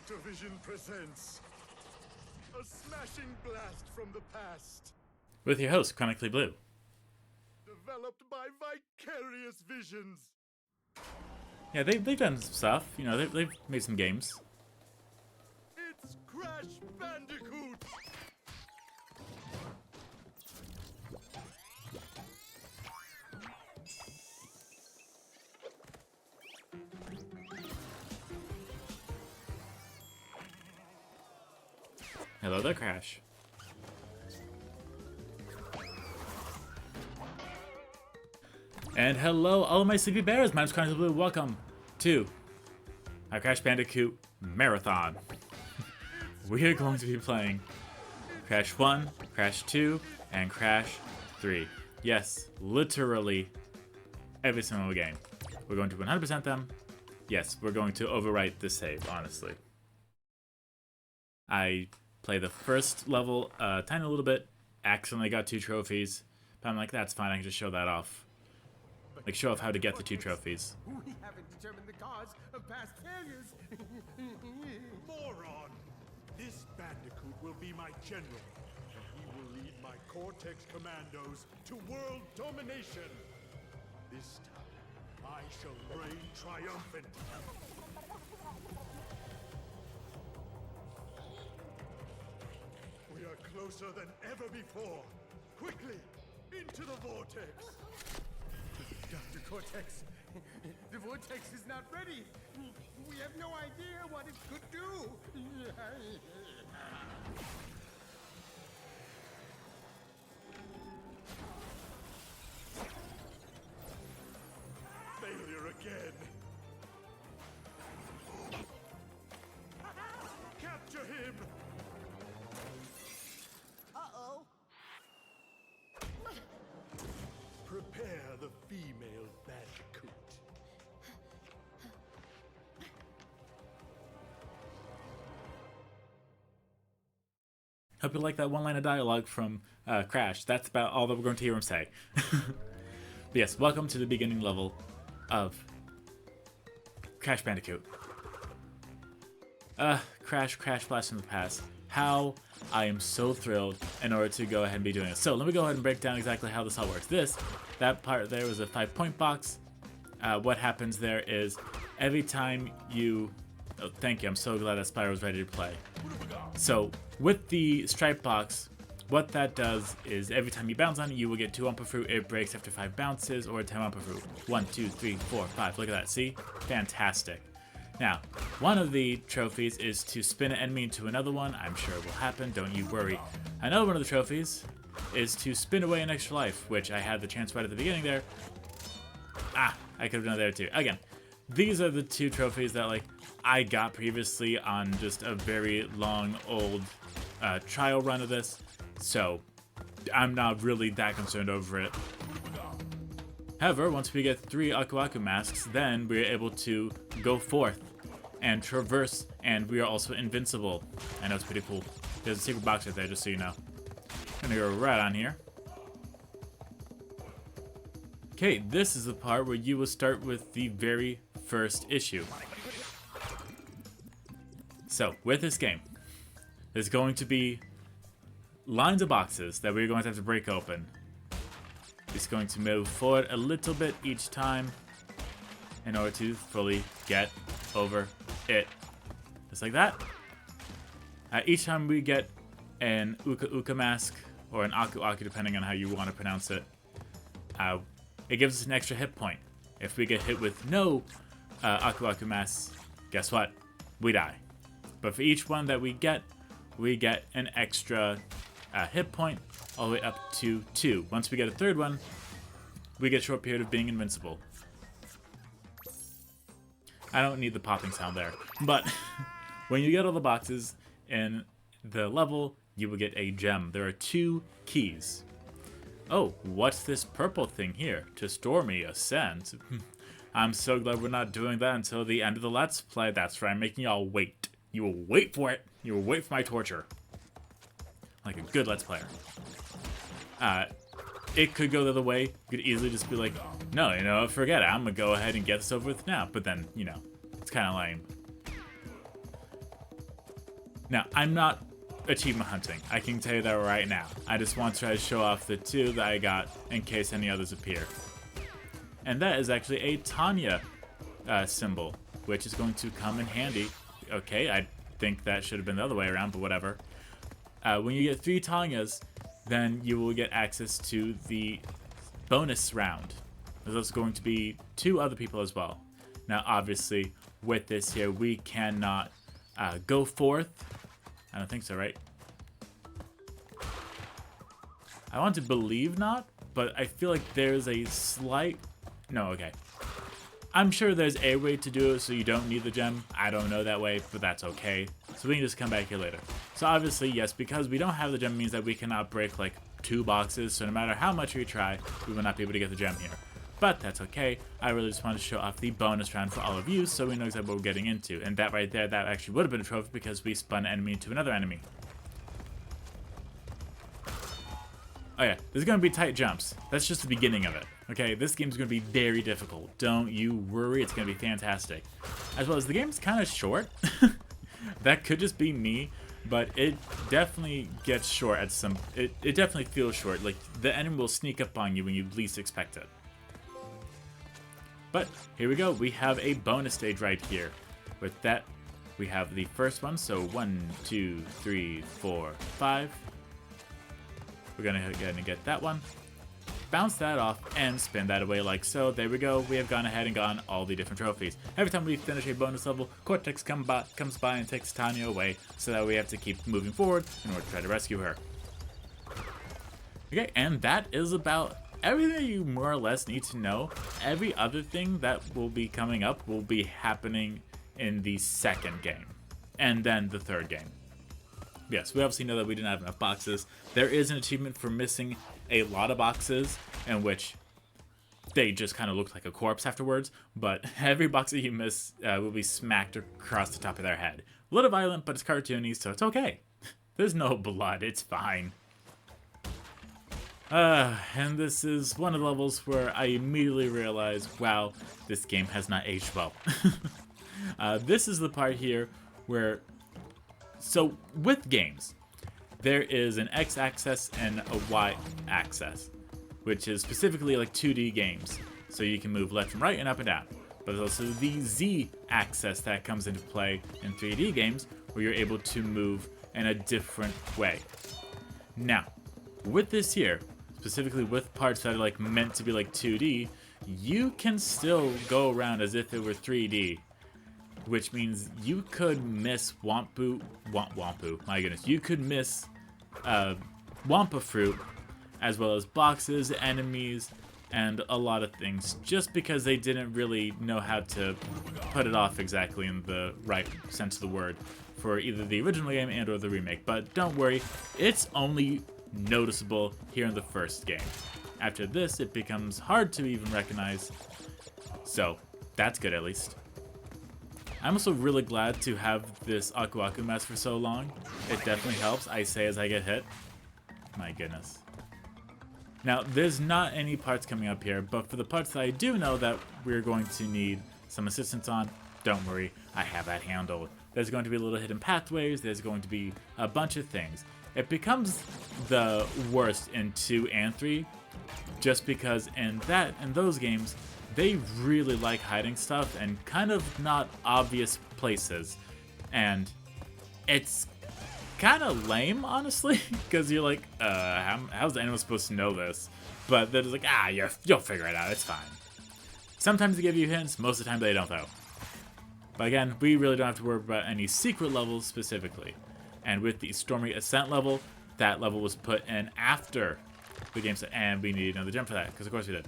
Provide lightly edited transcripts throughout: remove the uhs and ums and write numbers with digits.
Activision presents a smashing blast from the past, With your host, Chronically Blue. developed by Vicarious Visions. Yeah, they've done some stuff. You know, they've made some games. It's Crash Bandicoot! Hello there, Crash. And hello, all of my sleepy bears. My name's Chronically Blue. Welcome to our Crash Bandicoot Marathon. We are going to be playing Crash 1, Crash 2, and Crash 3. Yes, literally every single game. We're going to 100% them. Yes, we're going to overwrite this save, honestly. I played the first level a tiny little bit, accidentally got 2 trophies, but I'm like, that's fine, I can just show that off. Like, show off how to get the 2 trophies. We haven't determined the cause of past failures. Moron! This Bandicoot will be my general, and he will lead my Cortex Commandos to world domination. This time, I shall reign triumphant. We are closer than ever before. Quickly, into the vortex. Dr. Cortex, the vortex is not ready. We have no idea what it could do. Failure again. Capture him! Uh-oh. Prepare the female Bandicoot. Hope you like that one line of dialogue from Crash. That's about all that we're going to hear him say. But yes, welcome to the beginning level of Crash Bandicoot. Crash Blast from the past. How I am so thrilled in order to go ahead and be doing this. So let me go ahead and break down exactly how this all works. That part there was a 5-point box. What happens there is every time you... Oh, thank you. I'm so glad that Spyro was ready to play. So with the stripe box, what that does is every time you bounce on it, you will get 2 Umpa Fruit. It breaks after 5 bounces, or 10 Umpa Fruit. 1, 2, 3, 4, 5. Look at that. See? Fantastic. Now, one of the trophies is to spin an enemy into another one. I'm sure it will happen. Don't you worry. Another one of the trophies is to spin away an extra life, which I had the chance right at the beginning there. Ah, I could have done it there too. Again, these are the 2 trophies that like I got previously on just a very long old trial run of this, so I'm not really that concerned over it. However, once we get 3 Aku Aku masks, then we're able to go forth and traverse, and we are also invincible. I know it's pretty cool. There's a secret box right there, just so you know. I'm gonna go right on here. Okay, this is the part where you will start with the very first issue. So, with this game, there's going to be lines of boxes that we're going to have to break open. It's going to move forward a little bit each time in order to fully get over it. Just like that. Each time we get an Uka Uka mask, or an Aku Aku depending on how you want to pronounce it, it gives us an extra hit point. If we get hit with no Aku Aku masks, guess what? We die. But for each one that we get an extra hit point, all the way up to 2. Once we get a 3rd one, we get a short period of being invincible. I don't need the popping sound there. But when you get all the boxes in the level, you will get a gem. There are 2 keys. Oh, what's this purple thing here? To store me a scent. I'm so glad we're not doing that until the end of the Let's Play. That's right, I'm making y'all wait. You will wait for it. You will wait for my torture. Like a good Let's Player. It could go the other way. You could easily just be like, no, you know, forget it. I'm gonna go ahead and get this over with now. But then, you know, it's kind of lame. Now, I'm not achievement hunting. I can tell you that right now. I just want to try to show off the 2 that I got in case any others appear. And that is actually a Tanya symbol, which is going to come in handy. Okay, I think that should have been the other way around, but whatever. When you get 3 Tanyas, then you will get access to the bonus round. There's going to be 2 other people as well. Now, obviously, with this here, we cannot go forth. I don't think so, right? I want to believe not, but I feel like there's a slight... No, okay. I'm sure there's a way to do it so you don't need the gem. I don't know that way, but that's okay. So we can just come back here later. So obviously, yes, because we don't have the gem means that we cannot break like 2 boxes. So no matter how much we try, we will not be able to get the gem here. But that's okay. I really just wanted to show off the bonus round for all of you so we know exactly what we're getting into. And that right there, that actually would have been a trophy because we spun an enemy into another enemy. Oh yeah, there's going to be tight jumps. That's just the beginning of it. Okay, this game's going to be very difficult. Don't you worry, it's going to be fantastic. As well as the game's kind of short. That could just be me, but it definitely gets short at some... It definitely feels short. Like, the enemy will sneak up on you when you least expect it. But here we go. We have a bonus stage right here. With that, we have the first one. So 1, 2, 3, 4, 5. We're gonna get that one. Bounce that off and spin that away like so. There we go. We have gone ahead and gotten all the different trophies. Every time we finish a bonus level, Cortex comes by and takes Tanya away, so that we have to keep moving forward in order to try to rescue her. Okay, and that is about everything you more or less need to know. Every other thing that will be coming up will be happening in the second game, and then the third game. Yes, we obviously know that we didn't have enough boxes. There is an achievement for missing a lot of boxes, in which they just kind of look like a corpse afterwards, but every box that you miss will be smacked across the top of their head. A little violent, but it's cartoony, so it's okay. There's no blood, it's fine. And this is one of the levels where I immediately realized, wow, this game has not aged well. This is the part here where, so with games, there is an X-axis and a Y-axis, which is specifically like 2D games. So you can move left and right and up and down. But there's also the Z-axis that comes into play in 3D games, where you're able to move in a different way. Now, with this here, specifically with parts that are like meant to be like 2D, you can still go around as if it were 3D, which means you could miss Wampu, my goodness, you could miss Wampa fruit, as well as boxes, enemies, and a lot of things, just because they didn't really know how to put it off exactly in the right sense of the word for either the original game and or the remake. But don't worry, it's only noticeable here in the first game. After this, it becomes hard to even recognize, so that's good at least. I'm also really glad to have this Aku Aku mask for so long. It definitely helps, I say as I get hit. My goodness. Now, there's not any parts coming up here, but for the parts that I do know that we're going to need some assistance on, don't worry, I have that handled. There's going to be little hidden pathways, there's going to be a bunch of things. It becomes the worst in 2 and 3, just because in those games, they really like hiding stuff in kind of not obvious places. And it's kind of lame, honestly, because you're like, how's anyone supposed to know this? But they're just like, you'll figure it out, it's fine. Sometimes they give you hints, most of the time they don't though. But again, we really don't have to worry about any secret levels specifically. And with the Stormy Ascent level, that level was put in after the game set, and we need another gem for that, because of course we did.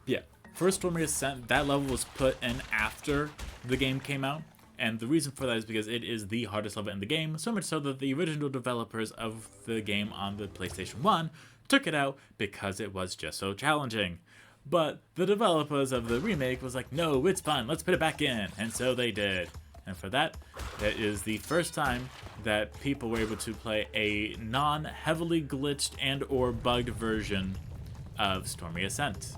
Yeah, for Stormy Ascent, that level was put in after the game came out. And the reason for that is because it is the hardest level in the game, so much so that the original developers of the game on the PlayStation 1 took it out because it was just so challenging. But the developers of the remake was like, no, it's fun, let's put it back in. And so they did. And for that, that is the first time that people were able to play a non-heavily glitched and or bugged version of Stormy Ascent.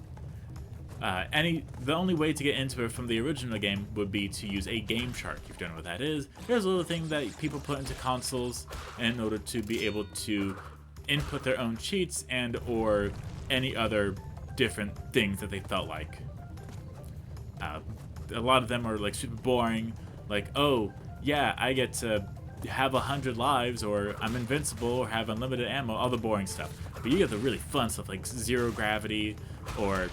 The only way to get into it from the original game would be to use a game shark. If you don't know what that is, there's a little thing that people put into consoles in order to be able to input their own cheats and or any other different things that they felt like. A lot of them are like super boring, like, oh yeah, I get to have 100 lives, or I'm invincible, or have unlimited ammo, all the boring stuff. But you get the really fun stuff like zero gravity, or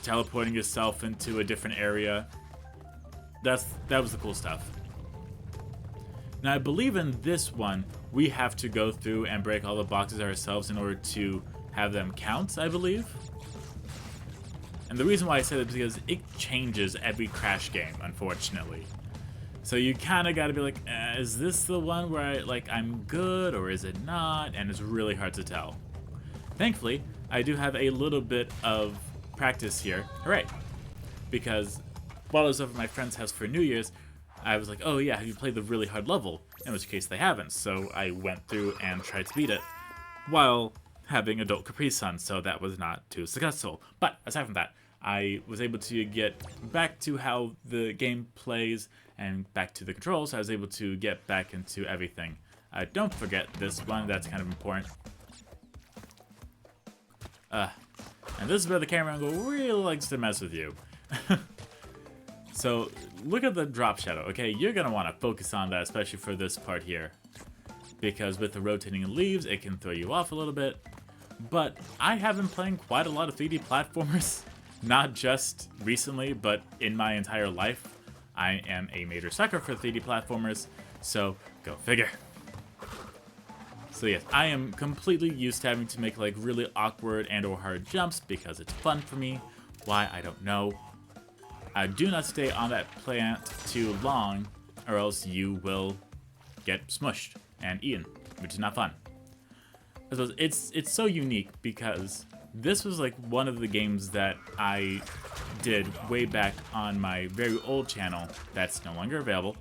teleporting yourself into a different area. That was the cool stuff. Now I believe in this one, we have to go through and break all the boxes ourselves in order to have them count, I believe. And the reason why I say that is because it changes every Crash game, unfortunately. So you kind of got to be like, is this the one where I'm good, or is it not? And it's really hard to tell. Thankfully, I do have a little bit of practice here. Hooray! Because while I was over at my friend's house for New Year's, I was like, oh yeah, have you played the really hard level? In which case they haven't, so I went through and tried to beat it while having adult Capri Sun, so that was not too successful. But aside from that, I was able to get back to how the game plays and back to the controls. I was able to get back into everything. Don't forget this one, that's kind of important. And this is where the camera angle really likes to mess with you. So look at the drop shadow, okay? You're gonna want to focus on that, especially for this part here. Because with the rotating leaves, it can throw you off a little bit. But I have been playing quite a lot of 3D platformers. Not just recently, but in my entire life. I am a major sucker for 3D platformers, so go figure. So yes, I am completely used to having to make like really awkward and or hard jumps because it's fun for me. Why, I don't know. Do not stay on that plant too long, or else you will get smushed and eaten, which is not fun. I suppose it's so unique because this was like one of the games that I did way back on my very old channel that's no longer available.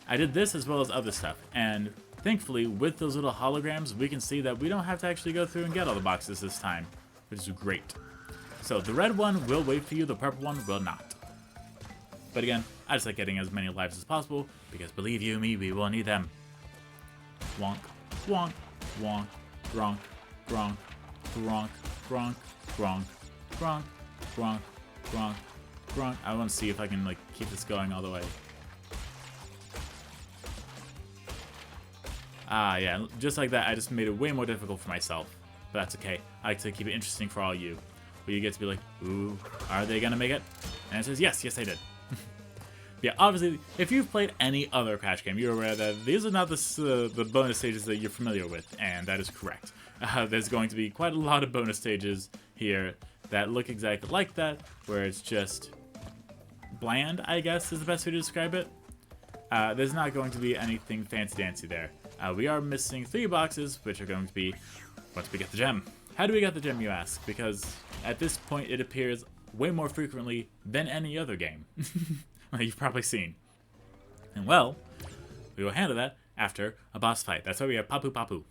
I did this as well as other stuff, and thankfully with those little holograms we can see that we don't have to actually go through and get all the boxes this time, which is great. So the red one will wait for you, the purple one will not. But again, I just like getting as many lives as possible because believe you me, we will need them. Wonk, wonk, wonk, gronk, gronk, gronk, gronk, gronk, gronk, gronk, gronk, gronk. I want to see if I can like keep this going all the way. Ah, yeah, just like that, I just made it way more difficult for myself. But that's okay. I like to keep it interesting for all you. Where you get to be like, ooh, are they gonna make it? And it says, yes, yes, they did. Yeah, obviously, if you've played any other Crash game, you're aware that these are not the bonus stages that you're familiar with, and that is correct. There's going to be quite a lot of bonus stages here that look exactly like that, where it's just bland, I guess, is the best way to describe it. There's not going to be anything fancy-dancy there. We are missing 3 boxes, which are going to be once we get the gem. How do we get the gem, you ask? Because at this point, it appears way more frequently than any other game. You've probably seen. And well, we will handle that after a boss fight. That's why we have Papu Papu.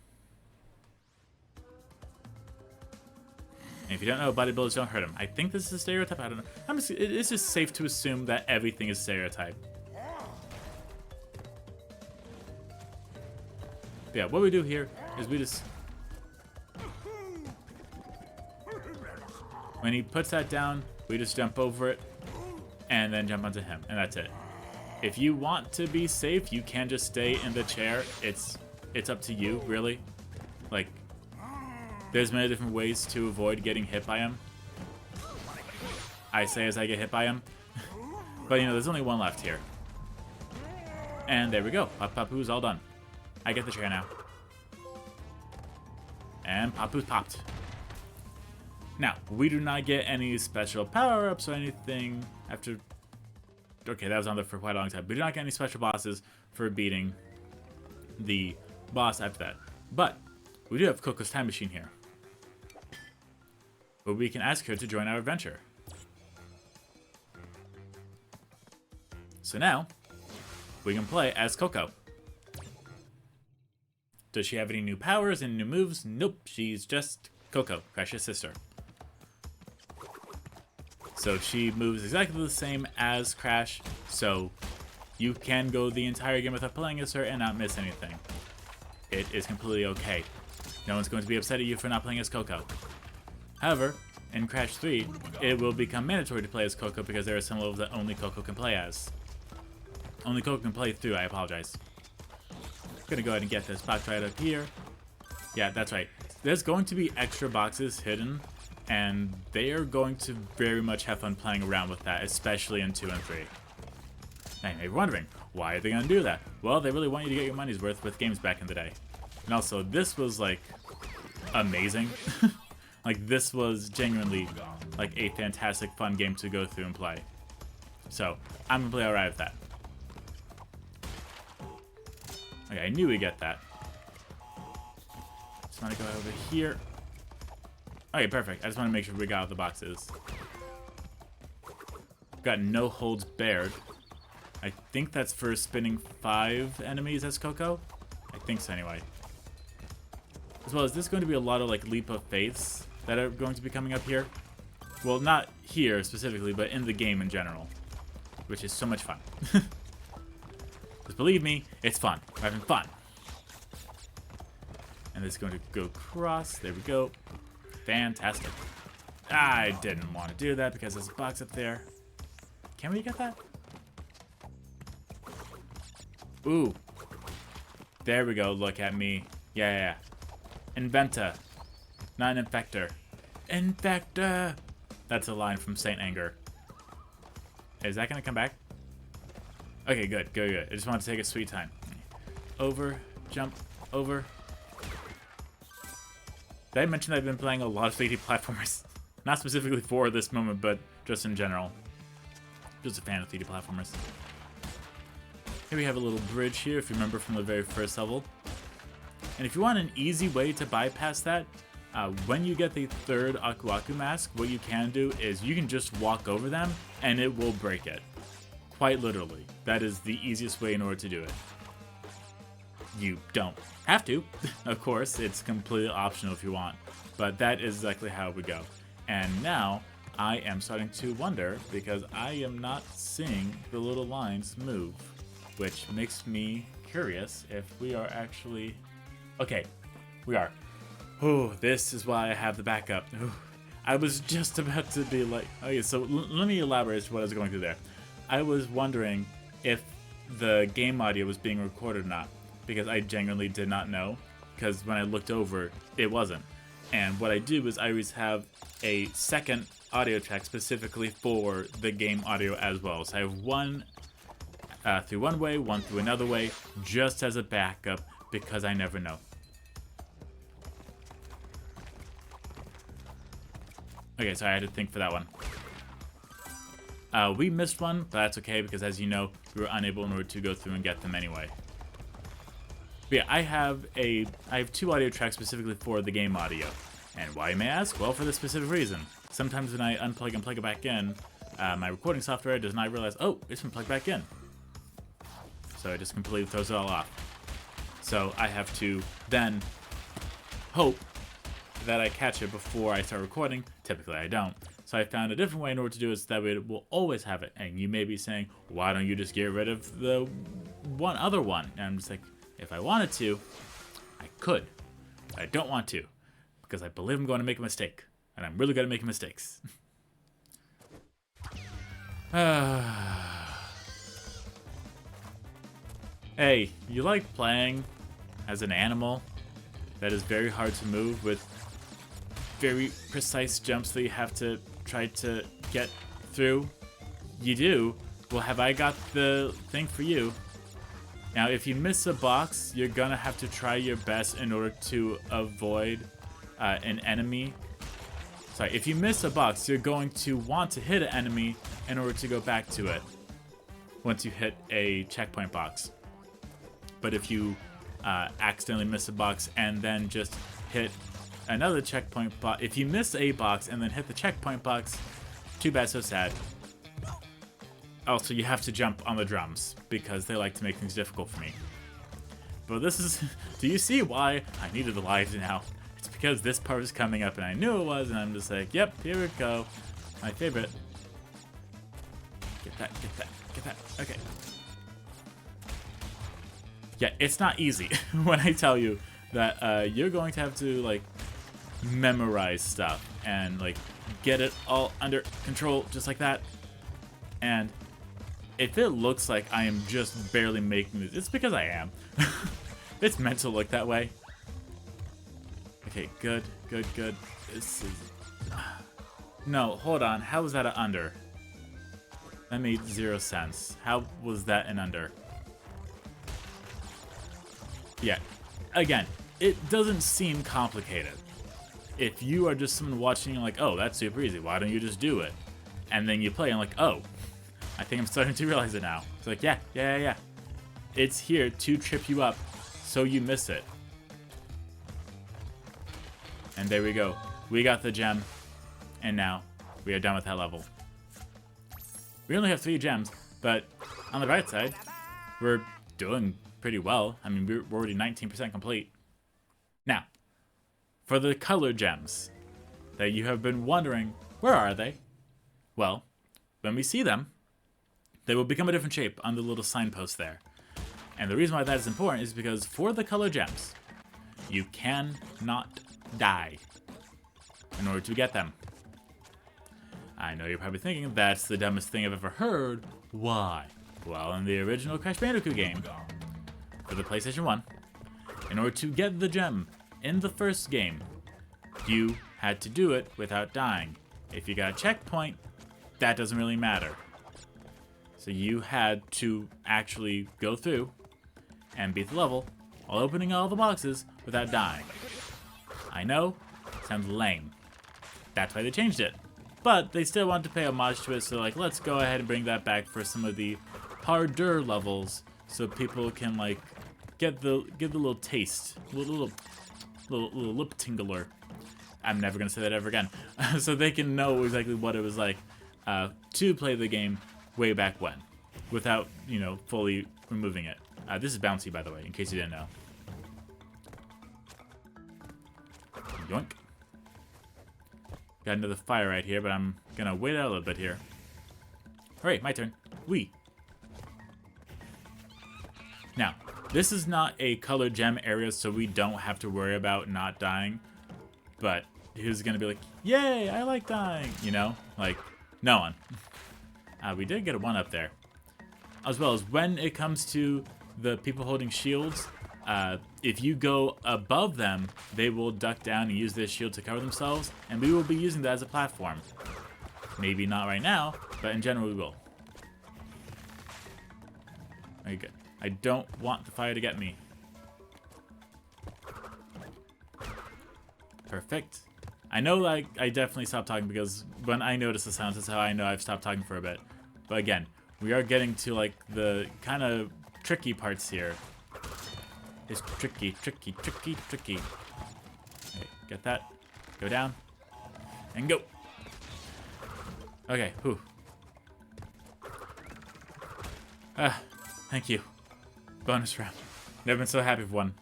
And if you don't know, bodybuilders don't hurt him. I think this is a stereotype. I don't know. It's just safe to assume that everything is stereotype. But yeah, what we do here is we just... When he puts that down, we just jump over it and then jump onto him, and that's it. If you want to be safe, you can just stay in the chair. It's up to you, really. Like, there's many different ways to avoid getting hit by him. I say as I get hit by him. But, you know, there's only one left here. And there we go. Papu's all done. I get the chair now. And Papu's popped. Now, we do not get any special power-ups or anything after... Okay, that was on there for quite a long time. We do not get any special bosses for beating the boss after that. But we do have Coco's time machine here. But we can ask her to join our adventure. So now, we can play as Coco. Does she have any new powers and new moves? Nope, she's just Coco, Crash's sister. So she moves exactly the same as Crash, so you can go the entire game without playing as her and not miss anything. It is completely okay. No one's going to be upset at you for not playing as Coco. However, in Crash 3, it will become mandatory to play as Coco because there are some levels that only Coco can play as. Only Coco can play through, I apologize. I'm gonna go ahead and get this box right up here. Yeah, that's right. There's going to be extra boxes hidden, and they are going to very much have fun playing around with that, especially in 2 and 3. Now you may be wondering, why are they gonna do that? Well, they really want you to get your money's worth with games back in the day. And also, this was, like, amazing. Like, this was genuinely, like, a fantastic, fun game to go through and play. So, I'm gonna play alright with that. Okay, I knew we'd get that. Just wanna go over here. Okay, perfect. I just wanna make sure we got all the boxes. Got no holds barred. I think that's for spinning 5 enemies as Coco. I think so anyway. As well as this is going to be a lot of like leap of faiths that are going to be coming up here. Well, not here specifically, but in the game in general. Which is so much fun. Just believe me, it's fun. We're having fun. And this is going to go across. There we go. Fantastic. I didn't want to do that because there's a box up there. Can we get that? Ooh. There we go. Look at me. Yeah. Inventa. Not an infector. Infector! That's a line from Saint Anger. Is that going to come back? Okay, good. I just want to take a sweet time. Over. Jump. Over. Did I mention that I've been playing a lot of 3D platformers? Not specifically for this moment, but just in general. Just a fan of 3D platformers. Here we have a little bridge here, if you remember from the very first level. And if you want an easy way to bypass that, when you get the 3rd Aku Aku mask, what you can do is you can just walk over them, and it will break it. Quite literally. That is the easiest way in order to do it. You don't have to. Of course, it's completely optional if you want. But that is exactly how it would go. And now, I am starting to wonder, because I am not seeing the little lines move. Which makes me curious if we are actually... Okay, we are. Oh, this is why I have the backup. Ooh, I was just about to be like... Okay, so let me elaborate as to what I was going through there. I was wondering if the game audio was being recorded or not. Because I genuinely did not know. Because when I looked over, it wasn't. And what I do is I always have a second audio track specifically for the game audio as well. So I have one through one way, one through another way, just as a backup, because I never know. Okay, so I had to think for that one. We missed one, but that's okay, because as you know, we were unable in order to go through and get them anyway. But yeah, I have 2 audio tracks specifically for the game audio. And why, you may ask? Well, for this specific reason. Sometimes when I unplug and plug it back in, my recording software does not realize, oh, it's been plugged back in. So it just completely throws it all off. So I have to then hope that I catch it before I start recording. Typically I don't. So I found a different way in order to do it so that way it will always have it. And you may be saying, why don't you just get rid of the other one? And I'm just like, if I wanted to, I could. But I don't want to. Because I believe I'm going to make a mistake. And I'm really good at making mistakes. Hey, you like playing as an animal that is very hard to move with very precise jumps that you have to try to get through? You do? Well, have I got the thing for you? Now, if you miss a box, you're gonna have to try your best in order to avoid an enemy. Sorry, if you miss a box, you're going to want to hit an enemy in order to go back to it once you hit a checkpoint box. But if you accidentally miss a box and then just hit another checkpoint box, if you miss a box and then hit the checkpoint box, too bad, so sad. Also, you have to jump on the drums because they like to make things difficult for me. But this is, do you see why I needed the lives now? It's because this part was coming up and I knew it was, and I'm just like, yep, here we go. My favorite Get that, get that, get that. Okay. Yeah, it's not easy when I tell you that you're going to have to, like, memorize stuff and, like, get it all under control just like that. And if it looks like I am just barely making this, it's because I am. It's meant to look that way. Okay, good, good, good. This is... No, hold on. How was that an under? That made 0 sense. How was that an under? Yeah. Again, it doesn't seem complicated. If you are just someone watching and like, oh, that's super easy, why don't you just do it? And then you play and like, oh, I think I'm starting to realize it now. It's like, yeah. It's here to trip you up so you miss it. And there we go. We got the gem. And now we are done with that level. We only have 3 gems, but on the bright side, we're doing pretty well. I mean, we're already 19% complete. Now, for the color gems that you have been wondering, where are they? Well, when we see them, they will become a different shape on the little signpost there. And the reason why that is important is because for the color gems, you cannot die in order to get them. I know you're probably thinking, that's the dumbest thing I've ever heard. Why? Well, in the original Crash Bandicoot game, for the PlayStation 1, in order to get the gem in the first game, you had to do it without dying. If you got a checkpoint, that doesn't really matter. So you had to actually go through and beat the level while opening all the boxes without dying. I know, sounds lame. That's why they changed it. But they still want to pay homage to it, so like, let's go ahead and bring that back for some of the harder levels, so people can like get the little taste, little lip tingler. I'm never gonna say that ever again. So they can know exactly what it was like to play the game way back when, without, you know, fully removing it. This is bouncy, by the way, in case you didn't know. Yoink. Got another fire right here, but I'm gonna wait out a little bit here. Alright, my turn. Wee. Now, this is not a colored gem area, so we don't have to worry about not dying. But who's gonna be like, yay, I like dying, you know? Like, no one. We did get a 1 up there. As well as when it comes to the people holding shields, if you go above them, they will duck down and use their shield to cover themselves, and we will be using that as a platform. Maybe not right now, but in general we will. Very good. I don't want the fire to get me. Perfect. I know, like, I definitely stopped talking because when I notice the sounds, that's how I know I've stopped talking for a bit. But again, we are getting to, like, the kind of tricky parts here. It's tricky. Okay, get that. Go down. And go. Okay, whew. Thank you. Bonus round. Never been so happy for one.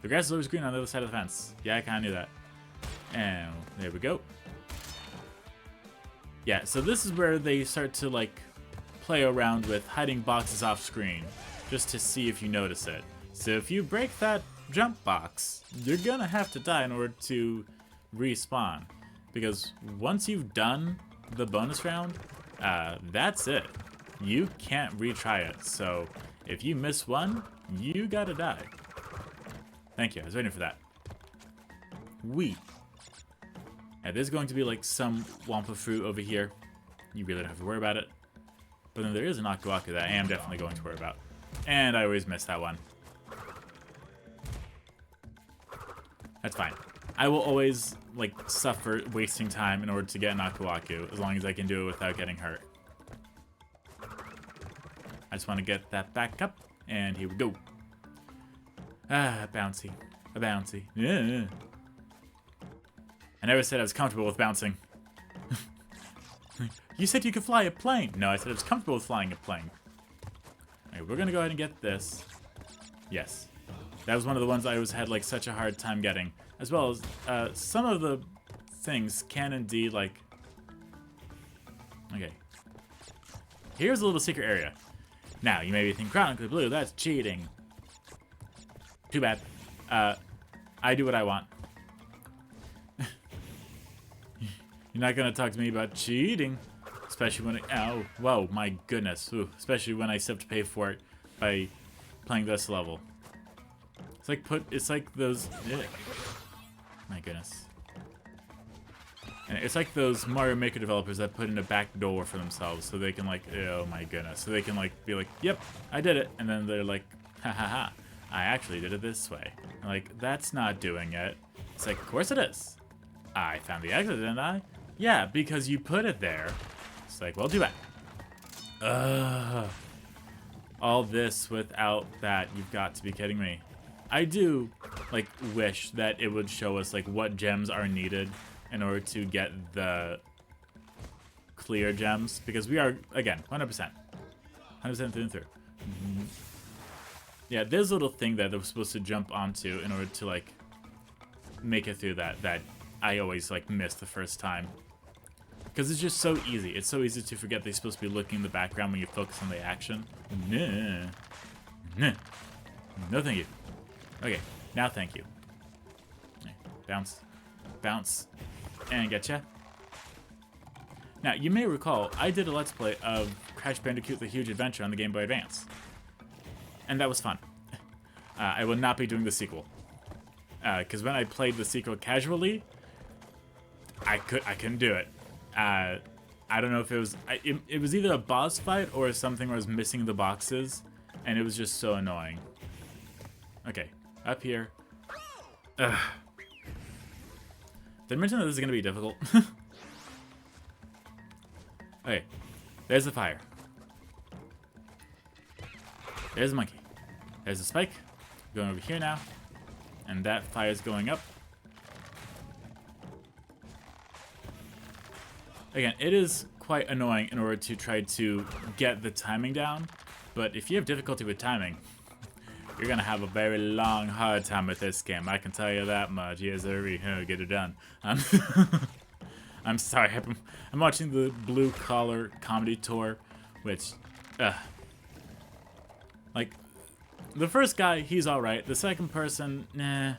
The grass is always green on the other side of the fence. Yeah, I kind of knew that. And there we go. Yeah, so this is where they start to, like, play around with hiding boxes off screen, just to see if you notice it. So if you break that jump box, you're gonna have to die in order to respawn. Because once you've done the bonus round, that's it. You can't retry it. So if you miss one, you gotta die. Thank you, I was waiting for that. Wee. Yeah, there's going to be like some Wampa fruit over here. You really don't have to worry about it. But then there is an Aku Aku that I am definitely going to worry about. And I always miss that one. That's fine. I will always, like, suffer wasting time in order to get an Aku Aku, as long as I can do it without getting hurt. I just want to get that back up, and here we go. Ah, bouncy. A bouncy. Yeah. I never said I was comfortable with bouncing. You said you could fly a plane. No, I said I was comfortable with flying a plane. Alright, we're gonna go ahead and get this. Yes. That was one of the ones I had like such a hard time getting. As well as some of the things can indeed like... Okay. here's a little secret area. Now, you may be thinking, Chronically Blue, that's cheating. Too bad. I do what I want. You're not gonna talk to me about cheating. Especially when ow, whoa, my goodness. Ooh, especially when I still have to pay for it by playing this level. It's like those, my goodness. And it's like those Mario Maker developers that put in a back door for themselves so they can like, oh my goodness. So they can like be like, yep, I did it. And then they're like, ha ha ha, I actually did it this way. And like, that's not doing it. It's like, of course it is. I found the exit, didn't I? Yeah, because you put it there. It's like, well, do that. All this without that, you've got to be kidding me. I do, like, wish that it would show us, like, what gems are needed in order to get the clear gems. Because we are, again, 100%. 100% through and through. Yeah, there's a little thing that we're supposed to jump onto in order to, like, make it through that I always, like, miss the first time. Because it's just so easy. It's so easy to forget they're supposed to be looking in the background when you focus on the action. Nah. Nah. No thank you. Okay, now thank you. Okay, bounce. Bounce. And getcha. Now, you may recall, I did a Let's Play of Crash Bandicoot The Huge Adventure on the Game Boy Advance. And that was fun. I will not be doing the sequel. Because when I played the sequel casually, I couldn't do it. I don't know if it was... It was either a boss fight or something where I was missing the boxes. And it was just so annoying. Okay, up here. Ugh. Did I mention that this is going to be difficult? Okay, there's the fire. There's the monkey. There's the spike. Going over here now. And that fire's going up. Again, it is quite annoying in order to try to get the timing down. But if you have difficulty with timing, you're going to have a very long, hard time with this game. I can tell you that much. Yes, hurry, get it done. I'm sorry. I'm watching the Blue Collar Comedy Tour, which, like, the first guy, he's alright. The second person, nah.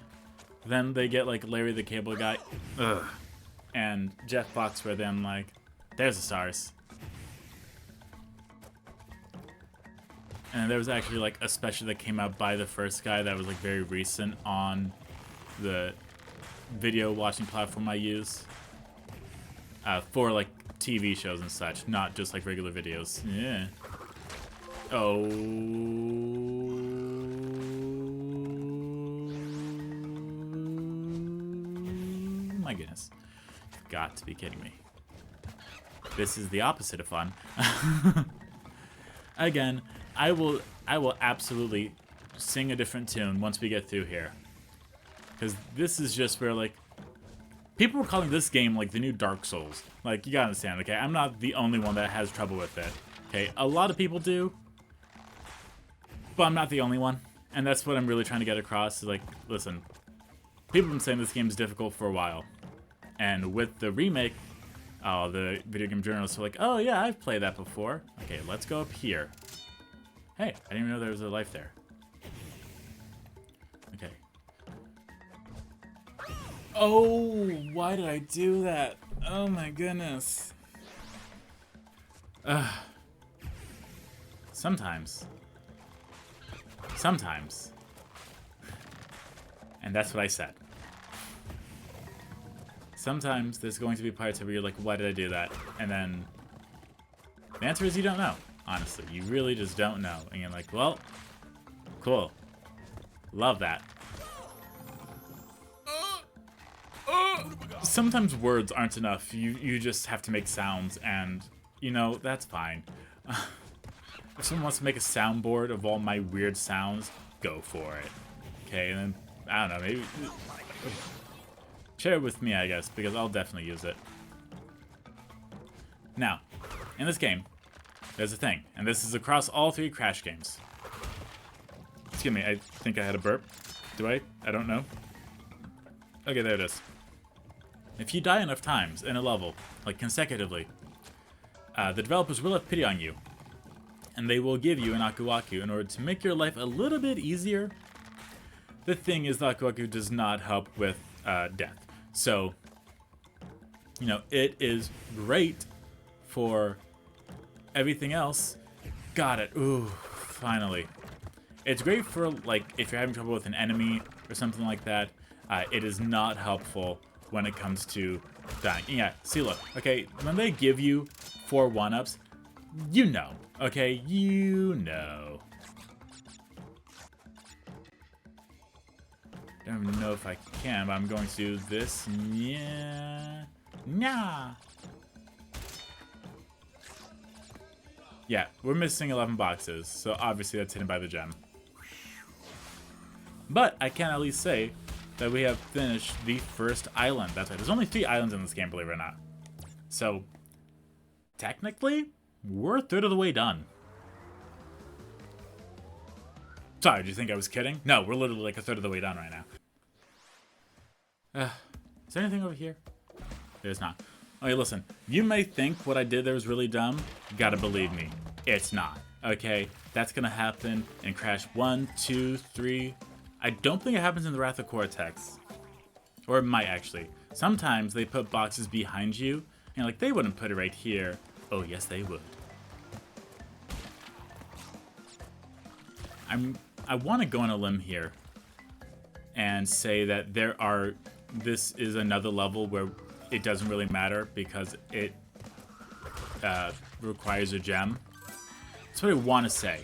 Then they get, like, Larry the Cable Guy, ugh. And Jeff Foxworthy, I'm like, there's the stars. And there was actually, like, a special that came out by the first guy that was, like, very recent on the video watching platform I use. For, like, TV shows and such, not just, like, regular videos. Yeah. Oh. My goodness. You've got to be kidding me. This is the opposite of fun. Again, I will absolutely sing a different tune once we get through here. Because this is just where, like, people were calling this game, like, the new Dark Souls. Like, you gotta understand, okay? I'm not the only one that has trouble with it. Okay, a lot of people do. But I'm not the only one. And that's what I'm really trying to get across. Is like, listen, people have been saying this game is difficult for a while. And with the remake, the video game journalists are like, oh yeah, I've played that before. Okay, let's go up here. Hey, I didn't even know there was a life there. Okay. Oh, why did I do that? Oh my goodness. Sometimes. And that's what I said. Sometimes there's going to be parts where you're like, why did I do that? And then the answer is you don't know. Honestly, you really just don't know. And you're like, well, cool. Love that. Sometimes words aren't enough. You just have to make sounds, and, you know, that's fine. If someone wants to make a soundboard of all my weird sounds, go for it. Okay, and then, I don't know, maybe... share it with me, I guess, because I'll definitely use it. Now, in this game, there's a thing, and this is across all 3 Crash games. Excuse me, I think I had a burp. Do I? I don't know. Okay, there it is. If you die enough times in a level, like consecutively, the developers will have pity on you, and they will give you an Aku Aku in order to make your life a little bit easier. The thing is, the Aku Aku does not help with death. So, you know, it is great for everything else. Got it. Ooh, finally. It's great for, like, if you're having trouble with an enemy or something like that. It is not helpful when it comes to dying. Yeah, see, look, okay, when they give you 4 1-ups, you know, okay, you know. Don't even know if I can, but I'm going to do this. Yeah. Nah. Yeah, we're missing 11 boxes, so obviously that's hidden by the gem. But I can at least say that we have finished the first island. That's right, there's only 3 islands in this game, believe it or not. So, technically, we're a third of the way done. Sorry, do you think I was kidding? No, we're literally like a third of the way done right now. Is there anything over here? There's not. Okay, listen. You may think what I did there was really dumb. You gotta believe me. It's not. Okay? That's gonna happen in Crash 1, 2, 3. I don't think it happens in the Wrath of Cortex. Or it might actually. Sometimes they put boxes behind you, and like, they wouldn't put it right here. Oh, yes, they would. I want to go on a limb here and say that this is another level where it doesn't really matter because it requires a gem. That's what I want to say.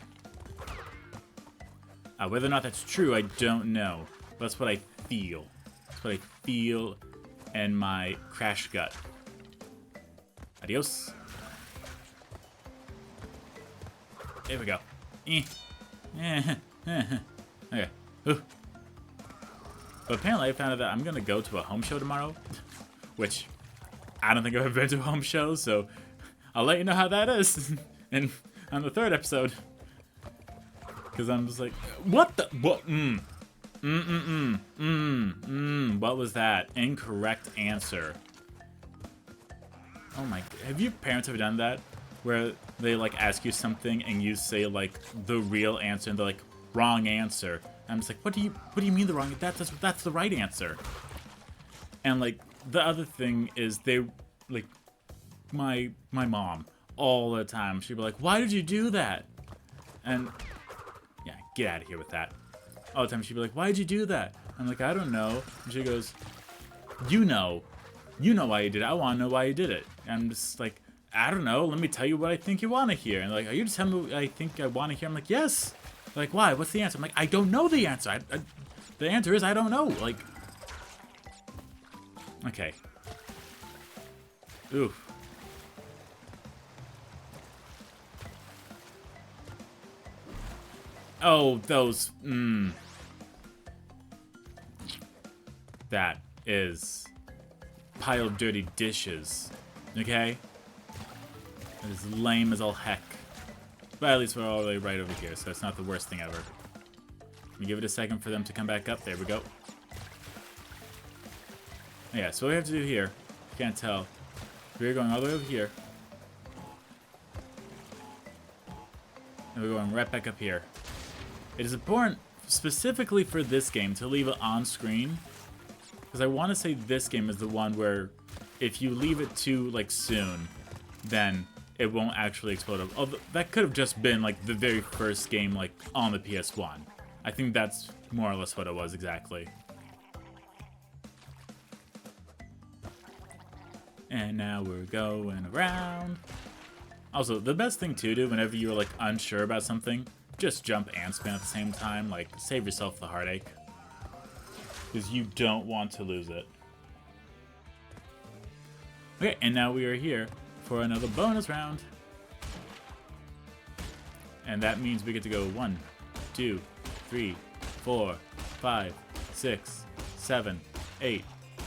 Whether or not that's true, I don't know. But that's what I feel. That's what I feel in my Crash gut. Adios. There we go. Okay. Ooh. But apparently I found out that I'm going to go to a home show tomorrow. Which, I don't think I've ever been to a home show, so I'll let you know how that is on the 3rd episode. Because I'm just like, what the? What? What was that? Incorrect answer. Oh my, have your parents ever done that? Where they like ask you something and you say like the real answer and they're like, wrong answer. And I'm just like, what do you mean the wrong? That's the right answer. And like the other thing is they like my mom all the time. She'd be like, why did you do that? And yeah, get out of here with that. All the time she'd be like, why did you do that? I'm like, I don't know. And she goes, you know why you did it. I want to know why you did it. And I'm just like, I don't know. Let me tell you what I think you want to hear. And like, are you just telling me what I think I want to hear? I'm like, yes. They're like, why? What's the answer? I'm like, I don't know the answer. The answer is I don't know. Like, okay. Oof. Oh, those. That is pile of dirty dishes. Okay? It is lame as all heck. But at least we're all the way right over here, so it's not the worst thing ever. Let me give it a second for them to come back up. There we go. Yeah, so what we have to do here, you can't tell. We're going all the way over here. And we're going right back up here. It is important, specifically for this game, to leave it on screen. Because I want to say this game is the one where if you leave it too, like, soon, then it won't actually explode. Although that could have just been, like, the very first game, like, on the PS1. I think that's more or less what it was exactly. And now we're going around. Also, the best thing to do whenever you're, like, unsure about something, just jump and spin at the same time. Like, save yourself the heartache. Because you don't want to lose it. Okay, and now we are here for another bonus round. And that means we get to go 1, 2, 3, 4, 5, 6, 7, 8,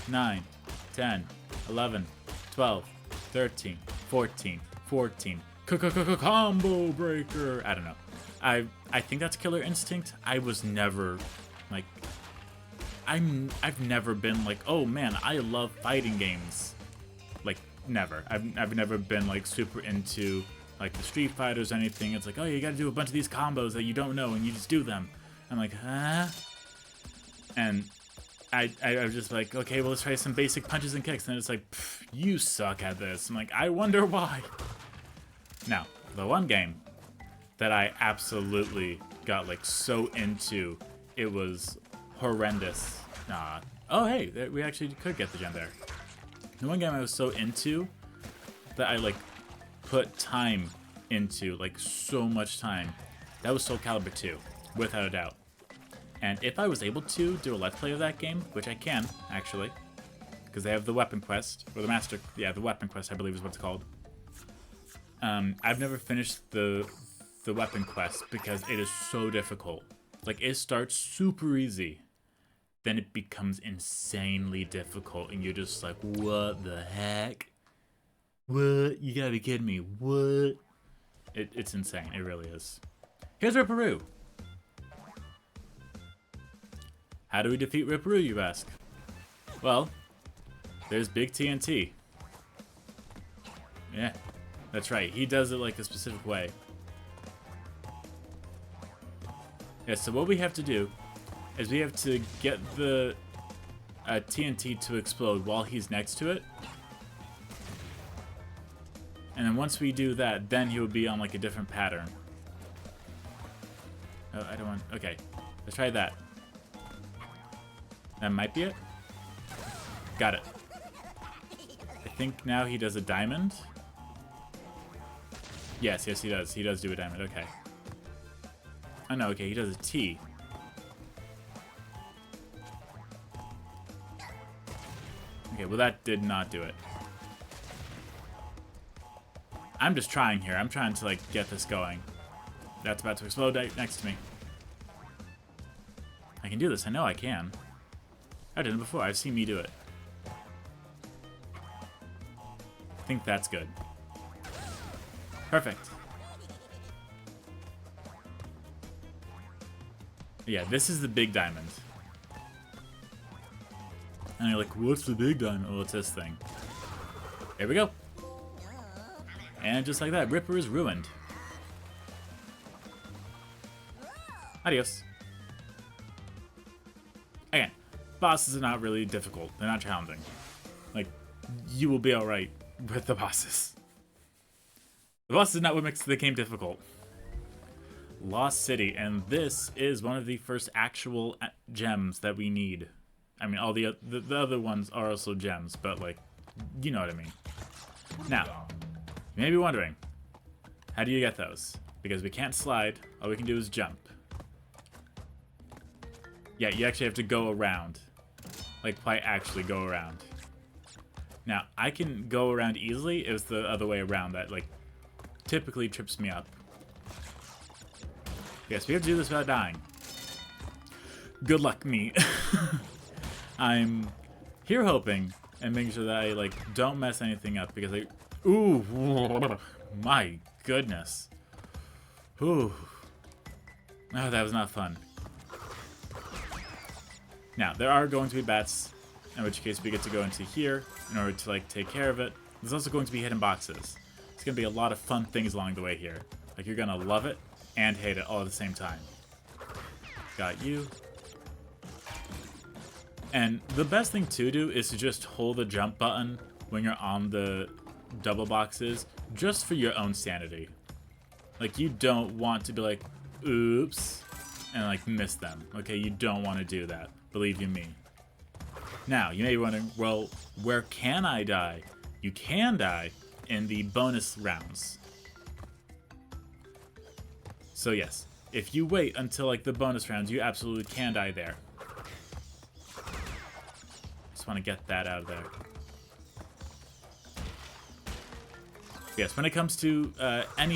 9, 10, 11, 12, 13, 14, 14. Combo breaker. I don't know. I think that's Killer Instinct. I was never like I've never been like, oh man, I love fighting games. Like never. I've never been like super into like the Street Fighters or anything. It's like, oh, you gotta do a bunch of these combos that you don't know and you just do them. I'm like, huh? And I was just like, okay, well, let's try some basic punches and kicks. And it's like, you suck at this. I'm like, I wonder why. Now, the one game that I absolutely got like so into, it was horrendous. Oh, hey, we actually could get the gem there. The one game I was so into that I like put time into, like so much time, that was Soul Calibur 2, without a doubt. And if I was able to do a Let's Play of that game, which I can, actually, because they have the Weapon Quest, or the Weapon Quest, I believe is what it's called. I've never finished the Weapon Quest because it is so difficult. Like, it starts super easy, then it becomes insanely difficult, and you're just like, what the heck? What? You gotta be kidding me. What? It's insane. It really is. Here's Ripperoo. How do we defeat Ripperoo, you ask? Well, there's Big TNT. Yeah, that's right. He does it like a specific way. Yeah, so what we have to do is we have to get the TNT to explode while he's next to it. And then once we do that, then he will be on like a different pattern. Oh, I don't want... Okay, let's try that. That might be it. Got it. I think now he does a diamond. Yes, he does. He does do a diamond, okay. Oh no, okay, he does a T. Okay, well that did not do it. I'm just trying here. I'm trying to, like, get this going. That's about to explode next to me. I can do this. I know I can. I've done it before. I've seen me do it. I think that's good. Perfect. Yeah, this is the big diamond. And you're like, what's the big diamond? Oh, it's this thing. Here we go. And just like that, Ripper is ruined. Adios. Again, bosses are not really difficult. They're not challenging. Like, you will be alright with the bosses. The bosses is not what makes the game difficult. Lost City, and this is one of the first actual gems that we need. I mean, all the other ones are also gems, but, like, you know what I mean. Now, you may be wondering, how do you get those? Because we can't slide, all we can do is jump. Yeah, you actually have to go around. Like, quite actually go around. Now, I can go around easily. It was the other way around that, like, typically trips me up. Yes, we have to do this without dying. Good luck, me. I'm here hoping and making sure that I, like, don't mess anything up because I... Ooh, my goodness. Ooh. Oh, that was not fun. Now, there are going to be bats, in which case we get to go into here in order to, like, take care of it. There's also going to be hidden boxes. It's going to be a lot of fun things along the way here. Like, you're going to love it and hate it all at the same time. Got you. And the best thing to do is to just hold the jump button when you're on the double boxes, just for your own sanity. Like, you don't want to be like, oops, and, like, miss them. Okay, you don't want to do that. Believe you me. Now, you may be wondering, well, where can I die? You can die in the bonus rounds. So yes, if you wait until, like, the bonus rounds, you absolutely can die there. Just want to get that out of there. Yes, when it comes to when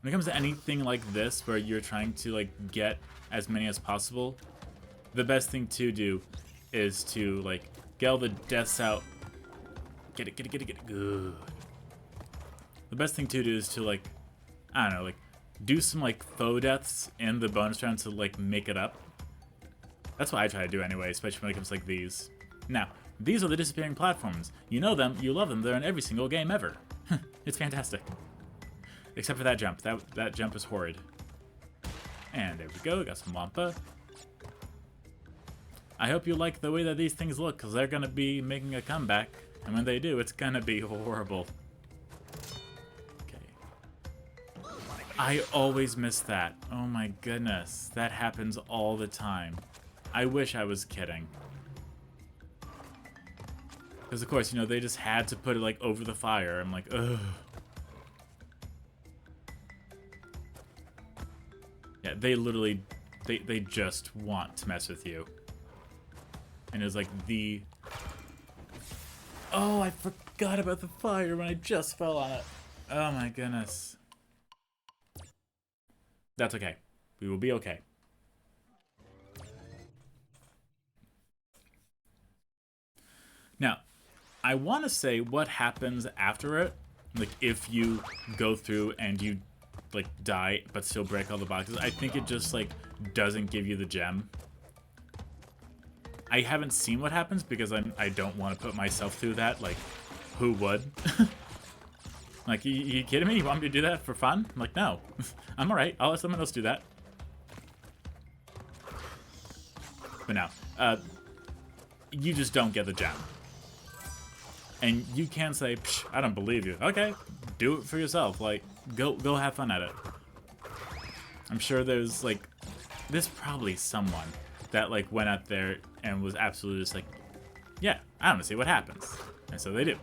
it comes to anything like this, where you're trying to, like, get as many as possible, the best thing to do is to, like, get all the deaths out. Get it. Good. The best thing to do is to, like, I don't know, like, do some, like, faux deaths in the bonus round to, like, make it up. That's what I try to do anyway, especially when it comes to, like, these. Now, These are the disappearing platforms. You know them, you love them, they're in every single game ever. It's fantastic. Except for that jump. That jump is horrid. And there we go, got some Wampa. I hope you like the way that these things look, because they're going to be making a comeback. And when they do, it's going to be horrible. Okay. I always miss that. Oh my goodness. That happens all the time. I wish I was kidding. Because of course, you know, they just had to put it like over the fire. I'm like, ugh. Yeah, they literally, they just want to mess with you. And it was like the... Oh, I forgot about the fire when I just fell on it. Oh my goodness. That's okay. We will be okay. Now, I want to say what happens after it. Like, if you go through and you, like, die but still break all the boxes. I think it just, like, doesn't give you the gem. I haven't seen what happens because I don't want to put myself through that. Like, who would? Like, you kidding me? You want me to do that for fun? I'm like, no. I'm alright. I'll let someone else do that. But no. You just don't get the gem. And you can't say, psh, I don't believe you. Okay, do it for yourself. Like, go have fun at it. I'm sure there's, like, there's probably someone that, like, went out there and was absolutely just like, yeah, I want to see what happens. And so they do.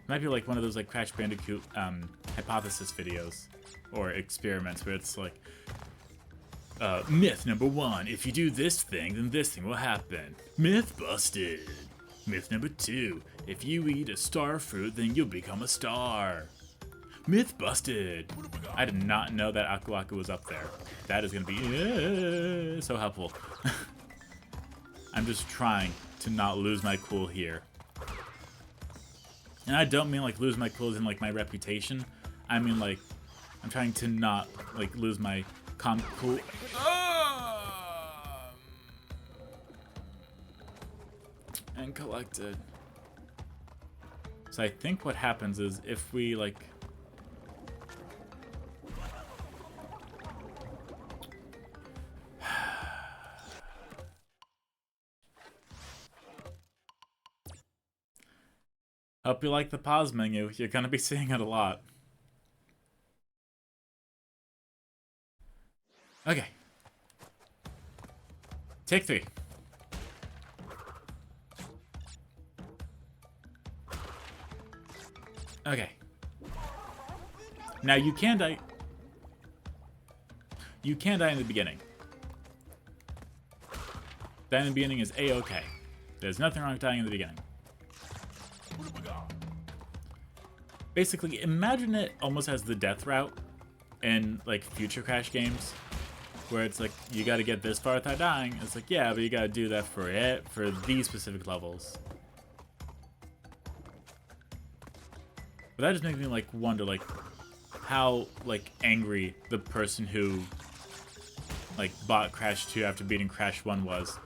Might be like one of those, like, Crash Bandicoot hypothesis videos or experiments where it's like, myth number 1, if you do this thing, then this thing will happen. Myth busted. Myth number 2, if you eat a star fruit, then you'll become a star. Myth busted. I did not know that Aku Aku was up there. That is going to be so helpful. I'm just trying to not lose my cool here. And I don't mean like lose my cool as in like my reputation. I mean like I'm trying to not like lose my cool. And collected. So I think what happens is if we like hope you like the pause menu. You're gonna be seeing it a lot. Okay. Take 3. Okay. Now you can die. You can die in the beginning. Dying in the beginning is A-okay. There's nothing wrong with dying in the beginning. Basically, imagine it almost as the death route in like future Crash games, where it's like you got to get this far without dying. It's like, yeah, but you got to do that for these specific levels. But that just makes me like wonder like how like angry the person who like bought Crash 2 after beating Crash 1 was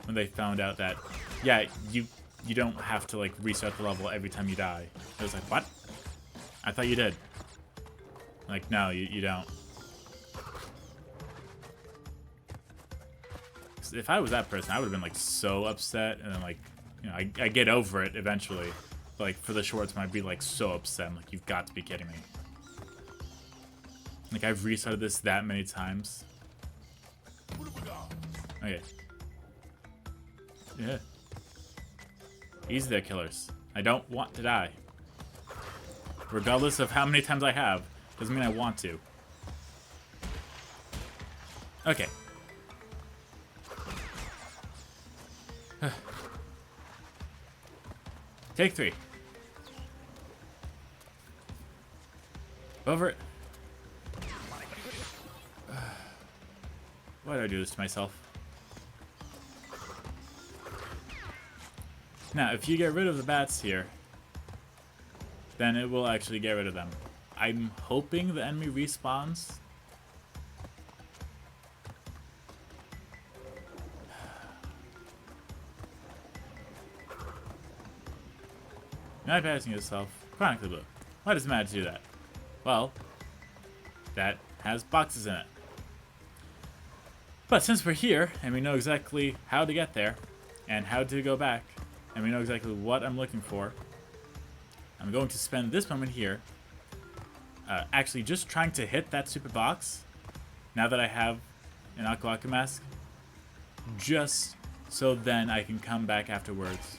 when they found out that yeah, you don't have to like restart the level every time you die. It was like, what? I thought you did. Like, no, you don't. If I was that person, I would have been like so upset, and then like, you know, I get over it eventually. But, like for the short term, I'd be like so upset. I'm like, you've got to be kidding me. Like I've restarted this that many times. Okay. Yeah. Easy there, killers. I don't want to die. Regardless of how many times I have, doesn't mean I want to. Okay. Take 3. Over it. Why did I do this to myself? Now, if you get rid of the bats here, then it will actually get rid of them. I'm hoping the enemy respawns. Not passing yourself. Chronically Blue. Why does it matter to do that? Well, that has boxes in it. But since we're here, and we know exactly how to get there, and how to go back, and we know exactly what I'm looking for, I'm going to spend this moment here actually just trying to hit that stupid box, now that I have an Aku Aku mask, just so then I can come back afterwards,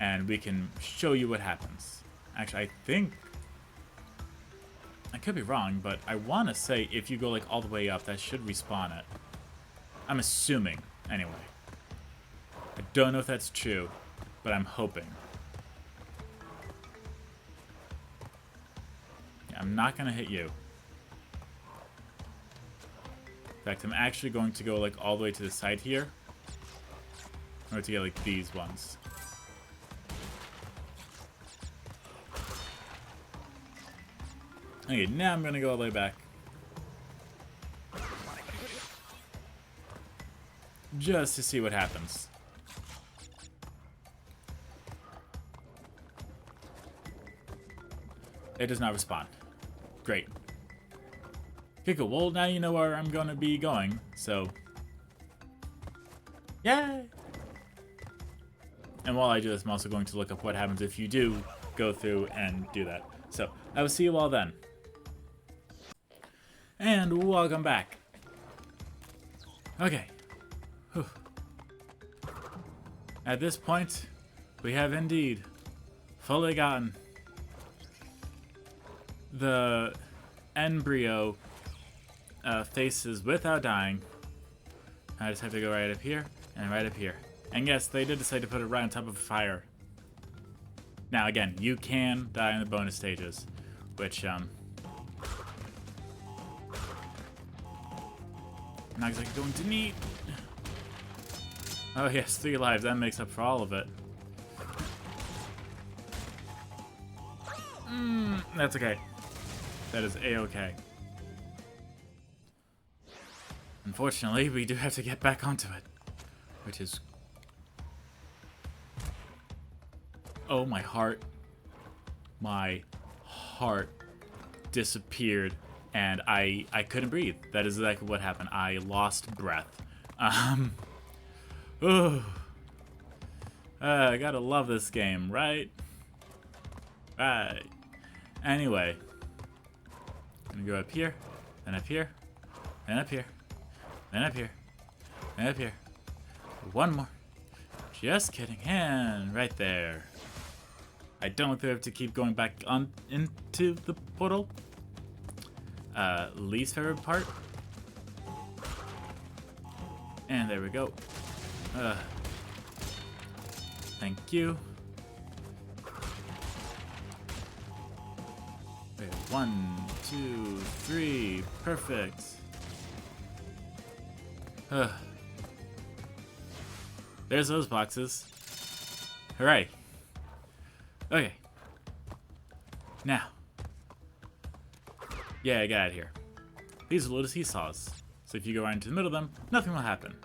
and we can show you what happens. Actually, I think, I could be wrong, but I want to say if you go like all the way up, that should respawn it. I'm assuming, anyway. I don't know if that's true, but I'm hoping. Yeah, I'm not going to hit you. In fact, I'm actually going to go like all the way to the side here in order to get like these ones. Okay, now I'm going to go all the way back. Just to see what happens. It does not respond. Great. Okay, cool. Well, now you know where I'm going to be going, so... Yay! And while I do this, I'm also going to look up what happens if you do go through and do that. So, I will see you all then. And welcome back. Okay. Whew. At this point, we have indeed fully gotten the embryo faces without dying. I just have to go right up here and right up here. And yes, they did decide to put it right on top of a fire. Now again, you can die in the bonus stages, which not exactly going to need. Oh yes, 3 lives, that makes up for all of it. That's okay. That is a-okay. Unfortunately, we do have to get back onto it, which is... Oh, my heart. My heart disappeared, and I couldn't breathe. That is exactly what happened. I lost breath. I gotta love this game, right? Right. Anyway. I'm gonna go up here, then up here, then up here, then up here, then up here. One more. Just kidding. And right there. I don't think I have to keep going back on into the portal. Least favorite part. And there we go. Thank you. Okay, 1, 2, 3. Perfect. There's those boxes. Hooray. Okay. Now. Yeah, get out of here. These are little seesaws. So if you go right into the middle of them, nothing will happen.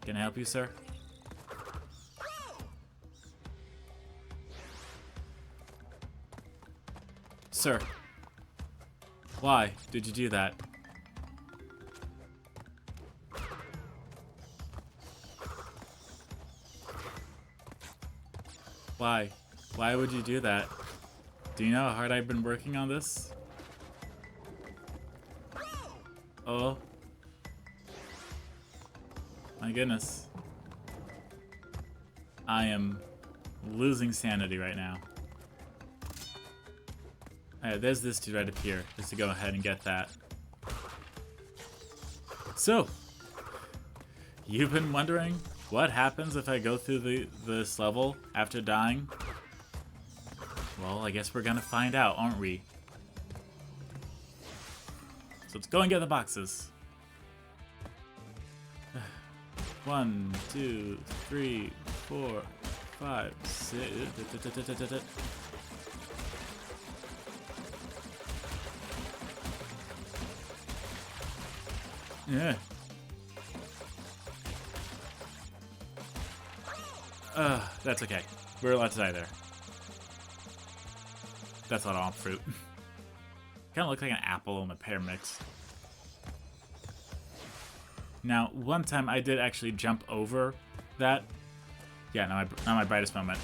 Can I help you, sir? Sir. Why did you do that? Why? Why would you do that? Do you know how hard I've been working on this? Oh. My goodness. I am losing sanity right now. Alright, there's this dude right up here, just to go ahead and get that. So, you've been wondering what happens if I go through this level after dying? Well, I guess we're gonna find out, aren't we? So let's go and get the boxes. 1, 2, 3, 4, 5, 6. Yeah. That's okay. We're allowed to die there. That's not all fruit. Kind of looks like an apple and a pear mix. Now, one time I did actually jump over that. Yeah, not my brightest moment.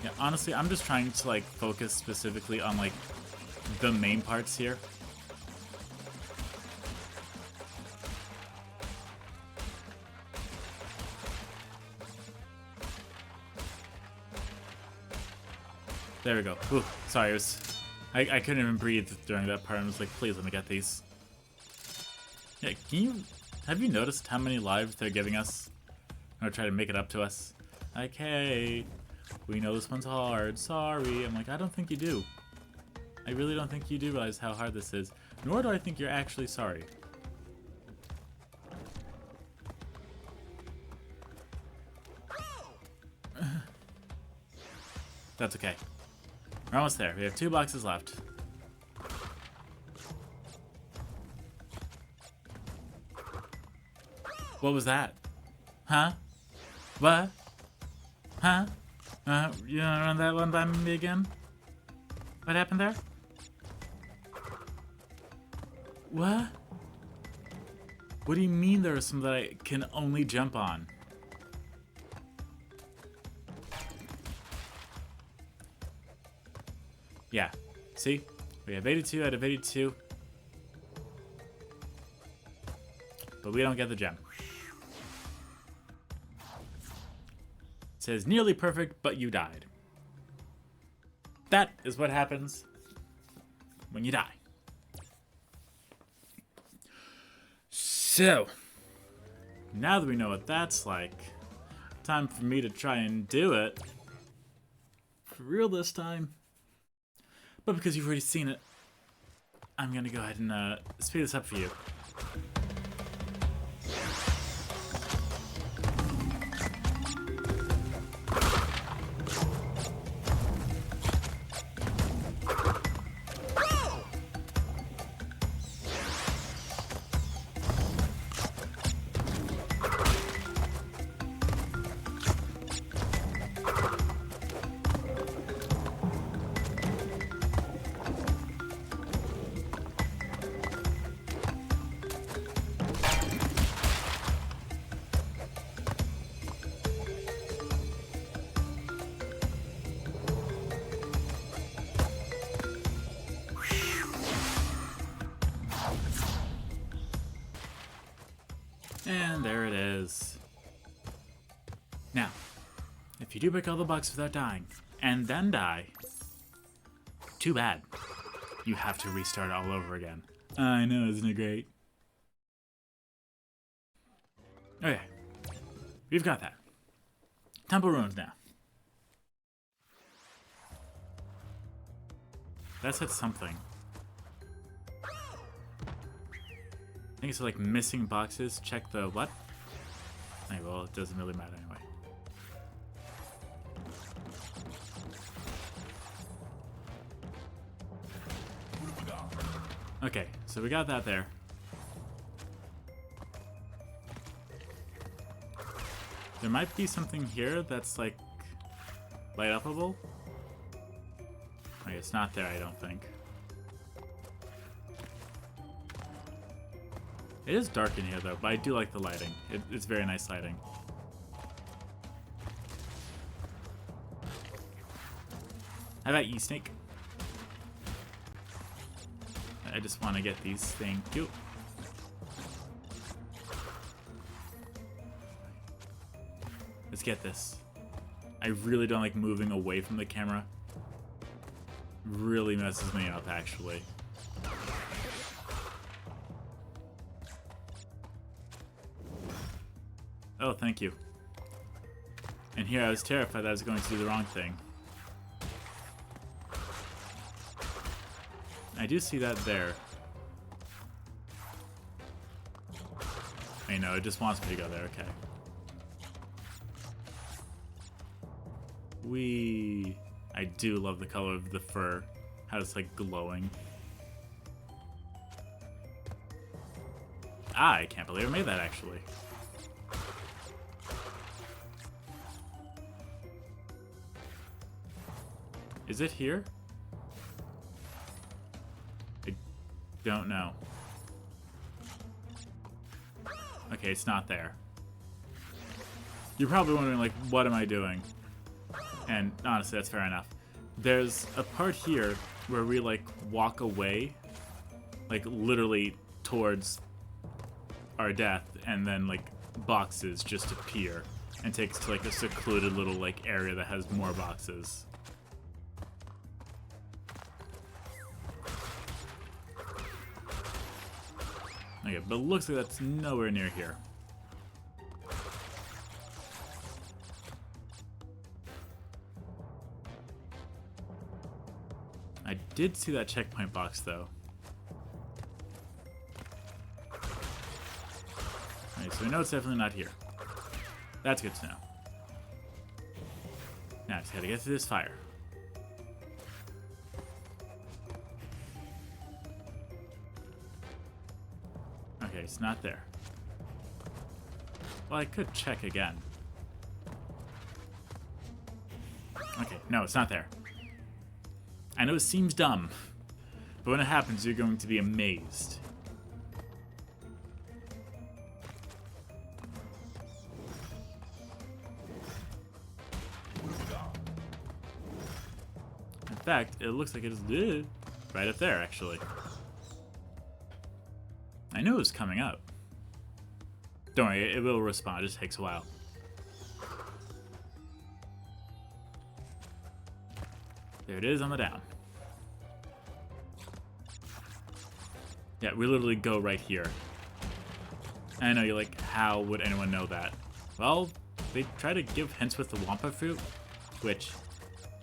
Yeah, honestly, I'm just trying to like focus specifically on like the main parts here. There we go. Ooh, sorry, I couldn't even breathe during that part. I was like, please let me get these. Yeah, have you noticed how many lives they're giving us? Or try to make it up to us? Like, hey, we know this one's hard, sorry. I'm like, I don't think you do. I really don't think you do realize how hard this is. Nor do I think you're actually sorry. That's okay. We're almost there. We have 2 boxes left. What was that? Huh? What? Huh? You wanna run that one by me again? What happened there? What? What do you mean there are some that I can only jump on? Yeah. See? We have 82 out of 82. But we don't get the gem. It says nearly perfect, but you died. That is what happens when you die. So, now that we know what that's like, time for me to try and do it. For real this time. But because you've already seen it, I'm gonna go ahead and speed this up for you. And there it is. Now, if you do break all the boxes without dying, and then die, too bad. You have to restart all over again. I know, isn't it great? Okay, we've got that. Temple ruins now. That said something. I think it's like missing boxes. Check the what? Okay, well, it doesn't really matter anyway. Okay, so we got that there. There might be something here that's like light upable. Okay, it's not there, I don't think. It is dark in here though, but I do like the lighting. It's very nice lighting. How about you, Snake? I just want to get these. Thank you. Let's get this. I really don't like moving away from the camera. Really messes me up, actually. Oh, thank you. And here I was terrified that I was going to do the wrong thing. I do see that there. I know, it just wants me to go there, okay. I do love the color of the fur. How it's like glowing. I can't believe I made that, actually. Is it here? I don't know. Okay, it's not there. You're probably wondering, like, what am I doing? And honestly, that's fair enough. There's a part here where we, like, walk away, like, literally towards our death, and then, like, boxes just appear and take us to, like, a secluded little, like, area that has more boxes. Okay, but it looks like that's nowhere near here. I did see that checkpoint box, though. Alright, so we know it's definitely not here. That's good to know. Now I just gotta get through this fire. Okay, it's not there. Well, I could check again. Okay, no, it's not there. I know it seems dumb, but when it happens, you're going to be amazed. In fact, it looks like it is right up there, actually. I knew it was coming up. Don't worry, it will respawn. It just takes a while. There it is on the down. Yeah, we literally go right here. And I know you're like, how would anyone know that? Well, they try to give hints with the Wampa fruit, which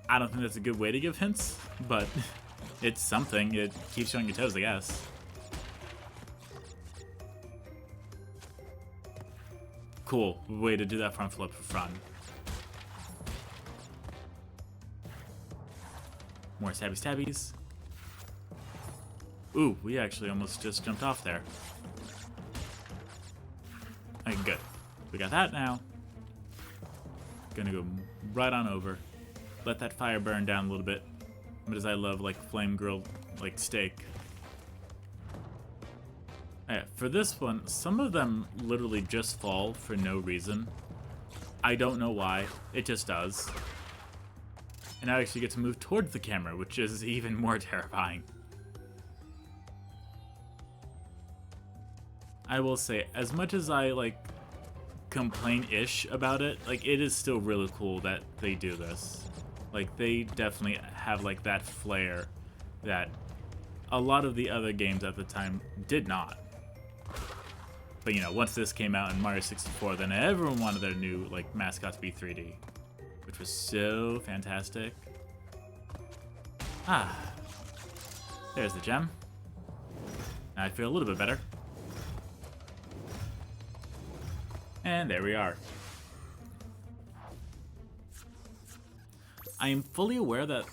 I don't think that's a good way to give hints, but it's something. It keeps you on your toes, I guess. Cool way to do that front flip for fun. More stabby stabbies. Ooh, we actually almost just jumped off there. Okay, good. We got that now. Gonna go right on over. Let that fire burn down a little bit. But as I love, like, flame grilled, like, steak. Yeah, for this one, some of them literally just fall for no reason. I don't know why. It just does. And I actually get to move towards the camera, which is even more terrifying. I will say, as much as I, like, complain-ish about it, like, it is still really cool that they do this. Like, they definitely have, like, that flair that a lot of the other games at the time did not. But, you know, once this came out in Mario 64, then everyone wanted their new, like, mascot to be 3D. Which was so fantastic. Ah. There's the gem. Now I feel a little bit better. And there we are. I am fully aware that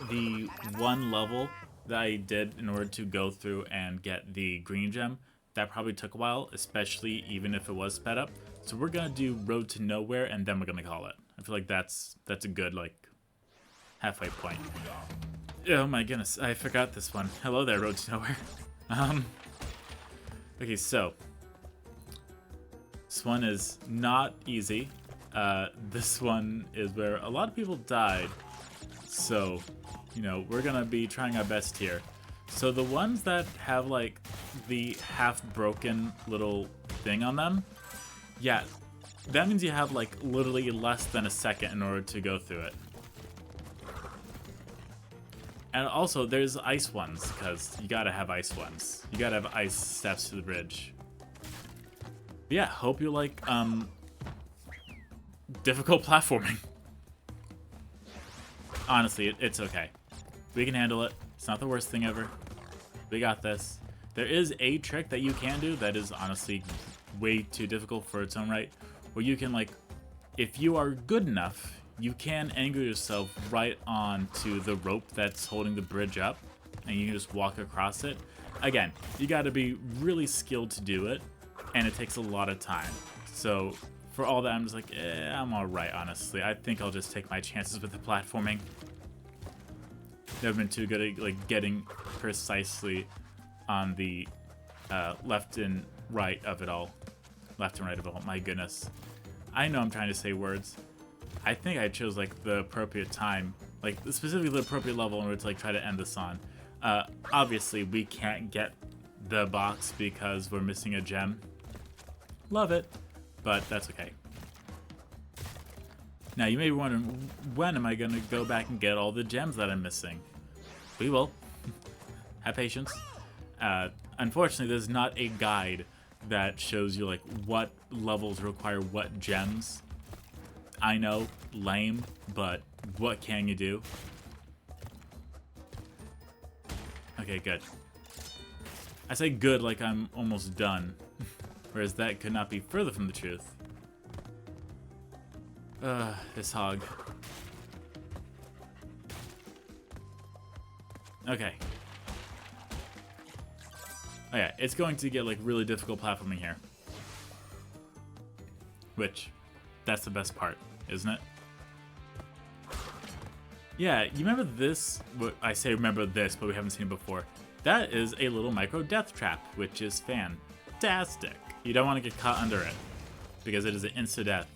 the one level that I did in order to go through and get the green gem, that probably took a while, especially even if it was sped up. So we're gonna do Road to Nowhere, and then we're gonna call it. I feel like that's a good, like, halfway point. Oh my goodness, I forgot this one. Hello there, Road to Nowhere. Okay, so this one is not easy. This one is where a lot of people died. So, you know, we're gonna be trying our best here. So the ones that have, like, the half-broken little thing on them, yeah, that means you have, like, literally less than a second in order to go through it. And also, there's ice ones, because you gotta have ice ones. You gotta have ice steps to the bridge. But yeah, hope you like, difficult platforming. Honestly, it's okay. We can handle it. It's not the worst thing ever. We got this. There is a trick that you can do that is honestly way too difficult for its own right, where you can, like, if you are good enough, you can angle yourself right onto the rope that's holding the bridge up, and you can just walk across it. again, you got to be really skilled to do it, and it takes a lot of time. So for all that, I'm just like, I'm alright, honestly. I think I'll just take my chances with the platforming. Never been too good at like getting precisely on the left and right of it all. Left and right of it all, my goodness. I know I'm trying to say words. I think I chose like the appropriate time, like specifically the appropriate level in order to like try to end this on. Obviously we can't get the box because we're missing a gem. Love it, but that's okay. Now you may be wondering, when am I gonna go back and get all the gems that I'm missing? We will. Have patience. Unfortunately, there's not a guide that shows you like what levels require what gems. I know, lame, but what can you do? Okay, good. I say good like I'm almost done, whereas that could not be further from the truth. This hog. Okay. Oh yeah, it's going to get like really difficult platforming here. Which, that's the best part, isn't it? Yeah, you remember this? Well, I say remember this, but we haven't seen it before. That is a little micro death trap, which is fantastic. You don't want to get caught under it, because it is an insta-death.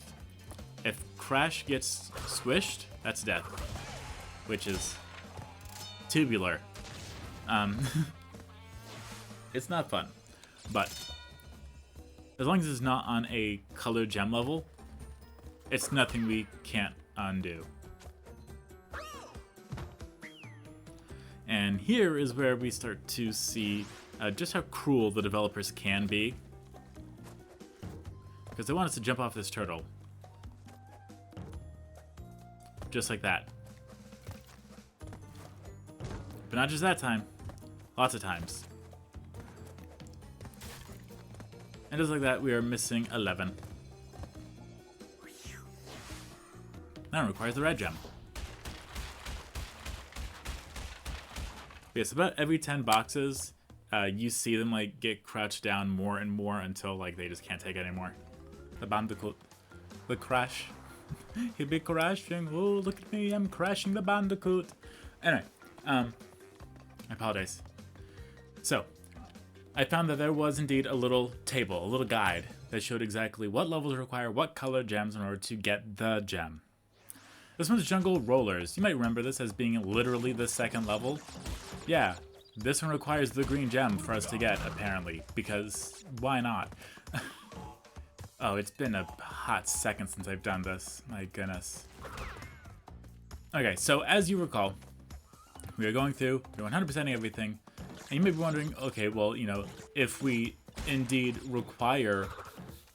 If Crash gets squished, that's death, which is tubular. It's not fun, but as long as it's not on a colored gem level, it's nothing we can't undo. And here is where we start to see just how cruel the developers can be, because they want us to jump off this turtle. Just like that. But not just that time. Lots of times. And just like that, we are missing 11. That one requires the red gem. Yes, about every 10 boxes, you see them like get crouched down more and more until like they just can't take it anymore. The Bandicoot. The Crash. He'd be crashing. Oh, look at me, I'm crashing the Bandicoot. Anyway, I apologize. So, I found that there was indeed a little table, a little guide that showed exactly what levels require what color gems in order to get the gem. This one's Jungle Rollers. You might remember this as being literally the second level. Yeah, this one requires the green gem for us to get, apparently, because why not? Oh, it's been a hot second since I've done this. My goodness. Okay, so as you recall, we are going through, we're 100%ing everything, and you may be wondering, okay, well, you know, if we indeed require,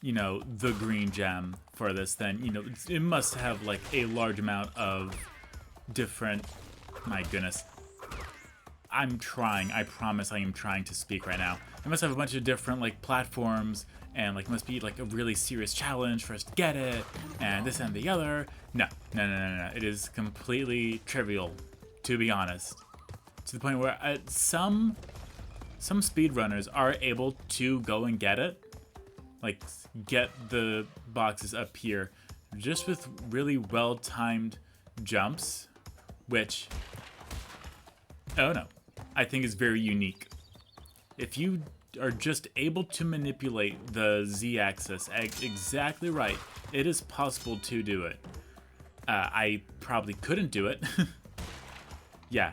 you know, the green gem for this, then, you know, it must have, like, a large amount of different, my goodness. I'm trying, I promise I am trying to speak right now. It must have a bunch of different, like, platforms, and like must be like a really serious challenge for us to get it, and this and the other. No. It is completely trivial, to be honest. To the point where some speedrunners are able to go and get it, like get the boxes up here, just with really well-timed jumps, which, oh no, I think is very unique. If you are just able to manipulate the Z-axis exactly right, it is possible to do it. I probably couldn't do it. Yeah,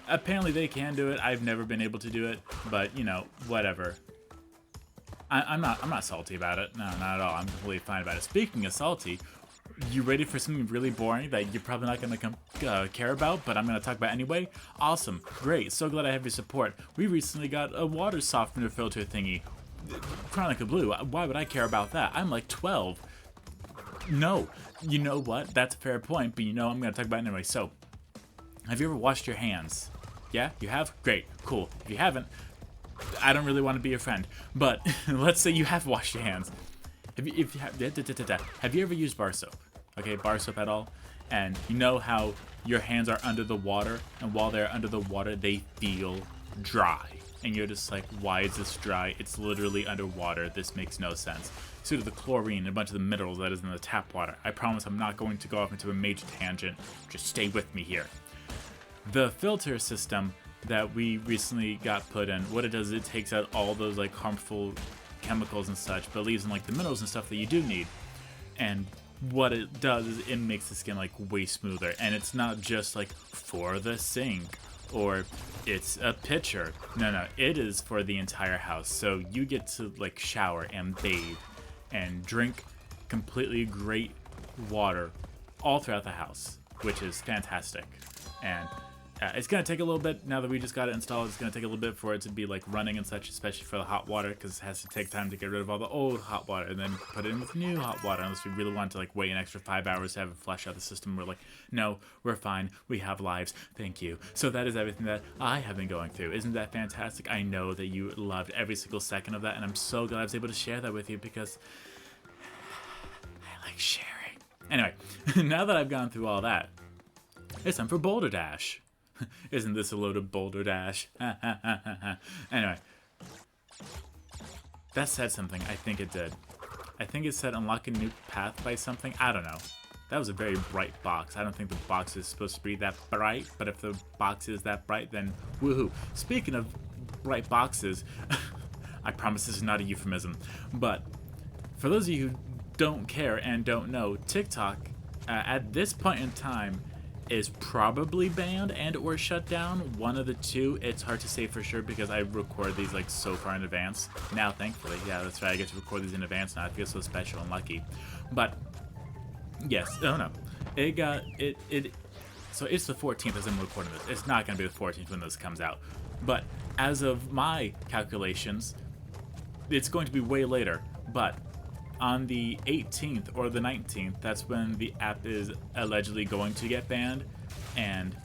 apparently they can do it. I've never been able to do it, but you know, whatever. I'm not salty about it. No, not at all. I'm completely fine about it. Speaking of salty, you ready for something really boring that you're probably not gonna care about, but I'm gonna talk about anyway? Awesome, great, so glad I have your support. We recently got a water softener filter thingy. Chronically Blue, why would I care about that? I'm like 12. No, you know what? That's a fair point, but you know I'm gonna talk about it anyway. So, have you ever washed your hands? Yeah, you have? Great, cool. If you haven't, I don't really want to be your friend, but let's say you have washed your hands. Have you ever used bar soap? Okay, bar soap at all? And you know how your hands are under the water, and while they're under the water, they feel dry. and you're just like, why is this dry? It's literally underwater. This makes no sense. Due to the chlorine and a bunch of the minerals that is in the tap water. I promise I'm not going to go off into a major tangent. Just stay with me here. The filter system that we recently got put in, what it does is it takes out all those like harmful chemicals and such, but leaves in like the minerals and stuff that you do need. And what it does is it makes the skin like way smoother, and it's not just like for the sink or it's a pitcher. No, it is for the entire house. So you get to like shower and bathe and drink completely great water all throughout the house, which is fantastic. And it's going to take a little bit now that we just got it installed. It's going to take a little bit for it to be like running and such, especially for the hot water, because it has to take time to get rid of all the old hot water and then put it in with new hot water. Unless we really want to like wait an extra 5 hours to have it flush out the system, we're like, no, we're fine. We have lives. Thank you. So that is everything that I have been going through. Isn't that fantastic? I know that you loved every single second of that, and I'm so glad I was able to share that with you because I like sharing. Anyway, now that I've gone through all that, it's time for Boulder Dash. Isn't this a load of Boulder Dash? Anyway, that said something. I think it did. I think it said unlock a new path by something. I don't know. That was a very bright box. I don't think the box is supposed to be that bright, but if the box is that bright, then woohoo. Speaking of bright boxes, I promise this is not a euphemism, but for those of you who don't care and don't know, TikTok, at this point in time, is probably banned and or shut down. One of the two. It's hard to say for sure because I record these like so far in advance. Now, thankfully, yeah, that's right. I get to record these in advance now. I feel so special and lucky. But yes, oh no, it got it. So it's the 14th as I'm recording this. It's not gonna be the 14th when this comes out. But as of my calculations, it's going to be way later. But on the 18th or the 19th, that's when the app is allegedly going to get banned. And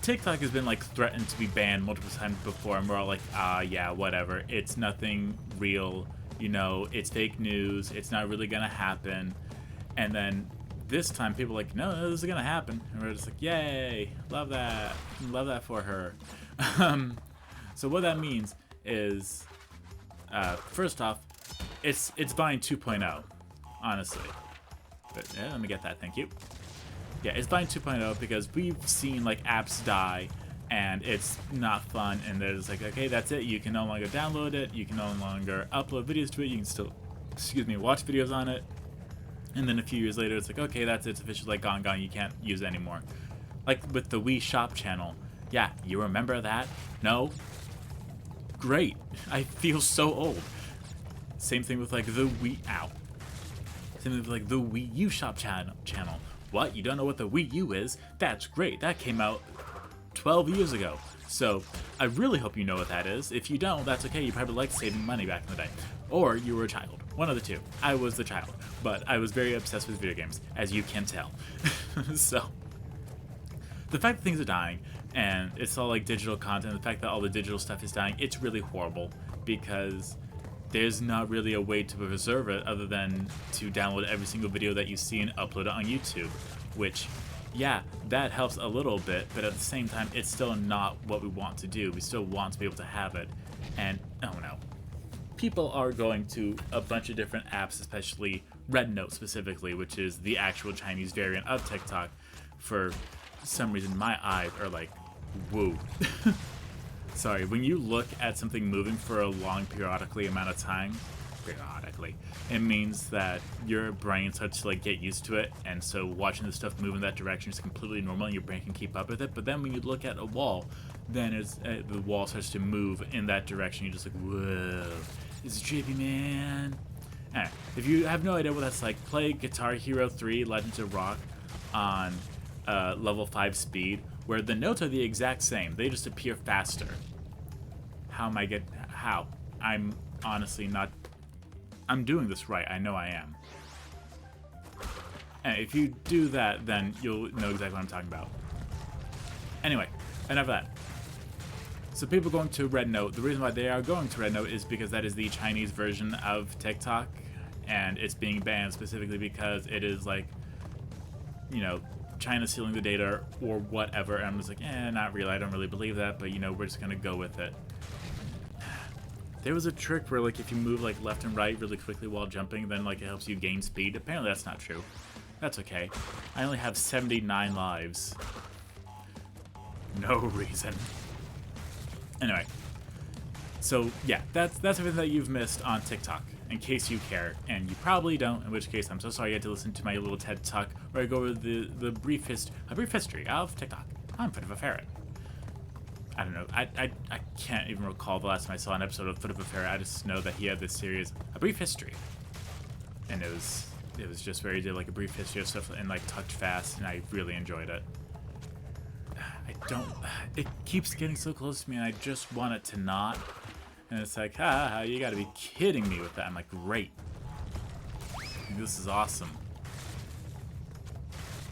TikTok has been like threatened to be banned multiple times before, and we're all like, yeah, whatever. It's nothing real, you know, it's fake news, it's not really gonna happen. And then this time people are like, no, this is gonna happen. And we're just like, yay, love that for her. So what that means is, first off, it's Vine 2.0, honestly. But yeah, let me get that, thank you. Yeah, it's Vine 2.0 because we've seen like apps die and it's not fun, and there's like, okay, that's it. You can no longer download it, you can no longer upload videos to it, you can still, watch videos on it. And then a few years later, it's like, okay, that's it, it's officially like gone, you can't use it anymore. Like with the Wii Shop channel. Yeah, you remember that? No? Great. I feel so old. Same thing with like the Wii Same thing with like the Wii U Shop channel. What? You don't know what the Wii U is? That's great. That came out 12 years ago. So I really hope you know what that is. If you don't, that's okay. You probably liked saving money back in the day. Or you were a child. One of the two. I was the child. But I was very obsessed with video games, as you can tell. So the fact that things are dying and it's all like digital content, the fact that all the digital stuff is dying, it's really horrible because there's not really a way to preserve it other than to download every single video that you see and upload it on YouTube, which, yeah, that helps a little bit, but at the same time, it's still not what we want to do. We still want to be able to have it, and, oh no. People are going to a bunch of different apps, especially Rednote specifically, which is the actual Chinese variant of TikTok. For some reason, my eyes are like, woo. Sorry, when you look at something moving for a long periodically amount of time, it means that your brain starts to like get used to it, and so watching the stuff move in that direction is completely normal and your brain can keep up with it. But then when you look at a wall, then the wall starts to move in that direction. You're just like, whoa, this is trippy, man. Anyway, if you have no idea what that's like, play Guitar Hero 3 Legends of Rock on level 5 speed, where the notes are the exact same. They just appear faster. How? I'm honestly not... I'm doing this right. I know I am. And if you do that, then you'll know exactly what I'm talking about. Anyway, enough of that. So people going to Rednote, the reason why they are going to Rednote is because that is the Chinese version of TikTok, and it's being banned specifically because it is like, you know, China stealing the data or whatever. And I'm just like, not really. I don't really believe that, but you know, we're just gonna go with it. There was a trick where, like, if you move, like, left and right really quickly while jumping, then, like, it helps you gain speed. Apparently that's not true. That's okay. I only have 79 lives. No reason. Anyway. So, yeah, that's everything that you've missed on TikTok, in case you care. And you probably don't, in which case I'm so sorry you had to listen to my little TED Talk where I go over a brief history of TikTok. I'm Foot of a Ferret. I don't know. I can't even recall the last time I saw an episode of Foot of a Ferret. I just know that he had this series, A Brief History. And it was just where he did like a brief history of stuff and like talked fast, and I really enjoyed it. It keeps getting so close to me and I just want it to not. And it's like, you gotta be kidding me with that. I'm like, great. This is awesome.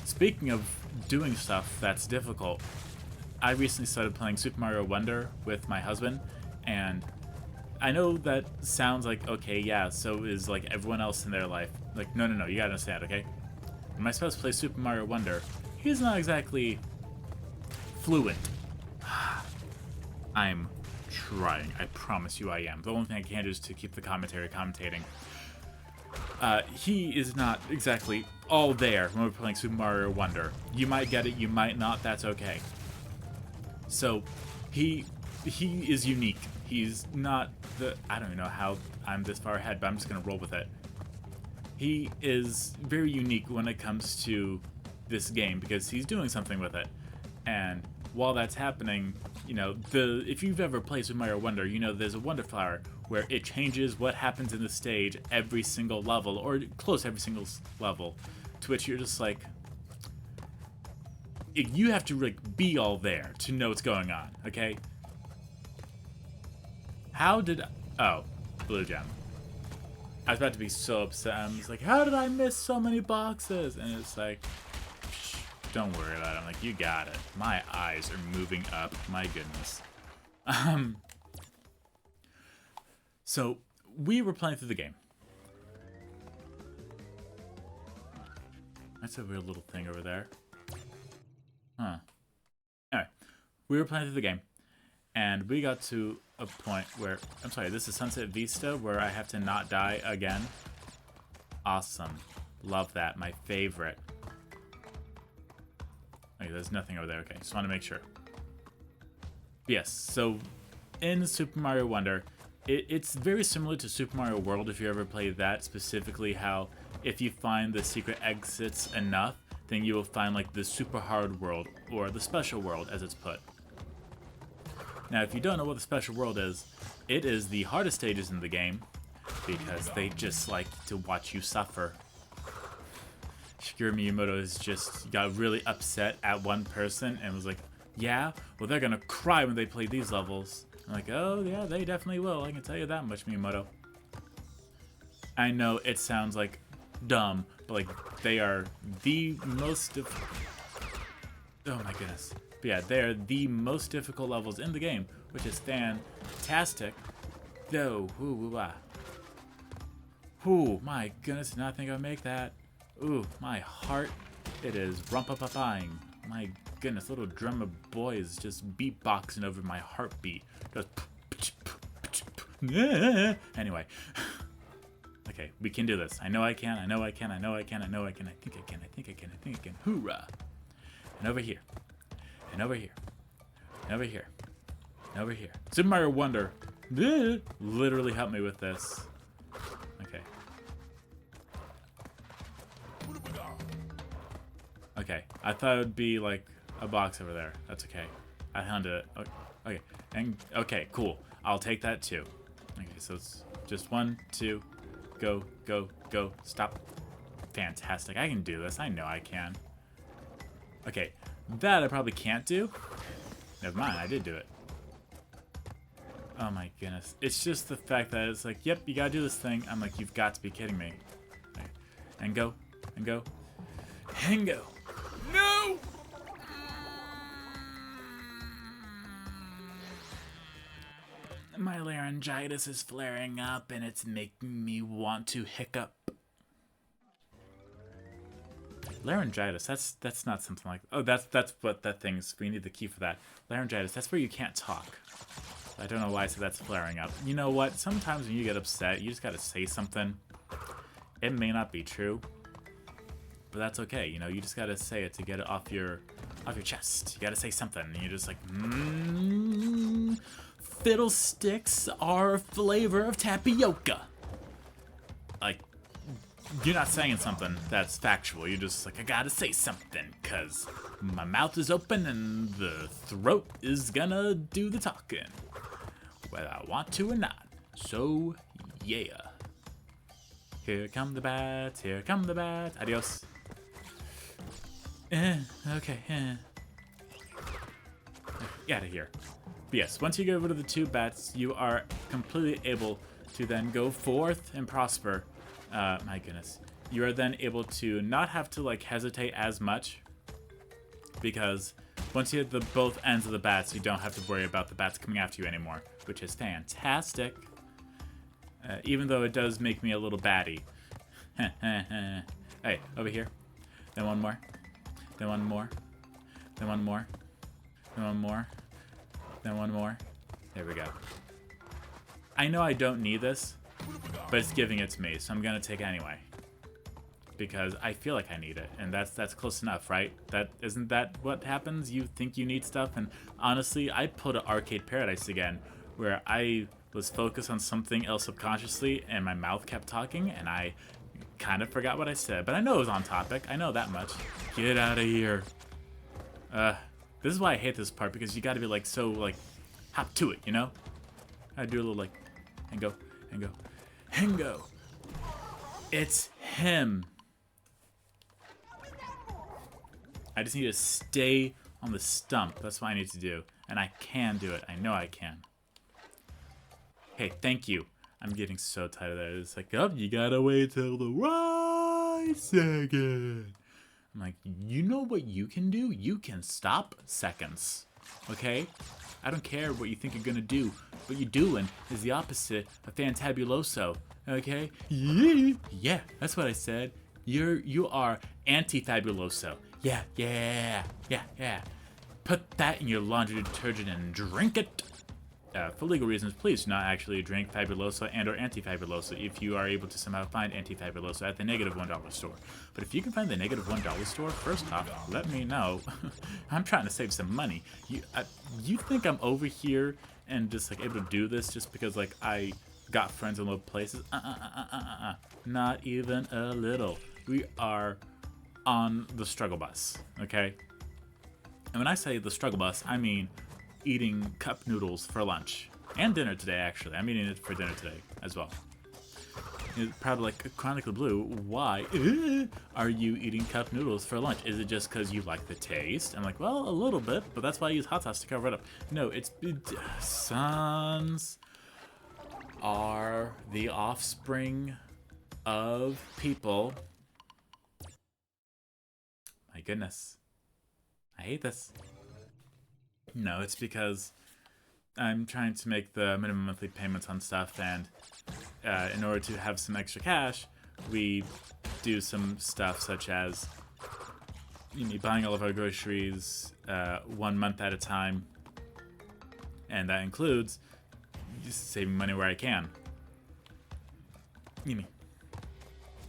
Speaking of doing stuff that's difficult, I recently started playing Super Mario Wonder with my husband, and I know that sounds like, okay, yeah, so is like everyone else in their life. Like, no, you gotta understand, okay? When my spouse plays Super Mario Wonder, he's not exactly fluent. I'm trying. I promise you I am. The only thing I can do is to keep the commentating. He is not exactly all there when we're playing Super Mario Wonder. You might get it, you might not, that's okay. So, he is unique. He's not I don't even know how I'm this far ahead, but I'm just gonna roll with it. He is very unique when it comes to this game because he's doing something with it. And while that's happening, you know, if you've ever played Super Mario Wonder, you know there's a Wonder Flower where it changes what happens in the stage every single level, or close to every single level, to which you're just like, you have to like be all there to know what's going on, okay? Oh, blue gem. I was about to be so upset. I'm just like, how did I miss so many boxes? And it's like, don't worry about it. I'm like, you got it. My eyes are moving up. My goodness. So we were playing through the game. That's a weird little thing over there. Huh. Anyway, we were playing through the game, and we got to a point where, I'm sorry, this is Sunset Vista, where I have to not die again. Awesome. Love that. My favorite. Okay, there's nothing over there. Okay, just want to make sure. Yes, so in Super Mario Wonder, it's very similar to Super Mario World if you ever played that, specifically how if you find the secret exits enough, then you will find like the super hard world, or the special world as it's put. Now if you don't know what the special world is, it is the hardest stages in the game, because they just like to watch you suffer. Shigeru Miyamoto has just got really upset at one person and was like, yeah, well they're gonna cry when they play these levels. I'm like, oh yeah, they definitely will, I can tell you that much, Miyamoto. I know it sounds like dumb, but like they are the most oh my goodness. But yeah, they are the most difficult levels in the game, which is fantastic. Though, ooh, my goodness, did not think I'd make that. Ooh, my heart, it is rumpa-pa-ping. My goodness, little drummer boy is just beatboxing over my heartbeat. Just anyway. Okay, we can do this. I know I can, I know I can, I know I can, I know I can, I think I can, I think I can, I think I can. Hoorah! And over here. And over here. And over here. And over here. Super Mario Wonder literally helped me with this. Okay. Okay, I thought it would be like a box over there. That's okay. I hunted it. Okay, and okay, cool. I'll take that too. Okay, so it's just 1, 2, go, go, go, stop. Fantastic. I can do this. I know I can. Okay, that I probably can't do. Never mind, I did do it. Oh my goodness. It's just the fact that it's like, yep, you gotta do this thing. I'm like, you've got to be kidding me. Okay. And go, and go, and go. No! My laryngitis is flaring up and it's making me want to hiccup. Laryngitis, that's not something like, oh, that's what that thing is. We need the key for that. Laryngitis, that's where you can't talk. I don't know why I said that's flaring up. You know what? Sometimes when you get upset, you just gotta say something. It may not be true, but that's okay. You know, you just gotta say it to get it off your chest. You gotta say something. And you're just like, fiddlesticks are a flavor of tapioca. Like, you're not saying something that's factual. You're just like, I gotta say something, cause my mouth is open and the throat is gonna do the talking, whether I want to or not. So, yeah. Here come the bats, here come the bats. Adios. Okay. Get out of here. But yes, once you get rid of the 2 bats, you are completely able to then go forth and prosper. My goodness. You are then able to not have to like hesitate as much, because once you hit the both ends of the bats, you don't have to worry about the bats coming after you anymore, which is fantastic. Even though it does make me a little batty. Hey, over here. Then one more. Then one more. Then one more. Then one more. Then one more. There we go. I know I don't need this, but it's giving it to me, so I'm gonna take it anyway. Because I feel like I need it, and that's close enough, right? Isn't that what happens? You think you need stuff, and honestly, I pulled an Arcade Paradise again, where I was focused on something else subconsciously, and my mouth kept talking, and I kind of forgot what I said, but I know it was on topic. I know that much. Get out of here. This is why I hate this part, because you gotta be like, so like, hop to it, you know? I do a little like, and go, and go, and go. It's him. I just need to stay on the stump. That's what I need to do. And I can do it. I know I can. Hey, thank you. I'm getting so tired of that. It's like, oh, you gotta wait till the right second. I'm like, you know what you can do? You can stop seconds. Okay? I don't care what you think you're gonna do. What you're doing is the opposite of fantabuloso. Okay? Yeah, that's what I said. You are anti-fabuloso. Yeah. Put that in your laundry detergent and drink it. For legal reasons, please do not actually drink Fabuloso and or Anti-Fabuloso if you are able to somehow find Anti-Fabuloso at the negative $1 store. But if you can find the negative $1 store, first off, let me know. I'm trying to save some money. You think I'm over here and just like able to do this just because like I got friends in low places? Not even a little. We are on the struggle bus, okay? And when I say the struggle bus, I mean eating cup noodles for lunch and dinner today. Actually, I'm eating it for dinner today as well. You're probably like, Chronically Blue, why are you eating cup noodles for lunch? Is it just because you like the taste? I'm like, well, a little bit, but that's why I use hot sauce to cover it up. No, it's sons are the offspring of people. My goodness, I hate this. No, it's because I'm trying to make the minimum monthly payments on stuff, and in order to have some extra cash, we do some stuff such as buying all of our groceries 1 month at a time, and that includes just saving money where I can.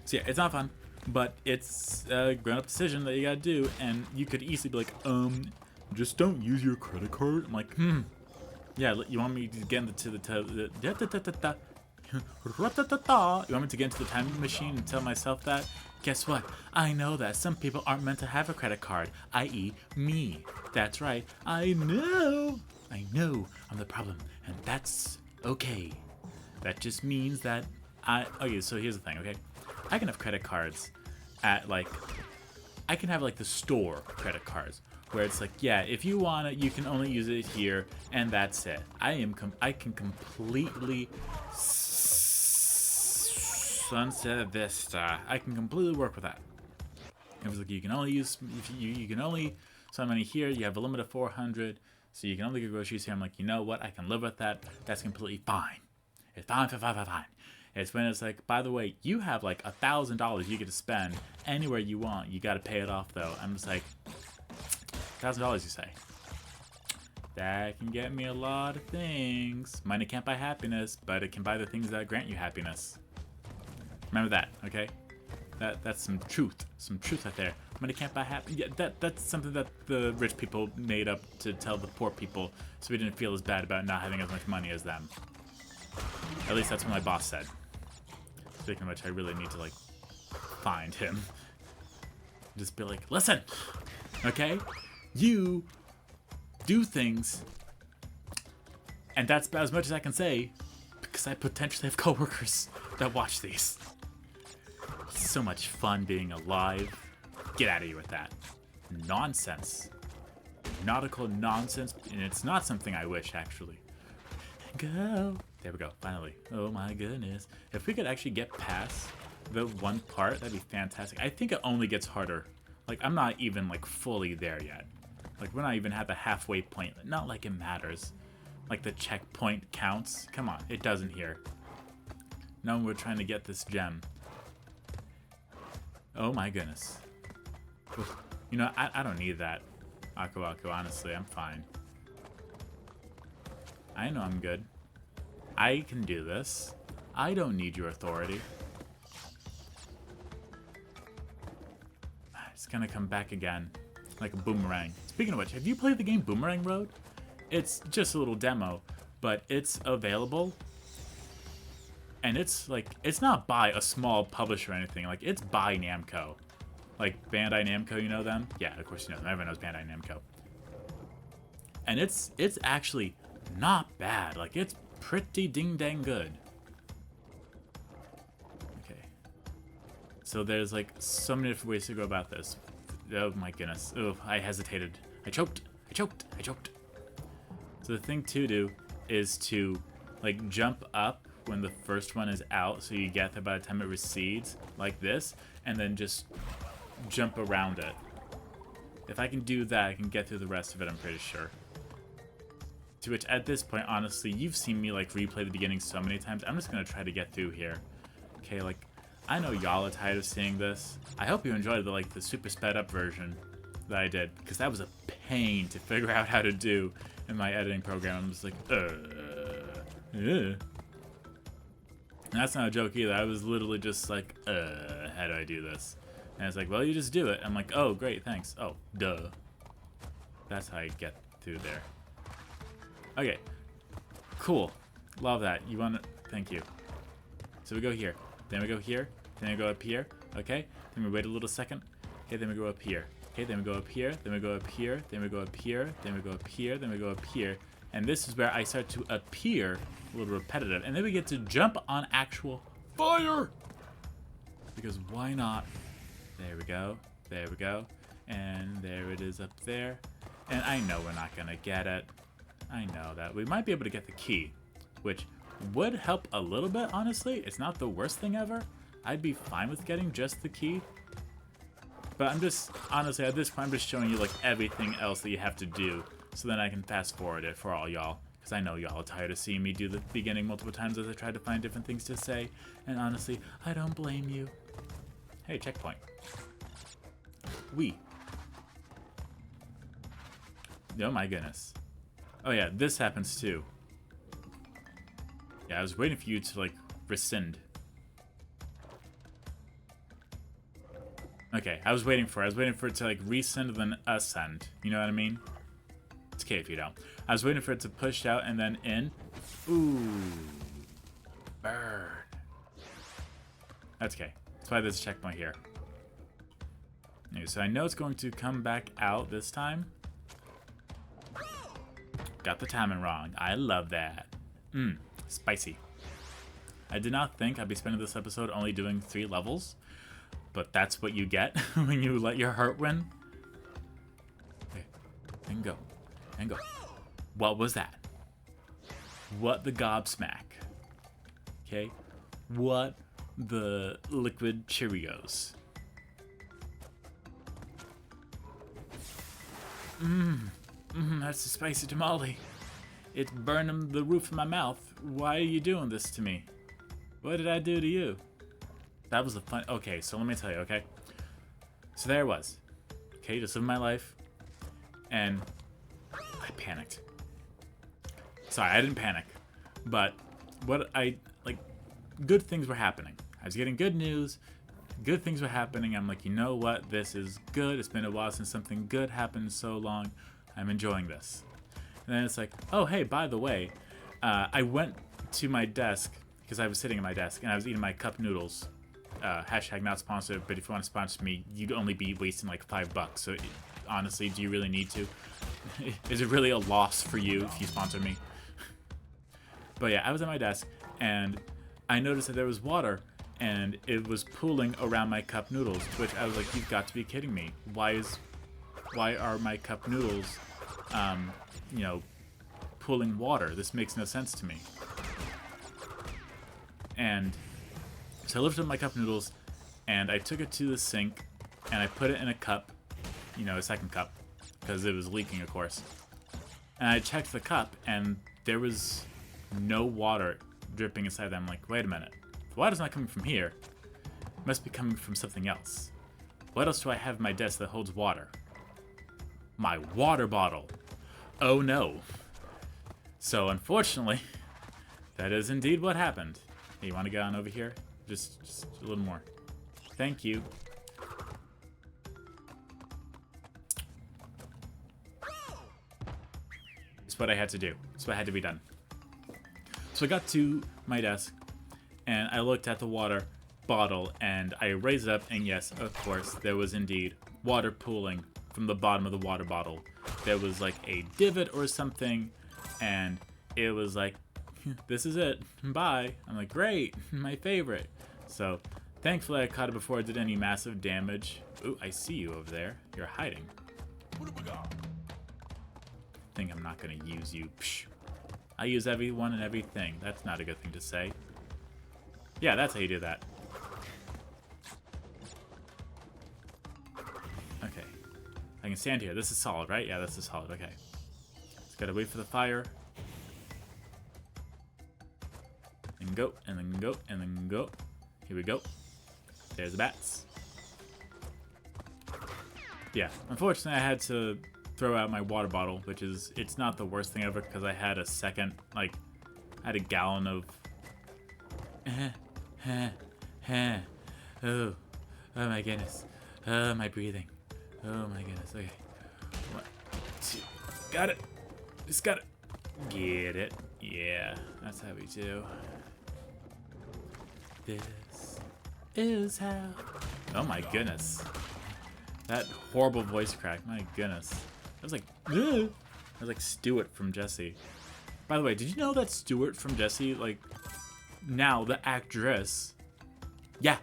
So yeah, it's not fun, but it's a grown-up decision that you gotta do, and you could easily be like, just don't use your credit card. I'm like, yeah, you want me to get into the you want me to get into the time machine and tell myself that? Guess what? I know that some people aren't meant to have a credit card, i.e. me. That's right, I know I'm the problem, and that's okay. That just means that okay, so here's the thing, okay? I can have credit cards at I can have the store credit cards, where it's like, yeah, if you want it, you can only use it here, and that's it. I can completely Sunset Vista. I can completely work with that. It was like you can only use you can only spend money here. You have a limit of 400, so you can only get groceries here. I'm like, you know what? I can live with that. That's completely fine. It's fine. It's when it's like, by the way, you have $1,000 you get to spend anywhere you want. You got to pay it off though. I'm just like, $1,000 you say? That can get me a lot of things. Money can't buy happiness, but it can buy the things that grant you happiness. Remember that, okay? That's some truth out there. Money can't buy happiness. Yeah, that's something that the rich people made up to tell the poor people, so we didn't feel as bad about not having as much money as them. At least that's what my boss said. Speaking of which, I really need to, like, find him. Just be like, listen, okay? You do things, and that's about as much as I can say, because I potentially have coworkers that watch these. It's so much fun being alive. Get out of here with that. Nonsense. Nautical nonsense, and it's not something I wish, actually. Go. There we go, finally. Oh my goodness. If we could actually get past the one part, that'd be fantastic. I think it only gets harder. Like, I'm not even, like, fully there yet. Like, we're not even at the halfway point. Not like it matters. Like, the checkpoint counts. Come on, it doesn't here. No, we're trying to get this gem. Oh my goodness. Oof. You know, I don't need that. Aku, honestly, I'm fine. I know I'm good. I can do this. I don't need your authority. It's gonna come back again, like a boomerang. Speaking of which, have you played the game Boomerang Road? It's just a little demo, but it's available. And it's like, it's not by a small publisher or anything. Like, it's by Namco. Like, Bandai Namco, you know them? Yeah, of course you know them. Everyone knows Bandai Namco. And it's actually not bad. Like, it's pretty ding-dang good. Okay. So there's, like, so many different ways to go about this. Oh, my goodness. Oh, I hesitated. I choked. So the thing to do is to, like, jump up when the first one is out, so you get there by the time it recedes, like this, and then just jump around it. If I can do that, I can get through the rest of it, I'm pretty sure. To which, at this point, honestly, you've seen me, like, replay the beginning so many times. I'm just gonna try to get through here. Okay, like, I know y'all are tired of seeing this. I hope you enjoyed the super sped up version that I did, because that was a pain to figure out how to do in my editing program. I'm just like, And that's not a joke either. I was literally just like, how do I do this? And it's like, well, you just do it. I'm like, oh, great, thanks. Oh, duh. That's how I get through there. Okay, cool. Love that. You want to, thank you. So we go here, then we go here, then we go up here, okay? Then we wait a little second, okay, then we go up here. Okay, then we go up here, then we go up here, then we go up here, then we go up here, then we go up here. And this is where I start to appear a little repetitive. And then we get to jump on actual fire! Because why not? There we go, and there it is up there. And I know we're not gonna get it. I know that. We might be able to get the key, which would help a little bit, honestly. It's not the worst thing ever. I'd be fine with getting just the key. But I'm just, honestly, at this point, I'm just showing you, like, everything else that you have to do, so then I can fast forward it for all y'all. Because I know y'all are tired of seeing me do the beginning multiple times as I try to find different things to say. And honestly, I don't blame you. Hey, checkpoint. Oh my goodness. Oh yeah, this happens too. Yeah, I was waiting for you to, like, rescind. Okay, I was waiting for it to, like, resend and then ascend. You know what I mean? It's okay if you don't. I was waiting for it to push out and then in. Ooh. Burn. That's okay. That's why there's a checkpoint here. Okay, so I know it's going to come back out this time. Got the timing wrong. I love that. Spicy. I did not think I'd be spending this episode only doing 3 levels. But that's what you get when you let your heart win. Okay, and go. And go. What was that? What the gobsmack? Okay? What the liquid Cheerios? That's a spicy tamale. It's burning the roof of my mouth. Why are you doing this to me? What did I do to you? That was the fun. Okay, so let me tell you, okay? So there I was. Okay, just living my life. And I panicked. Sorry, I didn't panic. But good things were happening. I was getting good news. Good things were happening. I'm like, you know what? This is good. It's been a while since something good happened so long. I'm enjoying this. And then it's like, oh, hey, by the way, I went to my desk because I was sitting at my desk and I was eating my cup noodles. Hashtag not sponsored, but if you want to sponsor me, you'd only be wasting like $5. So honestly, do you really need to? Is it really a loss for you if you sponsor me? But yeah, I was at my desk and I noticed that there was water and it was pooling around my cup noodles, to which I was like, you've got to be kidding me. Why are my cup noodles, pooling water? This makes no sense to me. And so I lifted up my cup noodles and I took it to the sink and I put it in a cup, a second cup, because it was leaking, of course. And I checked the cup and there was no water dripping inside them. I'm like, wait a minute. The water's not coming from here. It must be coming from something else. What else do I have in my desk that holds water? My water bottle. Oh no. So unfortunately, that is indeed what happened. Hey, you want to get on over here? Just a little more. Thank you. It's what I had to do. It's what had to be done. So I got to my desk, and I looked at the water bottle, and I raised it up, and yes, of course, there was indeed water pooling from the bottom of the water bottle. There was like a divot or something, and it was like, this is it, bye. I'm like, great, my favorite. So, thankfully I caught it before it did any massive damage. Ooh, I see you over there. You're hiding. Think I'm not gonna use you. Psh. I use everyone and everything. That's not a good thing to say. Yeah, that's how you do that. Okay. I can stand here. This is solid, right? Yeah, this is solid. Okay. Just gotta wait for the fire. And go, and then go, and then go. Here we go. There's the bats. Yeah, unfortunately I had to throw out my water bottle, which is, it's not the worst thing ever because I had a second, I had a gallon of oh my goodness. Oh, my breathing. Oh my goodness. Okay. 1, 2. Got it. Just got it. Get it. Yeah, that's how we do. This is how. Oh my goodness. That horrible voice crack. My goodness. I was like, ugh. I was like Stuart from Jessie. By the way, did you know that Stuart from Jessie, now the actress, yeah.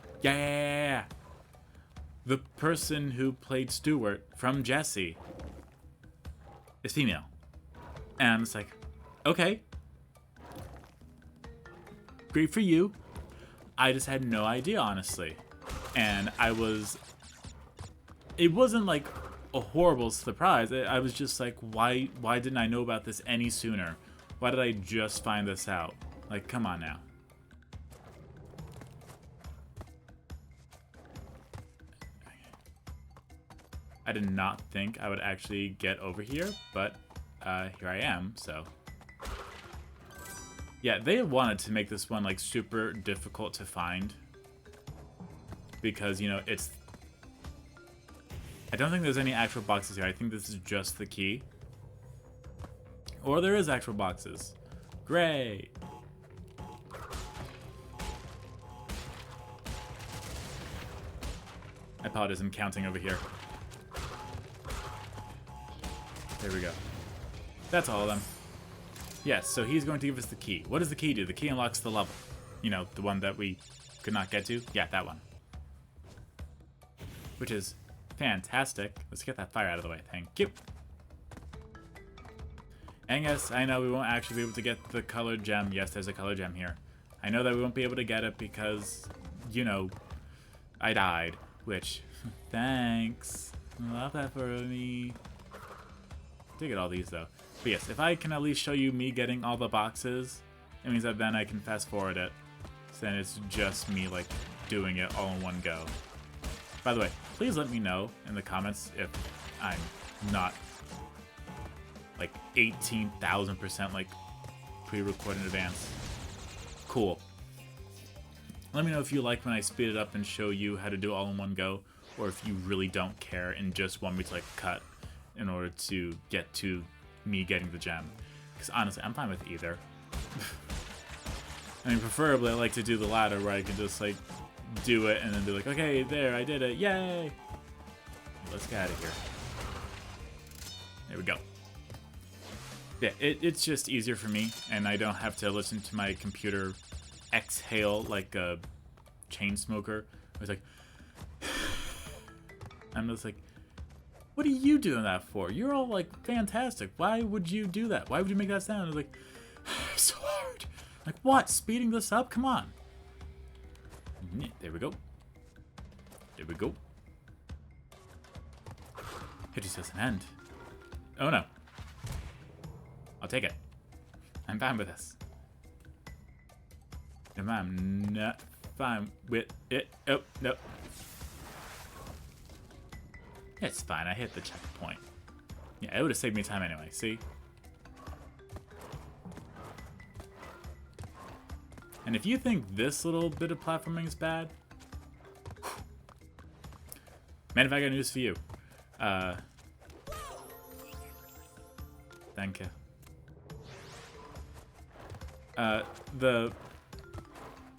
The person who played Stuart from Jessie is female. And I'm just like, okay. Great for you. I just had no idea, honestly. And it wasn't like a horrible surprise. I was just like, why didn't I know about this any sooner? Why did I just find this out? Like, come on now. I did not think I would actually get over here, but here I am, so. Yeah, they wanted to make this one super difficult to find. Because, it's... I don't think there's any actual boxes here. I think this is just the key. Or there is actual boxes. Great! I apologize, I'm counting over here. There we go. That's all of them. Yes, so he's going to give us the key. What does the key do? The key unlocks the level. The one that we could not get to? Yeah, that one. Which is fantastic. Let's get that fire out of the way. Thank you. And yes, I know we won't actually be able to get the colored gem. Yes, there's a colored gem here. I know that we won't be able to get it because, I died. Which, thanks. Love that for me. Did get all these though. But yes, if I can at least show you me getting all the boxes, it means that then I can fast forward it. So then it's just me doing it all in one go. By the way, please let me know in the comments if I'm not 18,000% pre-record in advance. Cool. Let me know if you like when I speed it up and show you how to do it all in one go, or if you really don't care and just want me to like cut in order to get to me getting the gem. Because honestly, I'm fine with either. I mean, preferably I like to do the latter where I can just like do it and then be like, okay, there, I did it, yay! Let's get out of here. There we go. Yeah, it's just easier for me, and I don't have to listen to my computer exhale like a chain smoker. It's like, I'm just like, what are you doing that for? You're all like fantastic. Why would you do that? Why would you make that sound? It's like, so hard. Like what? Speeding this up? Come on. There we go. There we go. It just doesn't end. Oh no. I'll take it. I'm fine with this. I'm not fine with it. Oh, no. It's fine. I hit the checkpoint. Yeah, it would have saved me time anyway. See? And if you think this little bit of platforming is bad, man, if I got news for you. Thank you.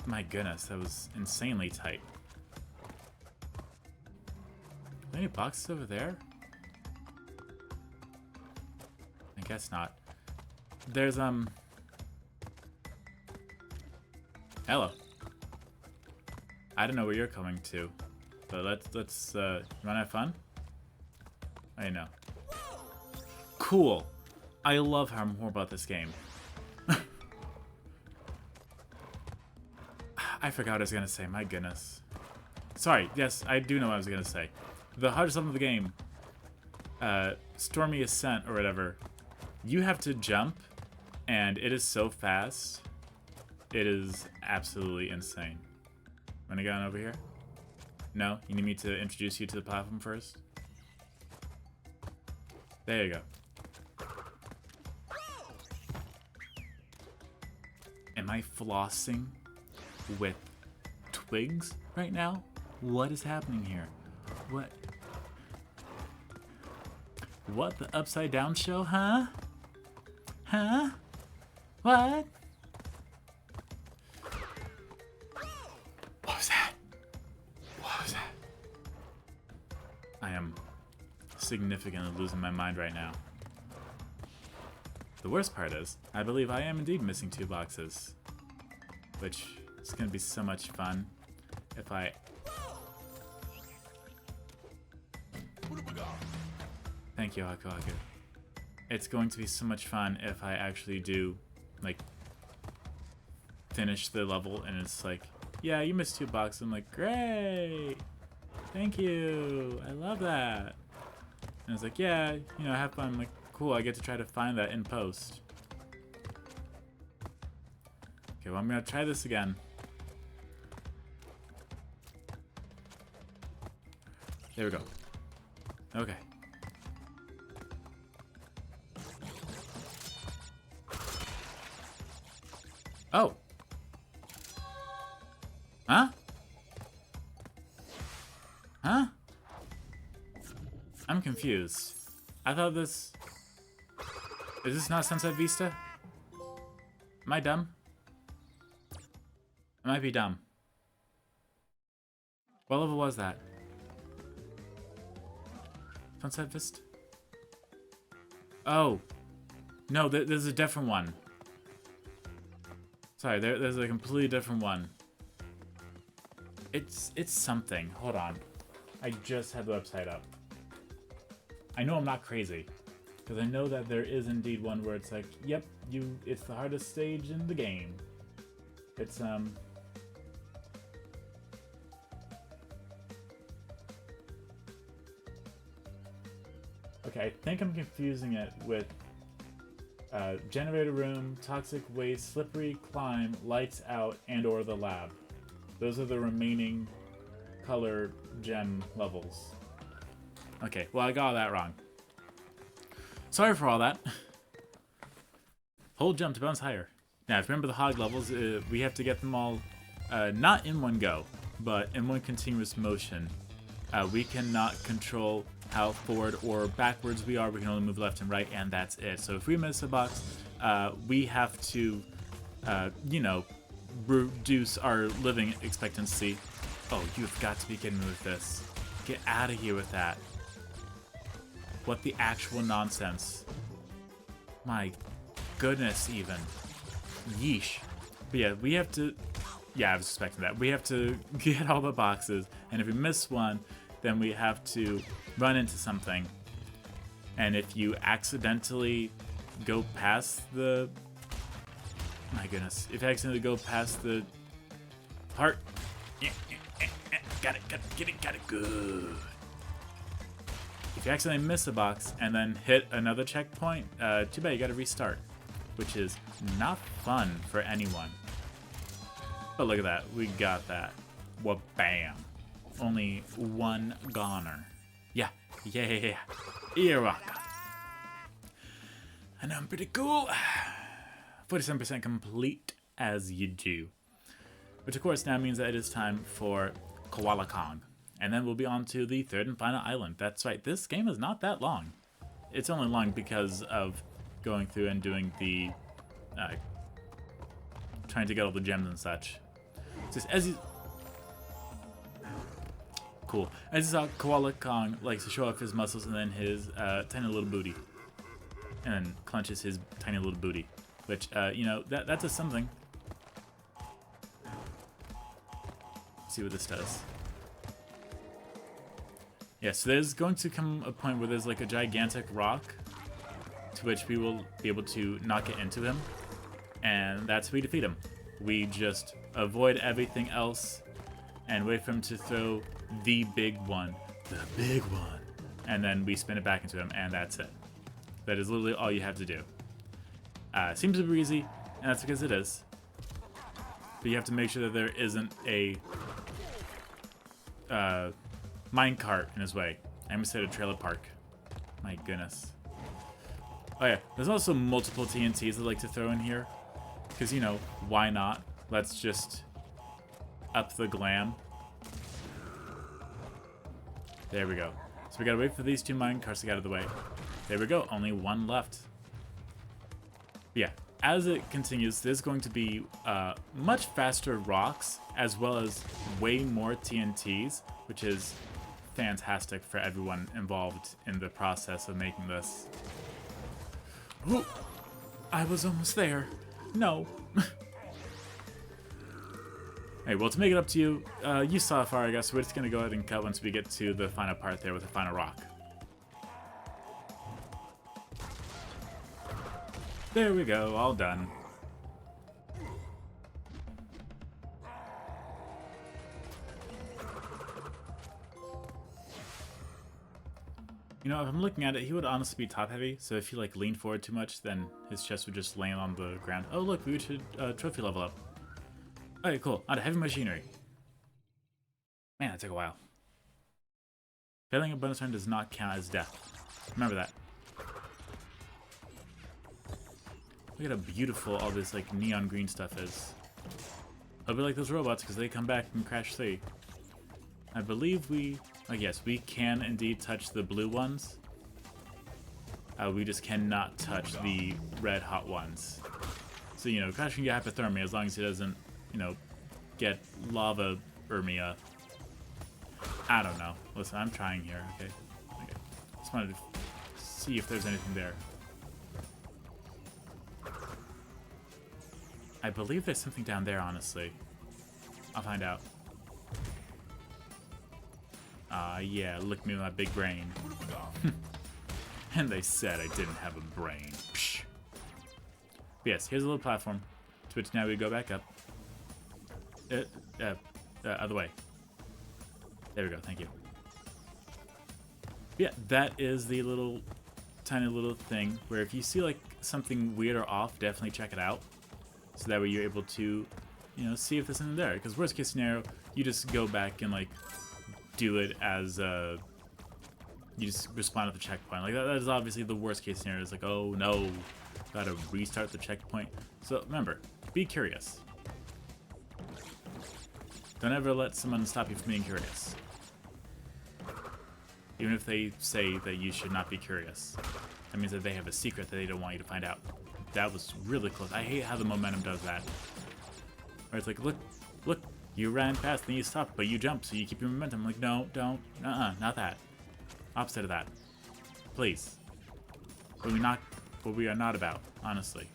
My goodness, that was insanely tight. Are there any boxes over there? I guess not. There's, hello. I don't know where you're coming to, but let's, you wanna have fun? I know. Cool. I love how I'm more about this game. I forgot what I was gonna say, my goodness. Sorry, yes, I do know what I was gonna say. The hardest level of the game, Stormy Ascent or whatever, you have to jump, and it is so fast. It is absolutely insane. Wanna go on over here? No? You need me to introduce you to the platform first? There you go. Am I flossing with twigs right now? What is happening here? What the upside down show, huh? Huh? What? What was that? What was that? I am significantly losing my mind right now. The worst part is, I believe I am indeed missing 2 boxes, which is going to be so much fun if I... Thank you, Haku Haku. It's going to be so much fun if I actually do, like, finish the level and it's like, yeah, you missed 2 boxes. I'm like, great! Thank you! I love that! And it's like, yeah, you know, have fun. I'm like, cool, I get to try to find that in post. Okay, well, I'm gonna try this again. There we go. Okay. Oh! Huh? Huh? I'm confused. I thought this... Is this not Sunset Vista? Am I dumb? I might be dumb. What level was that? Sunset Vista? Oh. No, there's a different one. Sorry, there's a completely different one. It's something. Hold on. I just had the website up. I know I'm not crazy. Because I know that there is indeed one where it's like, yep, it's the hardest stage in the game. It's, Okay, I think I'm confusing it with Generator Room, Toxic Waste, Slippery Climb, Lights Out, and or the Lab. Those are the remaining color gem levels. Okay, well, I got all that wrong. Sorry for all that. Hold jump to bounce higher. Now, if you remember the hog levels, we have to get them all not in one go, but in one continuous motion. We cannot control how forward or backwards we are. We can only move left and right, and that's it. So if we miss a box, we have to, you know, reduce our living expectancy. Oh, you've got to be kidding me with this. Get out of here with that. What the actual nonsense. My goodness, even. Yeesh. But yeah, we have to... Yeah, I was expecting that. We have to get all the boxes, and if we miss one, then we have to run into something. And if you accidentally go past the... My goodness. If you accidentally go past the part... Got it, got it, good. If you accidentally miss a box and then hit another checkpoint, too bad, you gotta restart. Which is not fun for anyone. But look at that, we got that. Well, bam. Only one goner. Yeah. Iraka. And I'm pretty cool. 47% complete as you do. Which of course now means that it is time for Koala Kong. And then we'll be on to the third and final island. That's right, this game is not that long. It's only long because of going through and doing the... trying to get all the gems and such. Just as you... Cool. As you saw, Koala Kong likes to show off his muscles and then his tiny little booty. And then clenches his tiny little booty. Which, you know, that's a something. Let's see what this does. Yeah, so there's going to come a point where there's like a gigantic rock to which we will be able to knock it into him. And that's how we defeat him. We just avoid everything else and wait for him to throw the big one. The big one. And then we spin it back into him, and that's it. That is literally all you have to do. Seems super easy, and that's because it is. But you have to make sure that there isn't a minecart in his way. I almost said a trailer park. My goodness. Oh yeah, there's also multiple TNTs I like to throw in here. Because, you know, why not? Let's just up the glam. There we go. So we gotta wait for these two minecarts to get out of the way. There we go, only one left. Yeah, as it continues, there's going to be much faster rocks, as well as way more TNTs, which is fantastic for everyone involved in the process of making this. Ooh, I was almost there. No. Hey, well, to make it up to you, you saw how far, I guess. We're just going to go ahead and cut once we get to the final part there with the final rock. There we go, all done. You know, if I'm looking at it, he would honestly be top-heavy, so if he, like, leaned forward too much, then his chest would just land on the ground. Oh, look, we should trophy level up. Okay, cool. On to heavy machinery. Man, that took a while. Failing a bonus turn does not count as death. Remember that. Look at how beautiful all this, like, neon green stuff is. I'll be like those robots, because they come back and crash through. I believe we... Oh, yes, we can indeed touch the blue ones. We just cannot touch the red hot ones. So, you know, Crash can get hypothermia as long as he doesn't, you know, get lava-ermia. I don't know. Listen, I'm trying here, okay? Okay. Just wanted to see if there's anything there. I believe there's something down there, honestly. I'll find out. Yeah, look at me with my big brain. And they said I didn't have a brain. Psh. But yes, here's a little platform, to which now we go back up. Other way. There we go, thank you. Yeah, that is the little, tiny little thing where if you see like something weird or off, definitely check it out. So that way you're able to, you know, see if there's something there. Because worst case scenario, you just go back and like do it as you just respond at the checkpoint. Like that is obviously the worst case scenario. It's like, oh no, gotta restart the checkpoint. So remember, Be curious. Don't ever let someone stop you from being curious. Even if they say that you should not be curious. That means that they have a secret that they don't want you to find out. That was really close. I hate how the momentum does that. Where it's like, look, you ran past, then you stopped, but you jumped, so you keep your momentum. I'm like, no, don't, not that. Opposite of that. Please. What we are not about, honestly.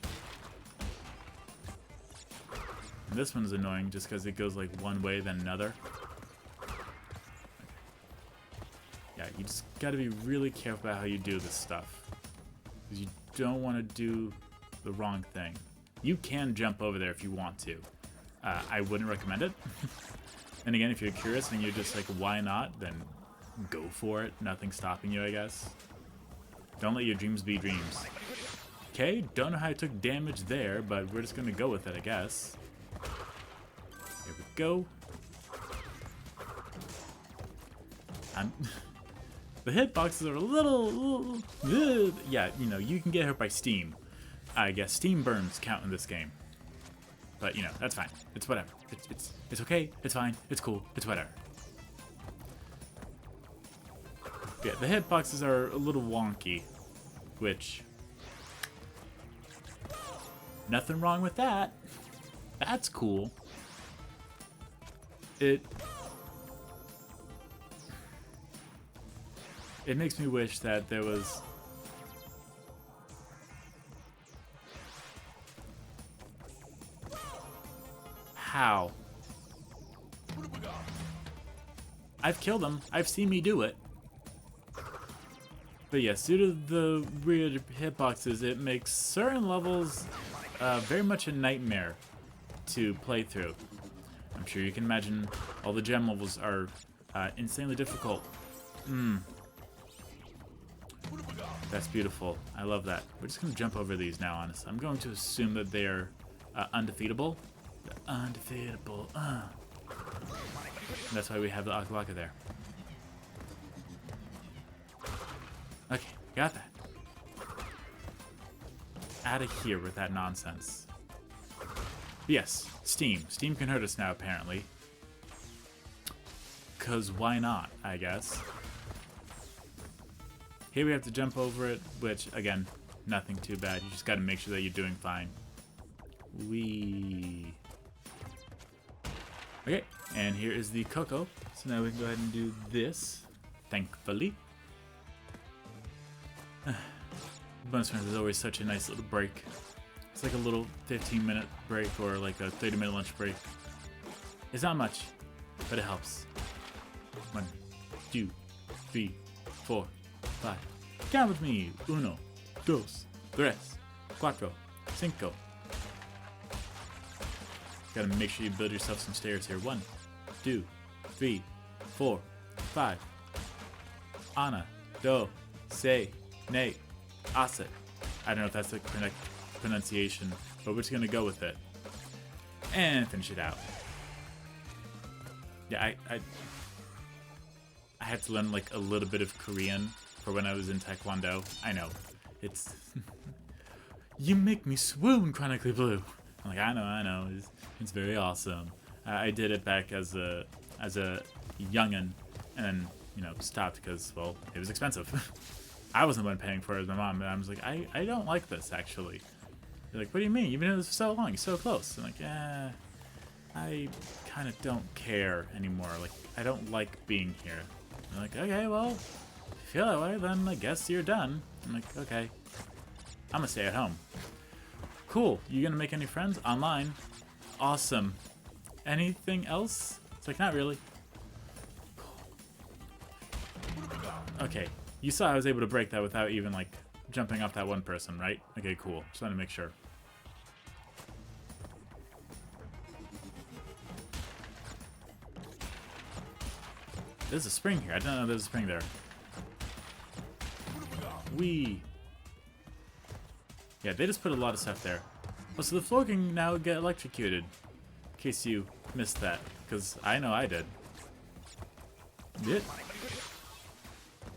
And this one's annoying just because it goes like one way, then another. Yeah, you just gotta be really careful about how you do this stuff. Because you don't want to do the wrong thing. You can jump over there if you want to. I wouldn't recommend it. And again, if you're curious and you're just like, why not? Then go for it. Nothing's stopping you, I guess. Don't let your dreams be dreams. Okay, don't know how I took damage there, but we're just gonna go with it, I guess. Here we go. The hitboxes are a little yeah, you know, you can get hurt by steam. I guess steam burns count in this game. But, you know, that's fine. It's whatever. It's okay. It's fine. It's cool. It's whatever. Yeah, the hitboxes are a little wonky, which... nothing wrong with that. That's cool. It makes me wish that there was... How? I've killed him. I've seen me do it. But yes, due to the weird hitboxes, it makes certain levels very much a nightmare to play through. I'm sure you can imagine all the gem levels are insanely difficult. That's beautiful. I love that. We're just going to jump over these now, honestly. I'm going to assume that they're undefeatable. They're undefeatable. That's why we have the Akalaka there. Okay, got that. Out of here with that nonsense. But yes, Steam. Steam can hurt us now, apparently. 'Cause why not, I guess. Here we have to jump over it, which, again, nothing too bad. You just gotta make sure that you're doing fine. Okay, and here is the Coco. So now we can go ahead and do this, thankfully. Bonus round is always such a nice little break. It's like a little 15-minute break or like a 30-minute lunch break. It's not much, but it helps. 1, 2, 3, 4, 5. Count with me. 1, 2, 3, 4, 5. Gotta make sure you build yourself some stairs here. 1, 2, 3, 4, 5. Ana, do, se, ne, ase. I don't know if that's the correct pronunciation, but we're just gonna go with it. And finish it out. Yeah, I had to learn like a little bit of Korean for when I was in Taekwondo. I know. It's... You make me swoon, Chronically Blue. I'm like, I know. It's very awesome. I did it back as a youngin', and then, you know, stopped because, well, it was expensive. I wasn't the one paying for it, it was my mom, and I was like, I don't like this, actually. They're like, what do you mean? You've been doing this for so long, you're so close. I'm like, I kind of don't care anymore. Like, I don't like being here. They're like, okay, well, if you feel that way, then I guess you're done. I'm like, okay. I'm gonna stay at home. Cool. You gonna make any friends? Online. Awesome. Anything else? It's like, not really. Okay. You saw I was able to break that without even, like, jumping off that one person, right? Okay, cool. Just wanted to make sure. There's a spring here. I didn't know there was a spring there. Wee. Yeah, they just put a lot of stuff there. Oh, so the floor can now get electrocuted. In case you missed that. Because I know I did.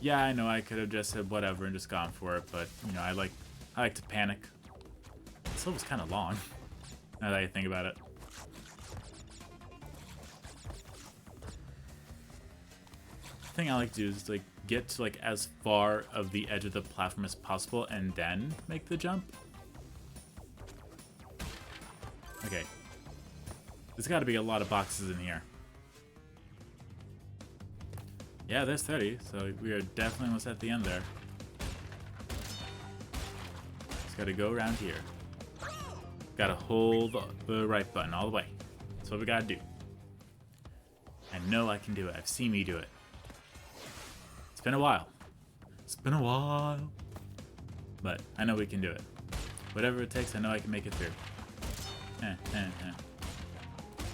Yeah, I know I could have just said whatever and just gone for it, but, you know, I like to panic. This level's kind of long. Now that I think about it. The thing I like to do is like get to like as far of the edge of the platform as possible and then make the jump. Okay. There's got to be a lot of boxes in here. Yeah, there's 30, so we are definitely almost at the end there. Just gotta go around here. Gotta hold the right button all the way. That's what we gotta do. I know I can do it. I've seen me do it. It's been a while. It's been a while. But I know we can do it. Whatever it takes, I know I can make it through.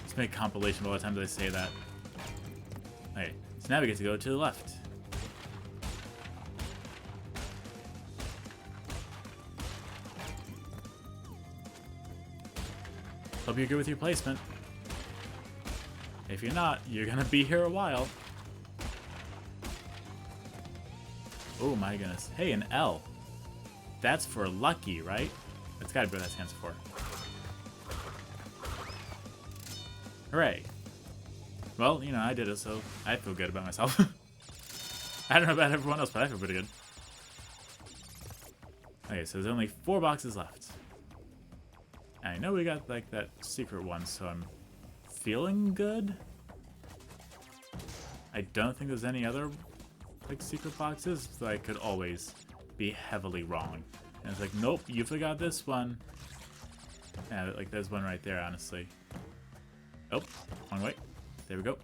Let's make a compilation of all the times I say that. Okay, so now we get to go to the left. Hope you're good with your placement. If you're not, you're gonna be here a while. Oh my goodness. Hey, an L. That's for lucky, right? That's gotta be what that stands for. Hooray. Well, you know, I did it, so I feel good about myself. I don't know about everyone else, but I feel pretty good. Okay, so there's only 4 boxes left. And I know we got, like, that secret one, so I'm feeling good. I don't think there's any other, like, secret boxes, so I could always be heavily wrong. And it's like, nope, you forgot this one. Yeah, like, there's one right there, honestly. Oh, wrong way. There we go.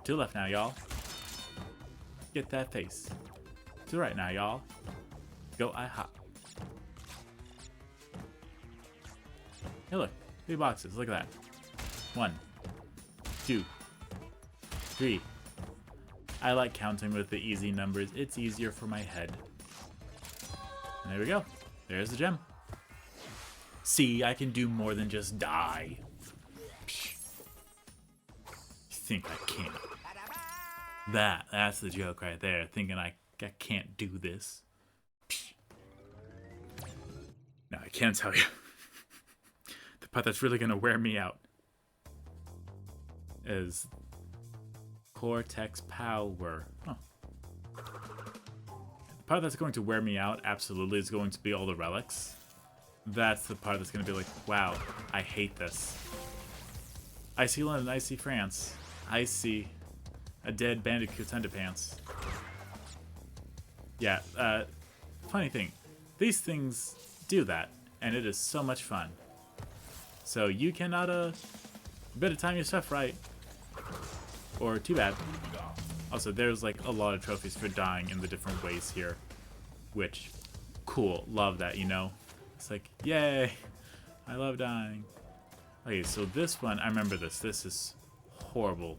To the left now, y'all. Get that face. To the right now, y'all. Go, I hop. Hey, look. 3 boxes. Look at that. 1, 2, 3. I like counting with the easy numbers. It's easier for my head. And there we go. There's the gem. See, I can do more than just die. Psh. Think I can't. That's the joke right there. Thinking I can't do this. Psh. Now I can tell you. The part that's really gonna wear me out is Cortex power. Huh. The part that's going to wear me out absolutely is going to be all the relics. That's the part that's gonna be like, wow, I hate this. I see London, I see France. I see a dead Bandicoot's underpants. Yeah, funny thing. These things do that, and it is so much fun. So you cannot, better time your stuff right. Or too bad. Also, there's like a lot of trophies for dying in the different ways here. Which, cool, love that, you know? It's like, yay, I love dying. Okay, so this one, I remember this. This is horrible.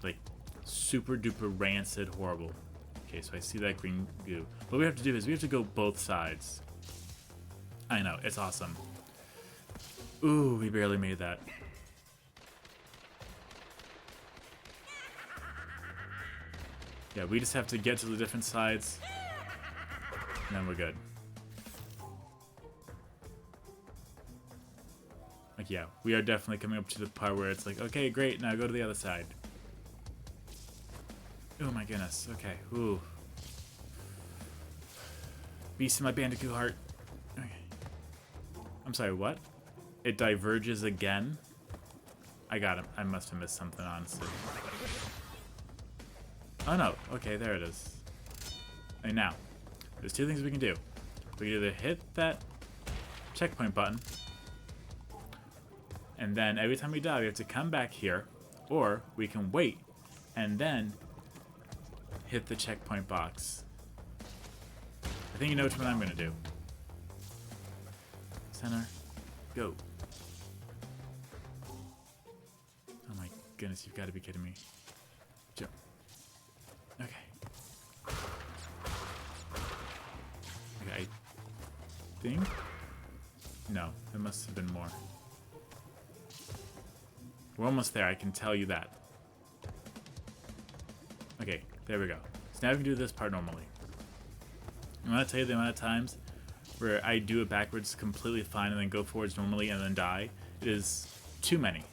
Like, super duper rancid horrible. Okay, so I see that green goo. What we have to do is we have to go both sides. I know, it's awesome. Ooh, we barely made that. Yeah, we just have to get to the different sides. And then we're good. Like, yeah, we are definitely coming up to the part where it's like, okay, great, now go to the other side. Oh my goodness, okay, ooh. Beast in my Bandicoot heart. Okay. I'm sorry, what? It diverges again? I got him. I must have missed something, honestly. Oh no, okay, there it is. And now, there's 2 things we can do. We can either hit that checkpoint button, and then every time we die, we have to come back here, or we can wait, and then hit the checkpoint box. I think you know which one I'm going to do. Center, go. Oh my goodness, you've got to be kidding me. Jump. Okay. Okay, I think... No, there must have been more. We're almost there, I can tell you that. Okay, there we go. So now we can do this part normally. I'm going to tell you the amount of times where I do it backwards completely fine and then go forwards normally and then die. It is too many.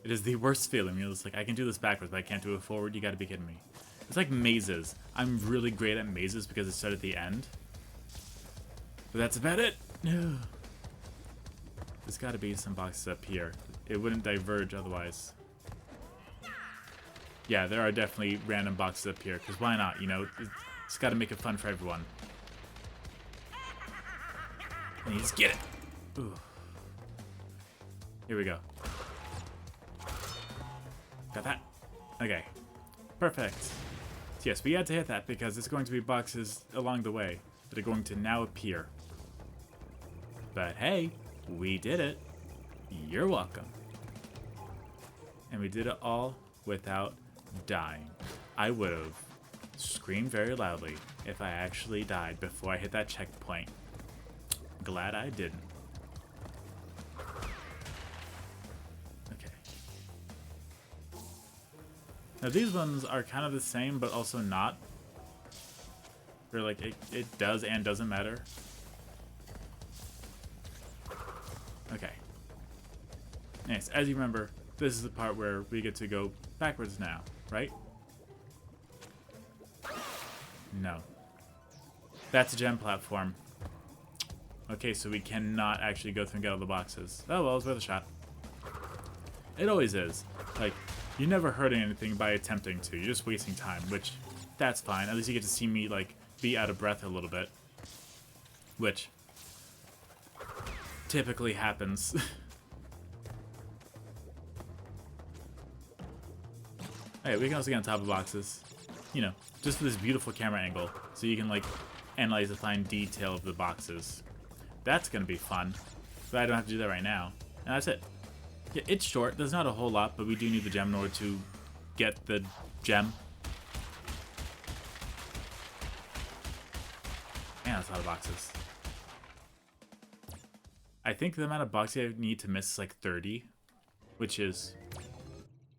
It is the worst feeling. You're just like, I can do this backwards, but I can't do it forward. You gotta be kidding me. It's like mazes. I'm really great at mazes because it started at the end. But that's about it. There's gotta be some boxes up here. It wouldn't diverge otherwise. Yeah, there are definitely random boxes up here, because why not, you know? It's gotta make it fun for everyone. And you just get it. Ooh. Here we go. Got that? Okay. Perfect. So yes, we had to hit that because it's going to be boxes along the way that are going to now appear. But hey, we did it. You're welcome. And we did it all without dying. I would have screamed very loudly if I actually died before I hit that checkpoint. Glad I didn't. Okay. Now these ones are kind of the same, but also not. They're like, it does and doesn't matter. Okay. Nice. As you remember, this is the part where we get to go backwards now, right? No. That's a gem platform. Okay, so we cannot actually go through and get all the boxes. Oh well, it's worth a shot. It always is. Like, you're never hurting anything by attempting to. You're just wasting time, which, that's fine. At least you get to see me, like, be out of breath a little bit. Which typically happens. Hey, we can also get on top of boxes. You know, just for this beautiful camera angle. So you can, like, analyze the fine detail of the boxes. That's gonna be fun. But I don't have to do that right now. And that's it. Yeah, it's short. There's not a whole lot, but we do need the gem in order to get the gem. Man, that's a lot of boxes. I think the amount of boxes I need to miss is like 30, which is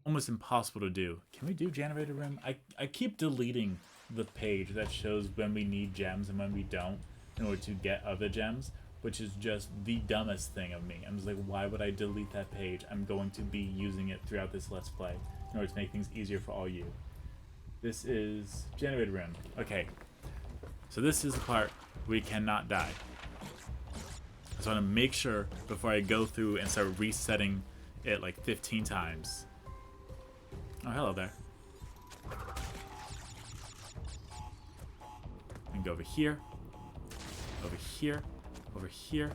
almost impossible to do. Can we do generator room? I keep deleting the page that shows when we need gems and when we don't in order to get other gems, which is just the dumbest thing of me. I'm just like, why would I delete that page? I'm going to be using it throughout this Let's Play in order to make things easier for all you. This is generator room. Okay, so this is the part we cannot die. So I want to make sure before I go through and start resetting it like 15 times. Oh, hello there. And go over here, over here, over here.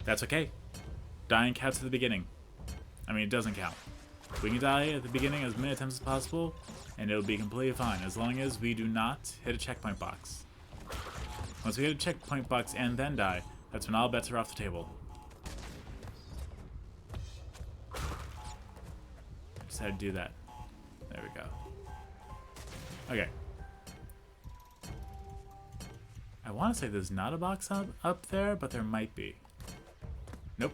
That's okay. Dying counts at the beginning. I mean, it doesn't count. We can die at the beginning as many times as possible, and it'll be completely fine, as long as we do not hit a checkpoint box. Once we hit a checkpoint box and then die, that's when all bets are off the table. Just had to do that. There we go. Okay. I want to say there's not a box up there, but there might be. Nope.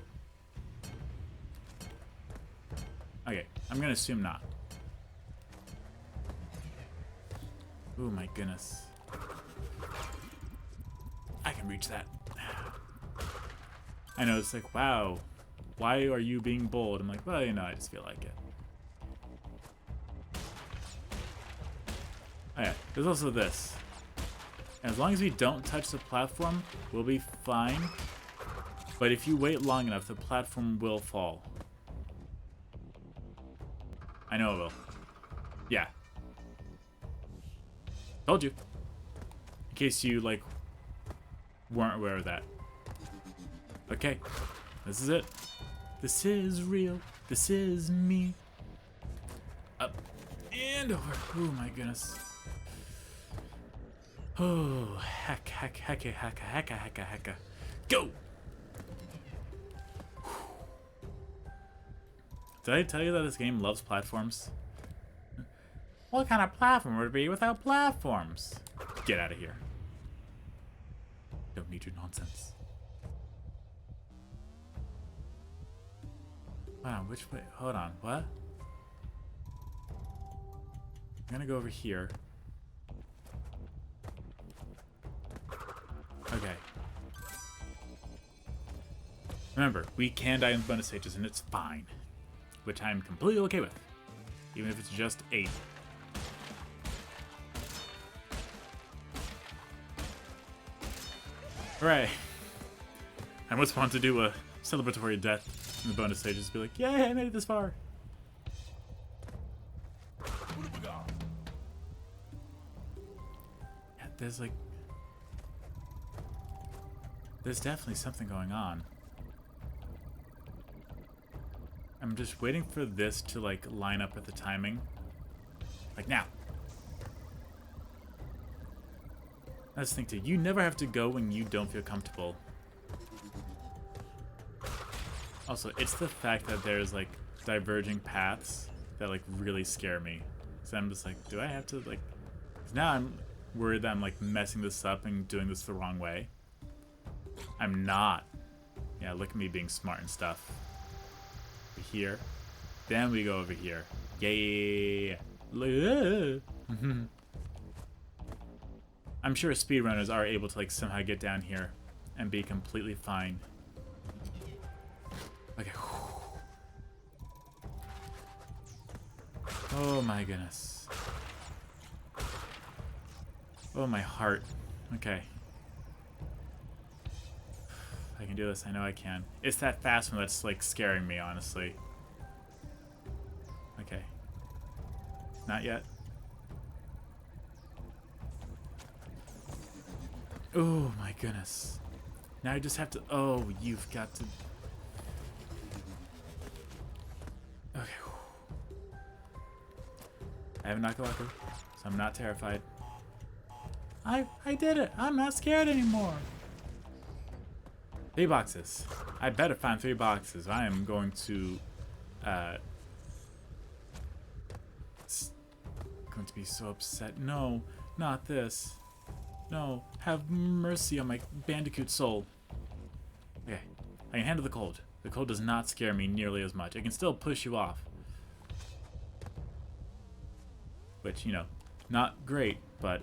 Okay, I'm gonna assume not. Oh my goodness. I can reach that. I know, it's like, wow, why are you being bold? I'm like, well, you know, I just feel like it. Oh yeah, there's also this. As long as we don't touch the platform, we'll be fine. But if you wait long enough, the platform will fall. I know it will. Yeah. Told you. In case you, like, weren't aware of that. Okay. This is it. This is real. This is me. Up and over. Oh my goodness. Oh, heck. Go! Did I tell you that this game loves platforms? What kind of platform would it be without platforms? Get out of here. Don't need your nonsense. Wow, which way? Hold on, what? I'm gonna go over here. Okay. Remember, we can die in bonus stages and it's fine. Which I'm completely okay with. Even if it's just 8. Hooray! I almost want to do a celebratory death in the bonus stages. Be like, yay, I made it this far! Yeah, there's like... There's definitely something going on. I'm just waiting for this to like line up with the timing. Like now. That's the thing too. You never have to go when you don't feel comfortable. Also, it's the fact that there's like diverging paths that like really scare me. So I'm just like, do I have to like... 'Cause now I'm worried that I'm like messing this up and doing this the wrong way. I'm not. Yeah, look at me being smart and stuff. Here. Then we go over here. Yeah. I'm sure speedrunners are able to like somehow get down here and be completely fine. Okay. Oh my goodness. Oh my heart. Okay. I can do this. I know I can. It's that fast one that's like scaring me, honestly. Okay. Not yet. Oh my goodness. Now I just have to... Oh, you've got to... Okay. I have a knock-a-locker, so I'm not terrified. I did it! I'm not scared anymore! 3 boxes. I better find 3 boxes. I am going to be so upset. No, not this. No, have mercy on my Bandicoot soul. Okay, I can handle the cold. The cold does not scare me nearly as much. It can still push you off. Which, you know, not great, but...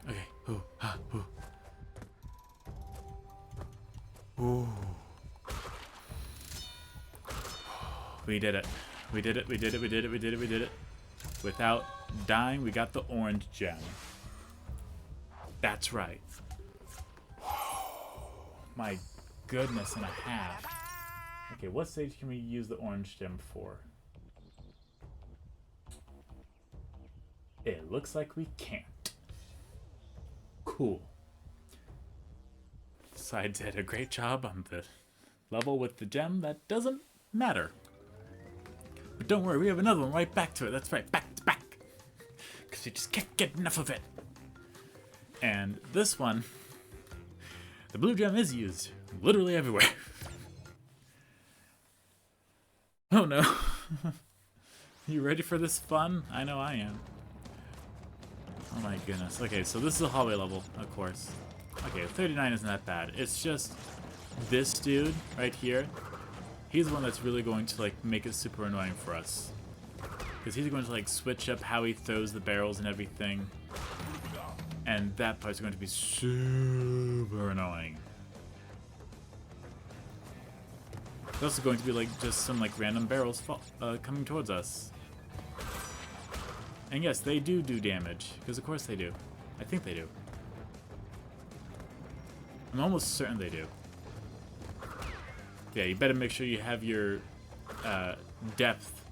Okay, ooh, ah, ooh. Ooh. We did it. We did it. We did it. We did it. We did it. We did it. Without dying, we got the orange gem. That's right. My goodness and a half. Okay, what stage can we use the orange gem for? It looks like we can't. Cool. So I did a great job on the level with the gem. That doesn't matter. But don't worry, we have another one right back to it. That's right, back to back. Because you just can't get enough of it. And this one, the blue gem is used literally everywhere. Oh no. You ready for this fun? I know I am. Oh my goodness. Okay, so this is a hallway level, of course. Okay, 39 isn't that bad. It's just this dude right here. He's the one that's really going to like make it super annoying for us. Because he's going to like switch up how he throws the barrels and everything. And that part's going to be super annoying. It's also going to be like just some like random barrels coming towards us. And yes, they do damage, because of course they do. I think they do. I'm almost certain they do. Yeah, you better make sure you have your depth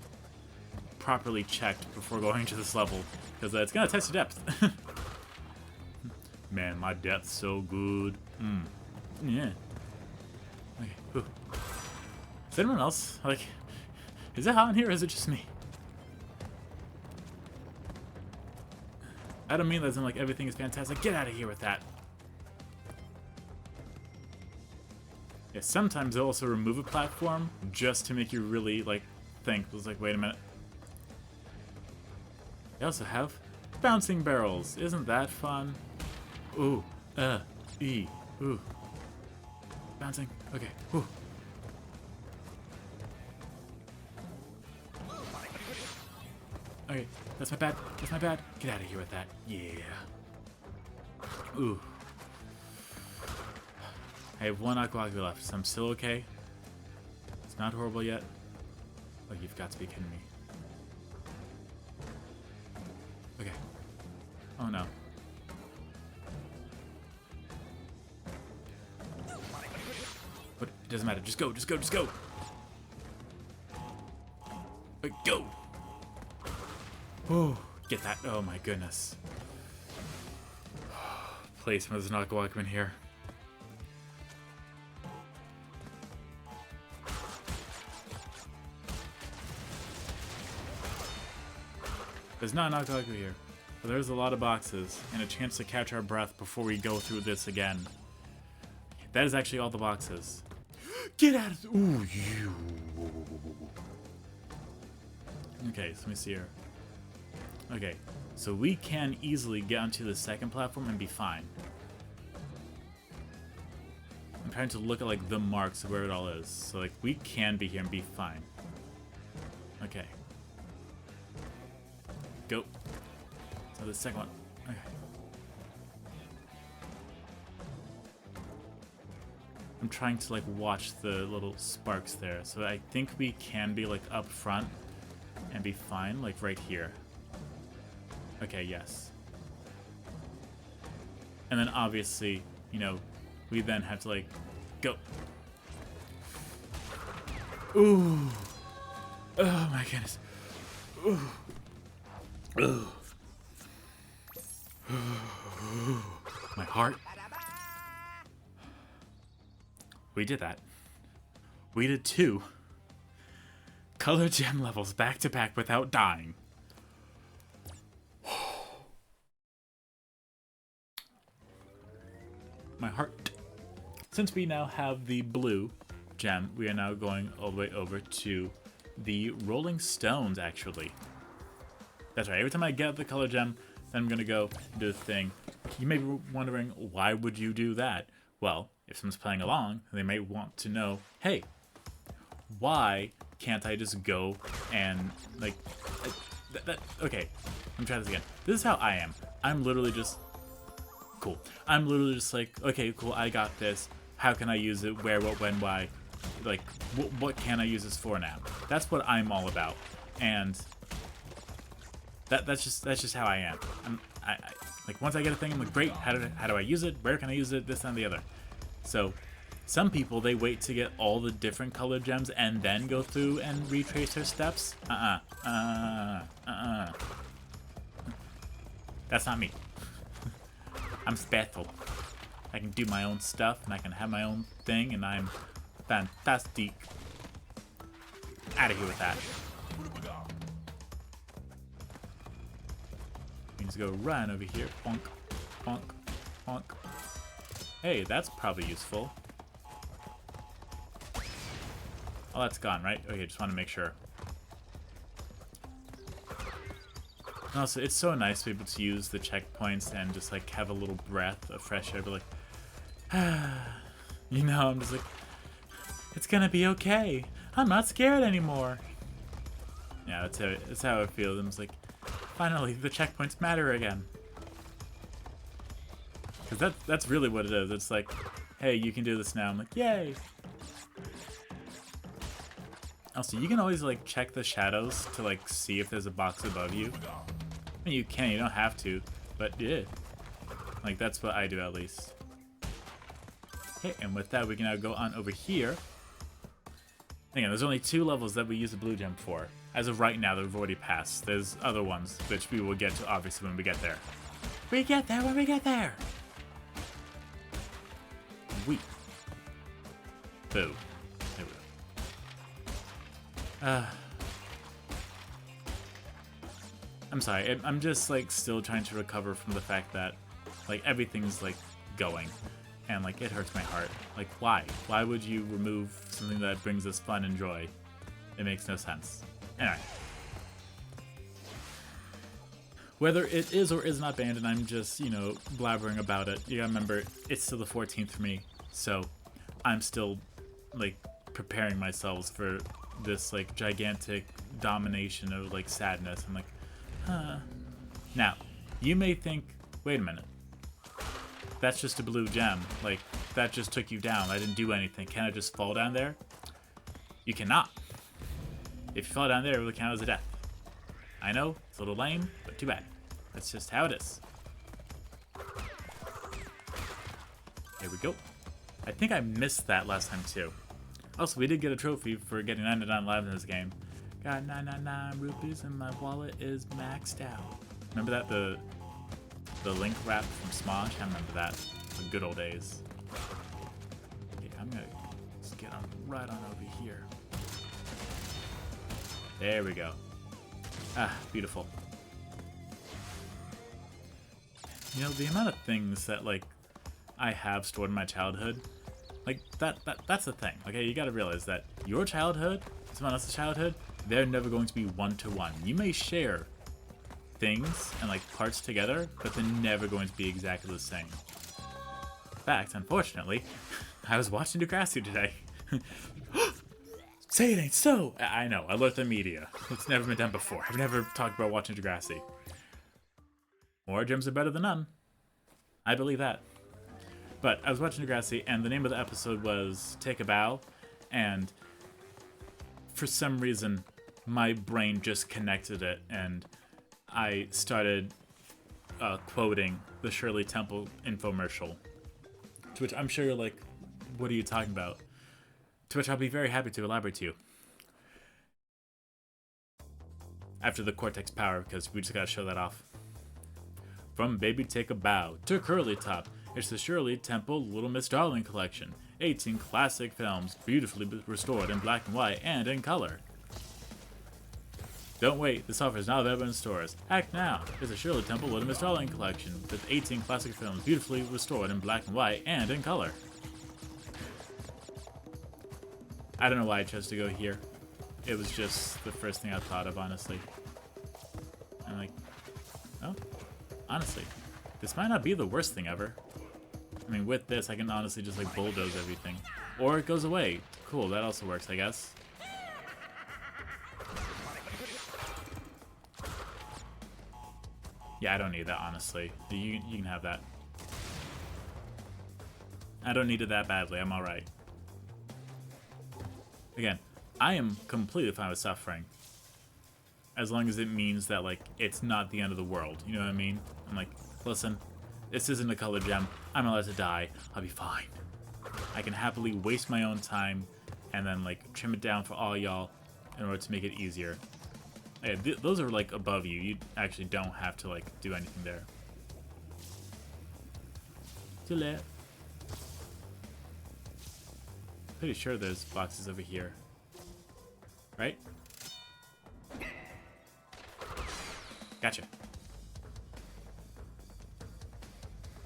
properly checked before going to this level, because it's going to test your depth. Man, my depth's so good. Yeah. Okay. Ooh. Is anyone else? Like, is it hot in here or is it just me? I don't mean that as in like everything is fantastic. Get out of here with that. Yeah, sometimes they'll also remove a platform just to make you really like think. It was like, wait a minute. They also have bouncing barrels. Isn't that fun? Ooh, ooh. Bouncing. Okay. Ooh. Okay, that's my bad. That's my bad. Get out of here with that. Yeah. Ooh. I have 1 aqua left, so I'm still okay. not horrible yet. Oh, you've got to be kidding me. Okay. Oh no. But it doesn't matter. Just go, just go, just go. Wait, go. Oh, get that. Oh my goodness. Please, there's not walk in here. There's not a Knockawaku here, but there's a lot of boxes and a chance to catch our breath before we go through this again. That is actually all the boxes. Get out of— ooh, you. Okay, so let me see here. Okay, so we can easily get onto the second platform and be fine. I'm trying to look at like the marks of where it all is. So like we can be here and be fine. Okay. Go. So the second one. Okay. I'm trying to like watch the little sparks there. So I think we can be like up front and be fine, like right here. Okay, yes. And then obviously, you know, we then have to like go. Ooh. Oh my goodness. Ooh. Ugh. My heart. We did that. We did 2 color gem levels back to back without dying. My heart. Since we now have the blue gem, we are now going all the way over to the Rolling Stones, actually. That's right, every time I get the color gem, then I'm going to go do the thing. You may be wondering, why would you do that? Well, if someone's playing along, they may want to know, hey, why can't I just go and, like, okay, let me try this again. This is how I am. I'm literally just, cool. I'm literally just like, okay, cool, I got this. How can I use it? Where, what, when, why? Like, what can I use this for now? That's what I'm all about. And that's just how I am. I like once I get a thing, I'm like, great. How do I use it? Where can I use it? This and the other. So, some people they wait to get all the different colored gems and then go through and retrace their steps. That's not me. I'm special. I can do my own stuff and I can have my own thing, and I'm fantastic. Out of here with that. We just go run over here. Bonk, bonk, bonk. Hey, that's probably useful. Oh, that's gone, right? Okay, just want to make sure. Also, it's so nice to be able to use the checkpoints and just like have a little breath of fresh air, but like, you know, I'm just like, it's gonna be okay. I'm not scared anymore. Yeah, that's how it feels. I'm just like, finally, the checkpoints matter again. Because that's really what it is. It's like, hey, you can do this now. I'm like, yay. Also, you can always like check the shadows to like see if there's a box above you. I mean, you can, you don't have to, but yeah. Like, that's what I do at least. Okay, and with that, we can now go on over here. Again, there's only 2 levels that we use the blue gem for. As of right now, that we've already passed. There's other ones, which we will get to, obviously, when we get there. We get there when we get there! Boo. There we go. I'm sorry, I'm just, like, still trying to recover from the fact that, like, everything's, like, going. And, like, it hurts my heart. Like, why? Why would you remove something that brings us fun and joy? It makes no sense. Anyway. Whether it is or is not banned, and I'm just, you know, blabbering about it, you gotta remember, it's still the 14th for me. So, I'm still, like, preparing myself for this, like, gigantic domination of, like, sadness. I'm like, huh. Now, you may think, wait a minute. That's just a blue gem. Like, that just took you down. I didn't do anything. Can I just fall down there? You cannot. If you fall down there, it will count as a death. I know, it's a little lame, but too bad. That's just how it is. Here we go. I think I missed that last time too. Also, we did get a trophy for getting 99 lives in this game. Got 999 rupees and my wallet is maxed out. Remember that? The Link rap from Smosh? I remember that. The good old days. Okay, I'm gonna just get on right on over here. There we go. Ah, beautiful. You know, the amount of things that, like, I have stored in my childhood, like, that's the thing, okay? You gotta realize that your childhood, someone else's childhood, they're never going to be one-to-one. You may share things and, like, parts together, but they're never going to be exactly the same. In fact, unfortunately, I was watching Degrassi today. Say it ain't so! I know, I looked at media. It's never been done before. I've never talked about watching Degrassi. More gems are better than none. I believe that. But I was watching Degrassi, and the name of the episode was Take a Bow, and for some reason, my brain just connected it, and I started quoting the Shirley Temple infomercial. To which I'm sure you're like, what are you talking about? To which I'll be very happy to elaborate to you. After the Cortex power, because we just gotta show that off. From Baby Take a Bow to Curly Top, it's the Shirley Temple Little Miss Darling collection. 18 classic films, beautifully restored in black and white and in color. Don't wait, this offer is now available in stores. Act now! It's the Shirley Temple Little Miss Darling collection with 18 classic films, beautifully restored in black and white and in color. I don't know why I chose to go here. It was just the first thing I thought of, honestly. I'm like, oh, honestly, this might not be the worst thing ever. I mean, with this, I can honestly just, like, bulldoze everything. Or it goes away. Cool, that also works, I guess. Yeah, I don't need that, honestly. You can have that. I don't need it that badly, I'm alright. Again, I am completely fine with suffering. As long as it means that, like, it's not the end of the world. You know what I mean? I'm like, listen, this isn't a color gem. I'm allowed to die. I'll be fine. I can happily waste my own time and then, like, trim it down for all y'all in order to make it easier. Yeah, those are, like, above you. You actually don't have to, like, do anything there. Too late. Pretty sure there's boxes over here. Right? Gotcha.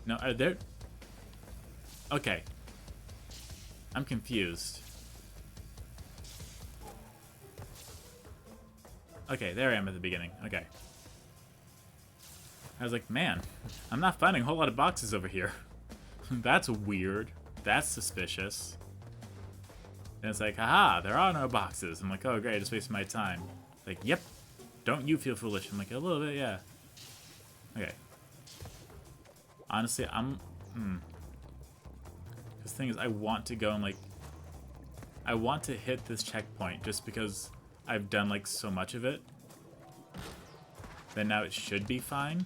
No, are there... Okay. I'm confused. Okay, there I am at the beginning. Okay. I was like, man, I'm not finding a whole lot of boxes over here. That's weird. That's suspicious. And it's like, haha, there are no boxes. I'm like, oh great, I just wasted my time. Like, yep. Don't you feel foolish? I'm like, a little bit, yeah. Okay. Honestly, This thing is, I want to go and, like... I want to hit this checkpoint just because I've done, like, so much of it. Then now it should be fine.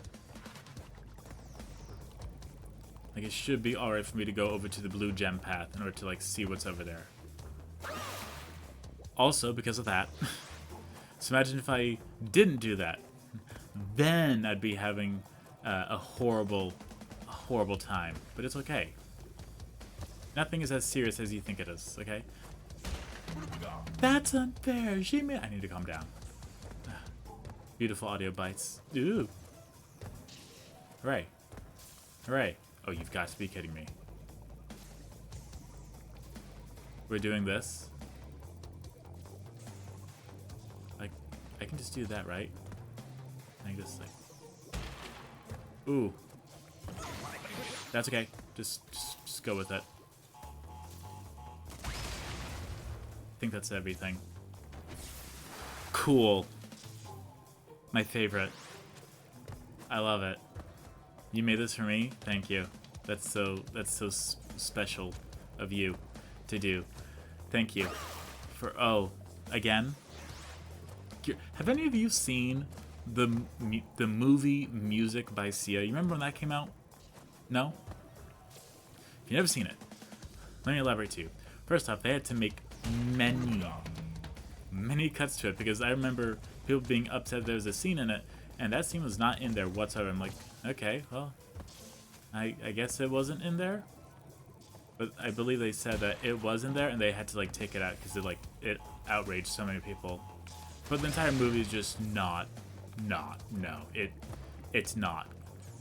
Like, it should be alright for me to go over to the blue gem path in order to, like, see what's over there. Also, because of that... So imagine if I didn't do that. Then I'd be having a horrible time. But it's okay. Nothing is as serious as you think it is, okay? That's unfair. I need to calm down. Beautiful audio bites. Ooh. Hooray. Hooray. Oh, you've got to be kidding me. We're doing this. Like, I can just do that, right? I can just, like... Ooh. That's okay. Just go with it. I think that's everything. Cool. My favorite. I love it. You made this for me? Thank you. That's so special of you to do. Thank you for again. Have any of you seen the movie Music by Sia? You remember when that came out? No? If you've never seen it, let me elaborate to you. First off, they had to make many cuts to it because I remember people being upset there was a scene in it, and that scene was not in there whatsoever. I'm like, okay, well, I guess it wasn't in there. But I believe they said that it was in there, and they had to like take it out because it outraged so many people. But the entire movie is just it's not.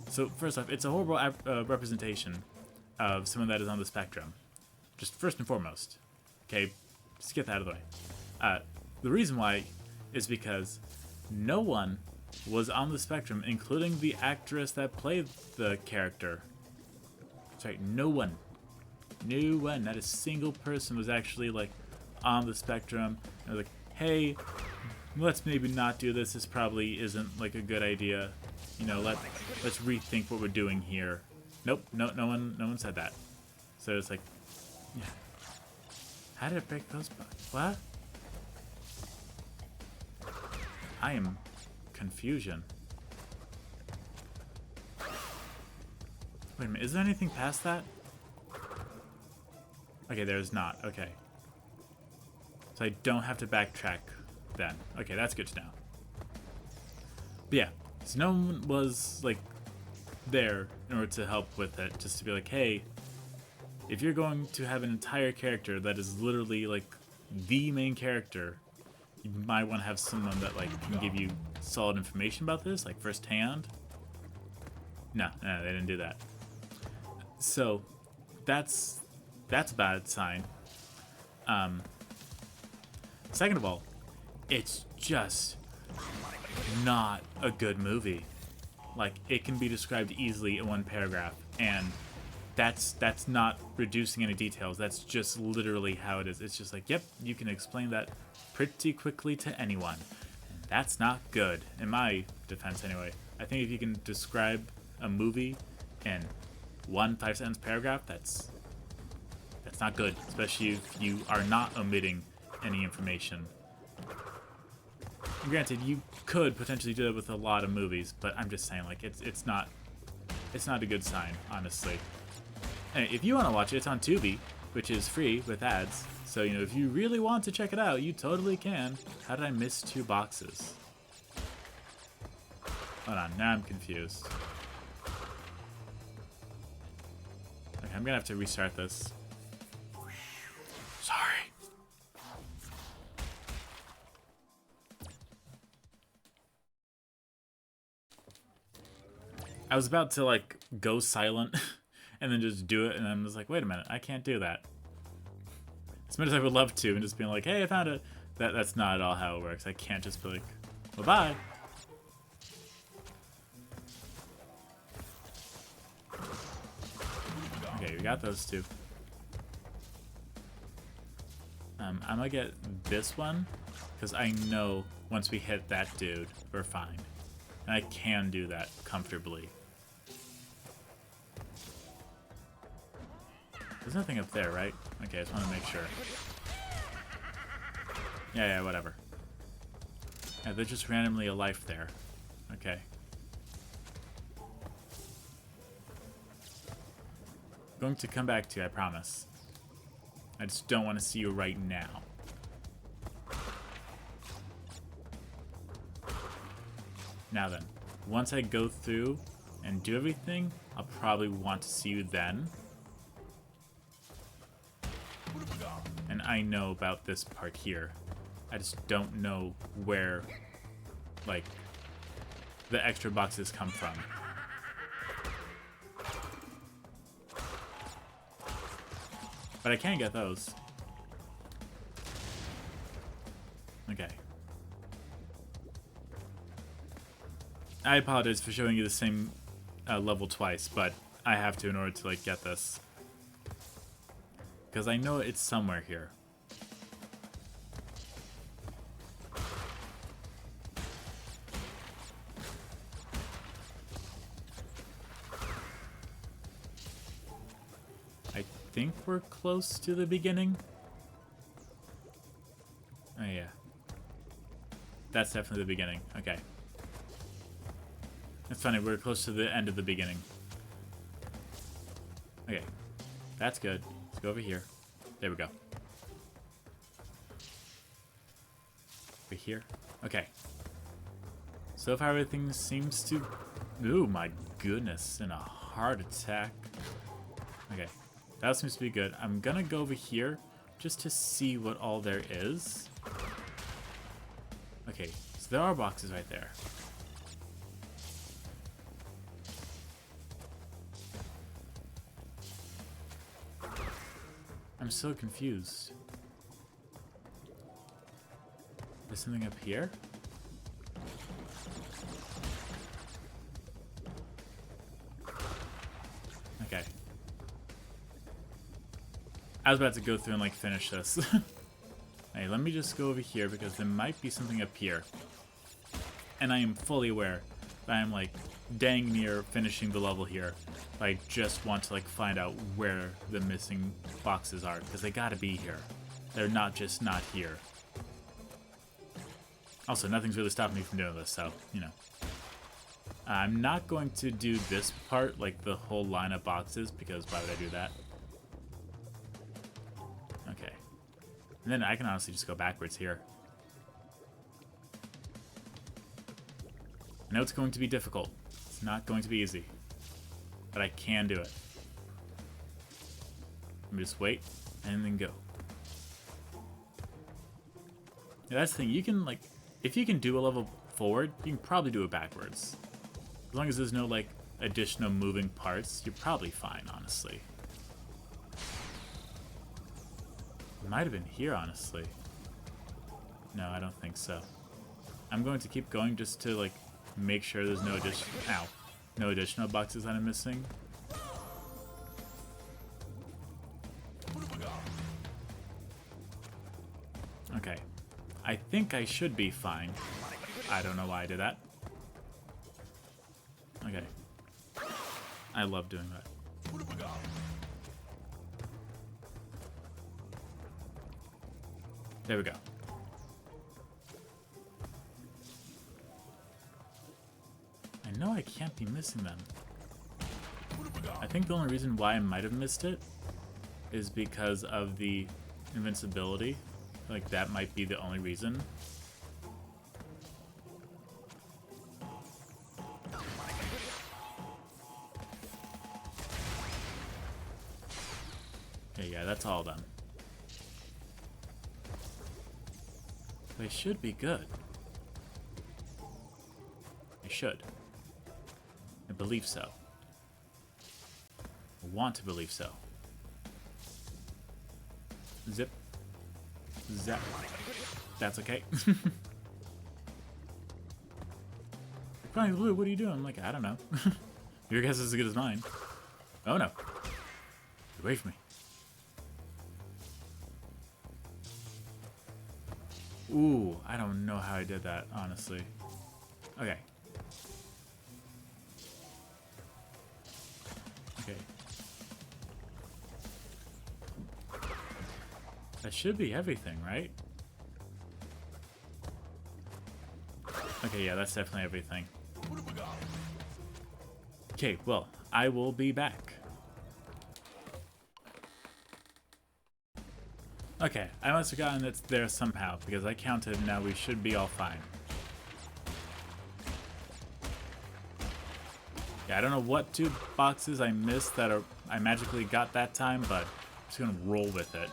So first off, it's a horrible representation of someone that is on the spectrum. Just first and foremost. Okay, just get that out of the way. The reason why is because no one was on the spectrum, including the actress that played the character. Sorry, no one. Not a single person was actually like on the spectrum. And like, hey, let's maybe not do this. This probably isn't like a good idea. You know, let's rethink what we're doing here. Nope, no one said that. So it's like, yeah. How did it break those bugs? What? I am confusion. Wait a minute, is there anything past that? Okay, there's not. Okay. So I don't have to backtrack then. Okay, that's good to know. But yeah, so no one was like there in order to help with it, just to be like, hey, if you're going to have an entire character that is literally like the main character, you might want to have someone that like can give you solid information about this, like firsthand. No, they didn't do that. So that's a bad sign. Second of all, it's just not a good movie. Like, it can be described easily in one paragraph, and that's not reducing any details. That's just literally how it is. It's just like, yep, you can explain that pretty quickly to anyone. And that's not good, in my defense anyway. I think if you can describe a movie in one 5-sentence paragraph, that's not good, especially if you are not omitting any information. And granted, you could potentially do it with a lot of movies, but I'm just saying, like, it's not a good sign, honestly. And if you want to watch it, it's on Tubi, which is free with ads. So, you know, if you really want to check it out, you totally can. How did I miss 2 boxes? Hold on, now I'm confused. Okay, I'm gonna have to restart this. Sorry. I was about to like go silent and then just do it, and I was like, wait a minute, I can't do that. As much as I would love to, and just being like, hey, I found it. That's not at all how it works. I can't just be like, well, bye. Okay, we got those 2. I'm gonna get this one, because I know once we hit that dude, we're fine. And I can do that comfortably. There's nothing up there, right? Okay, I just want to make sure. Yeah, whatever. Yeah, there's just randomly a life there. Okay. I'm going to come back to you, I promise. I just don't want to see you right now. Now then, once I go through and do everything, I'll probably want to see you then. And I know about this part here. I just don't know where, like, the extra boxes come from. But I can get those. Okay. I apologize for showing you the same level twice, but I have to in order to, like, get this. Because I know it's somewhere here. I think we're close to the beginning. that's definitely the beginning. Okay. It's funny, we're close to the end of the beginning. Okay. That's good. Let's go over here. There we go. Over here. Okay. So far everything seems to... Ooh, my goodness. And a heart attack. Okay. That seems to be good. I'm gonna go over here just to see what all there is. Okay. So there are boxes right there. I'm so confused. There's something up here? Okay. I was about to go through and like finish this. Hey, let me just go over here because there might be something up here. And I am fully aware that I'm like dang near finishing the level here. I just want to like find out where the missing boxes are because they gotta be here. They're not just not here. Also, nothing's really stopping me from doing this, so, you know. I'm not going to do this part, like the whole line of boxes, because why would I do that? Okay. And then I can honestly just go backwards here. I know it's going to be difficult. It's not going to be easy. But I can do it. Let me just wait, and then go. Yeah, that's the thing, you can, like, if you can do a level forward, you can probably do it backwards. As long as there's no, like, additional moving parts, you're probably fine, honestly. It might have been here, honestly. No, I don't think so. I'm going to keep going just to, like, make sure there's no no additional boxes that I'm missing. Okay. I think I should be fine. I don't know why I did that. Okay. I love doing that. There we go. I know I can't be missing them. I think the only reason why I might have missed it is because of the invincibility. Like, that might be the only reason. Okay, yeah, that's all done. They should be good. They should. I believe so. I want to believe so. Zip. Zap. That's okay. Chronically Blue, what are you doing? I'm like, I don't know. Your guess is as good as mine. Oh no. Get away from me. Ooh, I don't know how I did that, honestly. Okay. Okay. That should be everything, right? Okay, yeah, that's definitely everything. Okay, well, I will be back. Okay, I must have gotten it's there somehow, because I counted and now we should be all fine. Yeah, I don't know what two boxes I missed that I magically got that time, but I'm just gonna roll with it.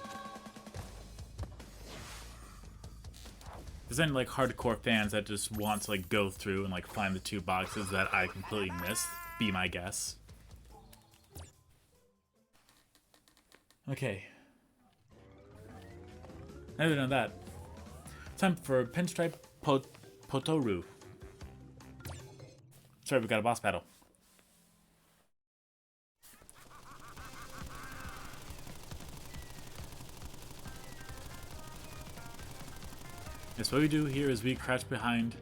There's any like hardcore fans that just want to like go through and like find the two boxes that I completely missed, be my guess. Okay. Other than that, time for Pinstripe Potoru. Sorry, we got a boss battle. Yes, what we do here is we crouch behind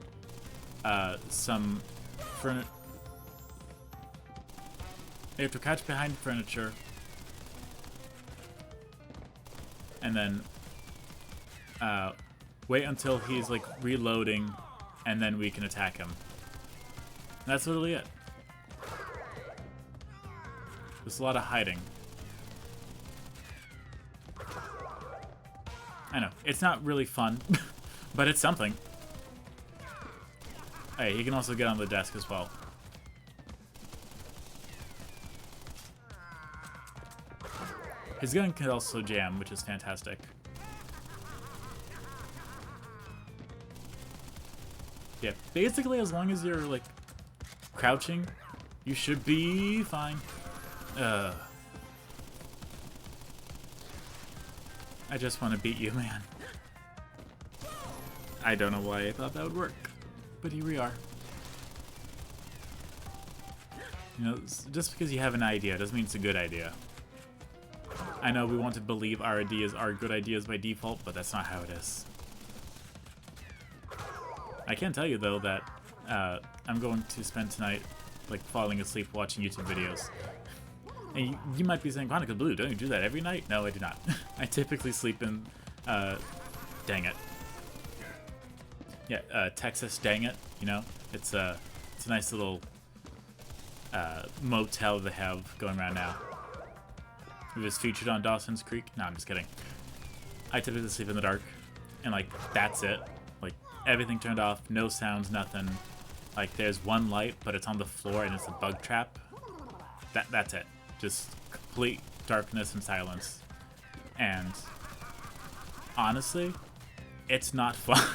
some furniture. You have to crouch behind furniture, and then wait until he's like reloading and then we can attack him. That's literally it. There's a lot of hiding. I know, it's not really fun, but it's something. Hey, he can also get on the desk as well. His gun can also jam, which is fantastic. Yeah, basically as long as you're, like, crouching, you should be fine. I just want to beat you, man. I don't know why I thought that would work, but here we are. You know, just because you have an idea doesn't mean it's a good idea. I know we want to believe our ideas are good ideas by default, but that's not how it is. I can tell you, though, that I'm going to spend tonight, like, falling asleep watching YouTube videos. And you might be saying, Chronically Blue, don't you do that every night? No, I do not. I typically sleep in, dang it. Yeah, Texas, dang it, you know? It's a nice little motel they have going around now. It was featured on Dawson's Creek. No, I'm just kidding. I typically sleep in the dark, and, like, that's it. Like, everything turned off, no sounds, nothing. Like, there's one light, but it's on the floor, and it's a bug trap. That's it. Just complete darkness and silence. And honestly, it's not fun.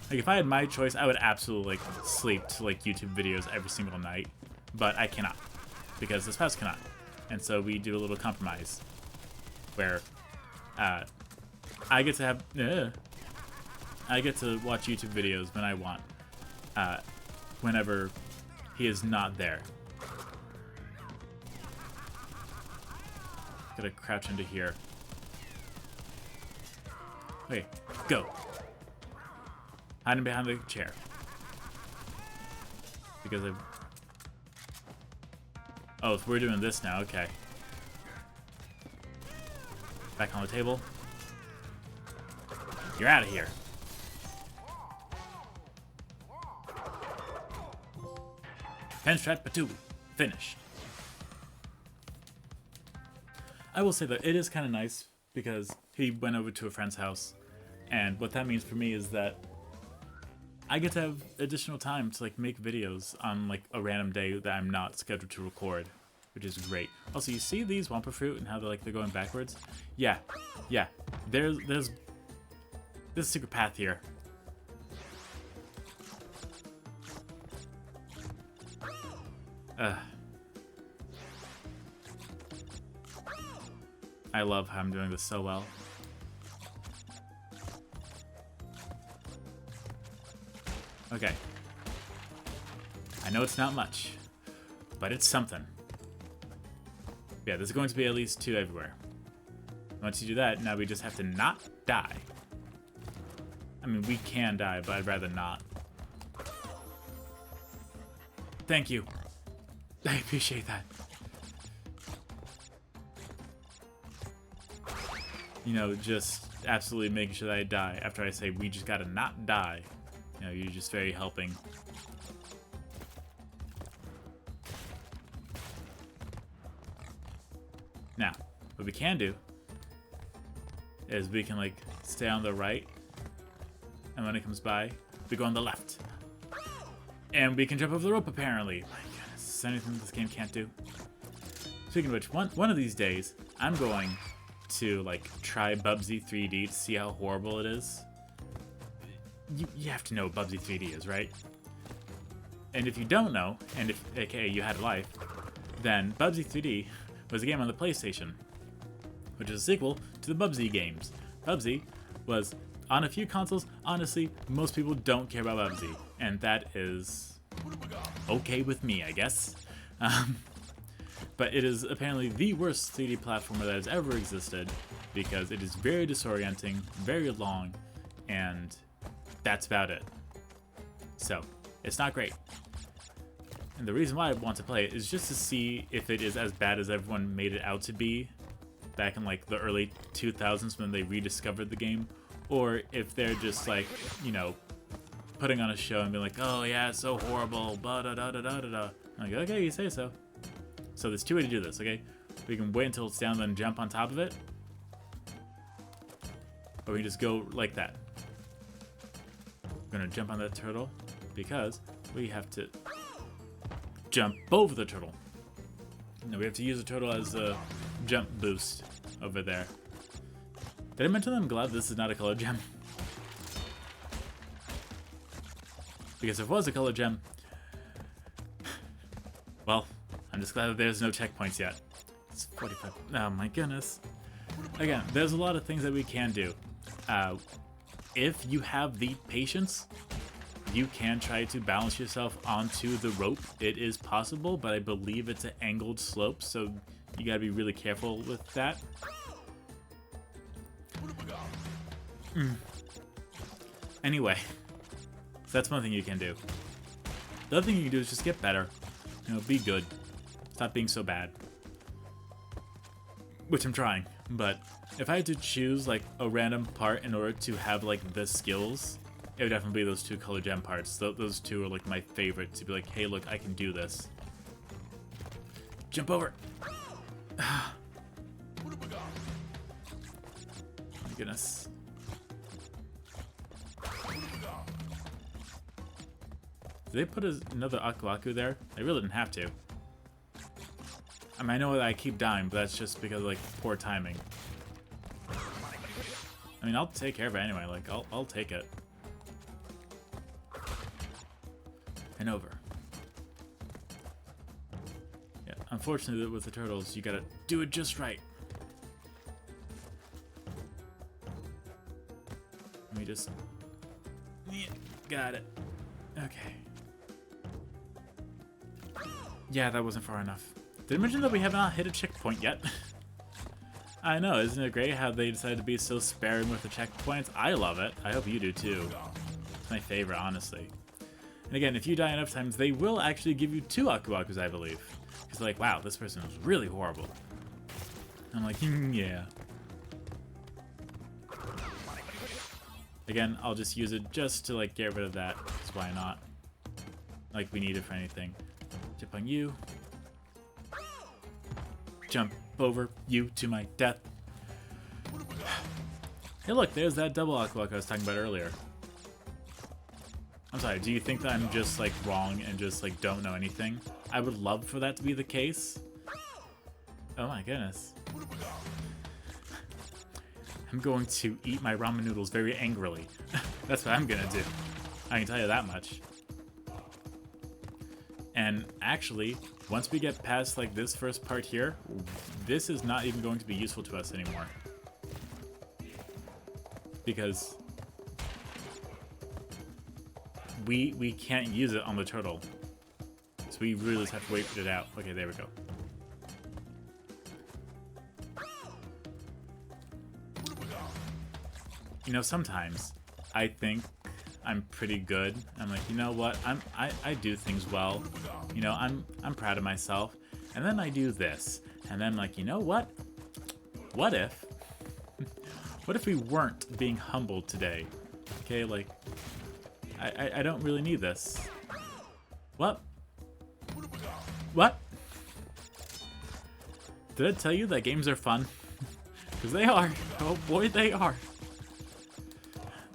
Like, if I had my choice, I would absolutely, like, sleep to, like, YouTube videos every single night. But I cannot, because the spouse cannot. And so we do a little compromise where I get to have I get to watch YouTube videos when I want, whenever he is not there. Gotta crouch into here. Okay, go. Hiding behind the chair. Because I've... Oh, so we're doing this now, okay. Back on the table. You're out of here. Penstrat Patu. Finished. I will say that it is kind of nice because he went over to a friend's house, and what that means for me is that I get to have additional time to, like, make videos on, like, a random day that I'm not scheduled to record, which is great. Also, you see these Wumpa fruit and how they're going backwards? Yeah. There's a secret path here. I love how I'm doing this so well. Okay. I know it's not much, but it's something. Yeah, there's going to be at least 2 everywhere. Once you do that, now we just have to not die. I mean, we can die, but I'd rather not. Thank you. I appreciate that. You know, just absolutely making sure that I die after I say we just gotta not die. You know, you're just very helping. Now, what we can do is we can, like, stay on the right, and when it comes by, we go on the left. And we can jump over the rope, apparently. My goodness, is there anything this game can't do? Speaking of which, one of these days, I'm going to, like, try Bubsy 3D to see how horrible it is. You have to know what Bubsy 3D is, right? And if you don't know, and if, aka, you had a life, then Bubsy 3D was a game on the PlayStation, which is a sequel to the Bubsy games. Bubsy was on a few consoles. Honestly, most people don't care about Bubsy, and that is okay with me, I guess. But it is apparently the worst 3D platformer that has ever existed because it is very disorienting, very long, and that's about it. So, it's not great. And the reason why I want to play it is just to see if it is as bad as everyone made it out to be back in, like, the early 2000s when they rediscovered the game, or if they're just, like, you know, putting on a show and being like, oh yeah, it's so horrible, blah da da da da da da. I'm like, okay, you say so. So there's two ways to do this, okay? We can wait until it's down, then jump on top of it. Or we just go like that. We're gonna jump on that turtle because we have to jump over the turtle. No, we have to use the turtle as a jump boost over there. Did I mention that I'm glad this is not a color gem? Because if it was a color gem, well, I'm just glad that there's no checkpoints yet. It's 45. Oh my goodness. Again, there's a lot of things that we can do. If you have the patience, you can try to balance yourself onto the rope. It is possible, but I believe it's an angled slope, so you gotta be really careful with that. Anyway, so that's one thing you can do. The other thing you can do is just get better. You know, be good. Stop being so bad. Which I'm trying, but if I had to choose like a random part in order to have like the skills, it would definitely be those two color gem parts. Those two are like my favorite, to be like, hey look, I can do this. Jump over. My goodness. Did they put another Aku Aku there? They really didn't have to. I mean, I know that I keep dying, but that's just because of, like, poor timing. I mean, I'll take care of it anyway. Like, I'll take it. And over. Yeah, unfortunately, with the turtles, you gotta do it just right. Let me just... Got it. Okay. Yeah, that wasn't far enough. Did I mention that we have not hit a checkpoint yet? I know, isn't it great how they decided to be so sparing with the checkpoints? I love it. I hope you do too. It's my favorite, honestly. And again, if you die enough times, they will actually give you 2 Aku Akus, I believe. Because they're like, wow, this person was really horrible. I'm like, yeah. Again, I'll just use it just to like get rid of that, because why not? Like we need it for anything. Jump on you. Jump over you to my death. Hey look, there's that double Aku Aku I was talking about earlier. I'm sorry, do you think that I'm just like wrong and just like don't know anything? I would love for that to be the case. Oh my goodness. I'm going to eat my ramen noodles very angrily. That's what I'm gonna do. I can tell you that much. And actually, once we get past like this first part here, this is not even going to be useful to us anymore. Because we can't use it on the turtle. So we really just have to wait for it out. Okay, there we go. You know, sometimes I think I'm pretty good. I'm like, you know what? I do things well. You know, I'm proud of myself. And then I do this. And then I'm like, you know what? What if we weren't being humbled today? Okay, like I don't really need this. What? What? Did I tell you that games are fun? Because they are. Oh boy, they are.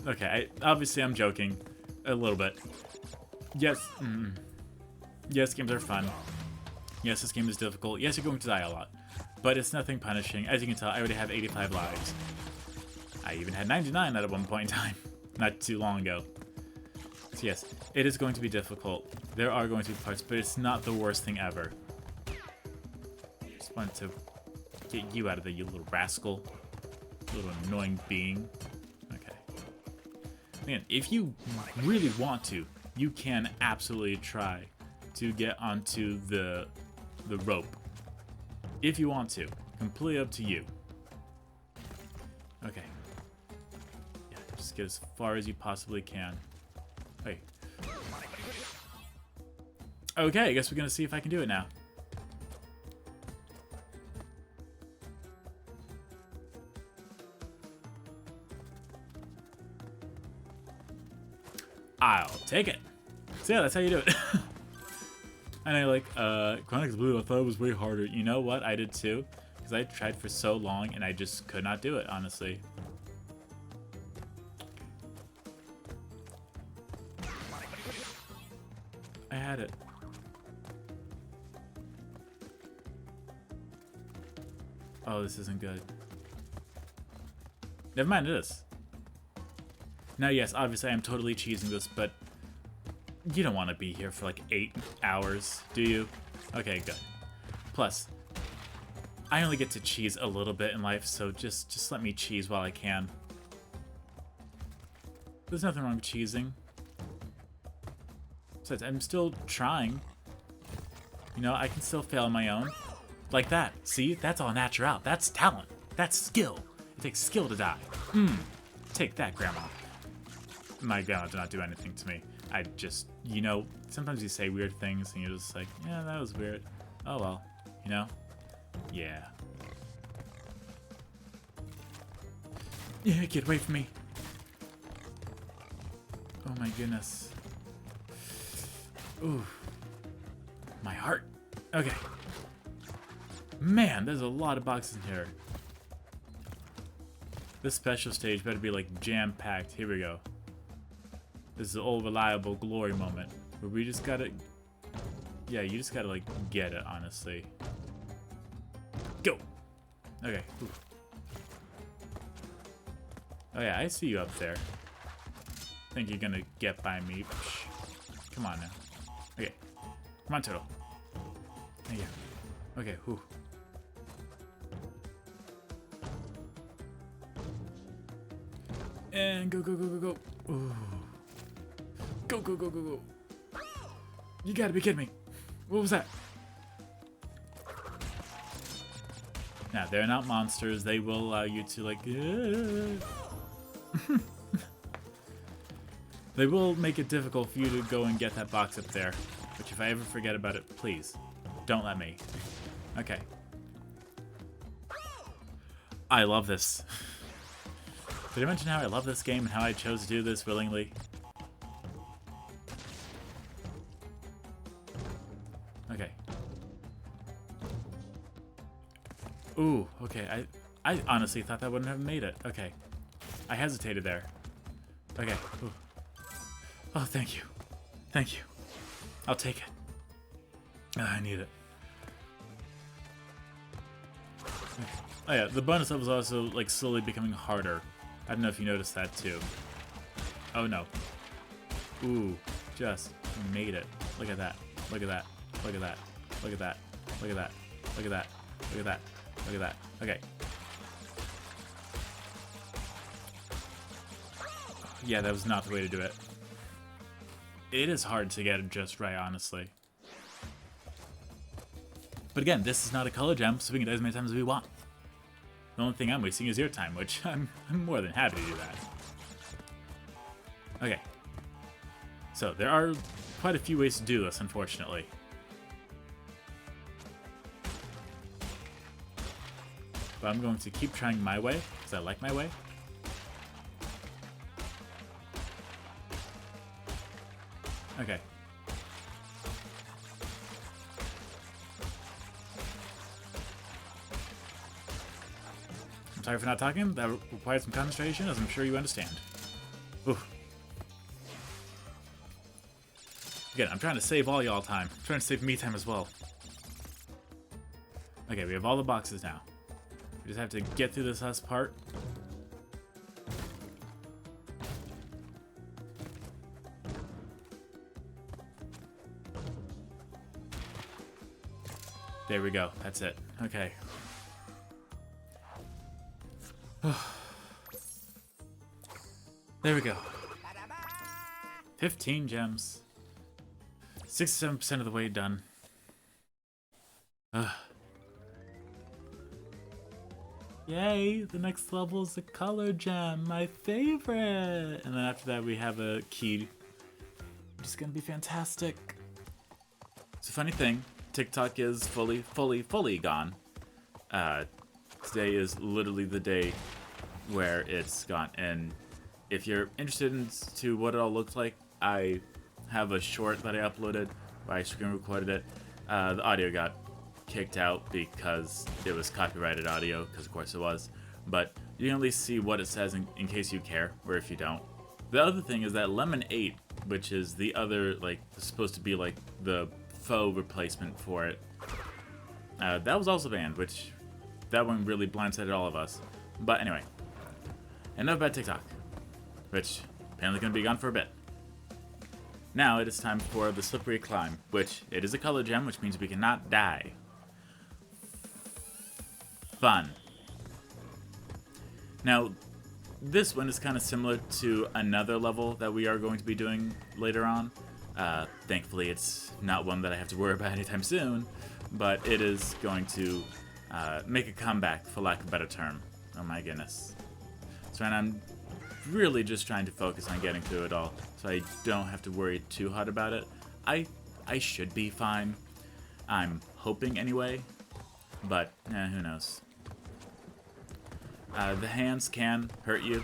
Okay, obviously I'm joking a little bit. Yes, yes, games are fun. Yes, this game is difficult. Yes, you're going to die a lot. But it's nothing punishing. As you can tell, I already have 85 lives. I even had 99 at one point in time. Not too long ago. So yes, it is going to be difficult. There are going to be parts, but it's not the worst thing ever. Just wanted to get you out of there, you little rascal. Little annoying being. Man, if you really want to, you can absolutely try to get onto the rope. If you want to. Completely up to you. Okay. Yeah, just get as far as you possibly can. Wait. Okay, I guess we're gonna see if I can do it now. I'll Take it. So yeah, that's how you do it. And I like, Chronically Blue, I thought it was way harder. You know what? I did too. Because I tried for so long and I just could not do it, honestly. I had it. Oh, this isn't good. Never mind, it is. Now, yes, obviously I'm totally cheesing this, but you don't want to be here for like 8 hours, do you? Okay, good. Plus, I only get to cheese a little bit in life, so just let me cheese while I can. There's nothing wrong with cheesing. Besides, I'm still trying. You know, I can still fail on my own. Like that. See? That's all natural. That's talent. That's skill. It takes skill to die. Take that, Grandma. My grandma did not do anything to me. I just, you know, sometimes you say weird things and you're just like, yeah, that was weird. Oh well, you know? Yeah. Yeah, get away from me. Oh my goodness. Ooh. My heart. Okay. Man, there's a lot of boxes in here. This special stage better be like jam-packed. Here we go. This is the old reliable glory moment where we just gotta, yeah, you just gotta like get it, honestly. Go. Okay. Ooh. Oh yeah, I see you up there. Think you're gonna get by me? Psh. Come on now. Okay. Come on, turtle. There you go. Okay. Whew. And go, go, go, go, go. Ooh. Go, go, go, go, go. You gotta be kidding me. What was that? Now, they're not monsters. They will allow you to, like... They will make it difficult for you to go and get that box up there. Which, if I ever forget about it, please, don't let me. Okay. I love this. Did I mention how I love this game and how I chose to do this willingly? Okay. Ooh, okay. I honestly thought that wouldn't have made it. Okay. I hesitated there. Okay. Ooh. Oh, thank you. Thank you. I'll take it. I need it. Okay. Oh yeah, the bonus level is also like slowly becoming harder. I don't know if you noticed that too. Oh no. Ooh, just made it. Look at that. Look at that. Look at that. Look at that. Look at that. Look at that. Look at that. Look at that. Okay. Yeah, that was not the way to do it. It is hard to get it just right, honestly. But again, this is not a color gem, so we can do it as many times as we want. The only thing I'm wasting is your time, which I'm more than happy to do that. Okay. So, there are quite a few ways to do this, unfortunately. But I'm going to keep trying my way, because I like my way. Okay. I'm sorry for not talking. That required some concentration, as I'm sure you understand. Oof. Again, I'm trying to save all y'all time. I'm trying to save me time as well. Okay, we have all the boxes now. We just have to get through this last part. There we go. That's it. Okay. There we go. 15 gems. 67% of the way done. Yay! The next level is a color gem. My favorite! And then after that we have a key. Which is gonna be fantastic. It's a funny thing. TikTok is fully gone. Today is literally the day where it's gone. And if you're interested in what it all looks like, I have a short that I uploaded where I screen recorded it. The audio got kicked out because it was copyrighted audio, because of course it was. But you can at least see what it says in case you care, or if you don't. The other thing is that Lemon 8, which is the other, like, supposed to be like the faux replacement for it, that was also banned, which that one really blindsided all of us. But anyway, enough about TikTok, which apparently going to be gone for a bit. Now it is time for the Slippery Climb, which it is a color gem, which means we cannot die. Fun. Now, this one is kind of similar to another level that we are going to be doing later on. Thankfully, it's not one that I have to worry about anytime soon, but it is going to make a comeback, for lack of a better term. Oh my goodness. So and I'm really just trying to focus on getting through it all, so I don't have to worry too hard about it. I should be fine. I'm hoping anyway, but who knows. The hands can hurt you.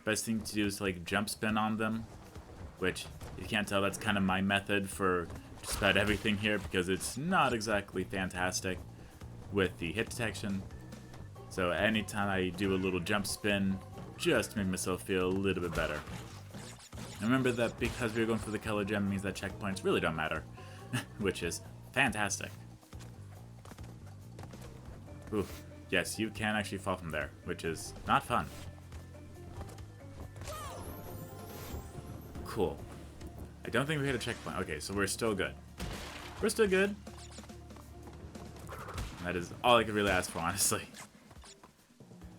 Best thing to do is to, like, jump spin on them, which, if you can't tell, that's kind of my method for just about everything here, because it's not exactly fantastic with the hit detection. So anytime I do a little jump spin, just to make myself feel a little bit better. And remember that because we're going for the color gem means that checkpoints really don't matter, which is fantastic. Ooh. Yes, you can actually fall from there, which is not fun. Cool. I don't think we hit a checkpoint. Okay, so we're still good. We're still good. That is all I could really ask for, honestly.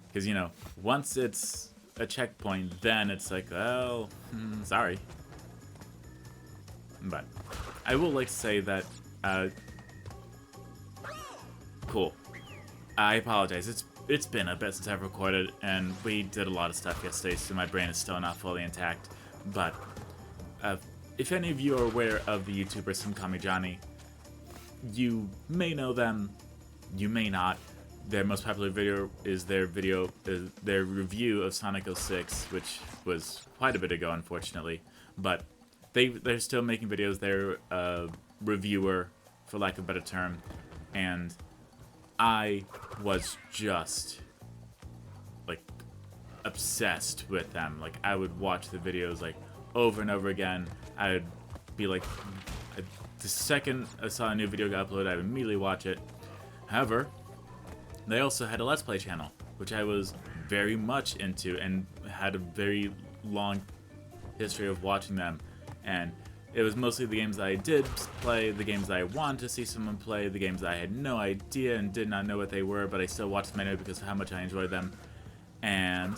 Because, you know, once it's a checkpoint, then it's like, well, sorry. But I will like to say that, cool. I apologize. It's been a bit since I've recorded, and we did a lot of stuff yesterday, so my brain is still not fully intact. But if any of you are aware of the YouTuber Some Kami Johnny, you may know them, you may not. Their most popular video is their review of Sonic 06, which was quite a bit ago, unfortunately. But they're still making videos. They're a reviewer, for lack of a better term, and I was just, like, obsessed with them. Like, I would watch the videos, like, over and over again. I would be like, the second I saw a new video got uploaded, I would immediately watch it. However, they also had a Let's Play channel, which I was very much into and had a very long history of watching them. And it was mostly the games that I did play, the games that I wanted to see someone play, the games that I had no idea and did not know what they were, but I still watched them anyway because of how much I enjoyed them. And,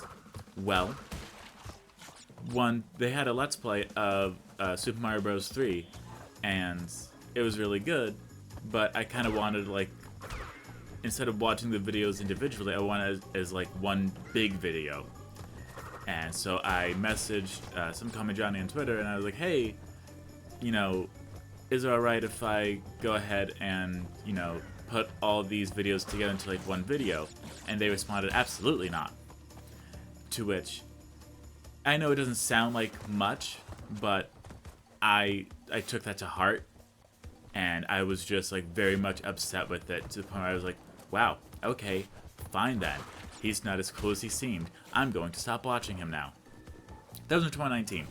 well, they had a Let's Play of Super Mario Bros. 3, and it was really good, but I kind of wanted, like, instead of watching the videos individually, I wanted it as like, one big video. And so I messaged Some Kami Johnny on Twitter, and I was like, hey, you know, is it alright if I go ahead and, you know, put all these videos together into, like, one video? And they responded, absolutely not. To which, I know it doesn't sound like much, but I took that to heart, and I was just, like, very much upset with it, to the point where I was like, wow, okay, fine then. He's not as cool as he seemed. I'm going to stop watching him now. That was in 2019.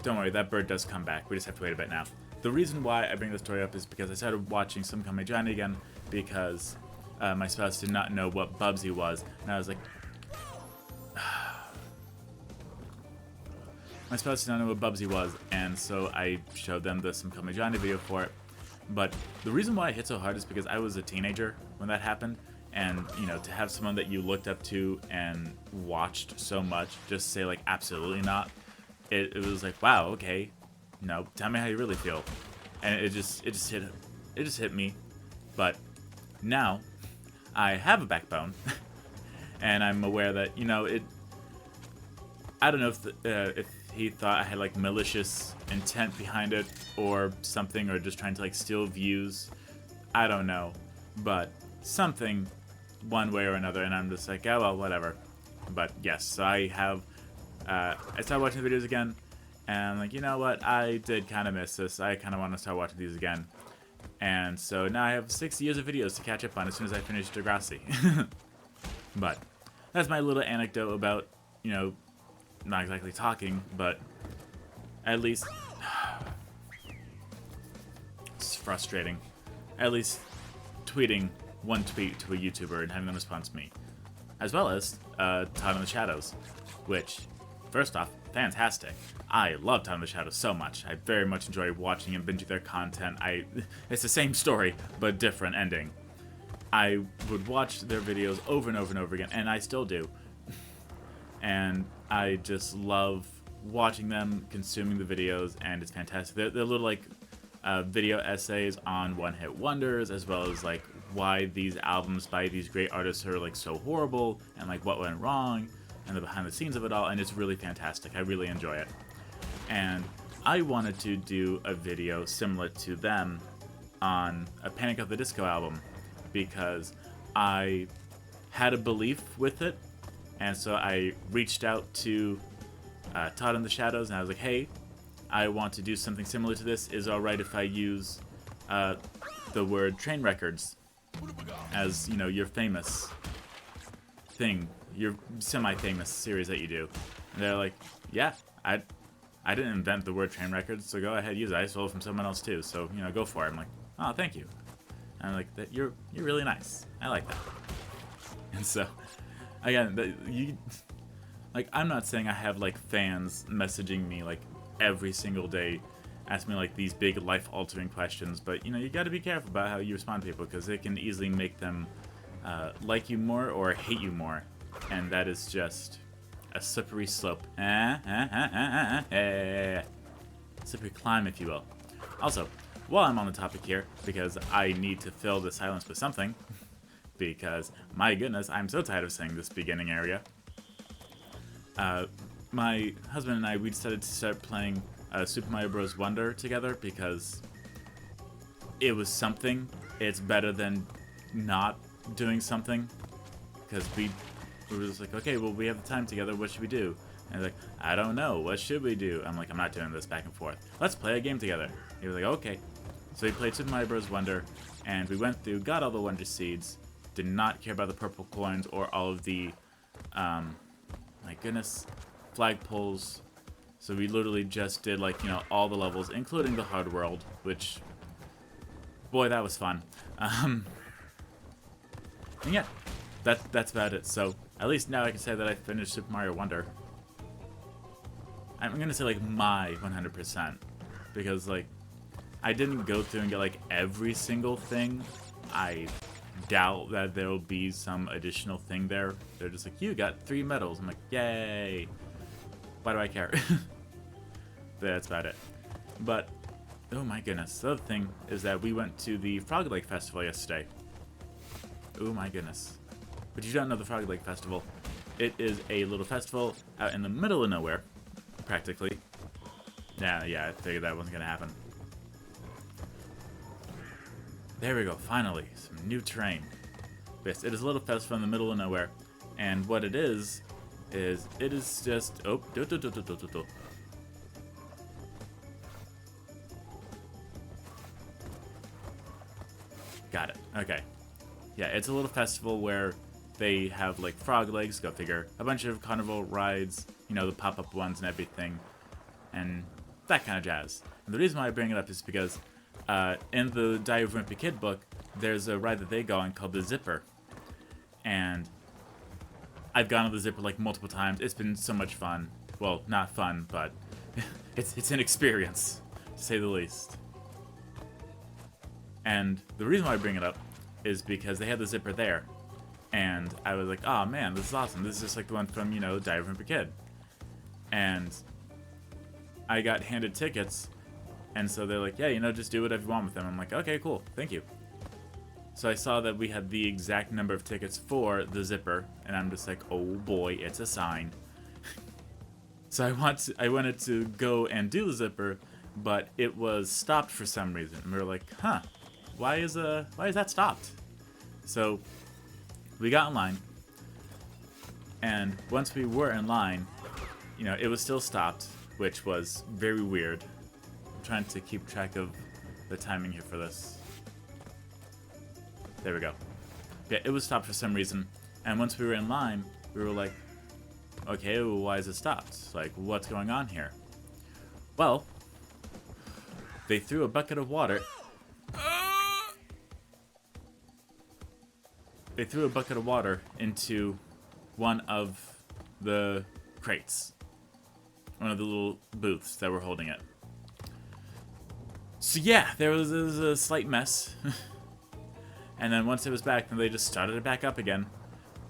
Don't worry, that bird does come back. We just have to wait a bit now. The reason why I bring this story up is because I started watching Some Kami Johnny again because my spouse did not know what Bubsy was, and I was like, my spouse did not know what Bubsy was, and so I showed them the Some Kami Johnny video for it. But the reason why I hit so hard is because I was a teenager when that happened, and, you know, to have someone that you looked up to and watched so much just say, like, absolutely not, it was like, wow, okay, no, tell me how you really feel. And it just hit me. But now I have a backbone, and I'm aware that, you know, I don't know if he thought I had, like, malicious intent behind it or something, or just trying to, like, steal views. I don't know, but something one way or another, and I'm just like, oh well, whatever. But yes, so I started watching the videos again. And I'm like, you know what? I did kind of miss this. I kind of want to start watching these again. And so now I have 6 years of videos to catch up on as soon as I finish Degrassi. But that's my little anecdote about, you know, not exactly talking, but at least... It's frustrating. At least tweeting one tweet to a YouTuber and having them respond to me. As well as Todd in the Shadows, which, first off, fantastic. I love Todd in the Shadows so much. I very much enjoy watching and binging their content. It's the same story, but different ending. I would watch their videos over and over and over again, and I still do. And I just love watching them, consuming the videos, and it's fantastic. They're little, like, video essays on one-hit wonders, as well as, like, why these albums by these great artists are, like, so horrible, and, like, what went wrong, and the behind the scenes of it all, and it's really fantastic. I really enjoy it. And I wanted to do a video similar to them on a Panic at the Disco album, because I had a belief with it, and so I reached out to Todd in the Shadows, and I was like, hey, I want to do something similar to this. Is it alright if I use the word train records as, you know, your famous thing, your semi-famous series that you do? And they're like, yeah, I didn't invent the word train records, so go ahead, use it. I stole it from someone else too, so, you know, go for it. I'm like, oh, thank you. And I'm like, you're really nice. I like that. And so, again, like, I'm not saying I have, like, fans messaging me, like, every single day, asking me, like, these big life-altering questions, but, you know, you gotta be careful about how you respond to people, because it can easily make them like you more or hate you more, and that is just a slippery slope. Slippery climb, if you will. Also, while I'm on the topic here, because I need to fill the silence with something, because, my goodness, I'm so tired of saying this beginning area. My husband and I, we decided to start playing Super Mario Bros. Wonder together, because it was something. It's better than not doing something, because we were just like, okay, well, we have the time together, what should we do? And he's like, I don't know, what should we do? I'm like, I'm not doing this back and forth. Let's play a game together. He was like, okay. So we played Super Mario Bros. Wonder, and we went through, got all the Wonder Seeds, did not care about the purple coins or all of the, my goodness, flagpoles. So we literally just did, like, you know, all the levels, including the hard world, which, boy, that was fun. And yeah, that's about it. So at least now I can say that I finished Super Mario Wonder. I'm gonna say, like, my 100%, because, like, I didn't go through and get, like, every single thing. I doubt that there will be some additional thing there. They're just like, you got 3 medals. I'm like, yay. Why do I care? That's about it. But, oh my goodness. The other thing is that we went to the Frog Lake Festival yesterday. Oh my goodness. But you don't know the Frog Lake Festival. It is a little festival out in the middle of nowhere, practically. Yeah, I figured that wasn't going to happen. There we go, finally, some new terrain. Yes, it is a little festival in the middle of nowhere, and what it is it is just, oh, Got it, okay. Yeah, it's a little festival where they have, like, frog legs, go figure, a bunch of carnival rides, you know, the pop-up ones and everything, and that kind of jazz. And the reason why I bring it up is because in the Diary of a Wimpy Kid book, there's a ride that they go on called the Zipper. And I've gone on the Zipper, like, multiple times. It's been so much fun. Well, not fun, but it's an experience, to say the least. And the reason why I bring it up is because they had the Zipper there. And I was like, oh man, this is awesome. This is just like the one from, you know, Diary of a Wimpy Kid. And I got handed tickets. And so they're like, yeah, you know, just do whatever you want with them. I'm like, okay, cool, thank you. So I saw that we had the exact number of tickets for the Zipper, and I'm just like, oh boy, it's a sign. So I wanted to go and do the Zipper, but it was stopped for some reason. And we were like, huh, why is that stopped? So we got in line, and once we were in line, you know, it was still stopped, which was very weird. I'm trying to keep track of the timing here for this. There we go. Yeah, it was stopped for some reason, and once we were in line, we were like, okay, well, why is it stopped? Like, what's going on here? Well, they threw a bucket of water. They threw a bucket of water into one of the crates. One of the little booths that were holding it. So yeah, there was a slight mess. And then once it was back, then they just started it back up again.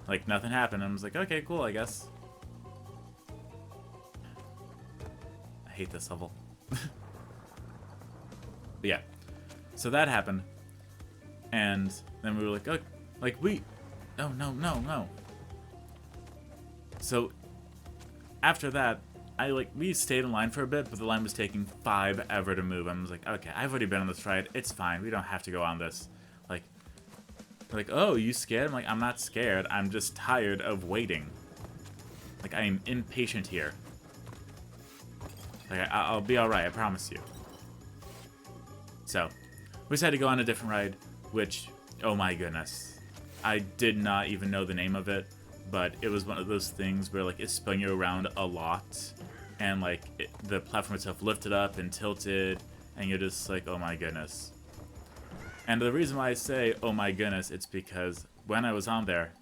Like nothing happened. I was like, okay, cool, I guess. I hate this level. But yeah. So that happened. And then we were like, oh, no. So after that, we stayed in line for a bit, but the line was taking forever to move. I was like, okay, I've already been on this ride. It's fine. We don't have to go on this. Like, oh, you scared? I'm like, I'm not scared. I'm just tired of waiting. Like, I am impatient here. Like, I'll be alright, I promise you. So, we decided to go on a different ride, which, oh my goodness. I did not even know the name of it, but it was one of those things where, like, it spun you around a lot, and, like, the platform itself lifted up and tilted, and you're just like, oh my goodness. And the reason why I say, oh my goodness, it's because when I was on there,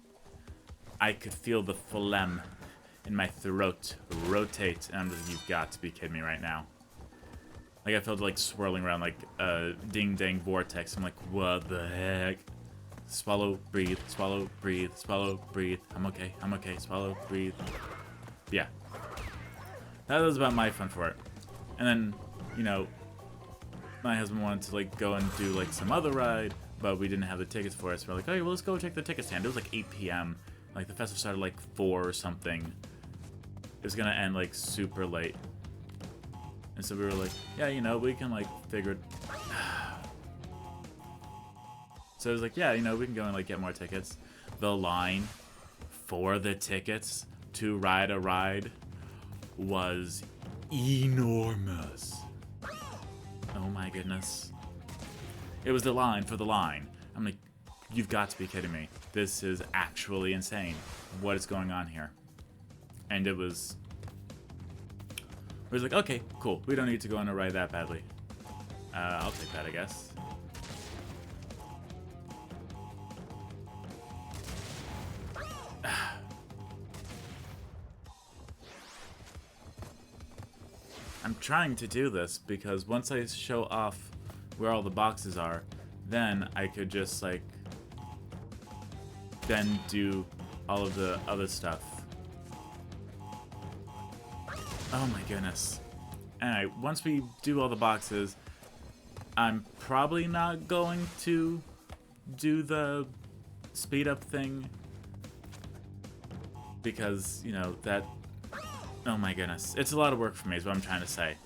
I could feel the phlegm in my throat rotate, and I'm just, you've got to be kidding me right now. Like, I felt like swirling around like a ding-dang vortex. I'm like, what the heck? Swallow, breathe, swallow, breathe, swallow, breathe. I'm okay, swallow, breathe. Yeah. That was about my fun for it. And then, you know, my husband wanted to like go and do like some other ride, but we didn't have the tickets for it. So we're like, okay, well, let's go check the ticket stand. It was like 8 p.m. Like the festival started like 4 or something. It was gonna end like super late. And so we were like, yeah, you know, we can like figure it. So it was like, yeah, you know, we can go and like get more tickets. The line for the tickets to ride a ride was enormous. Oh my goodness. It was the line for the line. I'm like, you've got to be kidding me. This is actually insane. What is going on here? And it was like, okay, cool. We don't need to go on a ride that badly. I'll take that, I guess. I'm trying to do this because once I show off where all the boxes are, then I could just like then do all of the other stuff. Oh my goodness. Alright, once we do all the boxes, I'm probably not going to do the speed up thing because, you know, that, oh my goodness. It's a lot of work for me is what I'm trying to say.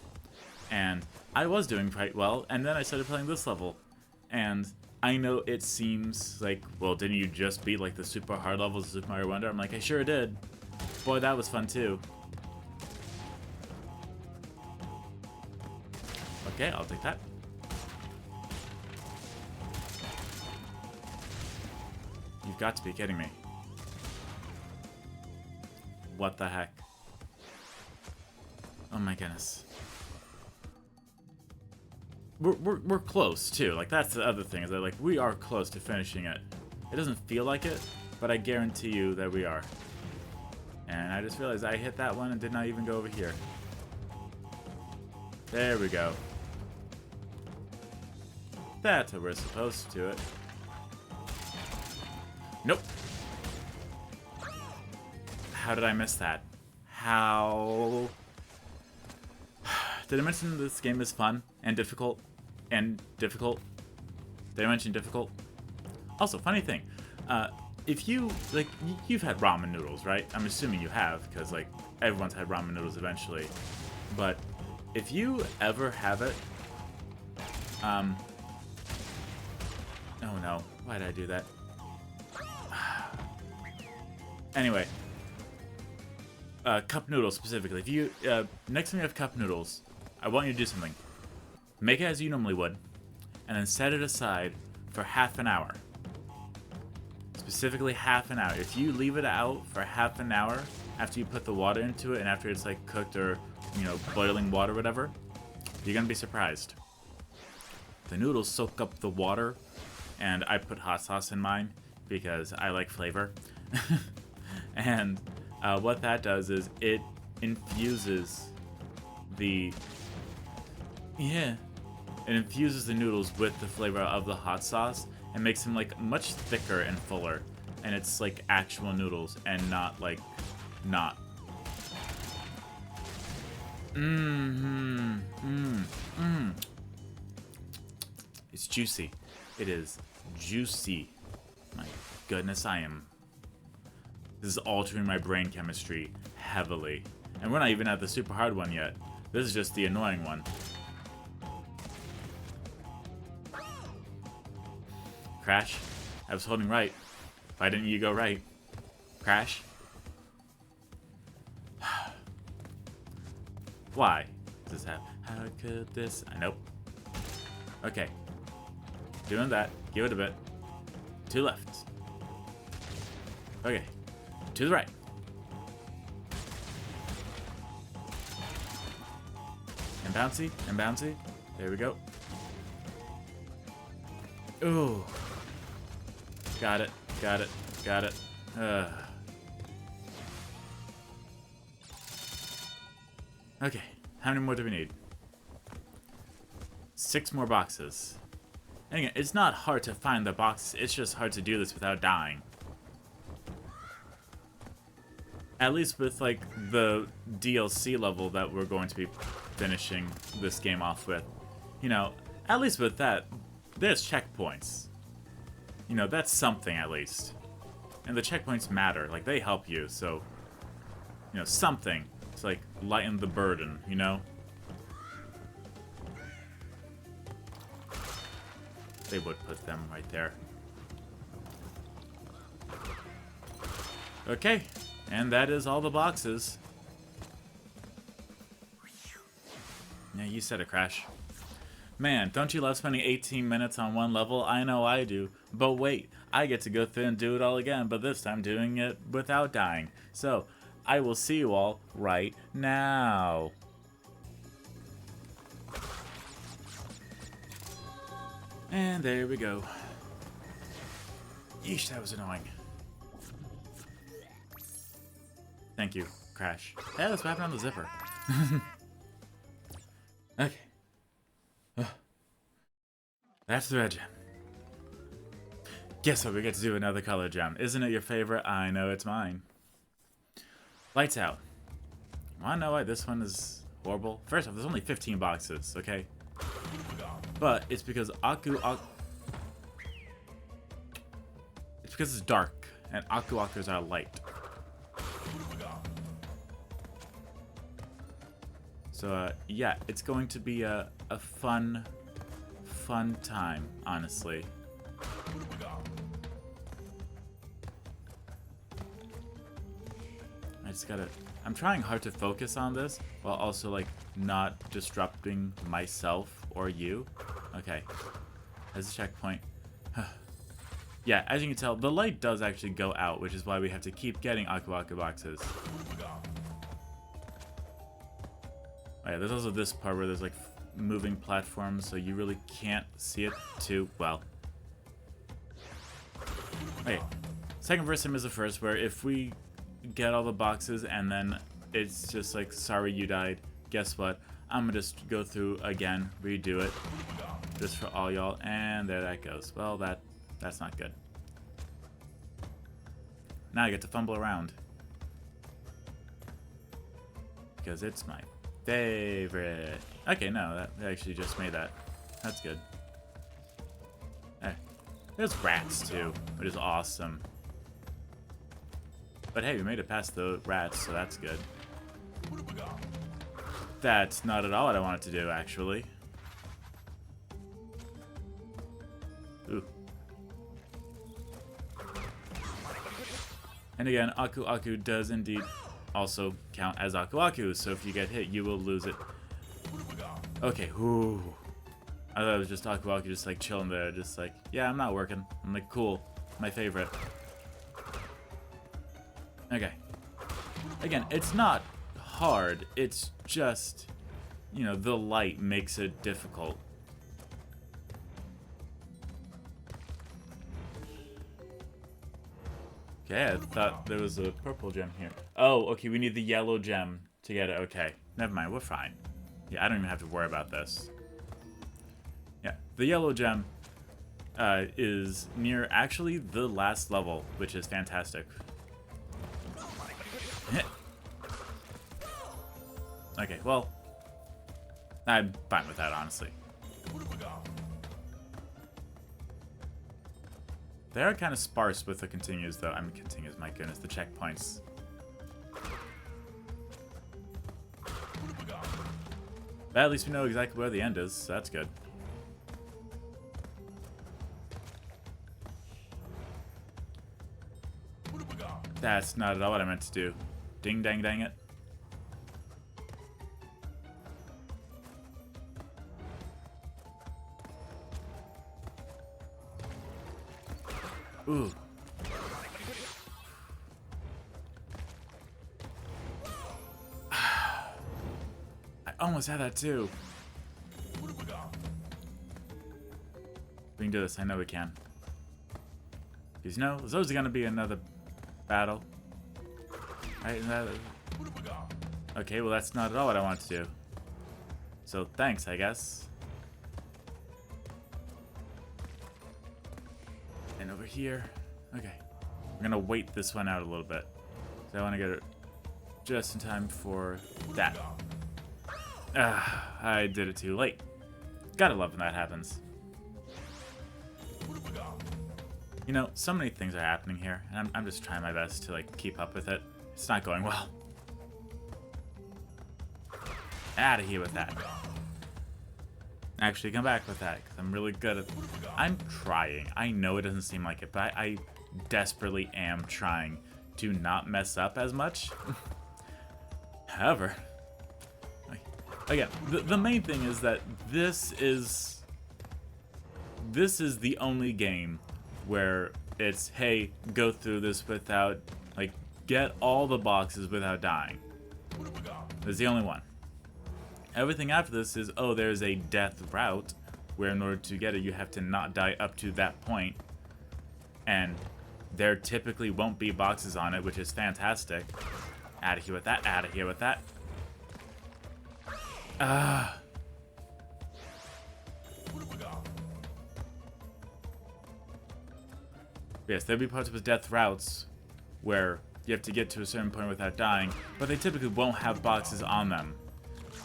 And I was doing quite well, and then I started playing this level. And I know it seems like, well, didn't you just beat like the super hard levels of Super Mario Wonder? I'm like, I sure did. Boy, that was fun too. Okay, I'll take that. You've got to be kidding me. What the heck? Oh my goodness. We're close too. Like that's the other thing is that like we are close to finishing it. It doesn't feel like it, but I guarantee you that we are. And I just realized I hit that one and did not even go over here. There we go. That's how we're supposed to do it. Nope. How did I miss that? How? Did I mention this game is fun and difficult? Did I mention difficult? Also, funny thing. If you, like, you've had ramen noodles, right? I'm assuming you have, because, like, everyone's had ramen noodles eventually. But if you ever have it, oh no, why did I do that? Anyway, cup noodles specifically. If you next time you have cup noodles, I want you to do something. Make it as you normally would, and then set it aside for half an hour. Specifically half an hour. If you leave it out for half an hour after you put the water into it and after it's like cooked or, you know, boiling water or whatever, you're gonna be surprised. The noodles soak up the water, and I put hot sauce in mine because I like flavor. And what that does is it infuses the noodles with the flavor of the hot sauce and makes them like much thicker and fuller, and it's like actual noodles and not like not. It's juicy. It is juicy. My goodness, this is altering my brain chemistry heavily. And we're not even at the super hard one yet. This is just the annoying one. Crash, I was holding right. Why didn't you go right? Crash? Why does this happen? How could this? Nope. Okay. Doing that. Give it a bit. To left. Okay. To the right. And bouncy. And bouncy. There we go. Ooh. Got it. Got it. Got it. Okay. How many more do we need? 6 more boxes. And again, it's not hard to find the boxes. It's just hard to do this without dying. At least with, like, the DLC level that we're going to be finishing this game off with. You know, at least with that, there's checkpoints. You know, that's something at least. And the checkpoints matter. Like, they help you, so... You know, something to, like, lighten the burden, you know? They would put them right there. Okay. And that is all the boxes. Yeah, you said it, Crash. Man, don't you love spending 18 minutes on one level? I know I do. But wait, I get to go through and do it all again, but this time doing it without dying. So, I will see you all right now. And there we go. Yeesh, that was annoying. Thank you, Crash. Hey, that's what happened on the zipper. Okay. That's the red gem. Guess what? We get to do another color gem. Isn't it your favorite? I know it's mine. Lights out. Wanna know why this one is horrible? First off, there's only 15 boxes, okay? But it's because it's because it's dark, and Aku-Akus are light. So, yeah, it's going to be a fun time, honestly. I just gotta... I'm trying hard to focus on this, while also, like, not disrupting myself or you. Okay. There's a checkpoint. Yeah, as you can tell, the light does actually go out, which is why we have to keep getting Aku-Aku boxes. Oh yeah, there's also this part where there's like moving platforms, so you really can't see it too well. Okay, second verse sim is the first, where if we get all the boxes and then it's just like, sorry you died, guess what? I'm gonna just go through again, redo it, just for all y'all, and there that goes. Well, that's not good. Now I get to fumble around. Because it's my favorite. Okay, no, that actually just made that. That's good. There's rats too, which is awesome. But hey, we made it past the rats, so that's good. That's not at all what I wanted to do, actually. Ooh. And again, Aku-Aku does indeed also count as Aku Aku, so if you get hit, you will lose it. Okay, whoo. I thought it was just Aku Aku just like chilling there, just like, yeah, I'm not working. I'm like, cool, my favorite. Okay. Again, it's not hard, it's just, you know, the light makes it difficult. Okay, I thought there was a purple gem here. Oh, okay, we need the yellow gem to get it. Okay, never mind, we're fine. Yeah, I don't even have to worry about this. Yeah, the yellow gem is near actually the last level, which is fantastic. Okay, well, I'm fine with that, honestly. They are kind of sparse with the continues, though. I mean, continues, my goodness, the checkpoints. But at least we know exactly where the end is, so that's good. That's not at all what I meant to do. Ding dang dang it. Ooh. I almost had that too. We can do this. I know we can. Because you know, there's always going to be another battle. Right? Okay, well that's not at all what I want to do. So thanks, I guess. And over here. Okay. We're gonna wait this one out a little bit. So I want to get it just in time for that. I did it too late. Gotta love when that happens. You know, so many things are happening here, and I'm just trying my best to, like, keep up with it. It's not going well. Out of here with that. Actually, come back with that, because I'm really good at... I'm trying. I know it doesn't seem like it, but I desperately am trying to not mess up as much. However... Again, the main thing is that this is the only game where it's, hey, go through this without, like, get all the boxes without dying. It's the only one. Everything after this is, oh, there's a death route, where in order to get it, you have to not die up to that point. And there typically won't be boxes on it, which is fantastic. Out of here with that, out of here with that. Yes, there'll be parts with death routes where you have to get to a certain point without dying, but they typically won't have boxes on them.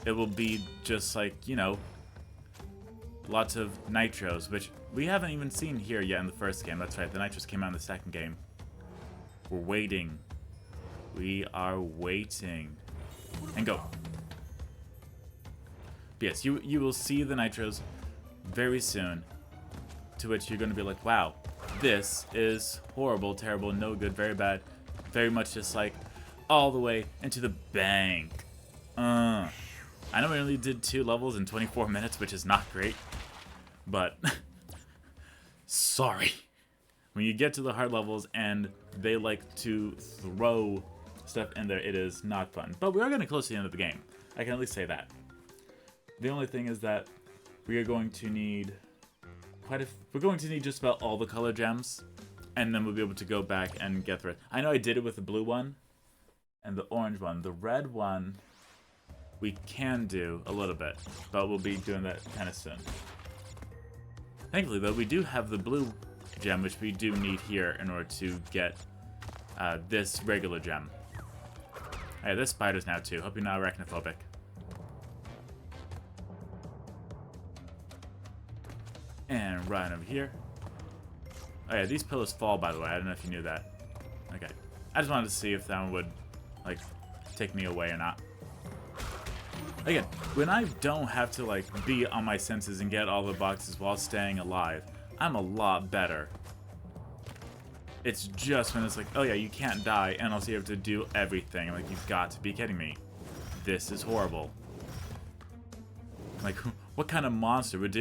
It will be just like, you know, lots of nitros, which we haven't even seen here yet in the first game. That's right, the nitros came out in the second game. We're waiting. We are waiting. And go. Yes, you will see the nitros very soon, to which you're going to be like, wow, this is horrible, terrible, no good, very bad, very much just like all the way into the bank. I know we only did 2 levels in 24 minutes, which is not great, but sorry. When you get to the hard levels and they like to throw stuff in there, it is not fun. But we are getting close to the end of the game. I can at least say that. The only thing is that we are going to need we're going to need just about all the color gems, and then we'll be able to go back and get the rest. I know I did it with the blue one and the orange one. The red one we can do a little bit, but we'll be doing that kind of soon. Thankfully, though, we do have the blue gem, which we do need here in order to get this regular gem. Hey, there's spiders now, too. Hope you're not arachnophobic. And right over here. Oh yeah, these pillars fall, by the way. I don't know if you knew that. Okay. I just wanted to see if that one would, like, take me away or not. Again, when I don't have to, like, be on my senses and get all the boxes while staying alive, I'm a lot better. It's just when it's like, oh yeah, you can't die, and also you have to do everything. Like, you've got to be kidding me. This is horrible. Like, what kind of monster would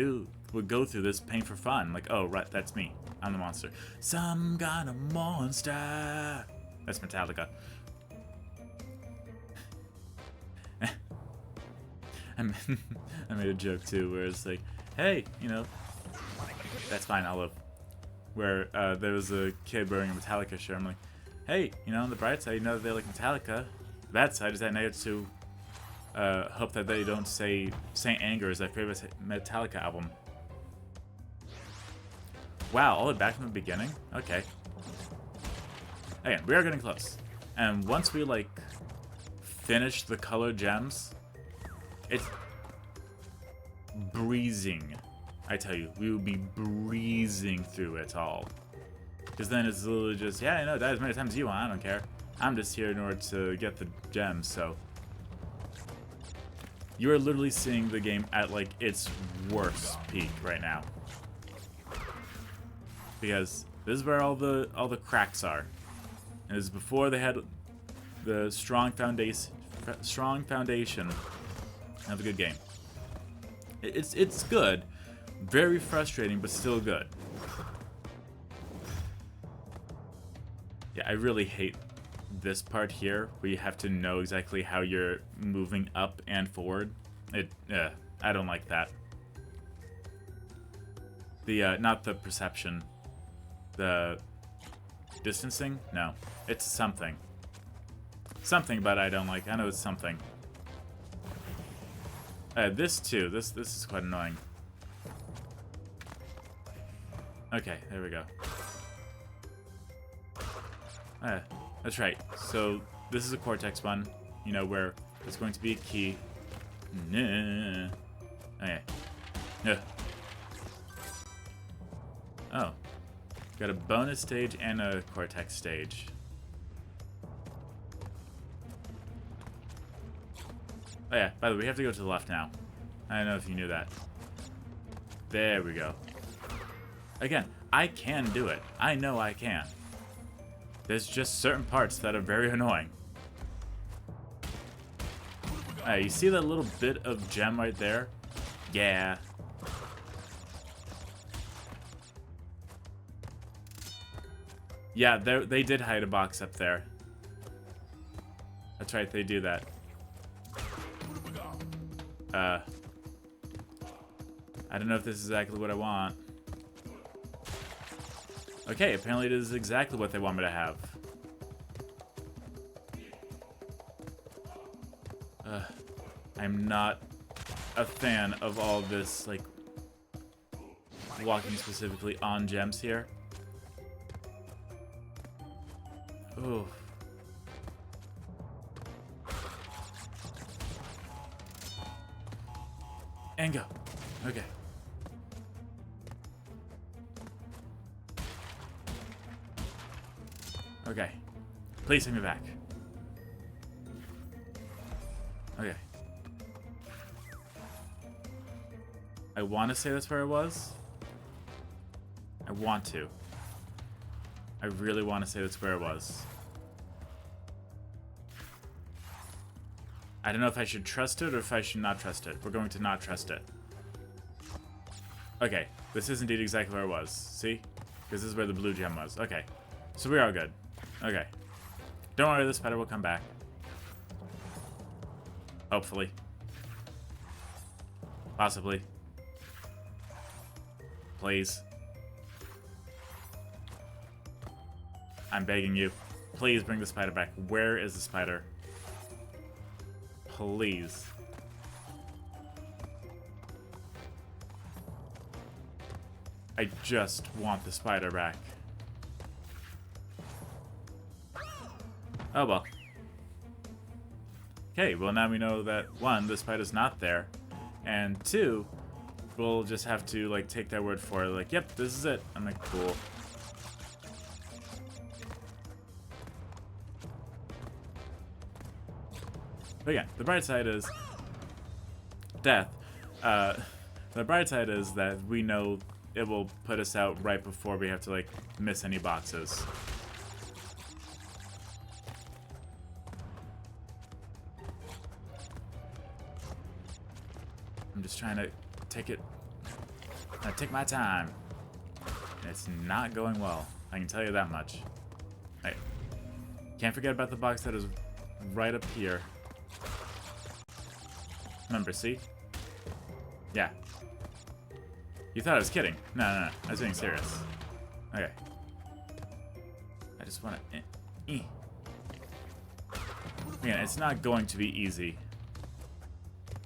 go through this pain for fun? Like, oh, right, that's me. I'm the monster. Some kind of monster. That's Metallica. I made a joke too, where it's like, hey, you know, that's fine, I'll live. Where there was a kid wearing a Metallica shirt. I'm like, hey, you know, on the bright side, you know that they like Metallica. The bad side is that I get to hope that they don't say Saint Anger is their favorite Metallica album. Wow, all the way back from the beginning? Okay. Again, we are getting close. And once we, like, finish the color gems, it's breezing. I tell you, we will be breezing through it all. Because then it's literally just, yeah, I know, die as many times as you want, I don't care. I'm just here in order to get the gems, so. You are literally seeing the game at, like, its worst peak right now. Because this is where all the cracks are. And this is before they had the strong foundation of a good game. It's good. Very frustrating, but still good. Yeah, I really hate this part here, where you have to know exactly how you're moving up and forward. I don't like that. The, not the perception. The distancing? No. It's something. Something, but I don't like. I know it's something. This too. This is quite annoying. Okay, there we go. That's right. So this is a Cortex one, you know, where there's going to be a key. Nah. Okay. Yeah. Oh. Got a bonus stage and a Cortex stage. Oh yeah, by the way, we have to go to the left now. I don't know if you knew that. There we go. Again, I can do it. I know I can. There's just certain parts that are very annoying. You see that little bit of gem right there? Yeah. Yeah, they did hide a box up there. That's right, they do that. I don't know if this is exactly what I want. Okay, apparently it is exactly what they want me to have. I'm not a fan of all this, like, walking specifically on gems here. Ooh. And go. Okay. Okay. Please take me back. Okay. I want to say that's where I was. I want to. I really want to say that's where it was. I don't know if I should trust it or if I should not trust it. We're going to not trust it. Okay, this is indeed exactly where it was. See? Because this is where the blue gem was. Okay, so we are good. Okay. Don't worry, the spider will come back. Hopefully. Possibly. Please. I'm begging you. Please bring the spider back. Where is the spider? Please. I just want the spider back. Oh well. Okay, well now we know that, one, the spider's not there, and two, we'll just have to, like, take their word for it. Like, yep, this is it. I'm like, cool. But yeah, the bright side is death. The bright side is that we know it will put us out right before we have to, like, miss any boxes. I'm just trying to take it... take my time. And it's not going well. I can tell you that much. Hey, can't forget about the box that is right up here. Remember, see? Yeah. You thought I was kidding. No, no, no. I was being serious. Okay. I just want to... Again, it's not going to be easy.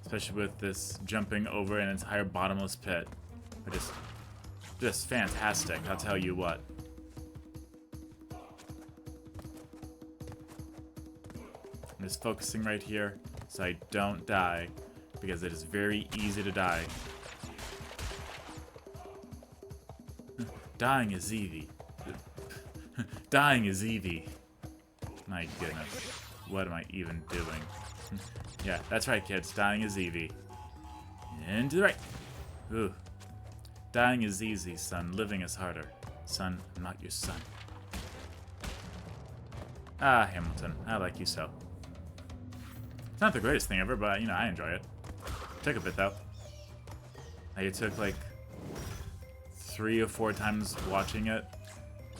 Especially with this jumping over an entire bottomless pit. But just fantastic, I'll tell you what. I'm just focusing right here so I don't die, because it is very easy to die. Dying is easy. Dying is easy. My goodness. What am I even doing? Yeah, that's right, kids. Dying is easy. And to the right. Ooh. Dying is easy, son. Living is harder. Son, I'm not your son. Ah, Hamilton. I like you so. It's not the greatest thing ever, but, you know, I enjoy it. Took a bit, though. It took, like, 3 or 4 times watching it,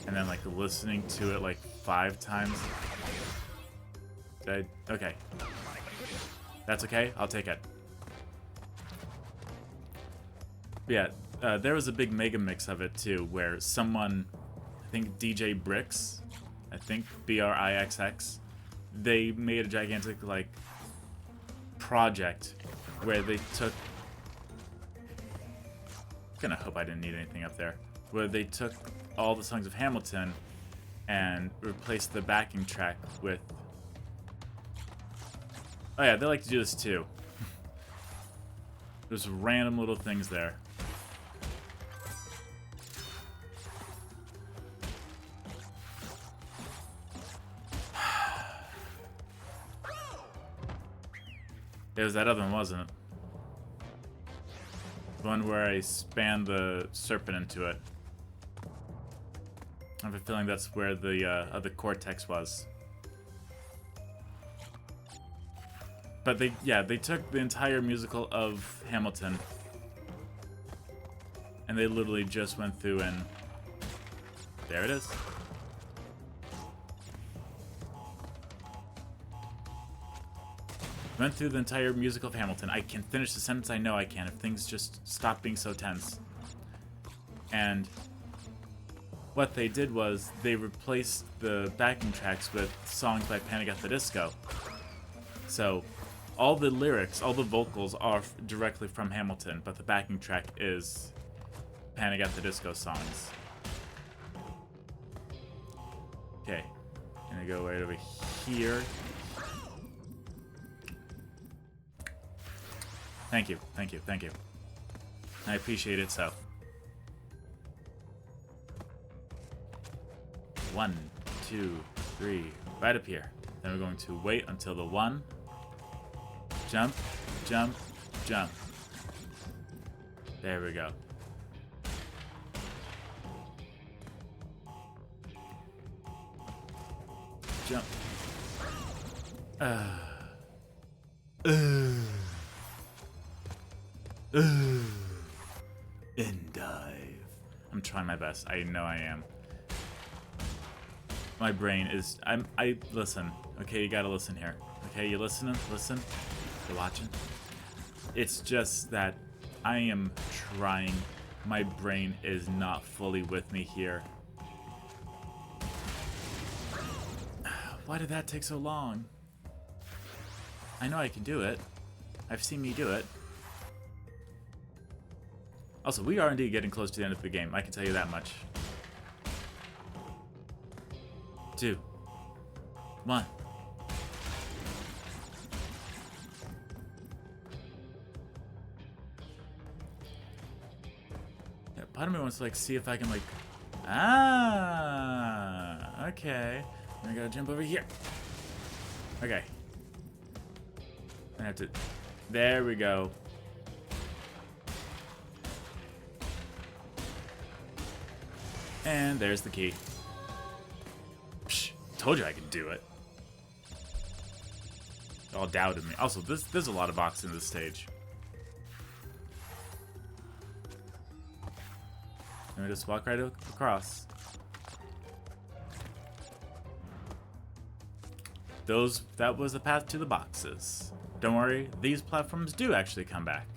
and then, like, listening to it, like, 5 times. Okay. That's okay. I'll take it. Yeah, there was a big mega mix of it, too, where someone, I think DJ Brix, I think BRIXX, they made a gigantic, like, project where they took... Gonna hope I didn't need anything up there. Where they took all the songs of Hamilton and replaced the backing track with... Oh yeah, they like to do this too. There's random little things there. It was that other one, wasn't it? The one where I spanned the serpent into it. I have a feeling that's where the cortex was. But they took the entire musical of Hamilton, and they literally just went through and there it is. Went through the entire musical of Hamilton. I can finish the sentence. I know I can if things just stop being so tense. And what they did was they replaced the backing tracks with songs by Panic at the Disco. So all the lyrics, all the vocals are directly from Hamilton, but the backing track is Panic at the Disco songs. Okay, I'm gonna go right over here. Thank you, thank you, thank you. I appreciate it so. 1, 2, 3, right up here. Then we're going to wait until the 1. Jump, jump, jump. There we go. Jump. And dive. I'm trying my best. I know I am. My brain is... I listen. Okay, you gotta listen here. Okay, you listening? Listen? You're watching? It's just that I am trying. My brain is not fully with me here. Why did that take so long? I know I can do it. I've seen me do it. Also, we are indeed getting close to the end of the game. I can tell you that much. 2, 1. Yeah, part of me wants to like see if I can like... Ah, okay. I gotta jump over here. Okay. I have to... There we go. And there's the key. Psh, told you I could do it. All doubted me. Also, there's a lot of boxes in this stage. And we just walk right across. That was the path to the boxes. Don't worry, these platforms do actually come back.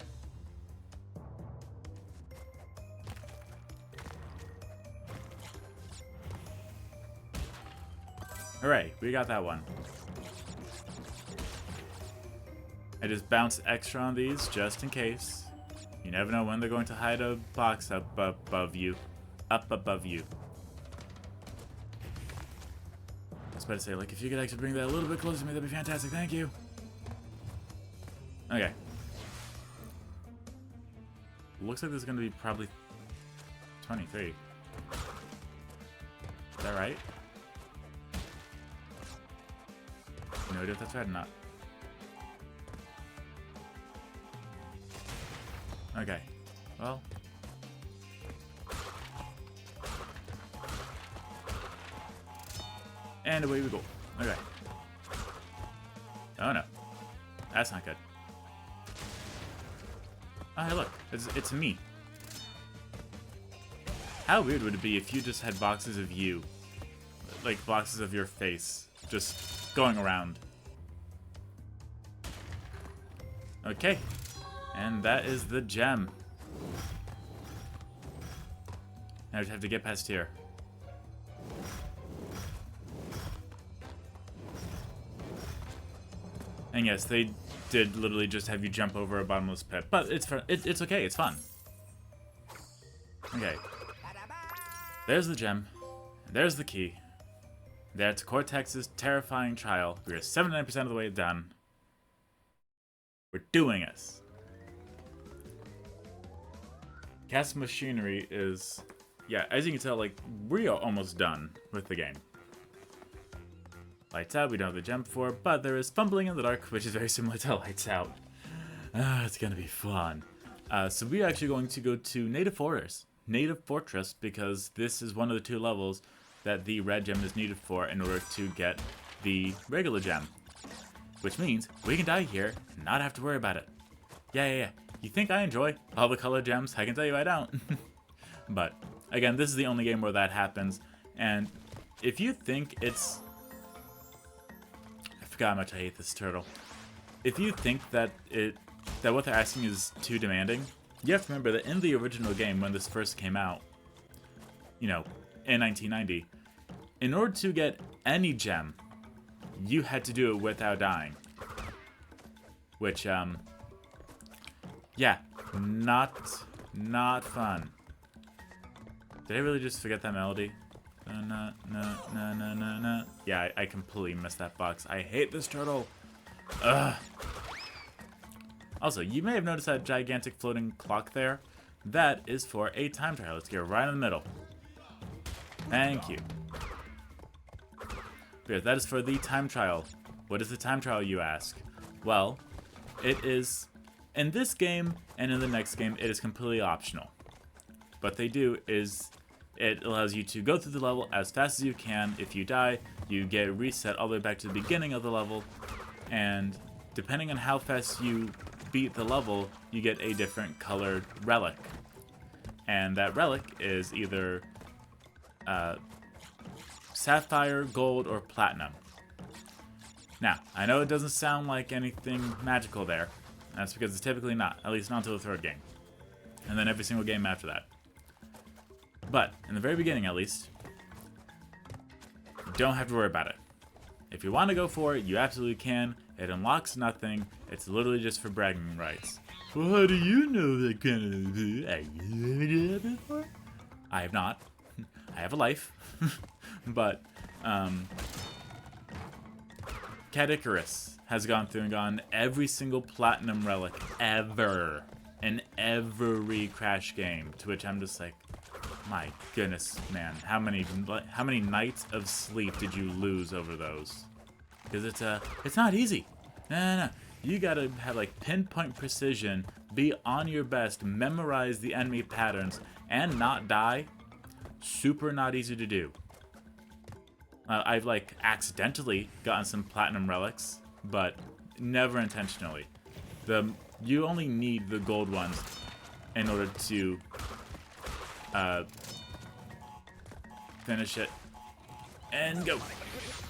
Hooray, we got that one. I just bounce extra on these just in case. You never know when they're going to hide a box up above you. Up above you. I was about to say, like, if you could actually bring that a little bit closer to me, that'd be fantastic. Thank you. Okay. Looks like there's going to be probably 23. Is that right? No idea if that's right or not. Okay. Well. And away we go. Okay. Oh no. That's not good. Oh, hey, look. It's me. How weird would it be if you just had boxes of you? Like, boxes of your face. Just going around. Okay. And that is the gem. Now I just have to get past here. And yes, they did literally just have you jump over a bottomless pit, but it's okay, it's fun. Okay. There's the gem. There's the key. That's Cortex's terrifying trial. We are 79% of the way done. We're doing this. Cast machinery is, yeah, as you can tell, like, we are almost done with the game. Lights out, we don't have the gem for, but there is fumbling in the dark, which is very similar to Lights Out. It's gonna be fun. So we're actually going to go to Native Fortress, because this is one of the two levels that the red gem is needed for in order to get the regular gem. Which means we can die here and not have to worry about it. Yeah. You think I enjoy all the colored gems? I can tell you I don't. But, again, this is the only game where that happens. And if you think it's... I forgot how much I hate this turtle. If you think that what they're asking is too demanding, you have to remember that in the original game, when this first came out, you know, in 1990, in order to get any gem, you had to do it without dying. Which, yeah, not fun. Did I really just forget that melody? No. Yeah, I completely missed that box. I hate this turtle. Ugh. Also, you may have noticed that gigantic floating clock there. That is for a time trial. Let's get right in the middle. Thank you. Because that is for the time trial. What is the time trial, you ask? Well, it is, in this game and in the next game, it is completely optional. What they do is it allows you to go through the level as fast as you can. If you die, you get reset all the way back to the beginning of the level. And depending on how fast you beat the level, you get a different colored relic. And that relic is either sapphire, gold, or platinum. Now, I know it doesn't sound like anything magical there. That's because it's typically not, at least not until the third game. And then every single game after that. But, in the very beginning at least, you don't have to worry about it. If you want to go for it, you absolutely can. It unlocks nothing. It's literally just for bragging rights. Well, how do you know that kind of... Have you ever done that before? I have not. I have a life. But, Cat Icarus has gone through and gotten every single platinum relic ever in every Crash game, to which I'm just like, my goodness, man, how many nights of sleep did you lose over those? Because it's not easy. No. You gotta have like pinpoint precision, be on your best, memorize the enemy patterns, and not die. super not easy to do. I've like accidentally gotten some platinum relics, but never intentionally. You only need the gold ones in order to finish it and go.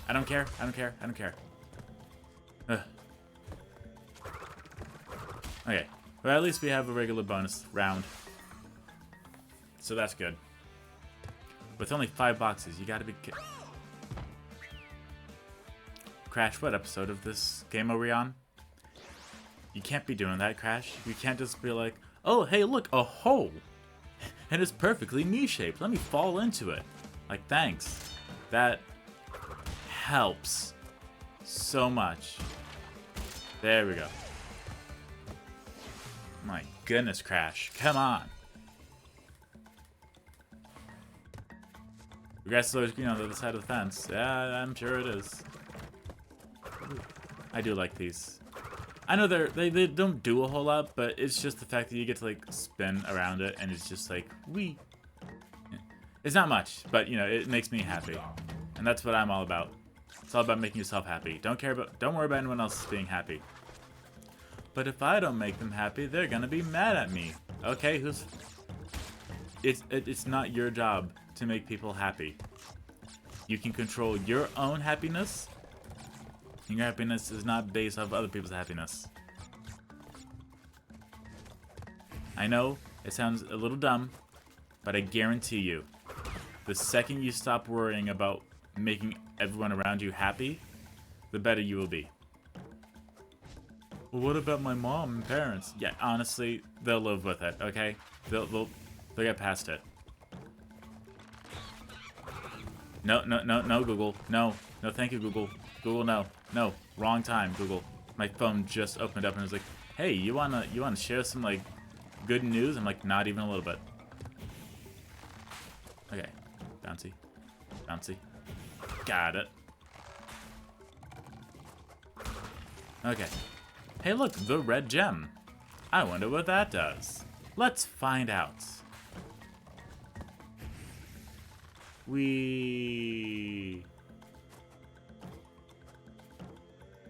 I don't care. I don't care. I don't care. Ugh. Okay, but at least we have a regular bonus round, so that's good. With only 5 boxes, you gotta be Crash, what episode of this game are we on? You can't be doing that, Crash. You can't just be like, oh, hey, look, a hole! And it's perfectly me-shaped. Let me fall into it. Like, thanks. That helps so much. There we go. My goodness, Crash. Come on. The grass is always green on the other side of the fence. Yeah, I'm sure it is. I do like these. I know they don't do a whole lot, but it's just the fact that you get to like spin around it and it's just like wee. It's not much, but you know, it makes me happy. And that's what I'm all about. It's all about making yourself happy. Don't worry about anyone else being happy. But if I don't make them happy, they're gonna be mad at me. Okay, it's not your job to make people happy. You can control your own happiness. And your happiness is not based off other people's happiness. I know it sounds a little dumb, but I guarantee you, the second you stop worrying about making everyone around you happy, the better you will be. Well, what about my mom and parents? Yeah, honestly, they'll live with it, okay? They'll get past it. No, Google. No, thank you, Google. Google, no. No, wrong time, Google. My phone just opened up and it was like, hey, you wanna share some, like, good news? I'm like, not even a little bit. Okay. Bouncy. Bouncy. Got it. Okay. Hey, look, the red gem. I wonder what that does. Let's find out.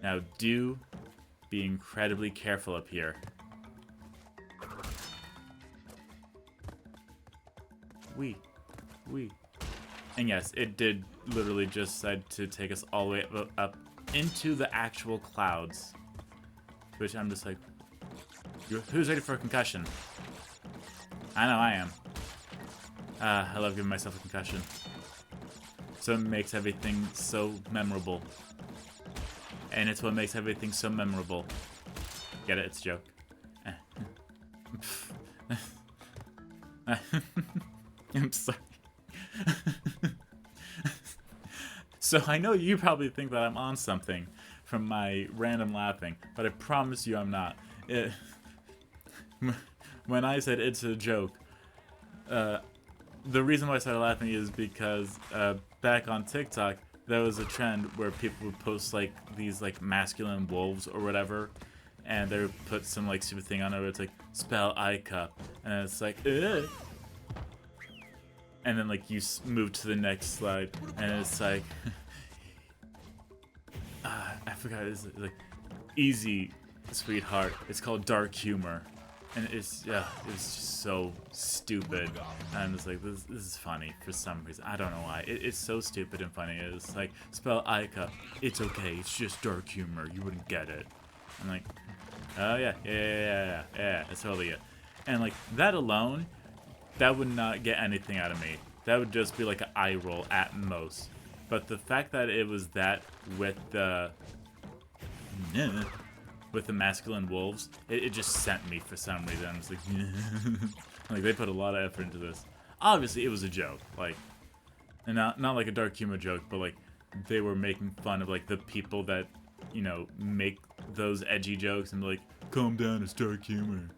Now, do be incredibly careful up here. And yes, it did literally just decide to take us all the way up into the actual clouds. Which I'm just like, who's ready for a concussion? I know I am. I love giving myself a concussion. So it makes everything so memorable. And it's what makes everything so memorable. Get it? It's a joke. I'm sorry. So I know you probably think that I'm on something from my random laughing, but I promise you I'm not. When I said it's a joke, the reason why I started laughing is because back on TikTok, there was a trend where people would post like these like masculine wolves or whatever, and they would put some like stupid thing on it where it's like spell I cup, and it's like ugh. And then like you move to the next slide, and it's like I forgot, it's like easy sweetheart. It's called dark humor. And it's just so stupid. And I'm just like, this is funny for some reason. I don't know why. It's so stupid and funny. It's like, spell Ica. It's okay. It's just dark humor. You wouldn't get it. I'm like, oh yeah. That's totally it. And like, that alone, that would not get anything out of me. That would just be like an eye roll at most. But the fact that it was that with the masculine wolves, it just sent me for some reason. I was like, like they put a lot of effort into this. Obviously, it was a joke, like, and not like a dark humor joke, but like they were making fun of like the people that, you know, make those edgy jokes and be like, calm down, it's dark humor.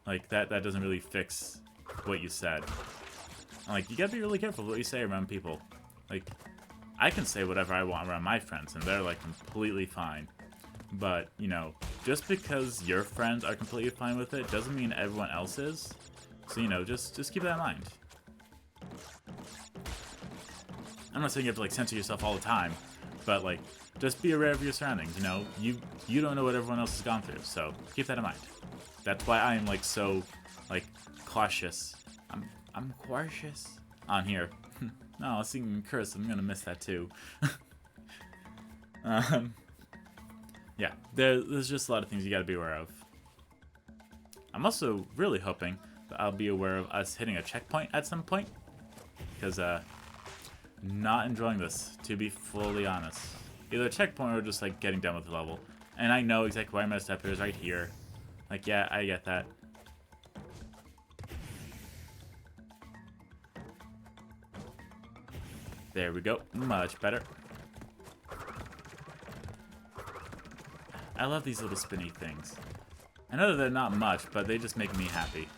Like that doesn't really fix what you said. And, like, you gotta be really careful what you say around people. Like, I can say whatever I want around my friends, and they're like completely fine. But, you know, just because your friends are completely fine with it doesn't mean everyone else is. So, you know, just keep that in mind. I'm not saying you have to like censor yourself all the time, but like just be aware of your surroundings. You know, you don't know what everyone else has gone through, so keep that in mind. That's why I am like so like cautious. I'm cautious on here. No, I was thinking curse. I'm gonna miss that too. Yeah, there's just a lot of things you gotta be aware of. I'm also really hoping that I'll be aware of us hitting a checkpoint at some point, because not enjoying this, to be fully honest. Either a checkpoint or just like getting done with the level. And I know exactly where I messed up. It was right here. Like, yeah, I get that. There we go. Much better. I love these little spinny things. I know that they're not much, but they just make me happy.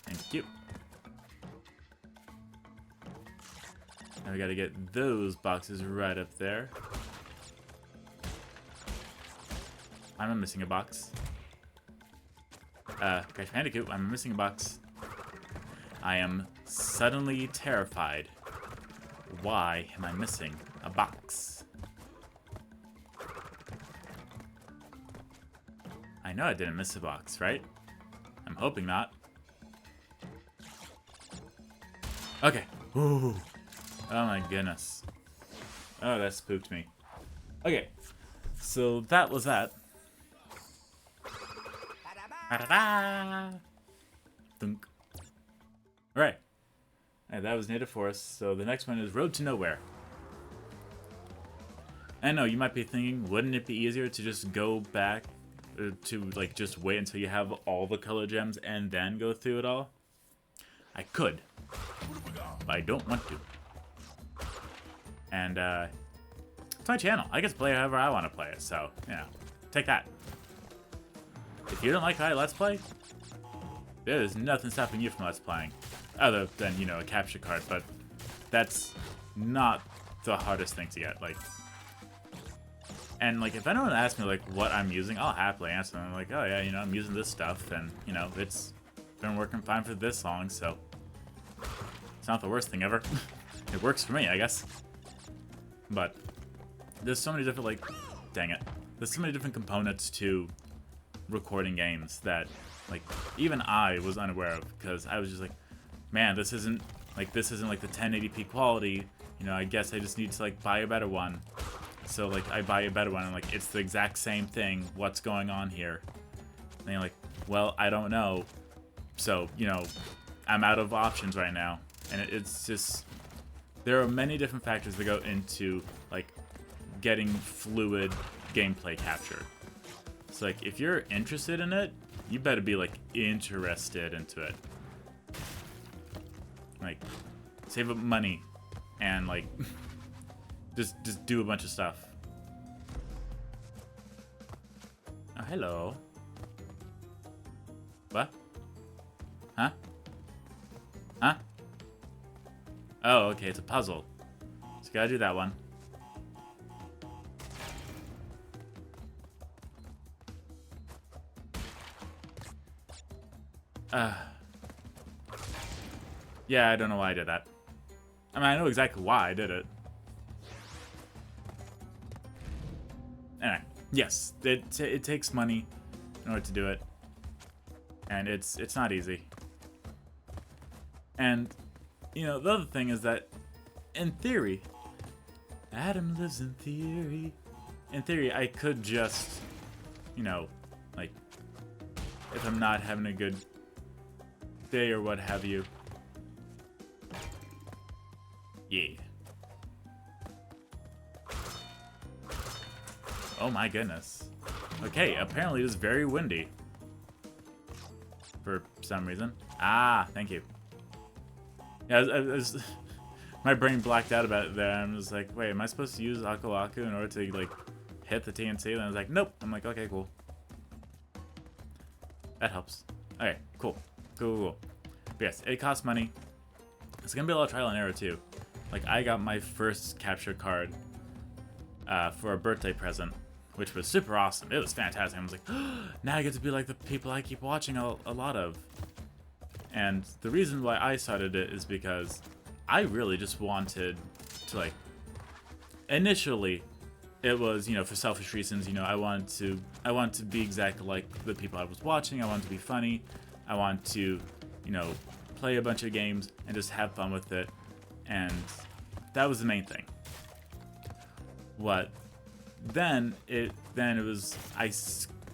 Thank you. Now we gotta get those boxes right up there. I'm missing a box. Crash Bandicoot, I'm missing a box. I am suddenly terrified. Why am I missing a box? I know I didn't miss a box, right? I'm hoping not. Okay. Ooh. Oh my goodness. Oh, that spooked me. Okay. So that was that. Da-da-da! Thunk. Alright. And that was Native Forest. So the next one is Road to Nowhere. I know, you might be thinking, wouldn't it be easier to just go back to, like, just wait until you have all the color gems and then go through it all? I could. But I don't want to. And, it's my channel. I get to play however I want to play it, so, you know, take that. If you don't like how I Let's Play, there's nothing stopping you from Let's Playing. Other than, you know, a capture card, but that's not the hardest thing to get, like. And, like, if anyone asks me, like, what I'm using, I'll happily answer them. I'm like, oh, yeah, you know, I'm using this stuff, and, you know, it's been working fine for this long, so it's not the worst thing ever. It works for me, I guess. But there's so many different, like, dang it. There's so many different components to recording games that, like, even I was unaware of, because I was just like, man, this isn't like the 1080p quality, you know, I guess I just need to, like, buy a better one. So, like, I buy a better one, and, like, it's the exact same thing, what's going on here? And you're like, well, I don't know. So, you know, I'm out of options right now. And it's just, there are many different factors that go into, like, getting fluid gameplay capture. So, like, if you're interested in it, you better be, like, interested into it. Like, save up money and, like, just do a bunch of stuff. Oh, hello. What? Huh? Huh? Oh, okay, it's a puzzle. So you gotta do that one. Yeah, I don't know why I did that. I mean, I know exactly why I did it. Anyway, yes, it takes money in order to do it. And it's not easy. And, you know, the other thing is that, in theory, Adam lives in theory. In theory, I could just, you know, like, if I'm not having a good day or what have you. Yeah. Oh my goodness. Okay, apparently it's very windy. For some reason. Ah, thank you. Yeah, my brain blacked out about it there. I'm just like, wait, am I supposed to use Aku Aku in order to, like, hit the TNT? And I was like, nope. I'm like, okay, cool. That helps. Okay, cool. Cool. But yes, it costs money. It's gonna be a lot of trial and error too. Like, I got my first capture card for a birthday present, which was super awesome. It was fantastic. I was like, oh, now I get to be like the people I keep watching a lot of. And the reason why I started it is because I really just wanted to, like, initially, it was, you know, for selfish reasons, you know, I wanted to be exactly like the people I was watching. I wanted to be funny. I wanted to, you know, play a bunch of games and just have fun with it. And that was the main thing. Then it was,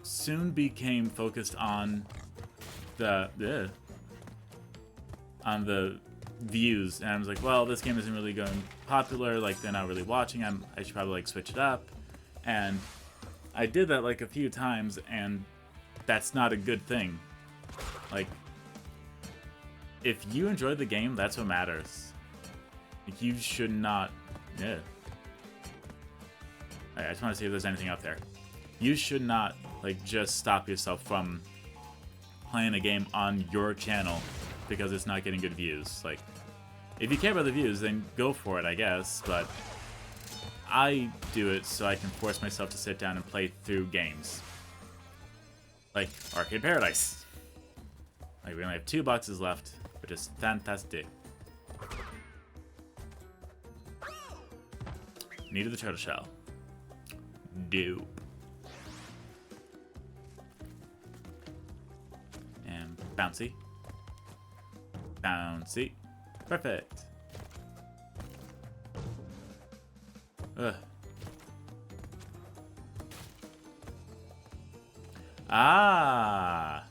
soon became focused on the views, and I was like, well, this game isn't really going popular, like they're not really watching, I should probably like switch it up. And I did that like a few times, and that's not a good thing. Like, if you enjoy the game, that's what matters. Like, you should not, Alright, I just want to see if there's anything out there. You should not, like, just stop yourself from playing a game on your channel because it's not getting good views. Like, if you care about the views, then go for it, I guess, but I do it so I can force myself to sit down and play through games. Like Arcade Paradise. Like, we only have 2 boxes left, which is fantastic. Needed the turtle shell. Dope. And bouncy. Bouncy. Perfect. Ugh. Ah.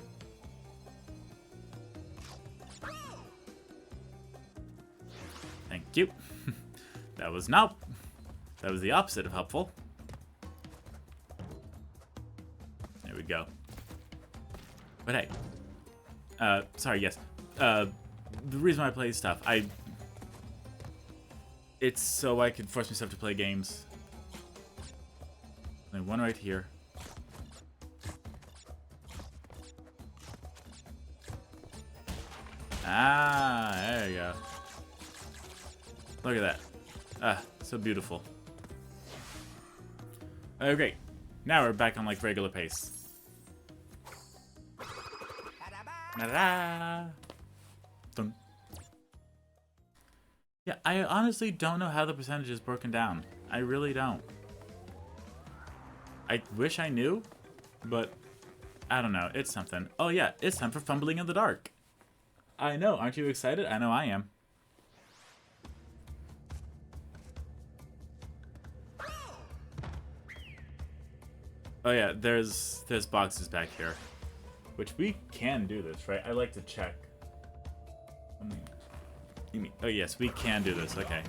Thank you. That was the opposite of helpful. There we go. But hey. Sorry, yes. The reason why I play stuff, it's so I can force myself to play games. Only one right here. Ah, there you go. Look at that. Ah, so beautiful. Oh, great. Now we're back on, like, regular pace. Ta-da! Dun. Yeah, I honestly don't know how the percentage is broken down. I really don't. I wish I knew, but I don't know. It's something. Oh yeah, it's time for Fumbling in the Dark. I know. Aren't you excited? I know I am. Oh yeah, there's boxes back here, which we can do this, right? I like to check. You mean? Oh yes, we can do this. Okay.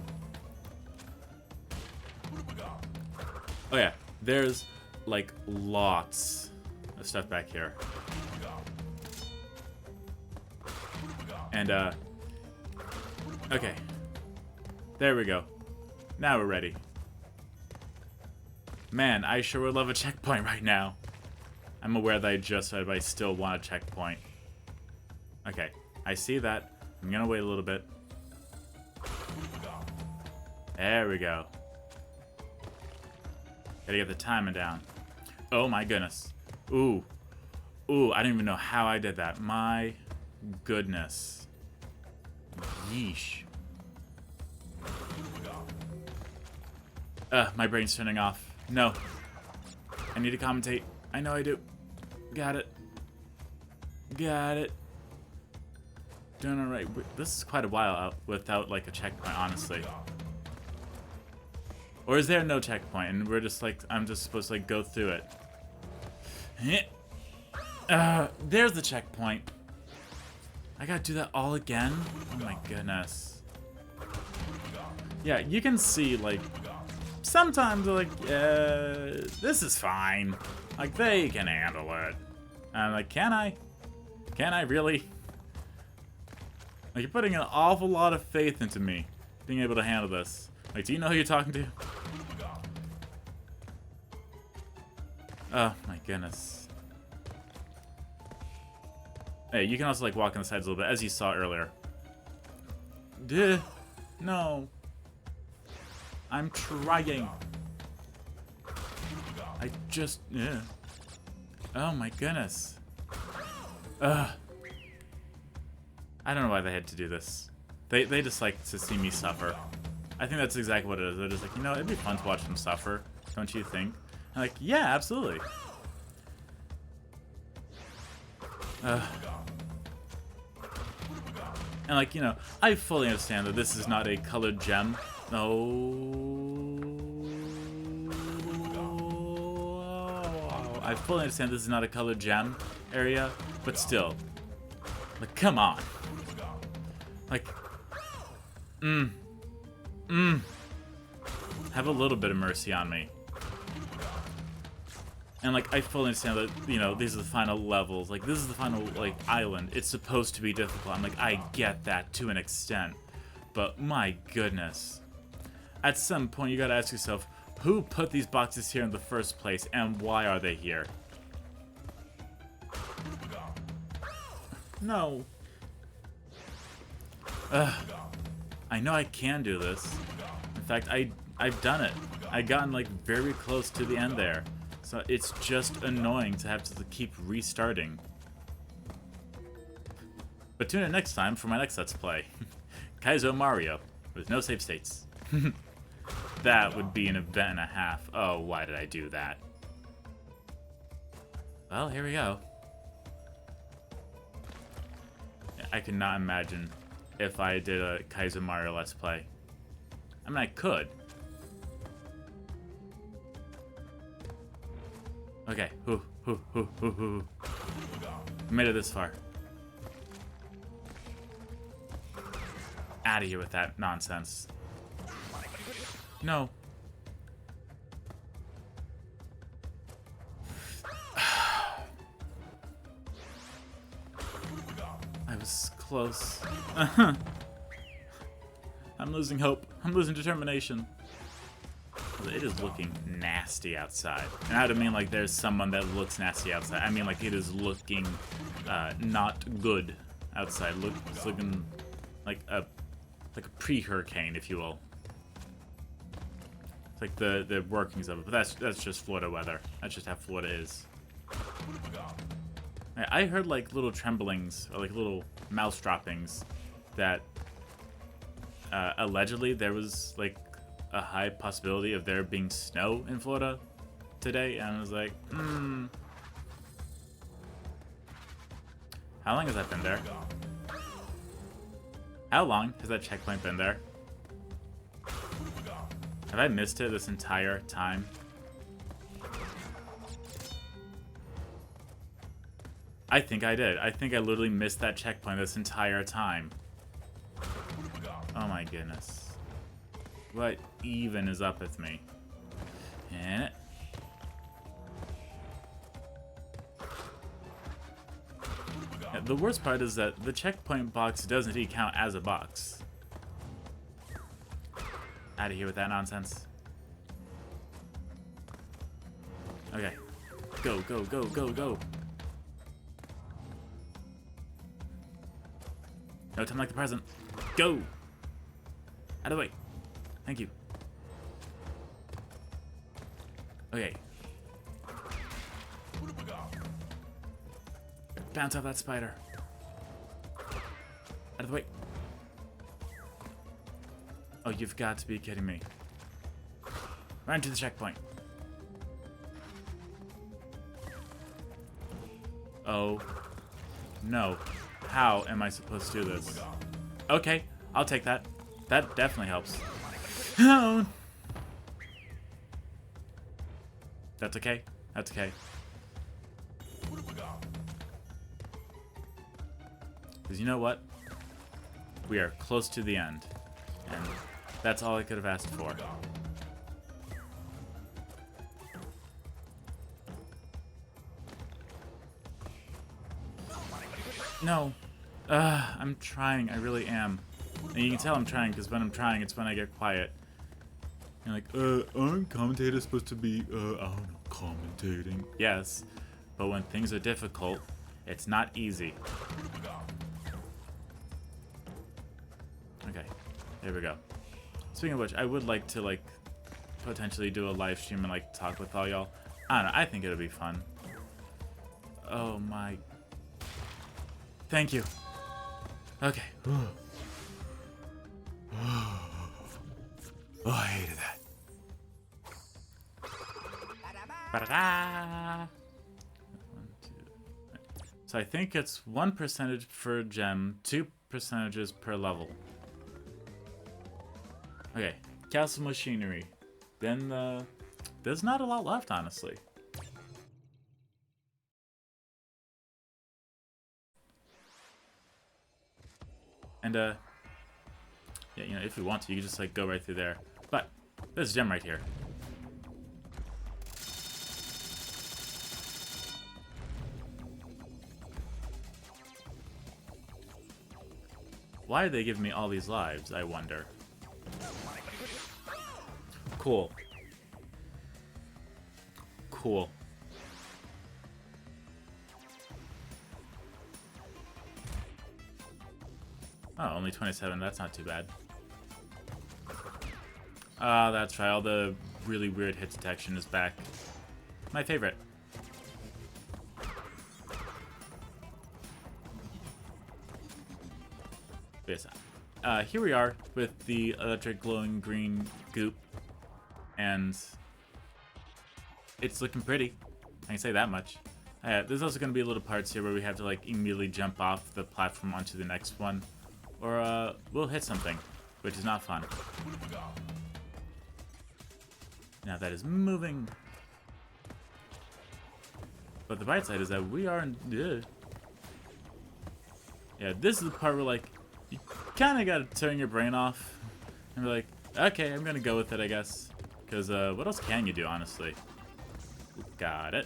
Oh yeah, there's like lots of stuff back here. And okay. There we go. Now we're ready. Man, I sure would love a checkpoint right now. I'm aware that I just said, but I still want a checkpoint. Okay, I see that. I'm gonna wait a little bit. There we go. Gotta get the timing down. Oh my goodness. Ooh. Ooh, I didn't even know how I did that. My goodness. Yeesh. My brain's turning off. No. I need to commentate. I know I do. Got it. Got it. Doing alright. This is quite a while out without, like, a checkpoint, honestly. Or is there no checkpoint and we're just, like, I'm just supposed to, like, go through it? There's the checkpoint. I gotta do that all again? Oh my goodness. Yeah, you can see, like, sometimes they're like, this is fine. Like, they can handle it. And I'm like, can I? Can I really? Like, you're putting an awful lot of faith into me being able to handle this. Like, do you know who you're talking to? Oh my goodness. Hey, you can also, like, walk on the sides a little bit, as you saw earlier. Duh. No. I'm trying. I just... Yeah. Oh my goodness. Ugh. I don't know why they had to do this. They just like to see me suffer. I think that's exactly what it is. They're just like, you know, it'd be fun to watch them suffer, don't you think? I'm like, yeah, absolutely. And like, you know, I fully understand that this is not a colored gem. I fully understand this is not a colored gem area, but still. Like, come on. Like, have a little bit of mercy on me. And like, I fully understand that, you know, these are the final levels. Like, this is the final, like, island. It's supposed to be difficult. I'm like, I get that to an extent. But my goodness. At some point, you gotta ask yourself, who put these boxes here in the first place, and why are they here? No. I know I can do this. In fact, I've done it. I've gotten, like, very close to the end there. So it's just annoying to have to keep restarting. But tune in next time for my next Let's Play. Kaizo Mario, with no save states. That would be an event and a half. Oh, why did I do that? Well, here we go. I could not imagine if I did a Kaizo Mario Let's Play. I mean, I could. Okay, made it this far. Out of here with that nonsense. No. I was close. I'm losing hope. I'm losing determination. It is looking nasty outside. And I don't mean like there's someone that looks nasty outside. I mean like it is looking not good outside. It's looking like a pre-hurricane, if you will. It's like the workings of it. But that's just Florida weather. That's just how Florida is. I heard like little tremblings or like little mouse droppings that allegedly there was like a high possibility of there being snow in Florida today, and I was like, How long has that been there? How long has that checkpoint been there? Have I missed it this entire time? I think I did. I think I literally missed that checkpoint this entire time. Oh my goodness. What even is up with me? And the worst part is that the checkpoint box doesn't even count as a box. Out of here with that nonsense. Okay. Go, go, go, go, go. No time like the present. Go! Out of the way. Thank you. Okay. Bounce off that spider. Out of the way. Oh, you've got to be kidding me. Run to the checkpoint. Oh. No. How am I supposed to do this? Okay, I'll take that. That definitely helps. Oh. That's okay. That's okay. Because you know what? We are close to the end. And that's all I could have asked for. No. I'm trying. I really am. And you can tell I'm trying because when I'm trying, it's when I get quiet. And like, aren't commentators supposed to be, I don't know, commentating? Yes. But when things are difficult, it's not easy. Okay. There we go. Speaking of which, I would like to, like, potentially do a live stream and, like, talk with all y'all. I don't know. I think it'll be fun. Oh, my... Thank you. Okay. Oh, I hated that. Ba-da-da. 1, 2. So I think it's 1% per gem, 2 percentages per level. Okay, castle machinery. Then there's not a lot left, honestly. And yeah, you know, if you want to, you can just like go right through there. But there's a gem right here. Why are they giving me all these lives, I wonder? Cool. Cool. Oh, only 27. That's not too bad. Ah, that's right. All the really weird hit detection is back. My favorite. Yes. Here we are with the electric glowing green goop. And it's looking pretty. I can say that much. There's also going to be little parts here where we have to like immediately jump off the platform onto the next one. Or we'll hit something, which is not fun. Now that is moving. But the bright side is that we are in... Yeah, this is the part where like, you kind of got to turn your brain off. And be like, okay, I'm going to go with it, I guess. Because what else can you do, honestly? Got it.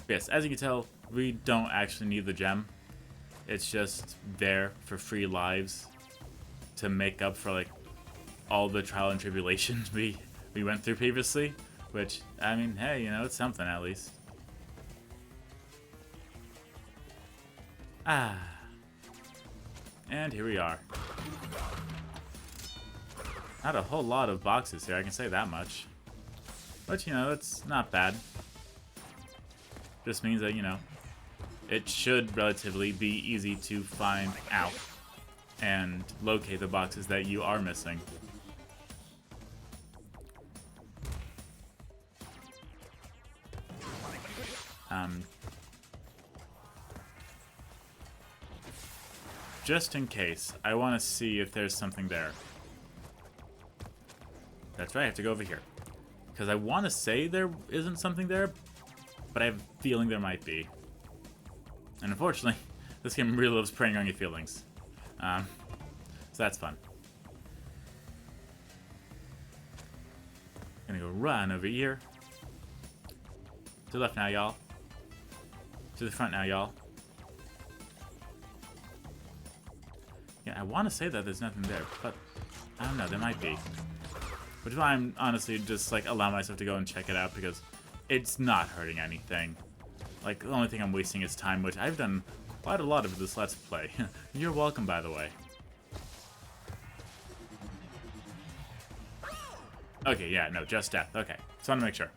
Yes, as you can tell, we don't actually need the gem. It's just there for free lives to make up for like all the trial and tribulations we went through previously. Which, I mean, hey, you know, it's something at least. Ah. And here we are. Not a whole lot of boxes here, I can say that much. But, you know, it's not bad. Just means that, you know, it should relatively be easy to find out and locate the boxes that you are missing. Just in case, I want to see if there's something there. That's right, I have to go over here. Because I want to say there isn't something there, but I have a feeling there might be. And unfortunately, this game really loves preying on your feelings. So that's fun. Gonna go run over here. To the left now, y'all. To the front now, y'all. Yeah, I want to say that there's nothing there, but I don't know, there might be. Which is why I'm honestly just like allow myself to go and check it out because it's not hurting anything. Like, the only thing I'm wasting is time, which I've done quite a lot of this Let's Play. You're welcome, by the way. Okay, yeah, no, just death. Okay, just want to make sure.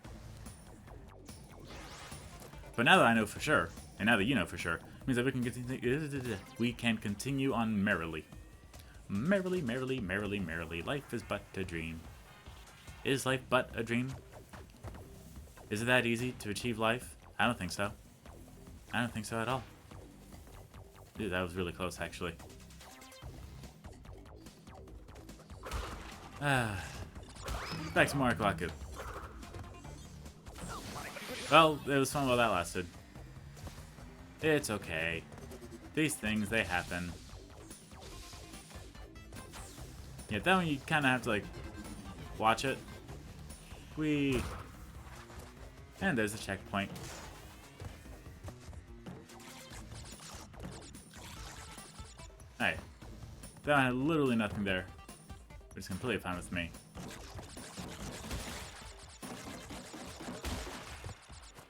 But now that I know for sure, and now that you know for sure, means that we can continue on merrily. Merrily, merrily, merrily, merrily. Life is but a dream. Is life but a dream? Is it that easy to achieve life? I don't think so. I don't think so at all. Dude, that was really close, actually. Back to Morikaku. Well, it was fun while that lasted. It's okay. These things, they happen. Yeah, that one you kind of have to, like, watch it. Whee! And there's the checkpoint. Alright. That one had literally nothing there. Which is completely fine with me.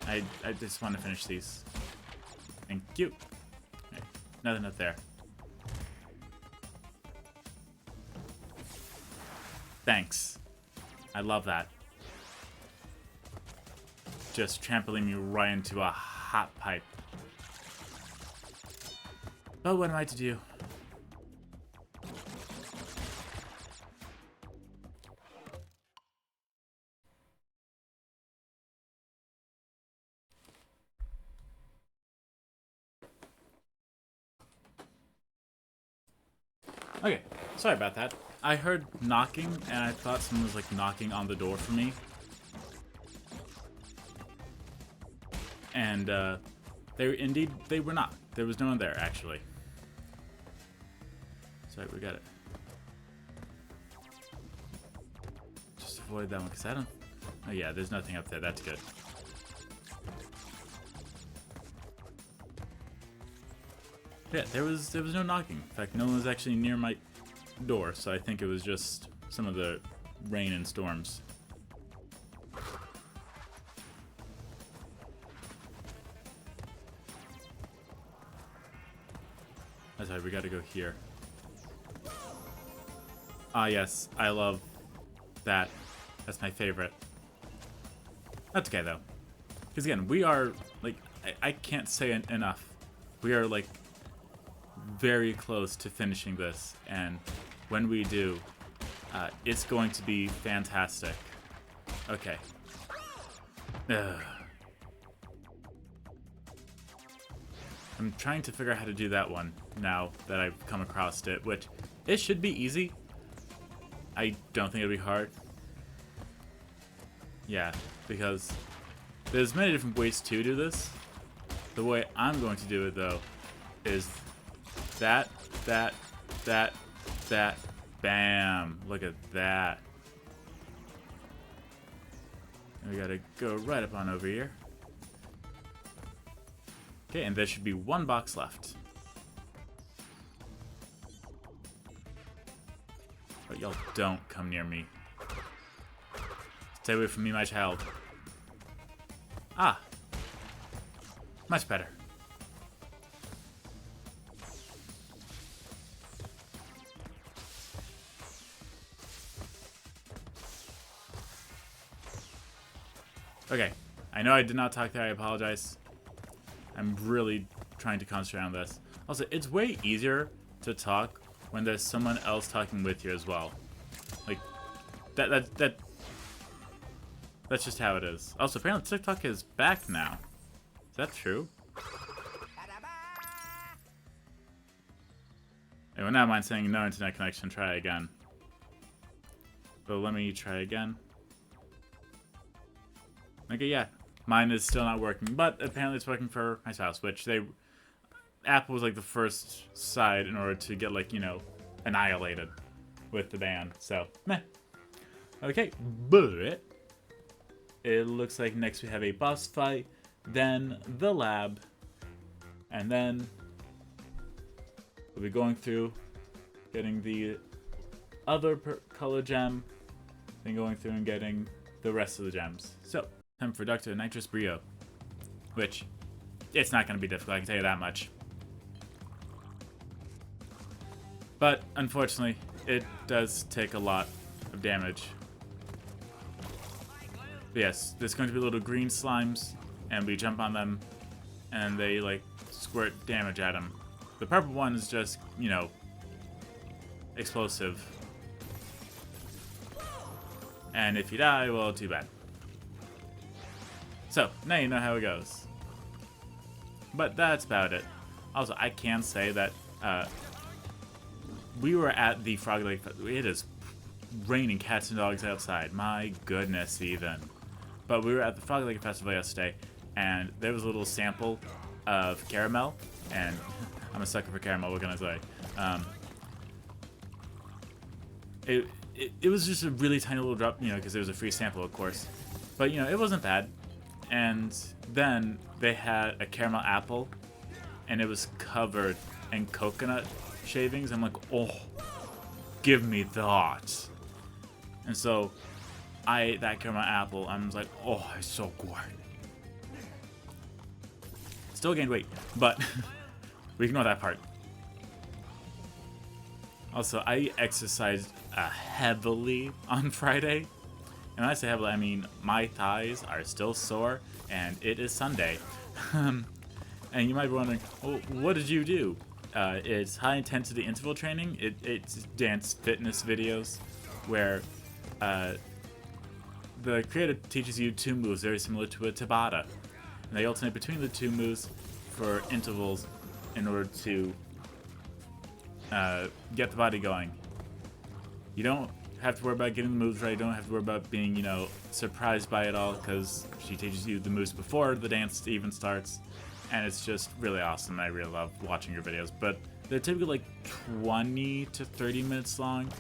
I just want to finish these. Thank you. Okay. Nothing up there. Thanks. I love that. Just trampling me right into a hot pipe. But what am I to do? Okay, sorry about that. I heard knocking, and I thought someone was, like, knocking on the door for me. And, they were not. There was no one there, actually. Sorry, we got it. Just avoid that one, because I don't... Oh, yeah, there's nothing up there. That's good. Yeah, there was no knocking. In fact, no one was actually near my door, so I think it was just some of the rain and storms. That's right, we gotta go here. Ah, yes, I love that. That's my favorite. That's okay, though. Because again, we are, like, I can't say enough. We are, like, very close to finishing this, and when we do, it's going to be fantastic. Okay. Ugh. I'm trying to figure out how to do that one now that I've come across it, which it should be easy. I don't think it'll be hard. Yeah, because there's many different ways to do this. The way I'm going to do it, though, is that, bam. Look at that. And we gotta go right up on over here. Okay, and there should be one box left. But y'all don't come near me. Stay away from me, my child. Ah. Much better. Okay. I know I did not talk there. I apologize. I'm really trying to concentrate on this. Also, it's way easier to talk when there's someone else talking with you as well. Like, that's just how it is. Also, apparently TikTok is back now. Is that true? Hey, well, now mind saying no internet connection, try again. But let me try again. Okay, yeah. Mine is still not working, but apparently it's working for my spouse, which Apple was like the first side in order to get, like, you know, annihilated with the ban. So, meh. Okay, but it looks like next we have a boss fight, then the lab, and then we'll be going through getting the other color gem, then going through and getting the rest of the gems. So, time for Dr. Nitrous Brio, which, it's not going to be difficult, I can tell you that much. But, unfortunately, it does take a lot of damage. But yes, there's going to be little green slimes, and we jump on them, and they, like, squirt damage at them. The purple one is just, you know, explosive. And if you die, well, too bad. So, now you know how it goes. But that's about it. Also, I can say that we were at the Frog Lake. It is raining cats and dogs outside. My goodness, even. But we were at the Frog Lake Festival yesterday, and there was a little sample of caramel. And I'm a sucker for caramel, what can I say? It was just a really tiny little drop, you know, because it was a free sample, of course. But, you know, it wasn't bad. And then they had a caramel apple, and it was covered in coconut shavings. I'm like, oh, give me that. And so I ate that caramel apple. I was like, oh, it's so good. Still gained weight, but we ignore that part. Also, I exercised heavily on Friday. And when I say heavily, I mean my thighs are still sore, and it is Sunday. And you might be wondering, well, what did you do? It's high-intensity interval training. It's dance fitness videos where the creator teaches you two moves very similar to a Tabata. And they alternate between the two moves for intervals in order to get the body going. You don't have to worry about getting the moves right. You don't have to worry about being, you know, surprised by it all, because she teaches you the moves before the dance even starts, and it's just really awesome. I really love watching your videos, but they're typically like 20 to 30 minutes long,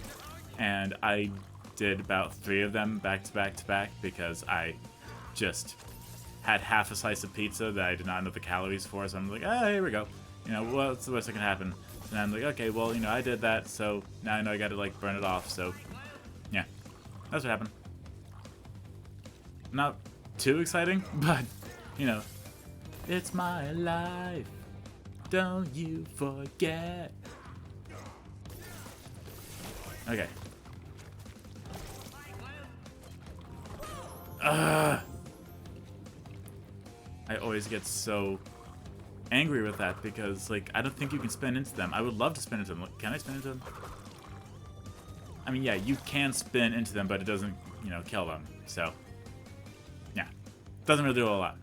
and I did about 3 of them back to back to back because I just had half a slice of pizza that I did not know the calories for, so I'm like, ah, here we go. You know, what's the worst that can happen? And I'm like, okay, well, you know, I did that, so now I know I gotta, like, burn it off, so, yeah. That's what happened. Not too exciting, but, you know, it's my life. Don't you forget. Okay. I always get so angry with that because, like, I don't think you can spin into them. I would love to spin into them. Can I spin into them? I mean, yeah, you can spin into them, but it doesn't, you know, kill them. So, yeah. Doesn't really do a lot.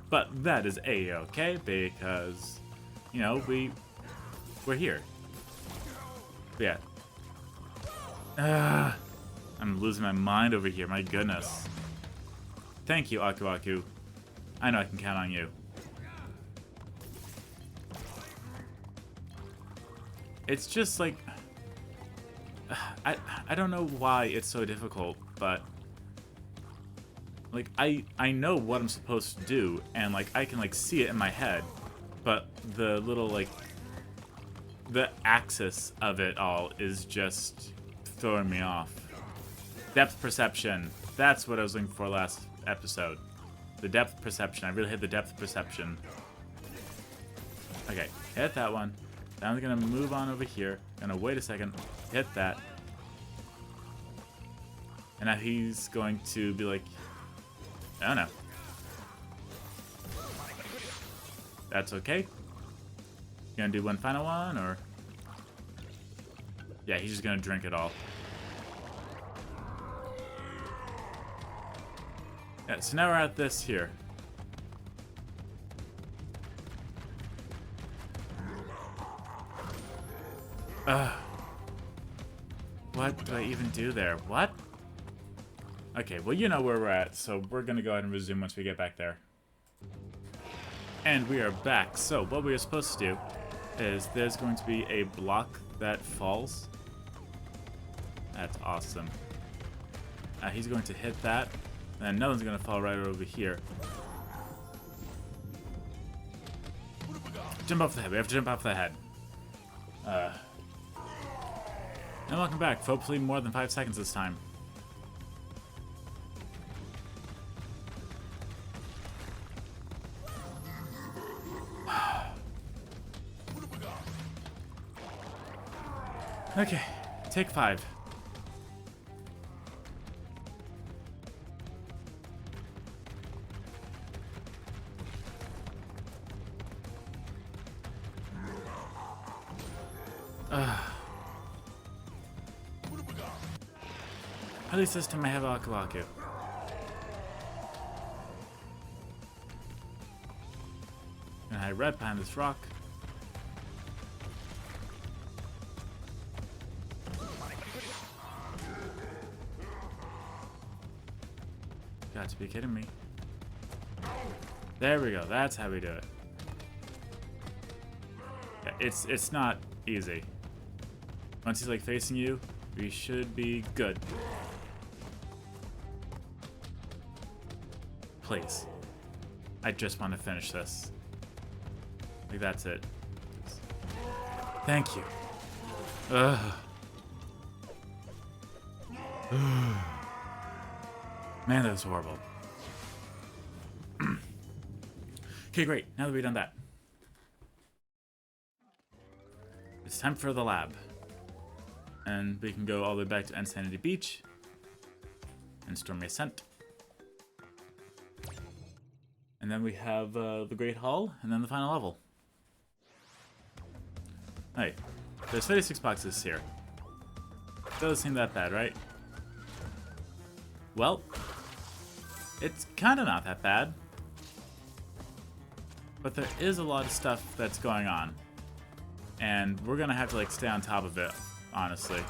But that is A-okay because, you know, we're here. But yeah. I'm losing my mind over here, my goodness. Thank you, Aku Aku. I know I can count on you. It's just like... I don't know why it's so difficult, but... Like, I know what I'm supposed to do, and, like, I can, like, see it in my head, but the little, like... The axis of it all is just throwing me off. Depth perception. That's what I was looking for last episode. The depth perception. I really hit the depth perception. Okay, hit that one. Now I'm gonna move on over here. Gonna wait a second. Hit that. And now he's going to be like... I don't know. That's okay. Gonna do one final one, or... Yeah, he's just gonna drink it all. Yeah, so now we're at this here. What do I even do there? What? Okay, well, you know where we're at, so we're gonna go ahead and resume once we get back there. And we are back. So what we are supposed to do is there's going to be a block that falls. That's awesome. He's going to hit that, and another one's going to fall right over here. Jump off the head. We have to jump off the head. And welcome back. Hopefully more than 5 seconds this time. Okay, take 5. At least this time I have Aku Aku. Gonna hide right behind this rock. Got to be kidding me. There we go. That's how we do it. Yeah, it's not easy. Once he's like facing you, we should be good. Please. I just want to finish this. Like, that's it. Thank you. Ugh. Man, that was horrible. Okay, great. Now that we've done that, it's time for the lab. And we can go all the way back to Insanity Beach and Stormy Ascent. And then we have the Great Hall, and then the final level. Hey, there's 36 boxes here. Doesn't seem that bad, right? Well, it's kind of not that bad. But there is a lot of stuff that's going on. And we're gonna have to like stay on top of it, honestly.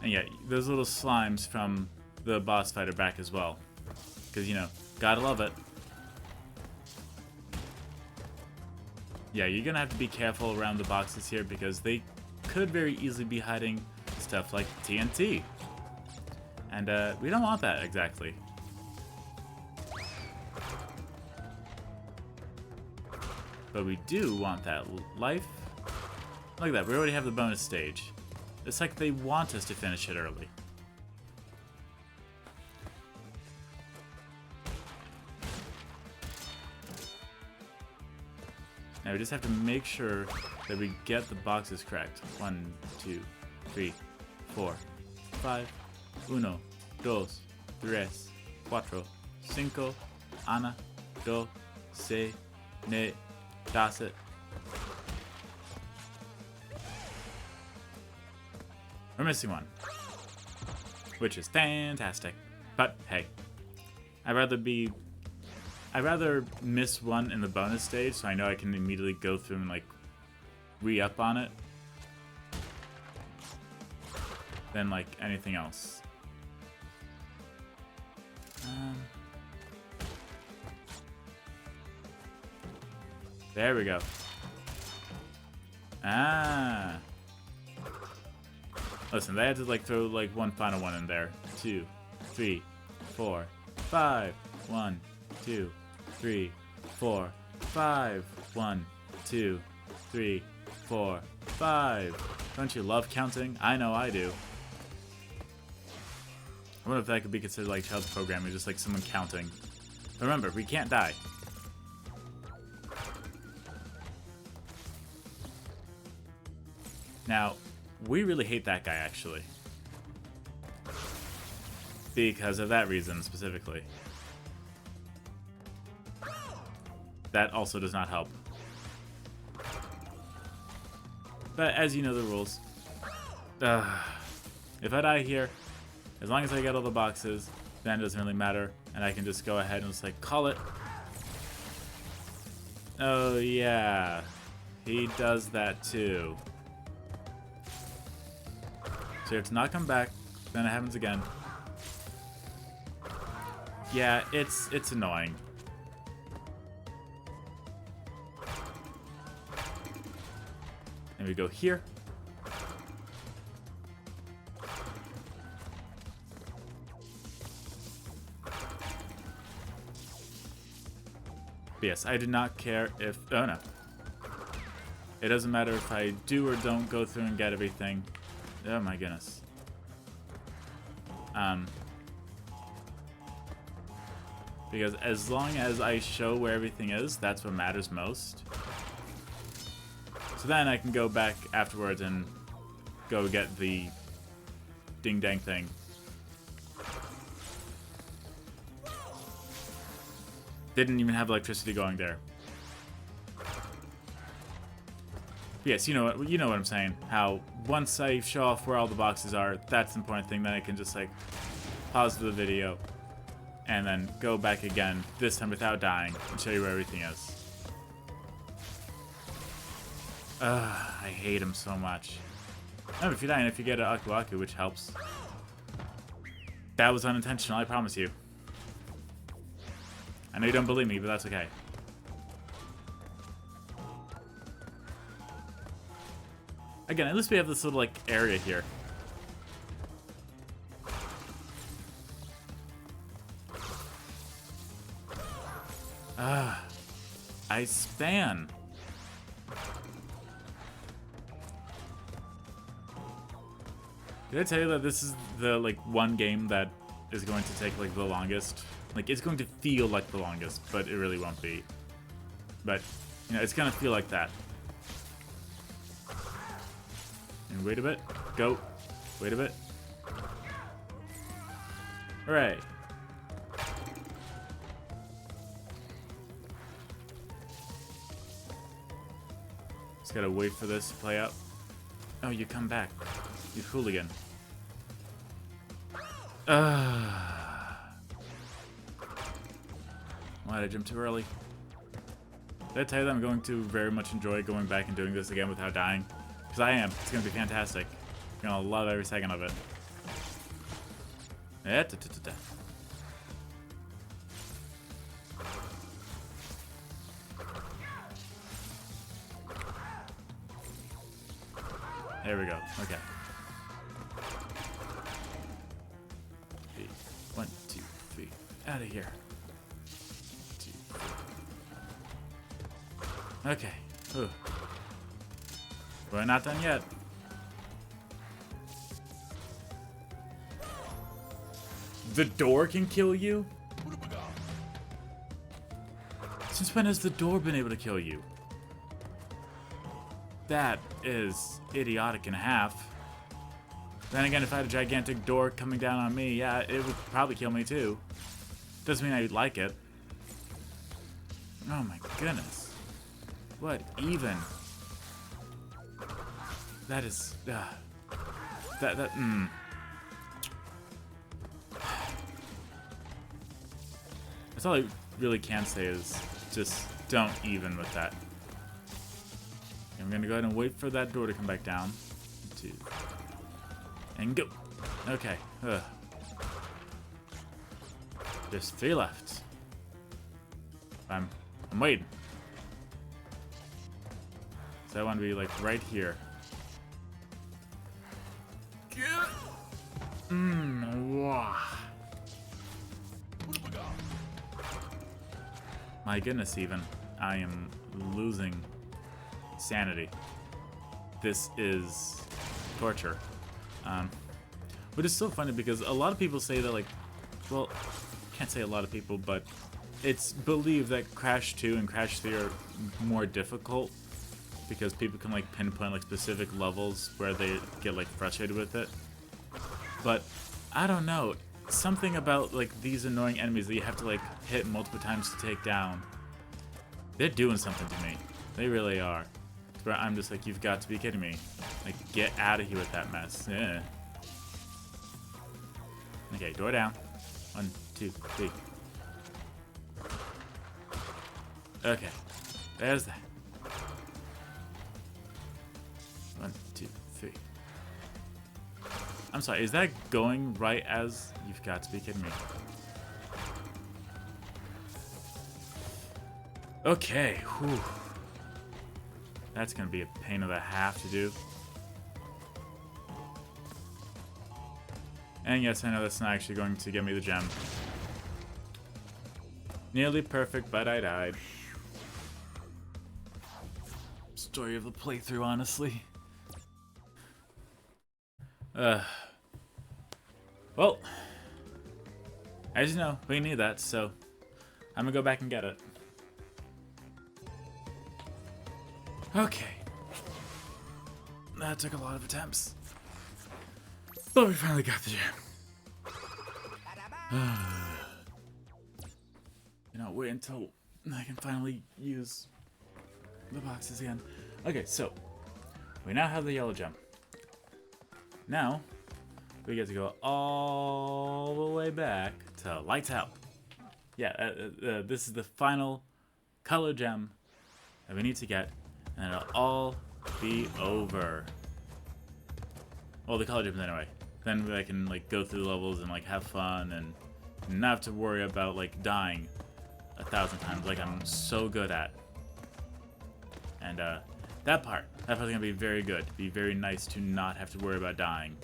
And yeah, those little slimes from the boss fight are back as well. Because, you know, gotta love it. Yeah, you're gonna have to be careful around the boxes here because they could very easily be hiding stuff like TNT. And we don't want that exactly. But we do want that life. Look at that, we already have the bonus stage. It's like they want us to finish it early. Now we just have to make sure that we get the boxes correct. 1, 2, 3, 4, 5. 1, 2, 3, 4, 5, Ana, 2, 6, 9, 10. We're missing one, which is fantastic. But hey, I'd rather miss one in the bonus stage so I know I can immediately go through and like re-up on it than like anything else. There we go. Ah. Listen, they had to like throw like one final one in there. 2, 3, 4, 5. 1, 2, 3, 4, 5. 1, 2, 3, 4, 5. Don't you love counting? I know I do. I wonder if that could be considered like child's programming, just like someone counting. But remember, we can't die. Now, we really hate that guy, actually. Because of that reason, specifically. That also does not help. But as you know the rules. If I die here, as long as I get all the boxes, then it doesn't really matter. And I can just go ahead and just like, call it. Oh yeah, he does that too. So you have to not come back, then it happens again. Yeah, it's annoying. And we go here. But yes, I do not care if... Oh no. It doesn't matter if I do or don't go through and get everything. Oh my goodness. Because as long as I show where everything is, that's what matters most. So then I can go back afterwards and go get the ding-dang thing. Didn't even have electricity going there. Yes, you know what I'm saying. How once I show off where all the boxes are, that's the important thing. Then I can just like pause the video and then go back again, this time without dying, and show you where everything is. I hate him so much. Oh, if you die and if you get an Aku Aku, which helps. That was unintentional, I promise you. I know you don't believe me, but that's okay. Again, at least we have this little, like, area here. I span. Did I tell you that this is the, like, one game that is going to take, like, the longest? Like, it's going to feel like the longest, but it really won't be. But, you know, it's gonna feel like that. And wait a bit. Go. Wait a bit. Hooray. Just gotta wait for this to play out. Oh, you come back. You hooligan. Why did I jump too early? Did I tell you that I'm going to very much enjoy going back and doing this again without dying? Because I am. It's going to be fantastic. I'm going to love every second of it. There we go. Okay. 1, 2, 3. Out of here. 2, 3. Okay. Ooh. We're not done yet. The door can kill you? Since when has the door been able to kill you? That is idiotic and a half. Then again, if I had a gigantic door coming down on me, yeah, it would probably kill me too. Doesn't mean I'd like it. Oh my goodness. What even? That is... That's all I really can say is just don't even with that. I'm gonna go ahead and wait for that door to come back down. 2. And go. Okay. There's 3 left. I'm waiting. So I want to be like right here. Wow. My goodness, even. I am losing sanity. This is torture. But it's so funny because a lot of people say that, like, well, can't say a lot of people, but it's believed that Crash 2 and Crash 3 are more difficult because people can, like, pinpoint, like, specific levels where they get, like, frustrated with it. But I don't know. Something about, like, these annoying enemies that you have to, like, hit multiple times to take down. They're doing something to me. They really are. Where I'm just like, you've got to be kidding me. Like, get out of here with that mess. Yeah. Okay, door down. 1, 2, 3. Okay. There's that. 1, 2, 3. I'm sorry, is that going right as... You've got to be kidding me. Okay, whew. That's gonna be a pain in the half to do. And yes, I know that's not actually going to get me the gem. Nearly perfect, but I died. Story of the playthrough, honestly. Well, as you know, we need that, so I'm gonna go back and get it. Okay. That took a lot of attempts. But we finally got the gem. You know, wait until I can finally use the boxes again. Okay, so we now have the yellow gem. Now we get to go all the way back to Lights Out. Yeah, this is the final color gem that we need to get, and it'll all be over. Well, the color gems anyway. Then I can like go through the levels and like have fun and not have to worry about like dying 1,000 times like I'm so good at. And that part's gonna be very good. It'd be very nice to not have to worry about dying.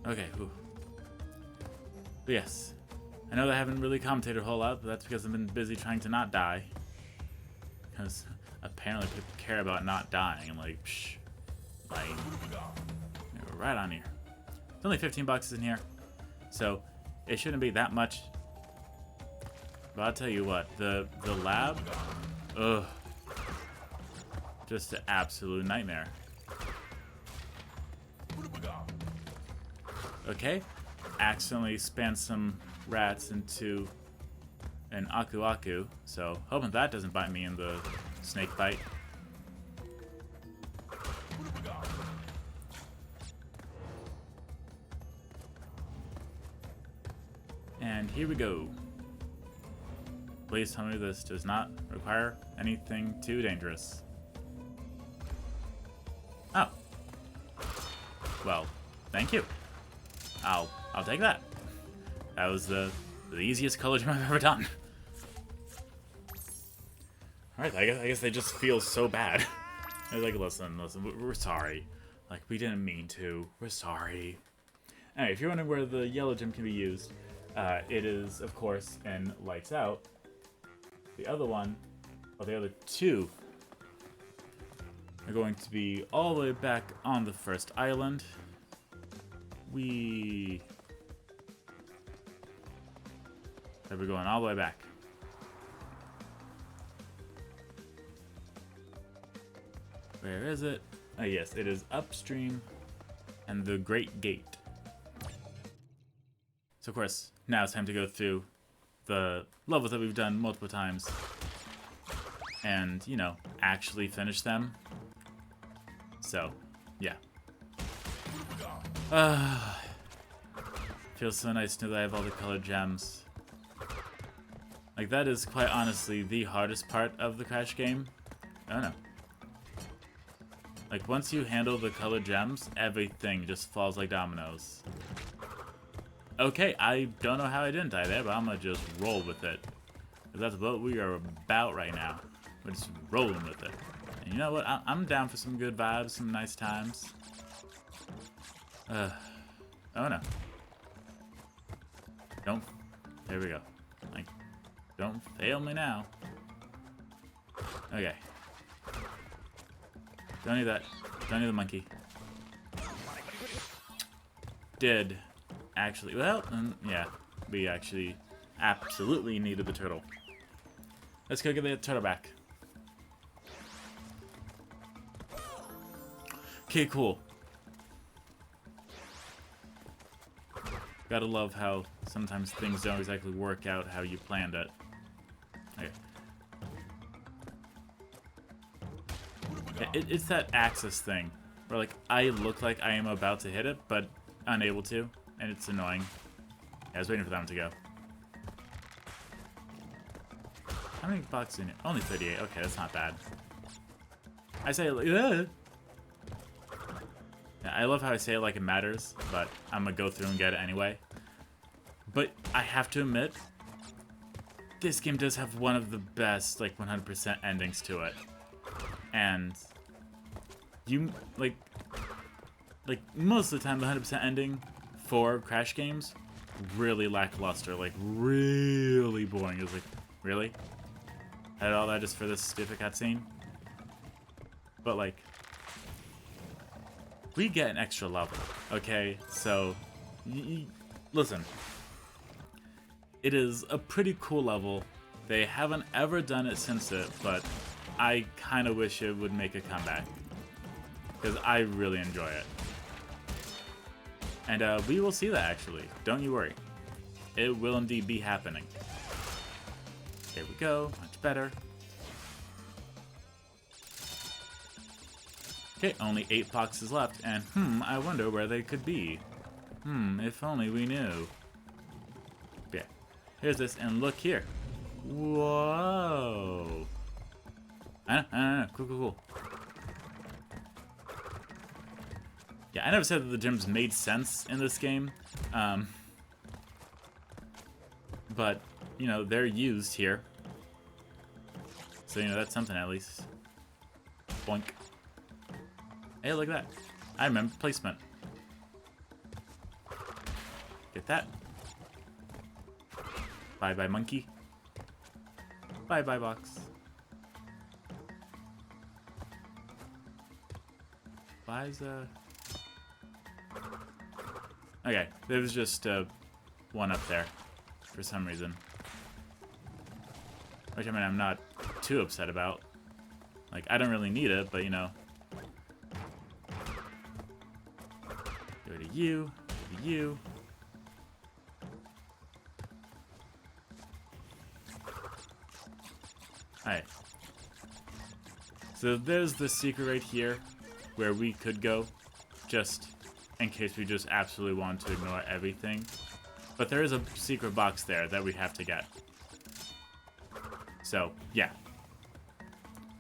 Okay, whew. But yes, I know that I haven't really commentated a whole lot, but that's because I've been busy trying to not die. Because apparently people care about not dying. I'm like, psh, like, we're right on here. There's only 15 bucks in here, so it shouldn't be that much. But I'll tell you what, the lab, ugh, just an absolute nightmare. Okay, accidentally spanned some rats into an Aku Aku, so hoping that doesn't bite me in the snake bite. And here we go. Please tell me this does not require anything too dangerous. Oh. Well, thank you. I'll take that. That was the easiest color gym I've ever done. Alright, I guess they just feel so bad. They're like, listen, we're sorry. Like, we didn't mean to. We're sorry. Anyway, if you're wondering where the yellow gem can be used, it is, of course, in Lights Out. The other one, or the other two, are going to be all the way back on the first island. We're going all the way back. Where is it? Oh yes, it is upstream and the Great Gate. So of course, now it's time to go through the levels that we've done multiple times and, you know, actually finish them. So, yeah. Feels so nice to know that I have all the colored gems. Like, that is quite honestly the hardest part of the Crash game. I don't know. Like, once you handle the colored gems, everything just falls like dominoes. Okay, I don't know how I didn't die there, but I'm gonna just roll with it. Because that's what we are about right now. We're just rolling with it. And you know what? I'm down for some good vibes, some nice times. Oh no. Don't. There we go. Like, don't fail me now. Okay. Don't need that. Don't need the monkey. Did actually, well, yeah, we actually absolutely needed the turtle. Let's go get the turtle back. Okay, cool. Gotta love how sometimes things don't exactly work out how you planned it. Okay. It's that axis thing, where like I look like I am about to hit it, but unable to, and it's annoying. Yeah, I was waiting for that one to go. How many boxes in here? Only 38. Okay, that's not bad. I say it like, yeah, I love how I say it like it matters, but I'm gonna go through and get it anyway. But I have to admit, this game does have one of the best, like, 100% endings to it. And you, like most of the time, the 100% ending for Crash games, really lackluster, like, really boring. It was like, really? I did all that just for this stupid cutscene? But, like, we get an extra level, okay? So, listen. It is a pretty cool level. They haven't ever done it since it, but I kind of wish it would make a comeback. Because I really enjoy it. And we will see that, actually. Don't you worry. It will indeed be happening. There we go. Much better. Okay, only 8 boxes left, and I wonder where they could be. If only we knew. Yeah, here's this, and look here. Whoa. I know, cool. Yeah, I never said that the gems made sense in this game. But, you know, they're used here. So, you know, that's something at least. Boink. Hey, look at that. I remember placement. Get that. Bye-bye, monkey. Bye-bye, box. Bye's, Okay, there was just, one up there. For some reason. Which, I mean, I'm not too upset about. Like, I don't really need it, but, you know. Go to you. Go to you. Alright. So there's the secret right here where we could go, just in case we just absolutely want to ignore everything. But there is a secret box there that we have to get. So, yeah.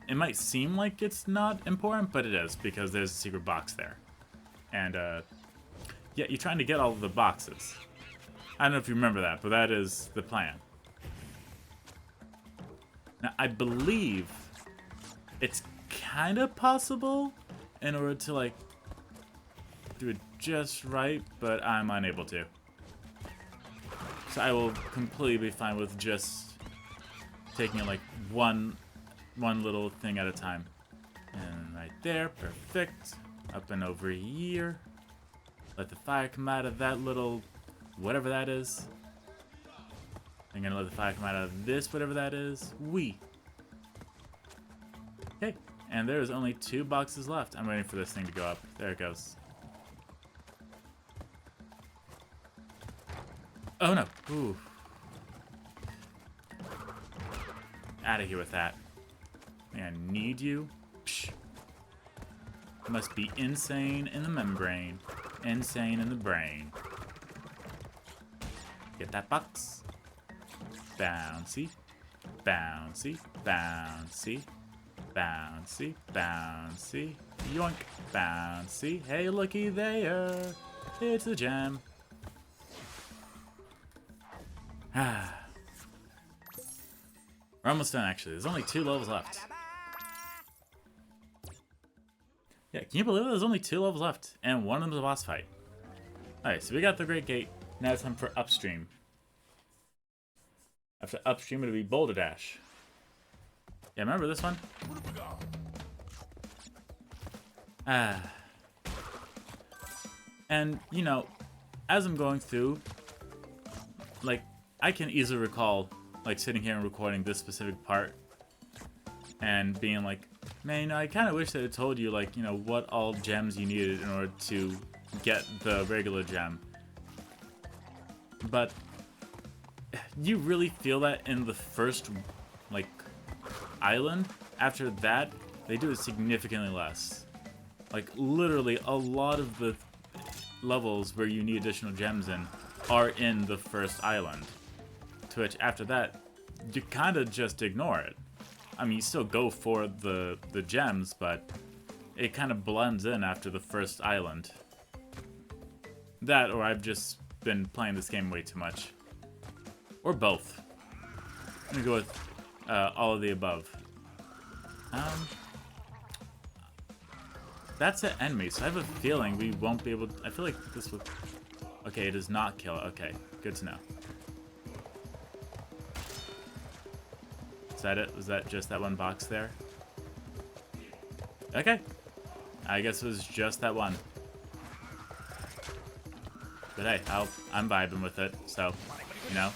It might seem like it's not important, but it is, because there's a secret box there. And, yeah, you're trying to get all of the boxes. I don't know if you remember that, but that is the plan. Now, I believe it's kind of possible in order to, like, do it just right, but I'm unable to. So I will completely be fine with just taking it like one little thing at a time. And right there, perfect. Up and over here. Let the fire come out of that little, whatever that is. I'm gonna let the fire come out of this, whatever that is. Okay, and there's only 2 boxes left. I'm waiting for this thing to go up. There it goes. Oh no. Ooh. Out of here with that. I need you. Psh. Must be insane in the membrane. Insane in the brain. Get that box. Bouncy. Bouncy. Bouncy. Bouncy. Bouncy. Yoink. Bouncy. Hey, looky there. It's a gem. Ah. We're almost done, actually. There's only 2 levels left. Yeah, can you believe it? There's only 2 levels left, and one of them is a boss fight. Alright, so we got the Great Gate. Now it's time for Upstream. After Upstream, it'll be Boulder Dash. Yeah, remember this one? Ah. And, you know, as I'm going through, like, I can easily recall, like, sitting here and recording this specific part and being like, man, you know, I kind of wish that it told you, like, you know, what all gems you needed in order to get the regular gem. But you really feel that in the first, like, island. After that, they do it significantly less. Like, literally, a lot of the levels where you need additional gems in are in the first island. To which, after that, you kind of just ignore it. I mean, you still go for the gems, but it kind of blends in after the first island. That, or I've just been playing this game way too much. Or both. I'm gonna go with all of the above. That's an enemy, so I have a feeling we won't be able to... I feel like this would... Okay, it does not kill it. Okay, good to know. Is that it? Was that just that one box there? Okay. I guess it was just that one. But hey, I'm vibing with it, so, you know.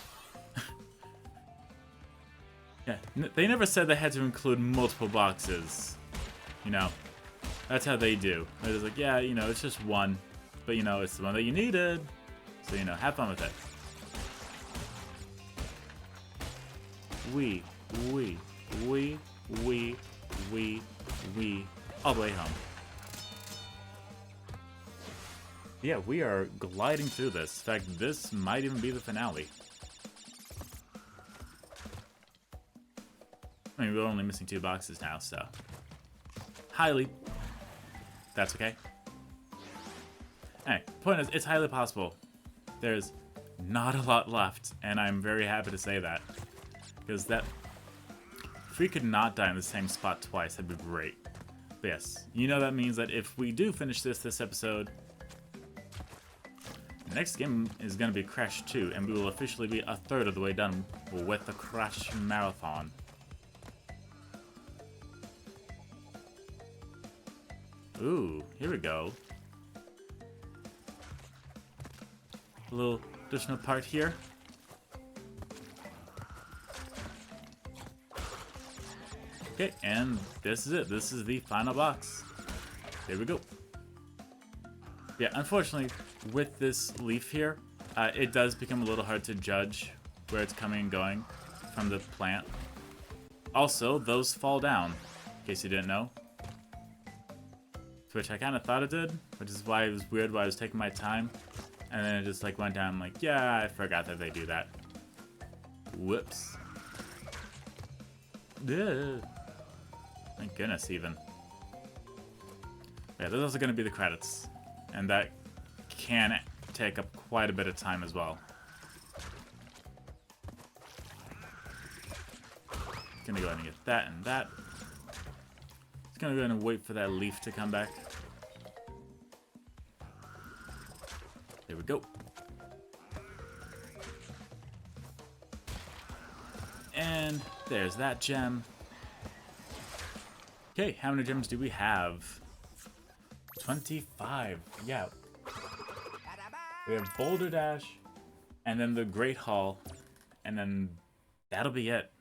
Yeah, they never said they had to include multiple boxes. You know, that's how they do. They're just like, yeah, you know, it's just one. But, you know, it's the one that you needed. So, you know, have fun with it. We, all the way home. Yeah, we are gliding through this. In fact, this might even be the finale. I mean, we're only missing 2 boxes now, so... Highly... That's okay. Anyway, point is, it's highly possible. There's not a lot left, and I'm very happy to say that. Because that... If we could not die in the same spot twice, that'd be great. But yes, you know that means that if we do finish this episode... The next game is going to be Crash 2, and we will officially be a third of the way done with the Crash Marathon. Ooh, here we go. A little additional part here. Okay, and this is it. This is the final box. There we go. Yeah, unfortunately, with this leaf here, it does become a little hard to judge where it's coming and going from the plant. Also, those fall down, in case you didn't know. Which I kind of thought it did, which is why it was weird why I was taking my time. And then it just like went down like, yeah, I forgot that they do that. Whoops. Ugh. Thank goodness, even. Yeah, there's also going to be the credits. And that can take up quite a bit of time as well. Gonna go ahead and get that and that. Just gonna go ahead and wait for that leaf to come back. There we go. And there's that gem. Okay, how many gems do we have? 25. Yeah. We have Boulder Dash, and then the Great Hall, and then that'll be it.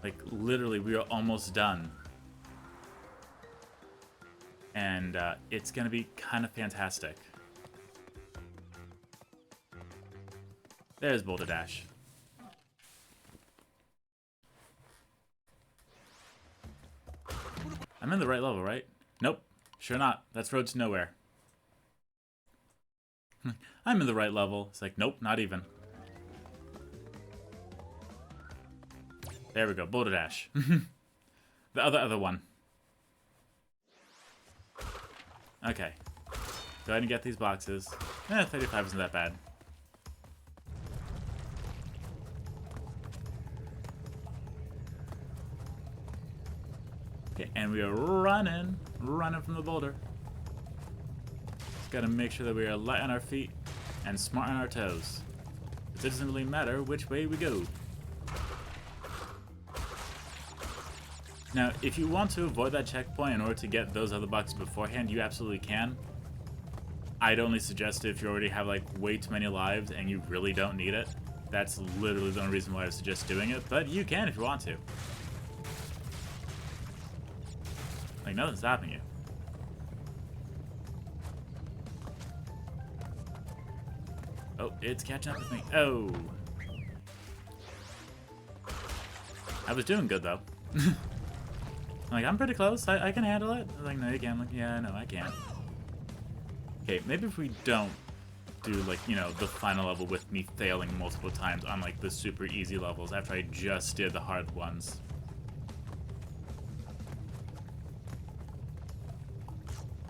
Like, literally, we are almost done. And it's gonna be kind of fantastic. There's Boulder Dash. I'm in the right level, right? Nope, sure not. That's Road to Nowhere. I'm in the right level. It's like, nope, not even. There we go, Boulder Dash. The other one. Okay. Go ahead and get these boxes. 35 isn't that bad. Okay, and we are running from the boulder. Just gotta make sure that we are light on our feet and smart on our toes. It doesn't really matter which way we go. Now, if you want to avoid that checkpoint in order to get those other boxes beforehand, you absolutely can. I'd only suggest if you already have like way too many lives and you really don't need it. That's literally the only reason why I would suggest doing it, but you can if you want to. Like, nothing's stopping you. Oh, it's catching up with me. Oh. I was doing good, though. Like, I'm pretty close. I can handle it. Like, no, you can. Like, yeah, no, I can. Okay, maybe if we don't do, like, you know, the final level with me failing multiple times on, like, the super easy levels after I just did the hard ones.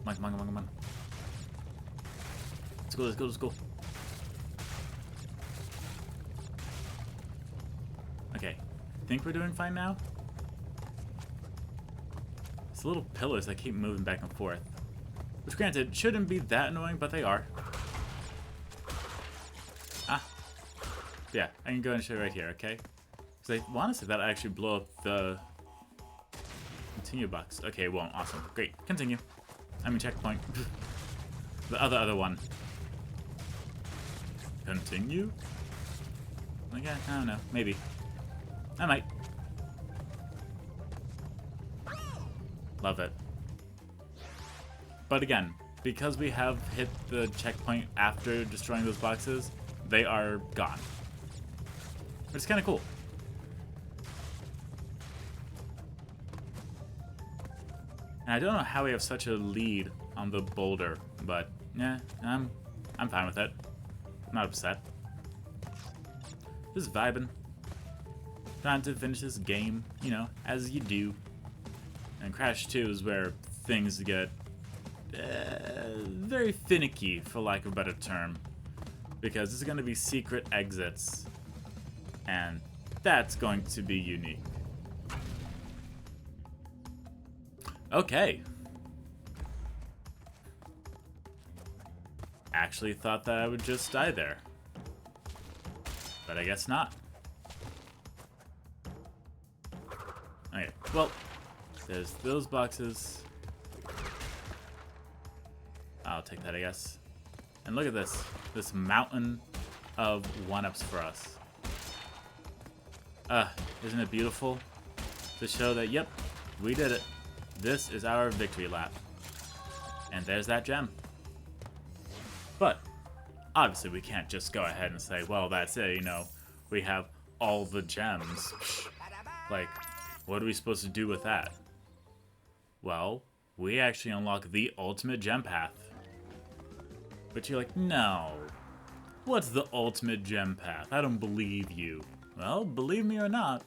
Come on. Let's go. Okay, think we're doing fine now? It's little pillars that keep moving back and forth. Which, granted, shouldn't be that annoying, but they are. Ah. Yeah, I can go ahead and show you right here, okay? Because I want to say that I actually blow up the continue box. Okay, it won't. Awesome. Great. Continue. I mean, checkpoint. The other one. Continue? Like, yeah, I don't know. Maybe. I might. Love it. But again, because we have hit the checkpoint after destroying those boxes, they are gone. Which is kind of cool. And I don't know how we have such a lead on the boulder, but yeah, I'm fine with it. I'm not upset. Just vibing. Trying to finish this game, you know, as you do. And Crash 2 is where things get very finicky, for lack of a better term. Because there's going to be secret exits. And that's going to be unique. Okay. Actually thought that I would just die there. But I guess not. Okay, well, there's those boxes. I'll take that, I guess. And look at this. This mountain of one-ups for us. Isn't it beautiful? To show that, yep, we did it. This is our victory lap. And there's that gem. But, obviously we can't just go ahead and say, well, that's it, you know, we have all the gems. Like, what are we supposed to do with that? Well, we actually unlock the ultimate gem path. But you're like, no. What's the ultimate gem path? I don't believe you. Well, believe me or not,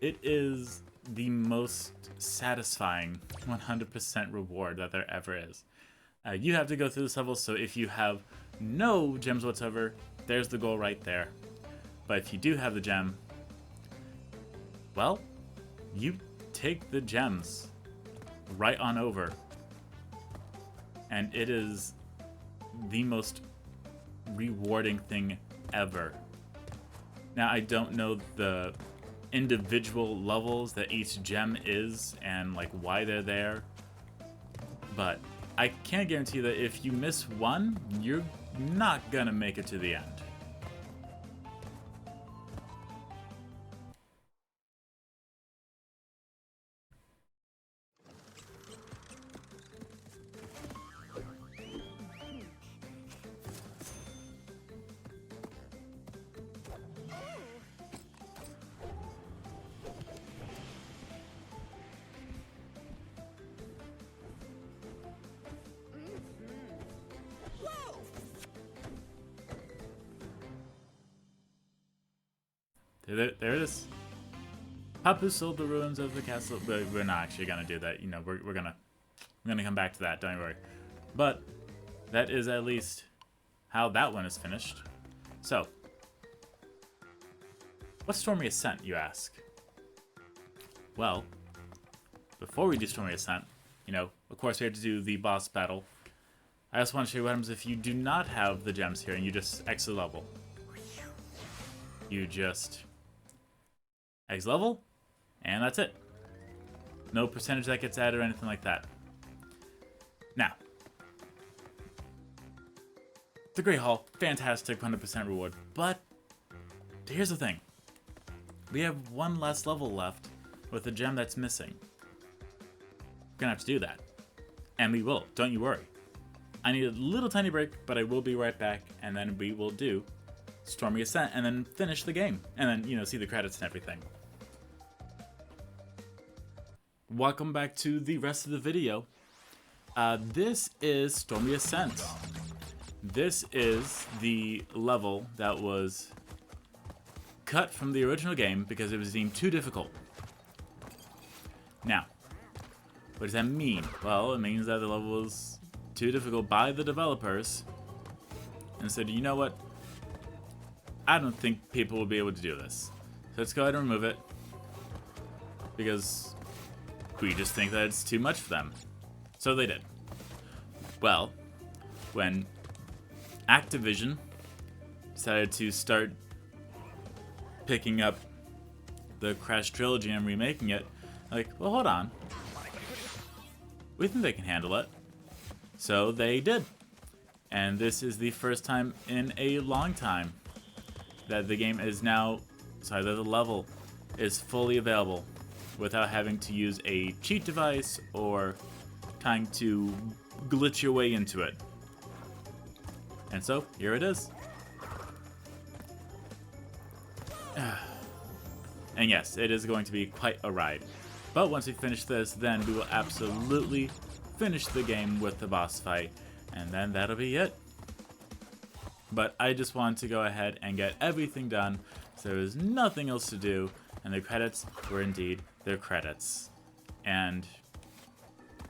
it is the most satisfying 100% reward that there ever is. You have to go through this level, so if you have no gems whatsoever, there's the goal right there. But if you do have the gem, well, you take the gems right on over. And it is the most rewarding thing ever. Now, I don't know the individual levels that each gem is and like why they're there, but I can guarantee that if you miss one, you're not gonna make it to the end. There it is. Papu sold the ruins of the castle, but we're not actually gonna do that. You know, we're gonna come back to that. Don't worry. But that is at least how that one is finished. So, what's Stormy Ascent, you ask? Well, before we do Stormy Ascent, you know, of course we have to do the boss battle. I also want to show you what happens if you do not have the gems here and you just exit level. You just exit level, and that's it. No percentage that gets added or anything like that. Now, the Great Hall, fantastic, 100% reward. But here's the thing: we have one last level left with a gem that's missing. We're gonna have to do that, and we will. Don't you worry. I need a little tiny break, but I will be right back, and then we will do Stormy Ascent, and then finish the game, and then, you know, see the credits and everything. Welcome back to the rest of the video. This is Stormy Ascent. This is the level that was cut from the original game because it was deemed too difficult. Now, what does that mean? Well, it means that the level was too difficult by the developers and said, you know what? I don't think people will be able to do this. So let's go ahead and remove it because we just think that it's too much for them. So they did. Well, when Activision decided to start picking up the Crash trilogy and remaking it, like, well, hold on. We think they can handle it. So they did. And this is the first time in a long time that the game is now, that the level is fully available without having to use a cheat device or trying to glitch your way into it. And so, here it is. And yes, it is going to be quite a ride. But once we finish this, then we will absolutely finish the game with the boss fight, and then that'll be it. But I just wanted to go ahead and get everything done, so there was nothing else to do, and the credits were indeed their credits. And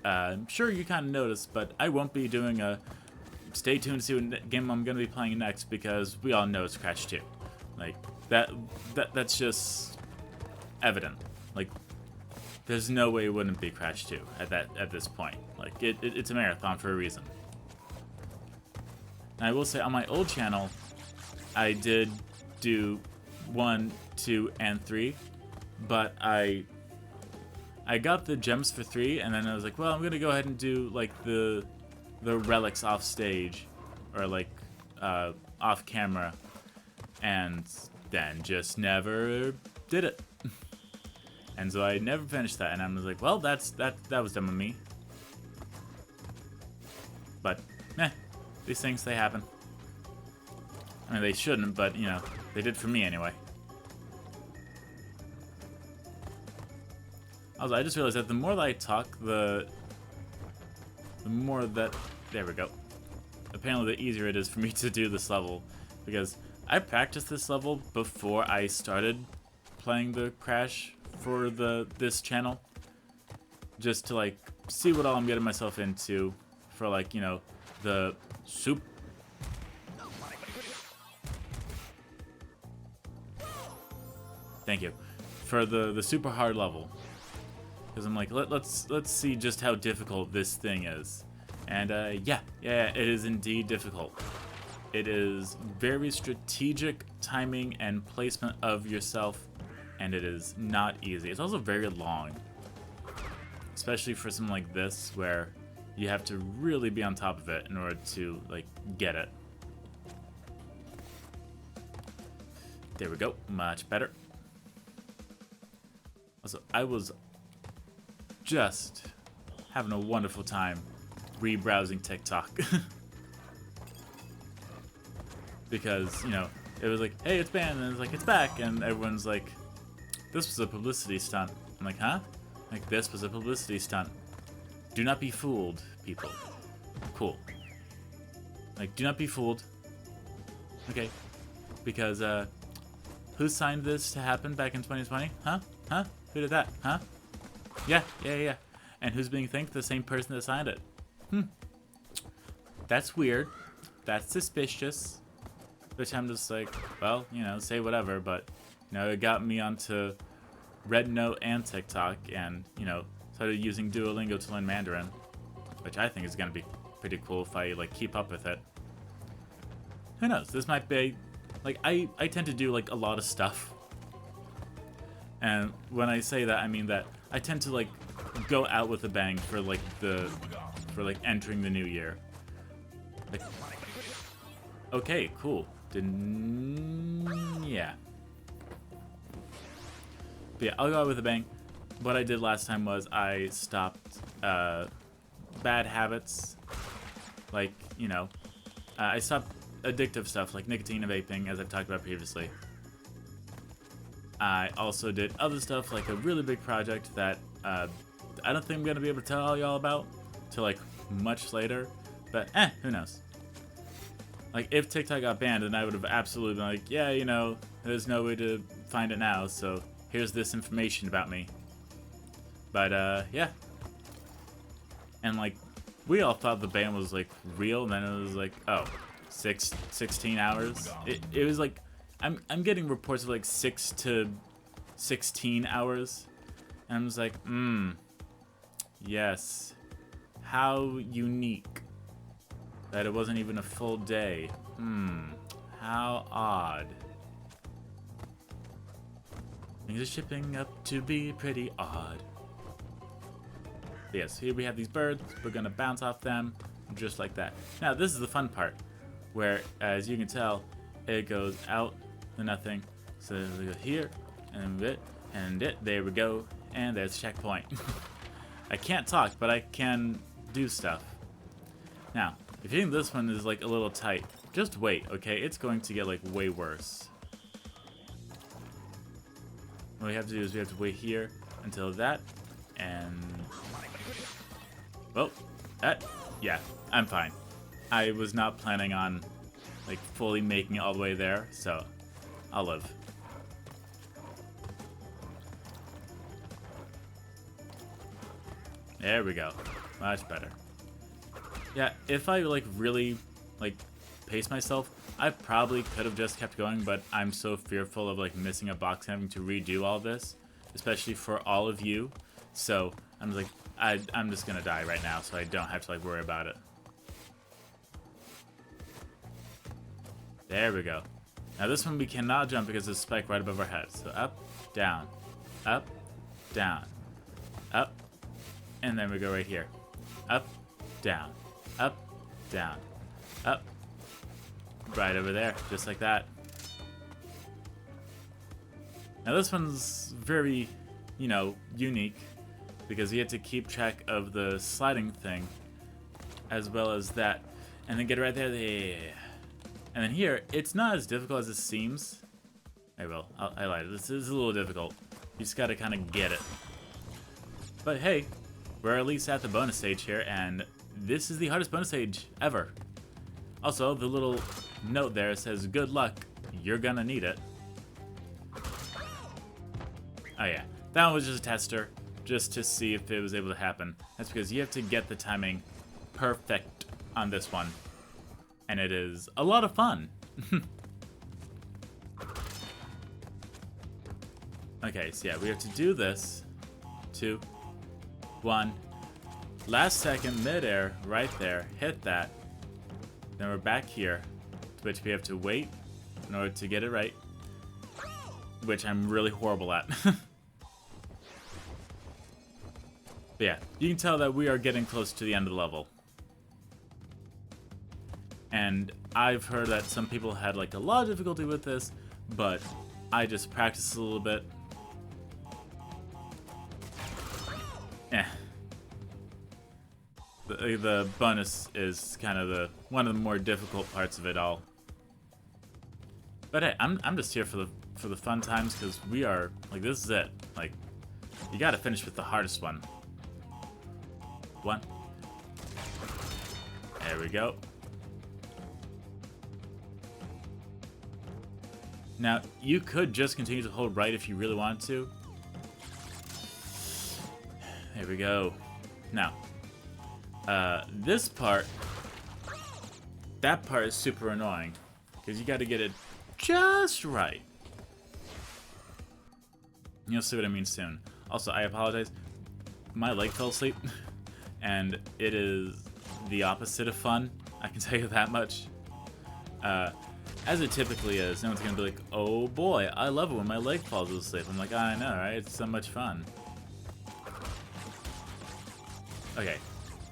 I'm sure you kind of noticed, but I won't be doing a stay tuned to see what game I'm going to be playing next, because we all know it's Crash 2. Like, that's just evident. Like, there's no way it wouldn't be Crash 2 at this point. Like, it's a marathon for a reason. And I will say, on my old channel, I did do 1, 2, and 3, but I got the gems for 3, and then I was like, well, I'm gonna go ahead and do like the relics off stage, or like off camera, and then just never did it. And so I never finished that, and I was like, well, that was dumb of me. But these things, they happen. I mean, they shouldn't, but you know, they did for me anyway. Also, I just realized that the more that I talk, the more that, there we go. apparently the easier it is for me to do this level, because I practiced this level before I started playing the Crash for this channel, just to like see what all I'm getting myself into for, like, you know, the soup. Thank you. For the super hard level. Because I'm like, let's see just how difficult this thing is. And yeah, it is indeed difficult. It is very strategic timing and placement of yourself, and it is not easy. It's also very long. Especially for something like this, where you have to really be on top of it in order to, like, get it. There we go. Much better. Also, I was just having a wonderful time re-browsing TikTok. Because, you know, it was like, hey, it's banned, and it's like, it's back, and everyone's like, this was a publicity stunt. I'm like, huh? Like, this was a publicity stunt. Do not be fooled, people. Cool. Like, do not be fooled. Okay. Because, who signed this to happen back in 2020? Huh? Huh? Who did that? Huh? Yeah. And who's being thanked? The same person that signed it. That's weird. That's suspicious. Which I'm just like, well, you know, say whatever, but, you know, it got me onto Red Note and TikTok, and, you know, started using Duolingo to learn Mandarin, which I think is going to be pretty cool if I, like, keep up with it. Who knows? This might be, like, I tend to do, like, a lot of stuff. And when I say that, I mean that I tend to, like, go out with a bang for, like, entering the new year. Like, okay, cool. Yeah. But yeah, I'll go out with a bang. What I did last time was I stopped bad habits. Like, you know, I stopped addictive stuff like nicotine and vaping, as I've talked about previously. I also did other stuff, like a really big project that I don't think I'm going to be able to tell y'all about till, like, much later. But, who knows? Like, if TikTok got banned, then I would have absolutely been like, yeah, you know, there's no way to find it now, so here's this information about me. But, yeah. And, like, we all thought the ban was, like, real, and then it was like, oh, 16 hours? It was like, I'm getting reports of, like, 6 to 16 hours, and I'm just like, yes. How unique. That it wasn't even a full day. How odd. Things are shipping up to be pretty odd. But yes, here we have these birds. We're gonna bounce off them, just like that. Now, this is the fun part, where, as you can tell, it goes out to nothing. So we go here, and there we go, and there's checkpoint. I can't talk, but I can do stuff. Now, if you think this one is, like, a little tight, just wait, okay? It's going to get, like, way worse. What we have to do is we have to wait here until that, and... well, yeah, I'm fine. I was not planning on, like, fully making it all the way there, so I'll live. There we go. Much better. Yeah, if I, like, really, like, pace myself, I probably could have just kept going, but I'm so fearful of, like, missing a box and having to redo all this, especially for all of you. So I'm like, I'm just gonna die right now, so I don't have to, like, worry about it. There we go. Now this one we cannot jump because there's a spike right above our head. So up, down, up, down, up, and then we go right here. Up, down, up, down, up, right over there, just like that. Now this one's very, you know, unique because you have to keep track of the sliding thing as well as that, and then get it right there. And then here, it's not as difficult as it seems. I lied. This is a little difficult. You just gotta kind of get it. But hey, we're at least at the bonus stage here, and this is the hardest bonus stage ever. Also, the little note there says, good luck, you're gonna need it. Oh yeah, that one was just a tester, just to see if it was able to happen. That's because you have to get the timing perfect on this one. And it is a lot of fun. Okay, so yeah, we have to do this. 2, 1. Last second, midair, right there. Hit that. Then we're back here, which we have to wait in order to get it right. Which I'm really horrible at. But yeah, you can tell that we are getting close to the end of the level. And I've heard that some people had like a lot of difficulty with this, but I just practiced a little bit. The bonus is kind of one of the more difficult parts of it all. But hey, I'm just here for the fun times, because we are like, this is it. Like, you gotta finish with the hardest one. 1. There we go. Now, you could just continue to hold right if you really wanted to. There we go. Now, this part, that part is super annoying, because you got to get it just right. You'll see what I mean soon. Also, I apologize. My leg fell asleep, and it is the opposite of fun. I can tell you that much. As it typically is, no one's gonna be like, oh boy, I love it when my leg falls asleep. I'm like, I know, right? It's so much fun. Okay,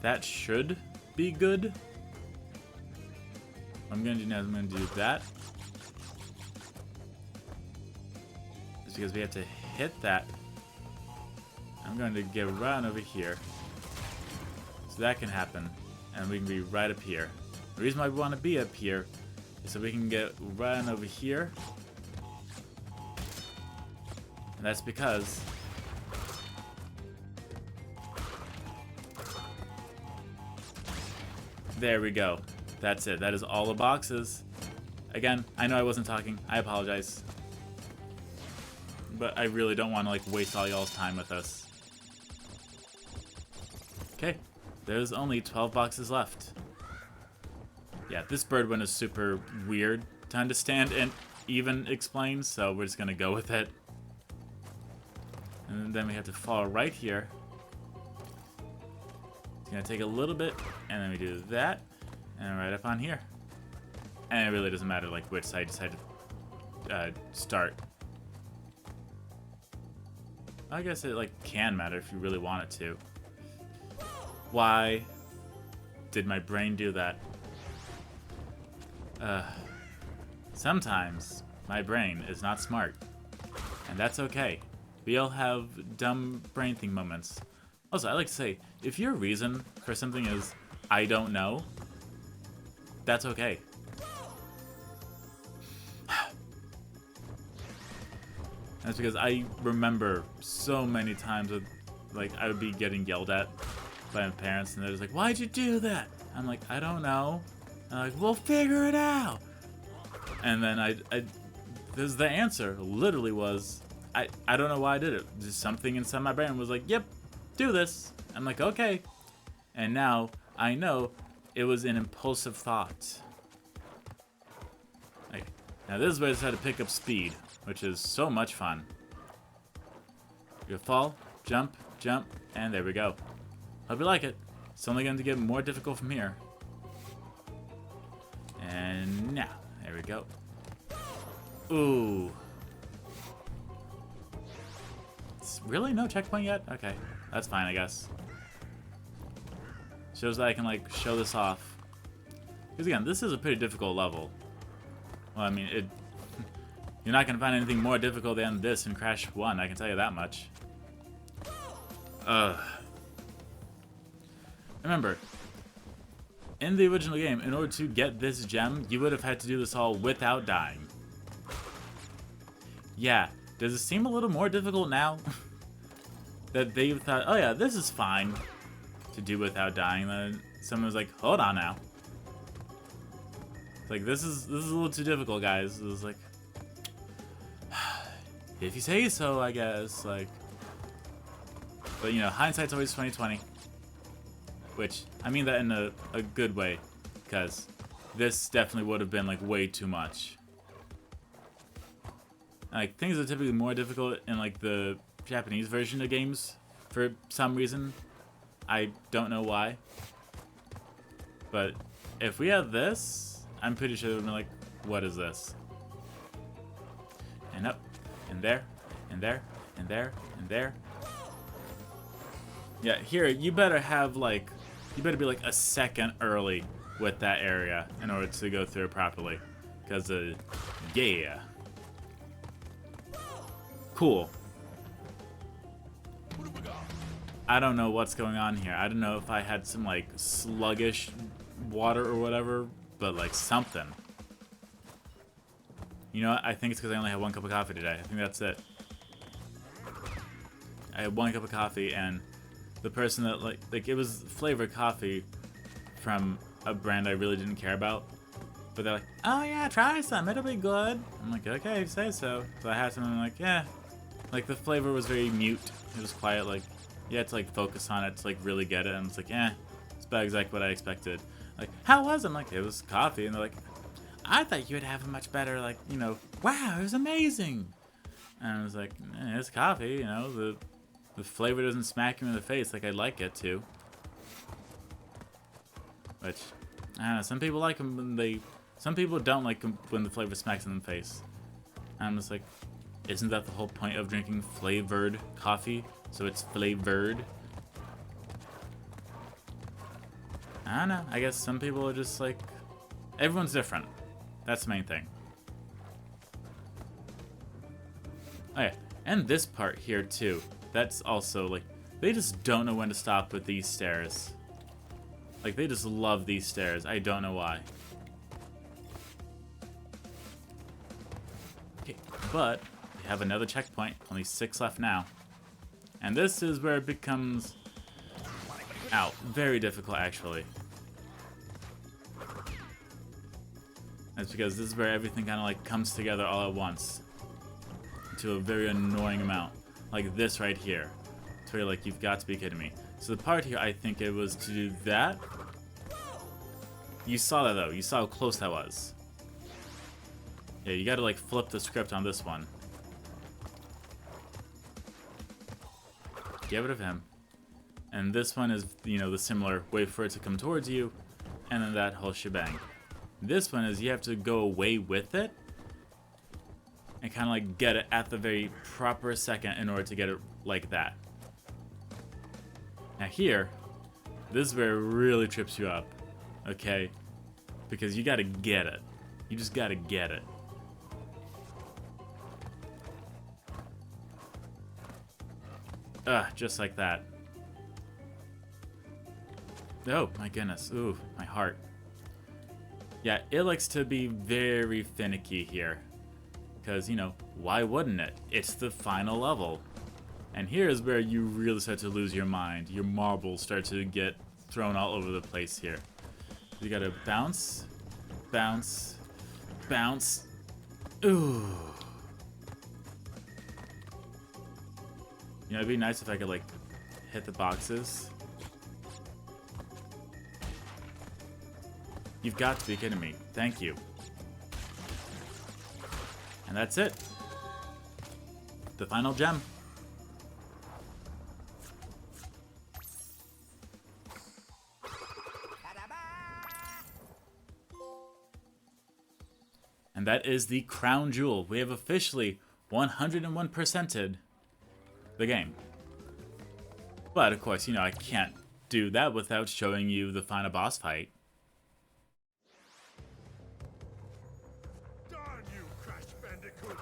that should be good. What I'm gonna do now is I'm gonna do that. It's because we have to hit that. I'm going to get right on over here. So that can happen. And we can be right up here. The reason why we want to be up here is so we can get right on over here. And that's because there we go. That's it. That is all the boxes. Again, I know I wasn't talking. I apologize. But I really don't want to like waste all y'all's time with us. Okay, there's only 12 boxes left. Yeah, this bird one is super weird to understand and even explain, so we're just gonna go with it. And then we have to fall right here. It's gonna take a little bit, and then we do that, and right up on here. And it really doesn't matter like which side you decide to start. I guess it like can matter if you really want it to. Why did my brain do that? Sometimes my brain is not smart, and that's okay. We all have dumb brain thing moments. Also, I like to say, if your reason for something is I don't know, that's okay. That's because I remember so many times with, like, I would be getting yelled at by my parents, and they're just like, "Why'd you do that?" I'm like, "I don't know." And they're like, "Well, figure it out." And then this the answer literally was, I don't know why I did it. Just something inside my brain was like, "Yep, do this." I'm like, "Okay." And now I know it was an impulsive thought. Like, now this is where I just had to pick up speed, which is so much fun. You fall, jump, jump, and there we go. Hope you like it. It's only going to get more difficult from here. And now, there we go. Ooh. It's really no checkpoint yet? Okay, that's fine, I guess. Shows that I can, like, show this off. Because again, this is a pretty difficult level. Well, I mean, you're not going to find anything more difficult than this in Crash 1, I can tell you that much. Remember, in the original game, in order to get this gem, you would have had to do this all without dying. Yeah, does it seem a little more difficult now? That they thought, oh yeah, this is fine to do without dying. Then someone was like, hold on now. It's like, this is a little too difficult, guys. It was like, if you say so, I guess. Like, but you know, hindsight's always 20/20. Which, I mean that in a good way, because this definitely would have been like way too much. Like, things are typically more difficult in like the Japanese version of games for some reason. I don't know why. But if we had this, I'm pretty sure it would have been like, what is this? And up, and there, and there, and there, and there. Yeah, here, you better have like, you better be like a second early with that area in order to go through it properly. Because, yeah. Cool. I don't know what's going on here. I don't know if I had some like sluggish water or whatever, but like something. You know what? I think it's because I only had 1 cup of coffee today. I think that's it. I had 1 cup of coffee, and the person that like it was flavored coffee from a brand I really didn't care about. But they're like, oh yeah, try some, it'll be good. I'm like, okay, say so. So I had some, and I'm like, yeah. Like, the flavor was very mute. It was quiet, like, you had to, like, focus on it to, like, really get it. And it's like, it's about exactly what I expected. Like, how was it? I'm like, it was coffee. And they're like, I thought you would have a much better, like, you know, wow, it was amazing. And I was like, it's coffee, you know, the flavor doesn't smack you in the face like I'd like it to. Which, I don't know, some people like them when some people don't like them when the flavor smacks in the face. And I'm just like, isn't that the whole point of drinking flavored coffee? So it's flavored. I don't know. I guess some people are just like, everyone's different. That's the main thing. Oh yeah, and this part here too. That's also like, they just don't know when to stop with these stairs. Like, they just love these stairs. I don't know why. Okay, but we have another checkpoint. Only 6 left now. And this is where it becomes, very difficult actually. That's because this is where everything kind of like comes together all at once. To a very annoying amount. Like this right here. It's where you're like, you've got to be kidding me. So the part here, I think it was to do that. You saw that though. You saw how close that was. Yeah, you gotta like flip the script on this one. Get rid of him. And this one is, you know, the similar, wait for it to come towards you, and then that whole shebang. This one is you have to go away with it, and kind of like get it at the very proper second in order to get it like that. Now here, this is where it really trips you up, okay? Because you gotta get it. You just gotta get it. Just like that. Oh, my goodness. Ooh, my heart. Yeah, it likes to be very finicky here. Because, you know, why wouldn't it? It's the final level. And here is where you really start to lose your mind. Your marbles start to get thrown all over the place here. You gotta bounce, bounce, bounce. Ooh. You know, it'd be nice if I could, like, hit the boxes. You've got to be kidding me. Thank you. And that's it. The final gem. And that is the crown jewel. We have officially 101%ed the game. But of course, you know, I can't do that without showing you the final boss fight. Darn you, Crash Bandicoot!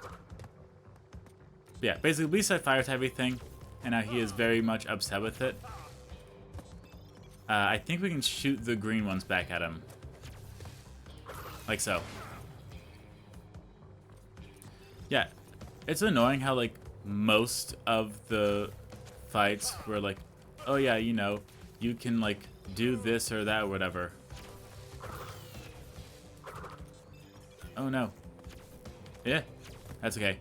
Yeah, basically we set fire to everything, and now he is very much upset with it. I think we can shoot the green ones back at him. Like so. Yeah, it's annoying how, like, most of the fights were like, oh yeah, you know, you can, like, do this or that or whatever. Oh no. Yeah, that's okay.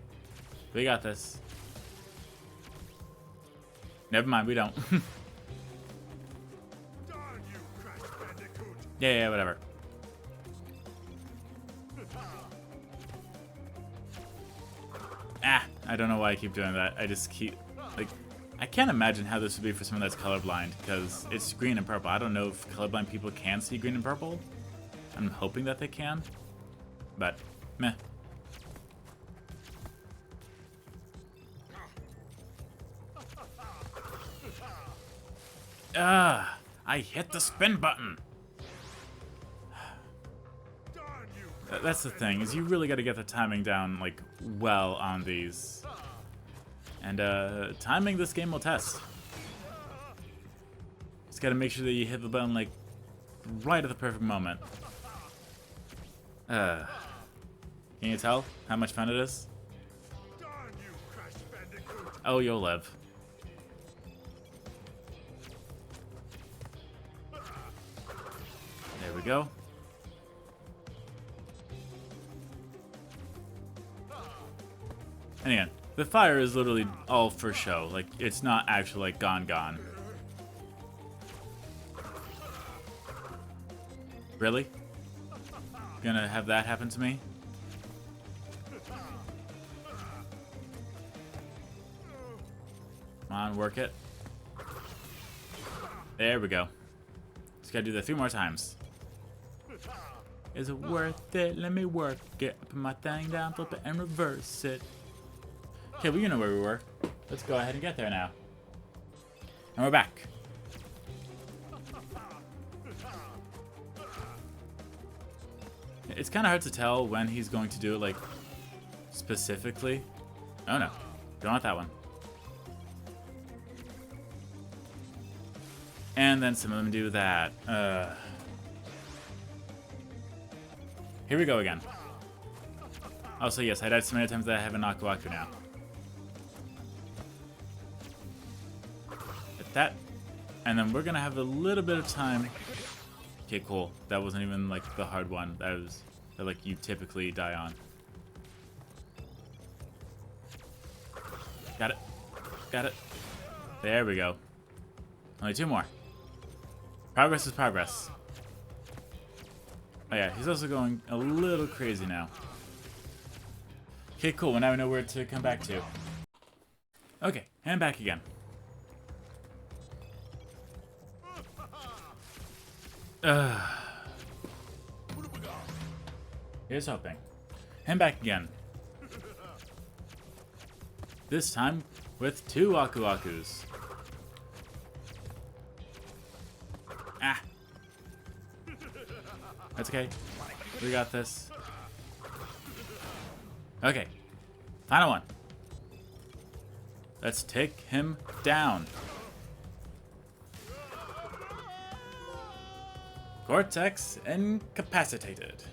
We got this. Never mind, we don't. Darn you, Crash Bandicoot! Yeah, whatever. Ah, I don't know why I keep doing that. I just keep, like, I can't imagine how this would be for someone that's colorblind, because it's green and purple. I don't know if colorblind people can see green and purple. I'm hoping that they can, but meh. Ah, I hit the spin button. Darn you! That's the thing, is you really got to get the timing down, like, well on these. And, timing this game will test. Just got to make sure that you hit the button, like, right at the perfect moment. Can you tell how much fun it is? Darn you, Crash Bandicoot! Oh, you'll live. There we go. And again, the fire is literally all for show. Like, it's not actually, like, gone. Really? Gonna have that happen to me? Come on, work it. There we go. Just gotta do that 3 more times. Is it worth it? Let me work it. Put my thing down, flip it, and reverse it. Okay, well, you know where we were. Let's go ahead and get there now. And we're back. It's kind of hard to tell when he's going to do it, like, specifically. Oh no, don't want that one. And then some of them do that. Here we go again. Also, yes, I died so many times that I have an Aku Aku now. Hit that. And then we're gonna have a little bit of time. Okay, cool. That wasn't even, like, the hard one. That was, that, like, you typically die on. Got it. Got it. There we go. Only 2 more. Progress is progress. Oh yeah, he's also going a little crazy now. Okay, cool. Well, now we know where to come back to. Okay, and back again. Here's hoping. And back again. This time with 2 Aku Akus. Ah. That's okay. We got this. Okay. Final one. Let's take him down. Cortex incapacitated.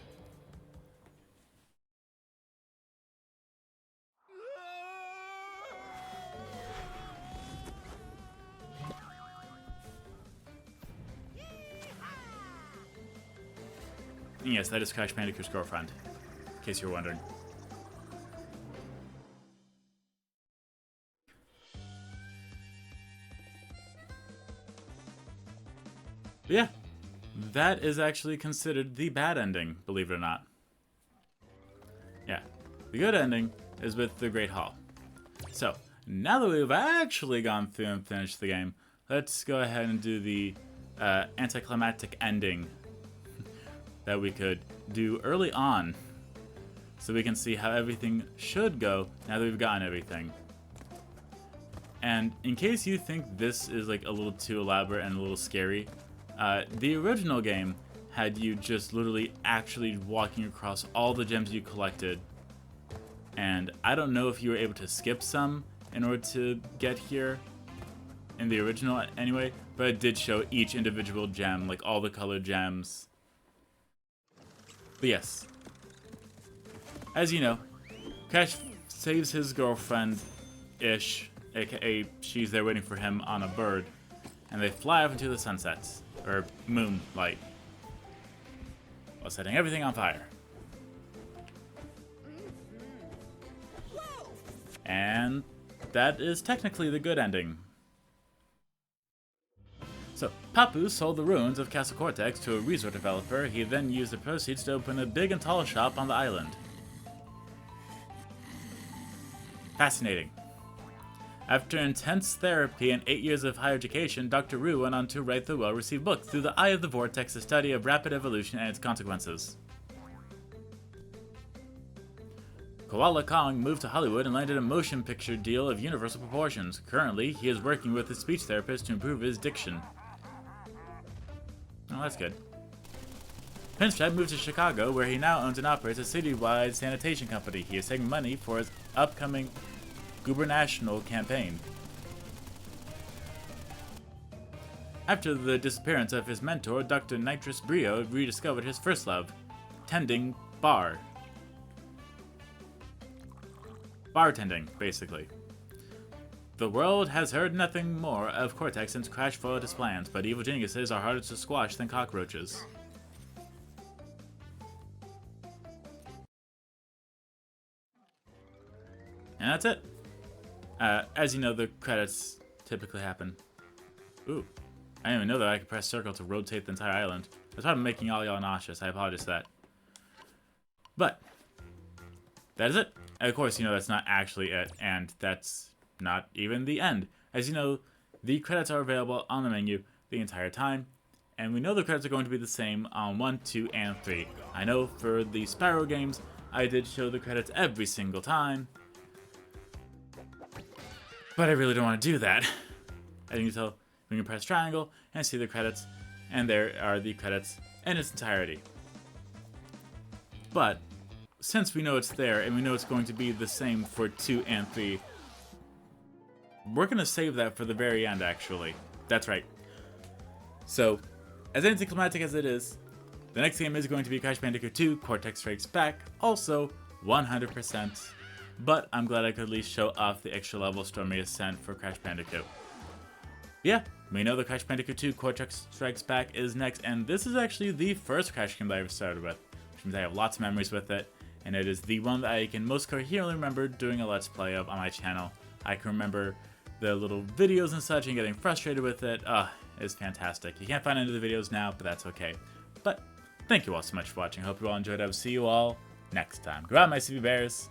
Yes, that is Crash Bandicoot's girlfriend, in case you're wondering. But yeah, that is actually considered the bad ending, believe it or not. Yeah, the good ending is with the Great Hall. So, now that we've actually gone through and finished the game, let's go ahead and do the anticlimactic ending that we could do early on, so we can see how everything should go now that we've gotten everything. And in case you think this is like a little too elaborate and a little scary, the original game had you just literally actually walking across all the gems you collected, and I don't know if you were able to skip some in order to get here in the original anyway, but it did show each individual gem, like all the colored gems. But yes, as you know, Crash saves his girlfriend-ish, aka she's there waiting for him on a bird, and they fly off into the sunset, or moonlight, while setting everything on fire. And that is technically the good ending. So, Papu sold the ruins of Castle Cortex to a resort developer. He then used the proceeds to open a big and tall shop on the island. Fascinating. After intense therapy and 8 years of higher education, Dr. Ru went on to write the well-received book, Through the Eye of the Vortex, a study of rapid evolution and its consequences. Koala Kong moved to Hollywood and landed a motion picture deal of universal proportions. Currently, he is working with a speech therapist to improve his diction. Oh, that's good. Pinstripe moved to Chicago, where he now owns and operates a citywide sanitation company. He is taking money for his upcoming gubernatorial campaign. After the disappearance of his mentor, Dr. Nitrous Brio rediscovered his first love, tending bar. Bartending, basically. The world has heard nothing more of Cortex since Crash foiled his plans, but evil geniuses are harder to squash than cockroaches. And that's it. As you know, the credits typically happen. Ooh. I didn't even know that I could press circle to rotate the entire island. That's probably making all y'all nauseous. I apologize for that. But, that is it. And of course, you know that's not actually it, and that's not even the end. As you know, the credits are available on the menu the entire time, and we know the credits are going to be the same on 1, 2, and 3. I know for the Spyro games, I did show the credits every single time, but I really don't want to do that. As you can tell, we can press triangle and see the credits, and there are the credits in its entirety. But since we know it's there, and we know it's going to be the same for 2 and 3, we're going to save that for the very end, actually. That's right. So, as anticlimactic as it is, the next game is going to be Crash Bandicoot 2, Cortex Strikes Back, also 100%. But I'm glad I could at least show off the extra level Stormy Ascent for Crash Bandicoot. Yeah, we know the Crash Bandicoot 2, Cortex Strikes Back is next, and this is actually the first Crash game that I ever started with, which means I have lots of memories with it. And it is the one that I can most coherently remember doing a Let's Play of on my channel. I can remember the little videos and such and getting frustrated with it. It's fantastic. You can't find any of the videos now, but that's okay. But thank you all so much for watching. Hope you all enjoyed. I will see you all next time. Goodbye, my CB Bears.